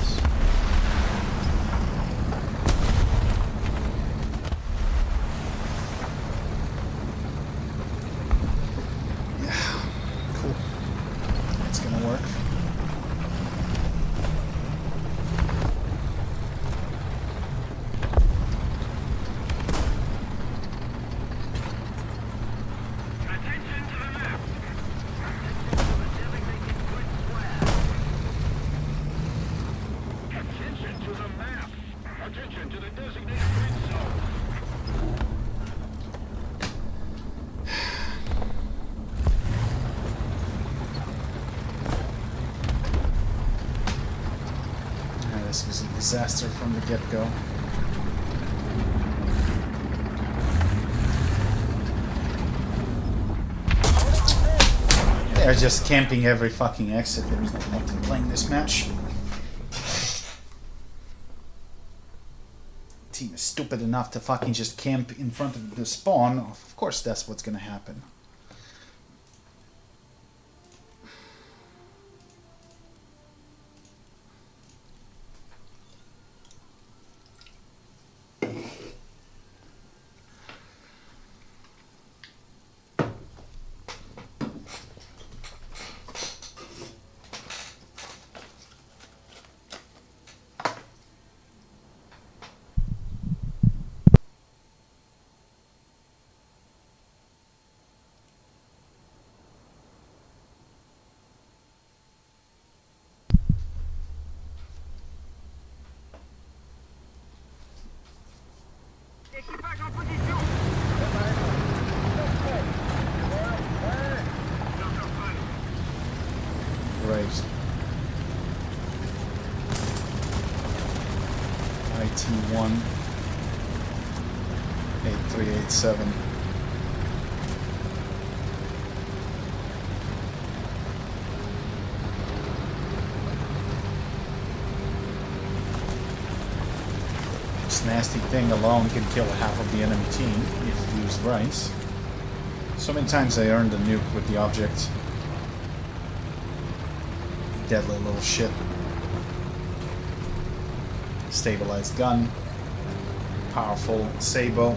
Work. This was a disaster from the get-go. They're just camping every fucking exit. There's no point in playing this match. Team is stupid enough to fucking just camp in front of the spawn. Of course that's what's gonna happen. Contact en position. Suspect. Great. IT1 8387. This nasty thing alone can kill half of the enemy team if used right. So many times I earned a nuke with the object. Deadly little shit. Stabilized gun. Powerful Sabo.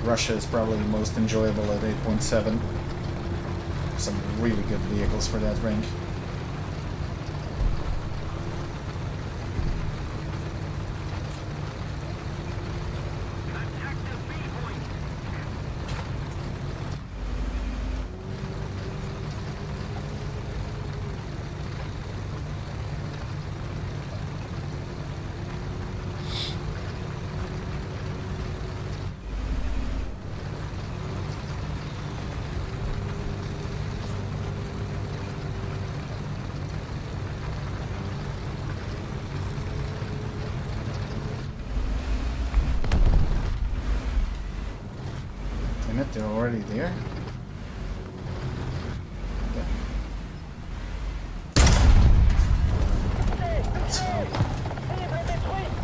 Russia is probably the most enjoyable at 8.7. Some really good vehicles for that range. Attack the B point. Damn it, they're already there? Let's go. Cible détruite.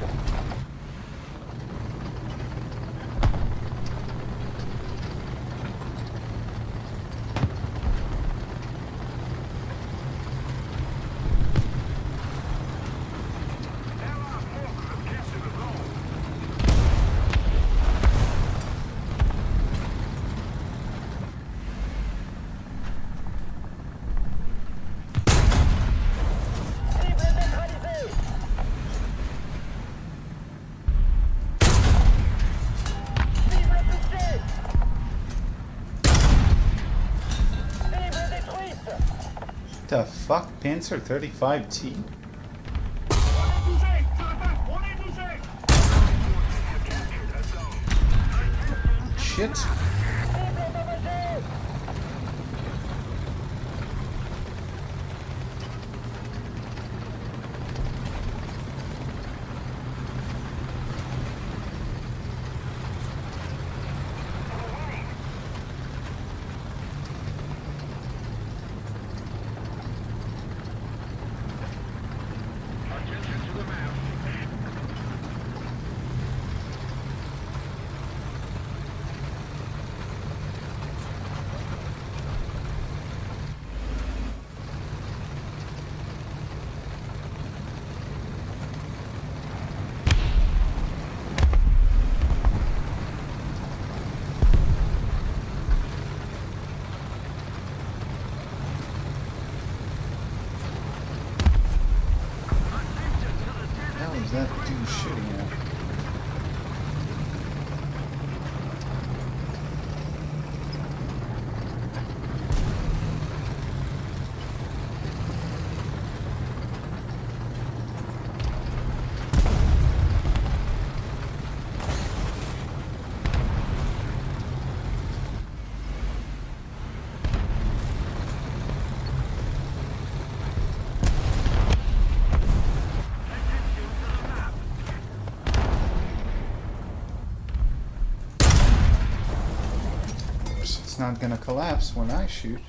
Cible neutralisée. Cible touchée. Cible détruite. The fuck? Panzer 35T? On est touché. Je répète, on est touché. Shit. Cible endommagée. Attention to the map. How is that dude shooting at? Of course, it's not gonna collapse when I shoot.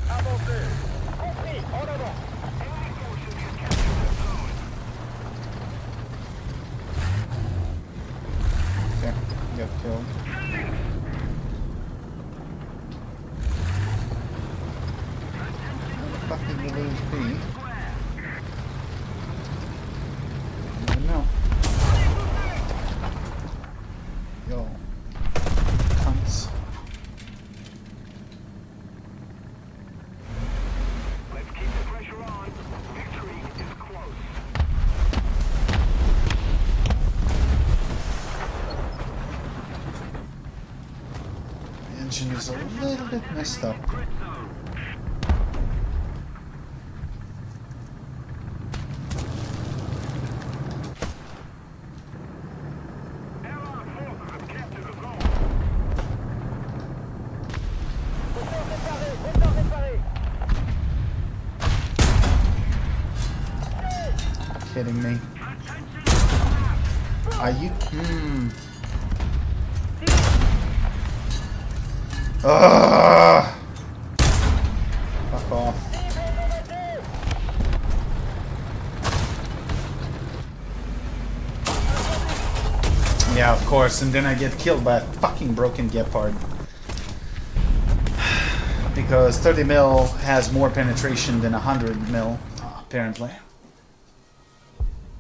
Avancez. Compris. En avant. Okay, got killed. engine is a little bit messed up. Kidding me? Are you? Ugh! Fuck off. Yeah, of course, and then I get killed by a fucking broken Gepard. Because 30 mil has more penetration than 100 mil, apparently.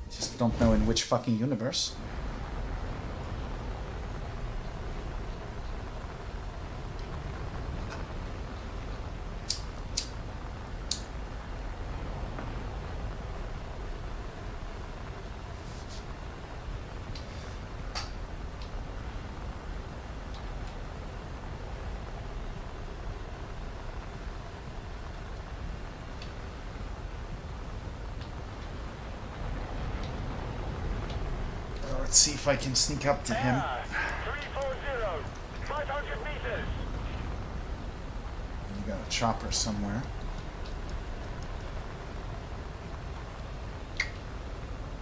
Just don't know in which fucking universe. Let's see if I can sneak up to him. 340, 500 meters. You got a chopper somewhere.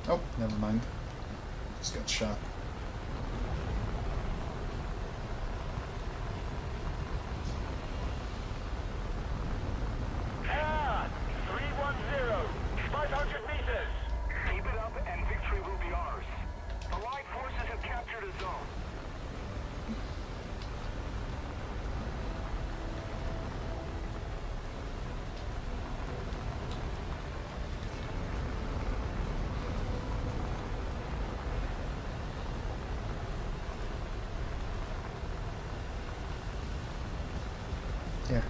Oh, never mind. Just got shot. Ah, 310, 500 meters. Keep it up and victory will be ours. Allied forces have captured a zone. Here.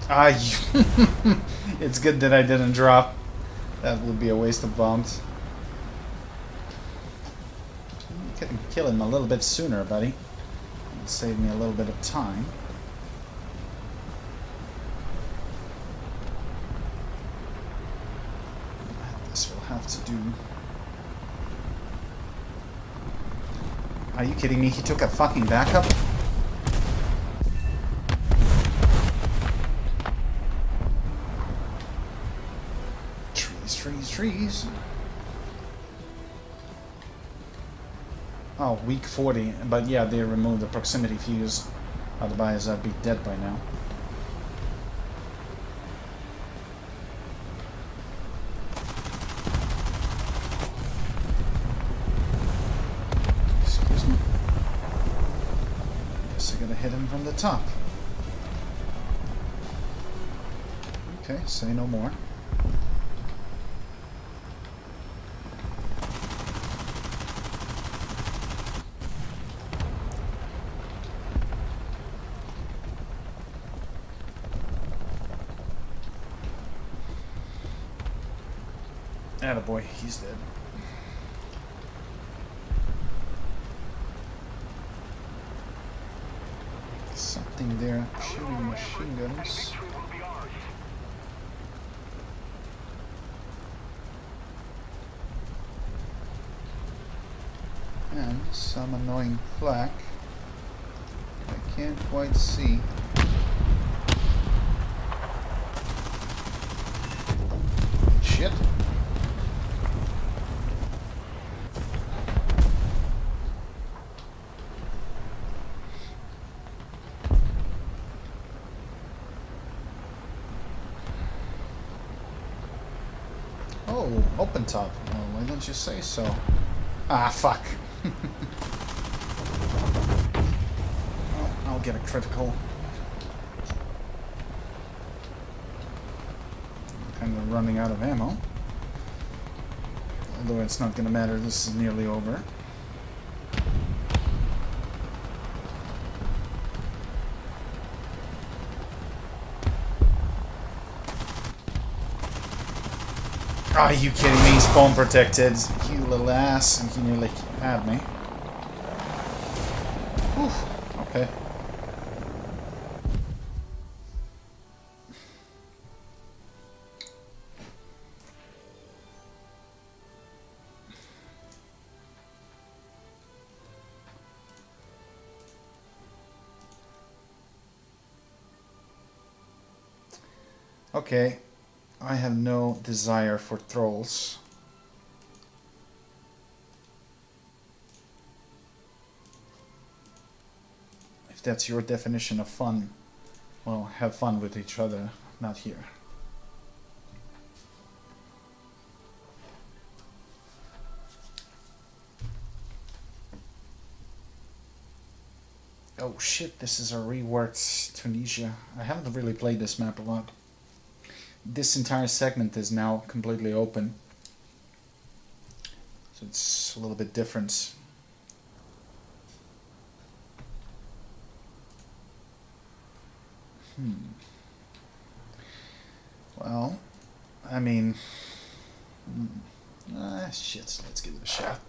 Ah, it's good that I didn't drop. That would be a waste of bombs. You can kill him a little bit sooner, buddy. It'll save me a little bit of time. This will have to do. Are you kidding me? He took a fucking backup? Trees. Oh, weak 40. But yeah, they removed the proximity fuse. Otherwise, I'd be dead by now. Excuse me. Guess I gotta hit him from the top. Okay, say no more. Attaboy, he's dead. Something there shooting machine guns. And some annoying flak. I can't quite see. Shit. Oh, open top. Oh, why don't you say so? Ah, fuck. Oh, I'll get a critical. I'm kind of running out of ammo. Although it's not going to matter, this is nearly over. Are you kidding me? Spawn protected. You little ass. And he nearly had me. Whew, okay. Okay, I have no desire for trolls. If that's your definition of fun, well, have fun with each other, not here. Oh shit, this is a reworked Tunisia. I haven't really played this map a lot. This entire segment is now completely open, so it's a little bit different. Well, I mean, shit, let's give it a shot.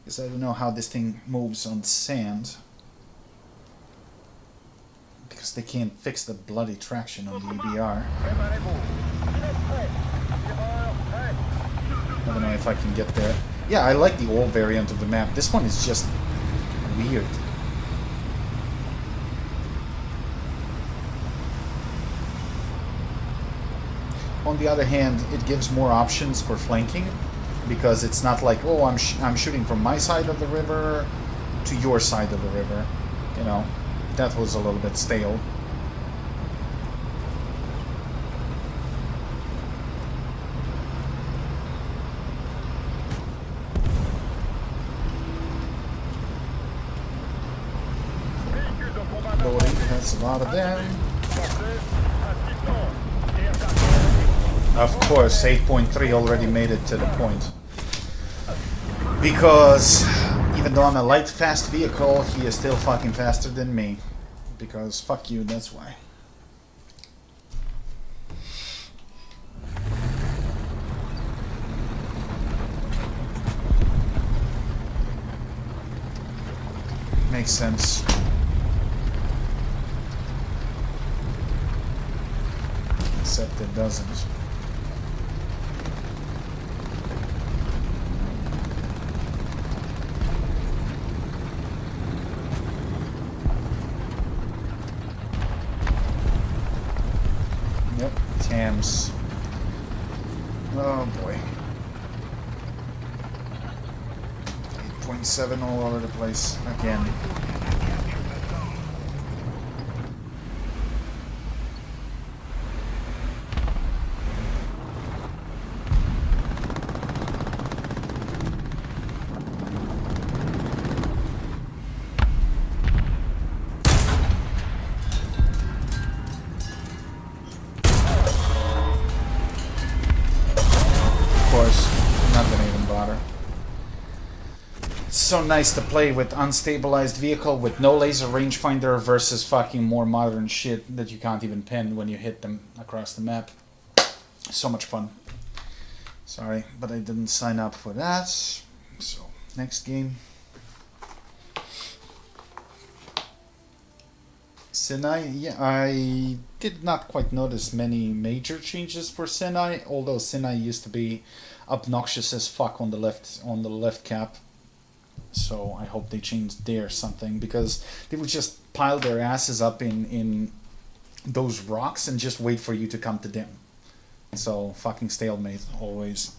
Because I don't know how this thing moves on sand. Because they can't fix the bloody traction on the EBR. I don't know if I can get there. Yeah, I like the old variant of the map. This one is just weird. On the other hand, it gives more options for flanking, because it's not like, oh, I'm shooting from my side of the river to your side of the river. You know, that was a little bit stale. Loading, that's a lot of them. Of course, 8.3 already made it to the point. Because even though I'm a light, fast vehicle, he is still fucking faster than me. Because fuck you, that's why. Makes sense. Except it doesn't. Yep, Tams. Oh boy. 8.7 all over the place again. So nice to play with unstabilized vehicle with no laser rangefinder versus fucking more modern shit that you can't even pin when you hit them across the map. So much fun. Sorry, but I didn't sign up for that. So, next game. Sinai, yeah, I did not quite notice many major changes for Sinai, although Sinai used to be obnoxious as fuck on the left cap. So I hope they changed there something, because they would just pile their asses up in those rocks and just wait for you to come to them. So fucking stalemate always.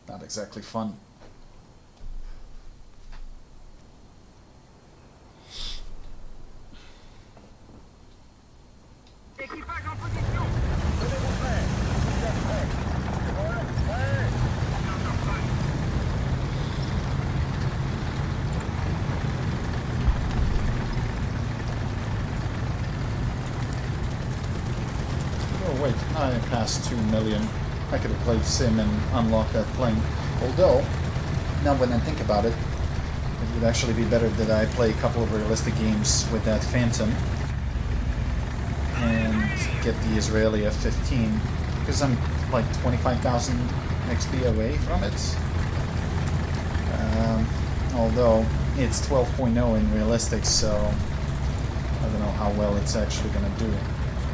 Not exactly fun. Oh wait, I passed 2 million. I could have played Sim and unlocked that plane. Although, now when I think about it, it would actually be better that I play a couple of realistic games with that Phantom. And get the Israeli F-15 because I'm like 25,000 XP away from it. Although it's 12.0 in realistic, so I don't know how well it's actually gonna do.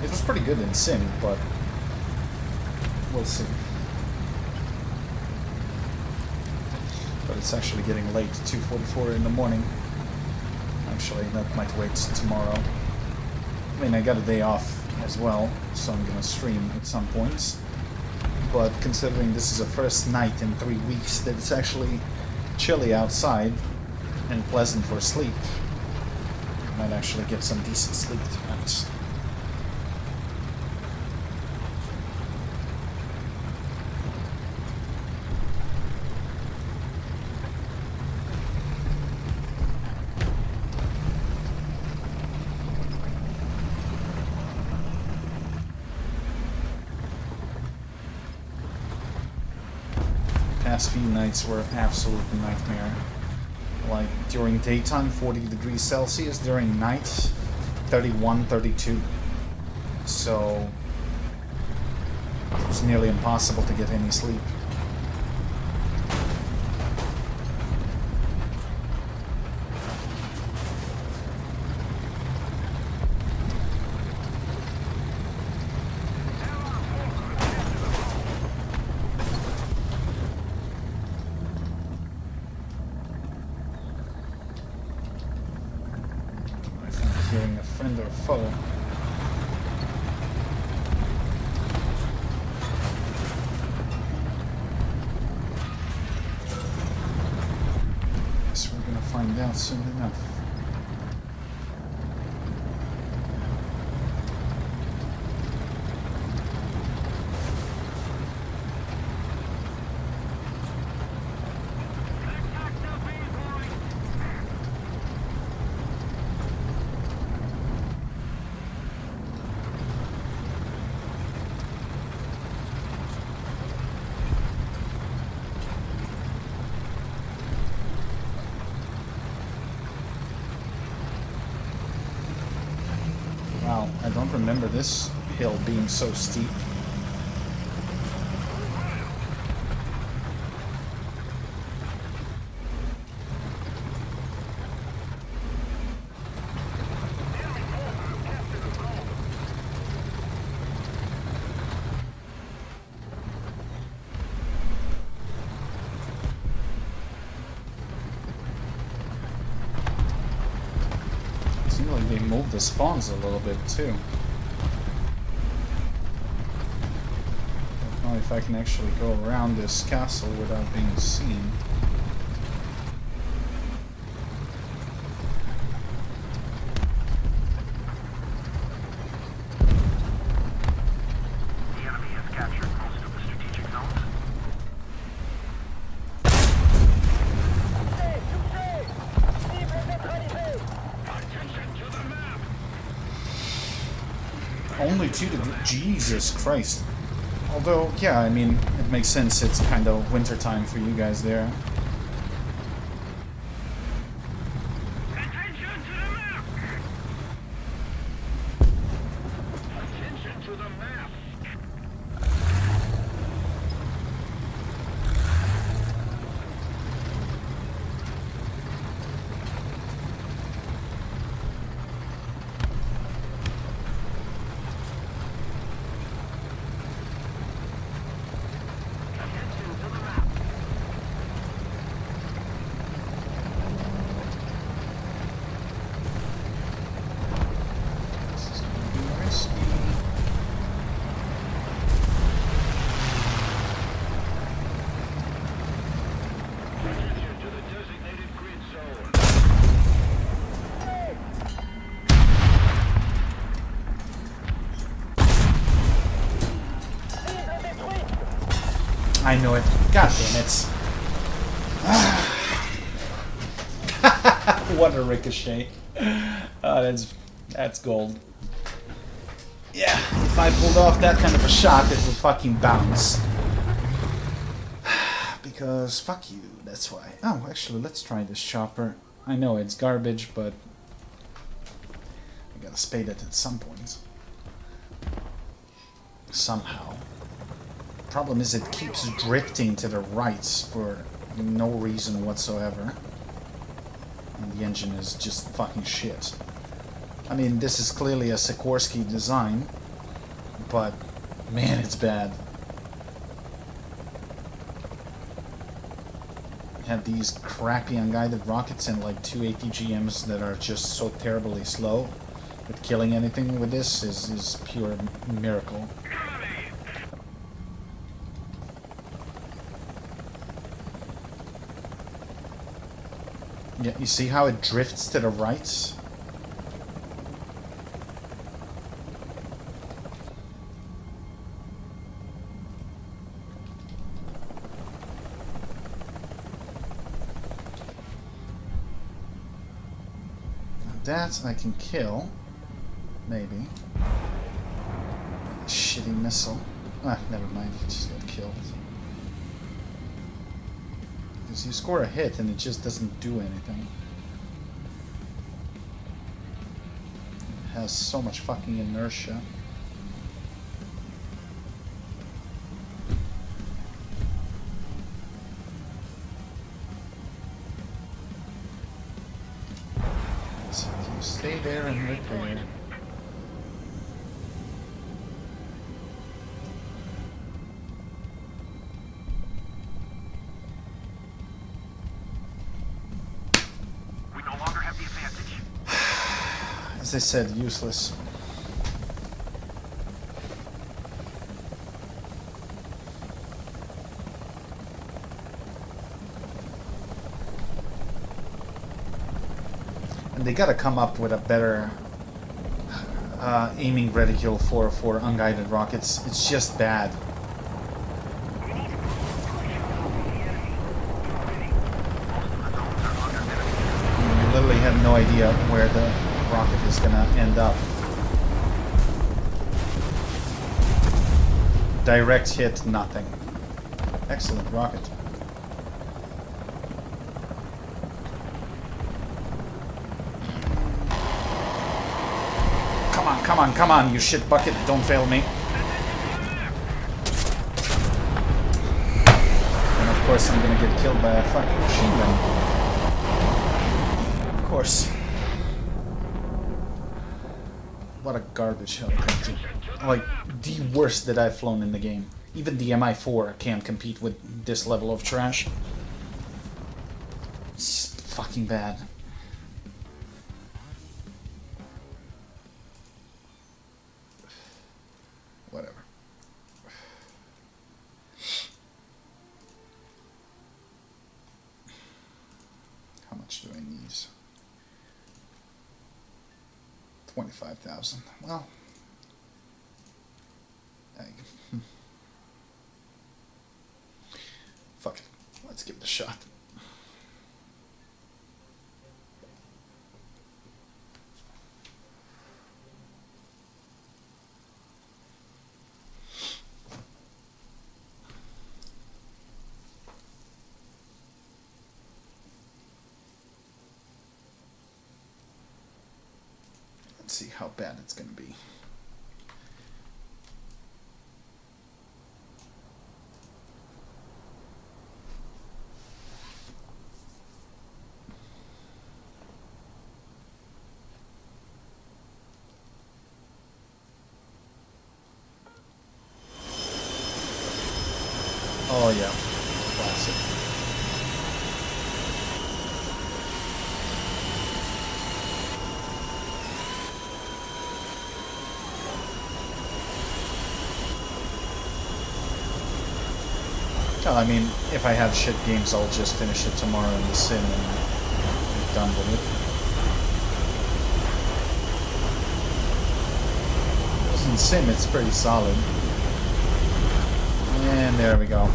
It was pretty good in sim, but we'll see. But it's actually getting late, 2:44 in the morning. Actually, that might wait tomorrow. I mean, I got a day off as well, so I'm gonna stream at some points. But considering this is the first night in 3 weeks that it's actually chilly outside and pleasant for sleep, I might actually get some decent sleep tonight. Past few nights were absolute nightmare. Like during daytime 40 degrees Celsius, during night 31, 32. So it was nearly impossible to get any sleep. Hearing a friend or foe. Guess we're gonna find out soon enough. Wow, I don't remember this hill being so steep. Seems like they moved the spawns a little bit too. Don't know if I can actually go around this castle without being seen. The enemy has captured most of the strategic zones. Attention to the map! Only 2 degrees. Jesus Christ. Although, yeah, I mean, it makes sense. It's kind of winter time for you guys there. Attention to the map! Attention to the map! This is gonna be risky. Attention to the designated grid zone. I know it. God damn it. What a ricochet. That's gold. Yeah, if I pulled off that kind of a shot, it would fucking bounce. Because fuck you, that's why. Oh, actually, let's try this chopper. I know it's garbage, but I gotta spade it at some point. somehow. Problem is it keeps drifting to the right for no reason whatsoever. And the engine is just fucking shit. I mean, this is clearly a Sikorsky design, but man, it's bad. Had these crappy unguided rockets and like 2 ATGMs that are just so terribly slow. But killing anything with this is pure miracle. Yeah, you see how it drifts to the right? That I can kill. Maybe. Shitty missile. Ah, never mind. It just got killed. Because you score a hit and it just doesn't do anything. It has so much fucking inertia. Stay there and repair. We no longer have the advantage. As I said, useless. They gotta come up with a better aiming reticule for unguided rockets. It's just bad. You literally have no idea where the rocket is gonna end up. Direct hit, nothing. Excellent rocket. Come on, come on, you shit bucket, don't fail me. And of course I'm gonna get killed by a fucking machine gun. Of course. What a garbage helicopter. Like, the worst that I've flown in the game. Even the MI4 can't compete with this level of trash. It's just fucking bad. Whatever. How much do I need? 25,000. Well, fuck it. Let's give it a shot. Let's see how bad it's going to be. Oh yeah, classic. Well, I mean, if I have shit games, I'll just finish it tomorrow in the sim and be done with it. Because in sim, it's pretty solid. And there we go.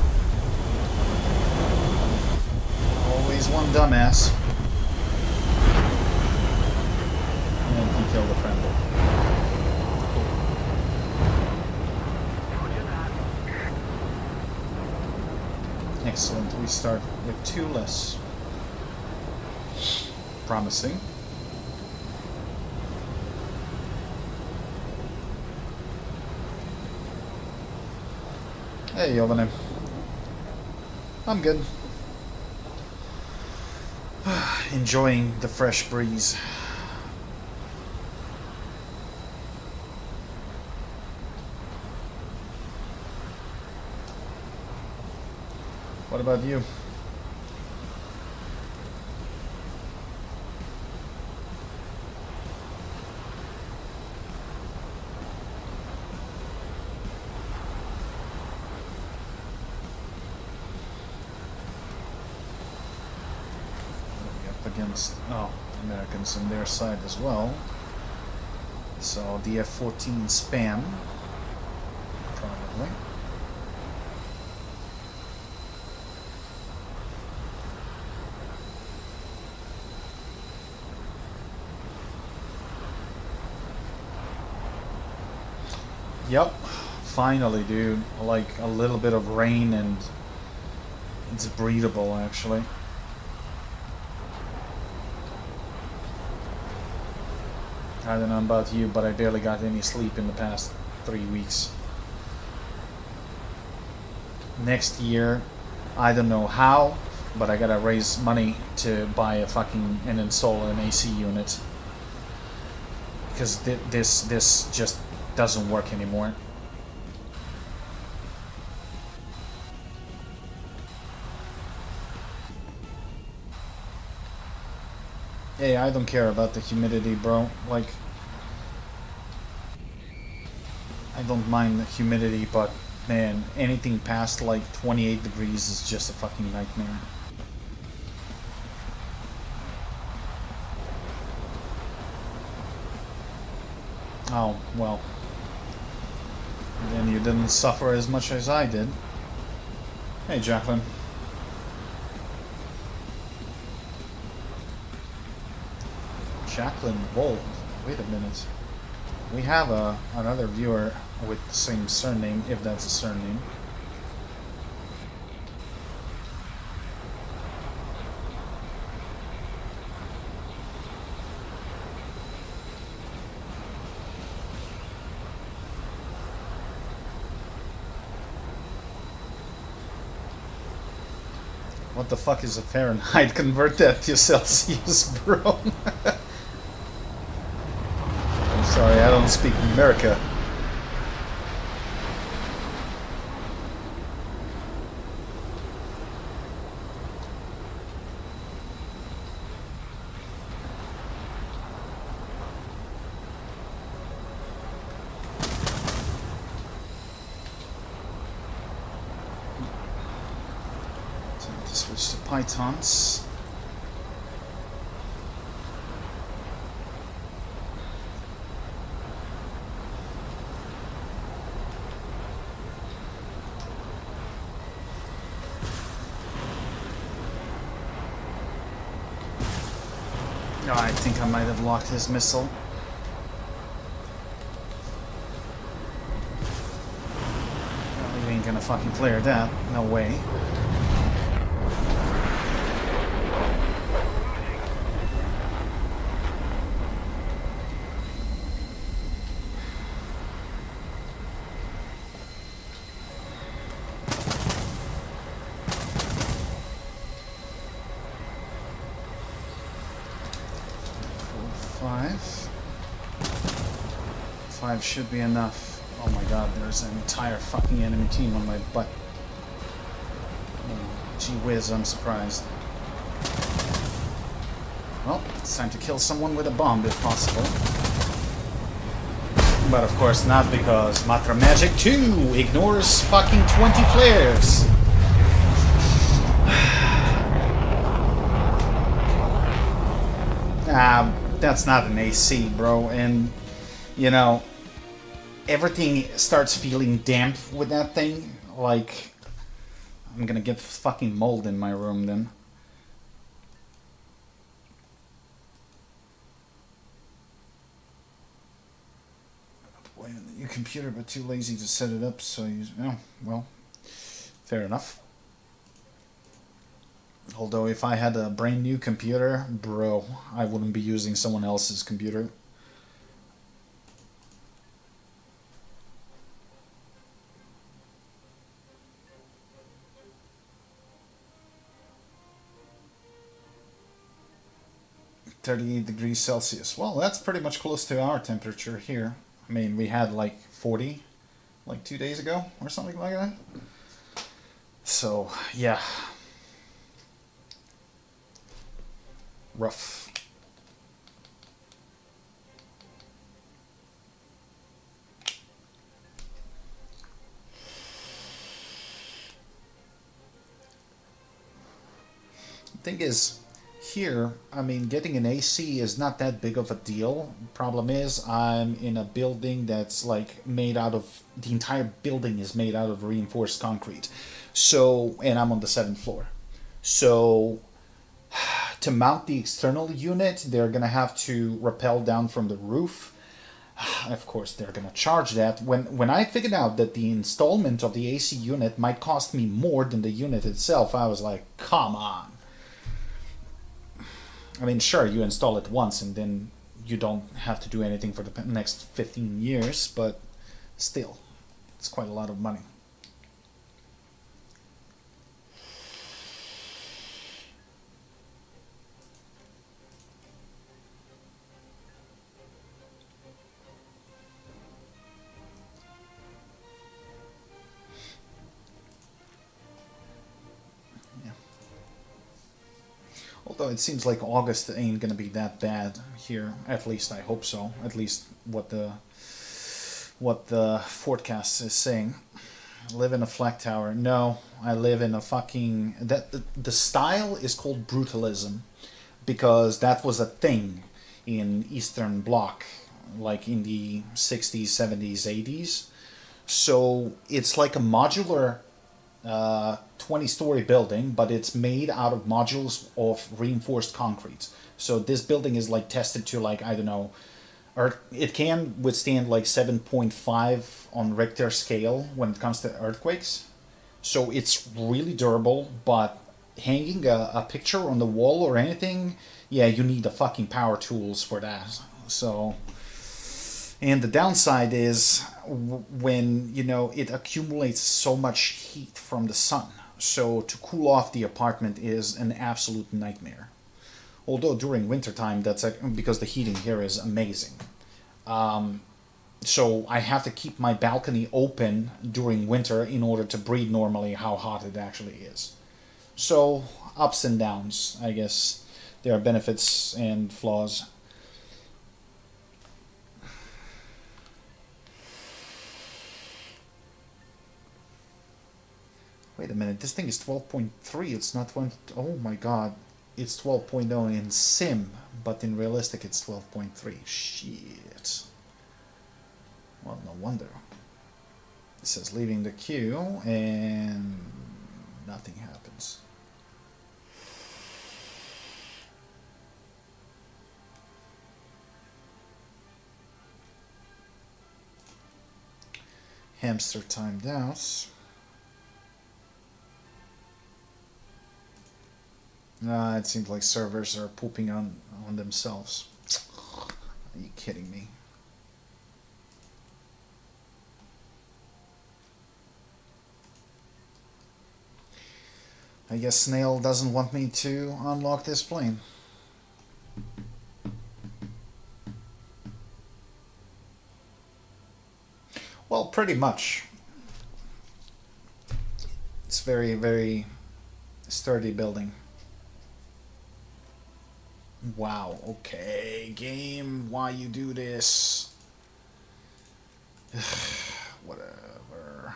Always one dumbass. And he killed a friend. Excellent. We start with 2 less. Promising. Hey, Yovanim. I'm good. Enjoying the fresh breeze. What about you? Against Americans on their side as well. So the F-14 spam, probably. Yep, finally, dude. Like a little bit of rain and it's breathable actually. I don't know about you, but I barely got any sleep in the past 3 weeks. Next year, I don't know how, but I gotta raise money to buy and install an AC unit. Because this just doesn't work anymore. Hey, I don't care about the humidity, bro. Like, I don't mind the humidity, but man, anything past like 28 degrees is just a fucking nightmare. Oh, well. Then you didn't suffer as much as I did. Hey, Jacqueline. Jacqueline Wold. Wait a minute. We have another viewer with the same surname, if that's a surname. What the fuck is a Fahrenheit? Convert that to Celsius, bro. I'm sorry, I don't speak America. Time to switch to Pythons. Oh, I think I might have locked his missile. Well, you ain't gonna fucking clear that. No way. Five should be enough. Oh my god, there's an entire fucking enemy team on my butt. Oh, gee whiz, I'm surprised. Well, it's time to kill someone with a bomb if possible. But of course not, because Matra Magic 2 ignores fucking 20 flares. That's not an AC, bro, and you know, everything starts feeling damp with that thing. Like, I'm gonna get fucking mold in my room then. Wait on the new computer, but too lazy to set it up, so you... Oh, well, fair enough. Although if I had a brand new computer, bro, I wouldn't be using someone else's computer. 38 degrees Celsius. Well, that's pretty much close to our temperature here. I mean, we had like 40 like 2 days ago or something like that. So, yeah. Rough. Thing is, here, I mean, getting an AC is not that big of a deal. Problem is, I'm in a building that's like made out of, the entire building is made out of reinforced concrete. So, and I'm on the 7th floor. So, to mount the external unit, they're gonna have to rappel down from the roof. Of course, they're gonna charge that. When I figured out that the installment of the AC unit might cost me more than the unit itself, I was like, come on. I mean, sure, you install it once and then you don't have to do anything for the next 15 years, but still, it's quite a lot of money. Although it seems like August ain't gonna be that bad here. At least I hope so. At least what the forecast is saying. I live in a flak tower. No, I live in a fucking the style is called brutalism because that was a thing in Eastern Bloc, like in the 60s, 70s, 80s. So it's like a modular 20-story building, but it's made out of modules of reinforced concrete. So this building is like tested to like, I don't know, or it can withstand like 7.5 on Richter scale when it comes to earthquakes. So it's really durable, but hanging a picture on the wall or anything, yeah, you need the fucking power tools for that. So, and the downside is when, you know, it accumulates so much heat from the sun. So to cool off the apartment is an absolute nightmare. Although during wintertime, that's because the heating here is amazing. So I have to keep my balcony open during winter in order to breathe normally how hot it actually is. So ups and downs, I guess. There are benefits and flaws. Wait a minute, this thing is 12.3, it's not one... Oh my god, it's 12.0 in sim, but in realistic it's 12.3. Shit. Well, no wonder. It says leaving the queue, and nothing happens. Hamster timed out. It seems like servers are pooping on themselves. Are you kidding me? I guess Snail doesn't want me to unlock this plane. Well, pretty much. It's very, very sturdy building. Wow, okay, game, why you do this? Whatever.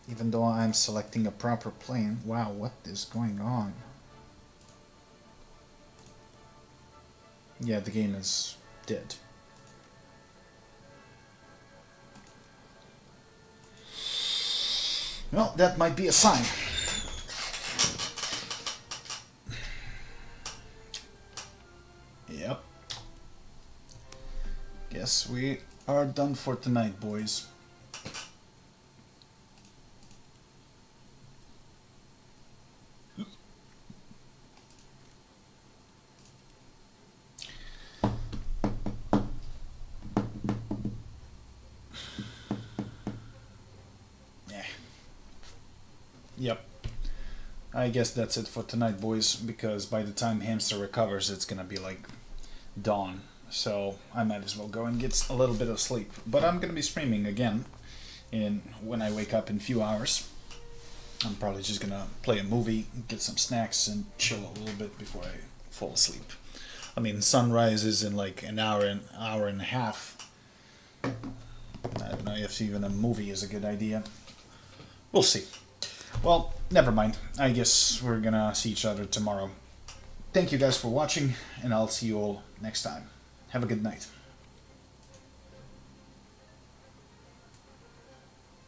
Even though I'm selecting a proper plane, wow, what is going on? Yeah, the game is dead. Well, that might be a sign. Yep. Guess we are done for tonight, boys. Yep. I guess that's it for tonight, boys, because by the time Hamster recovers, it's gonna be like dawn. So I might as well go and get a little bit of sleep. But I'm gonna be streaming again when I wake up in a few hours. I'm probably just gonna play a movie, get some snacks, and chill a little bit before I fall asleep. I mean, sun rises in like an hour and a half. I don't know if even a movie is a good idea. We'll see. Well, never mind. I guess we're gonna see each other tomorrow. Thank you guys for watching, and I'll see you all next time. Have a good night.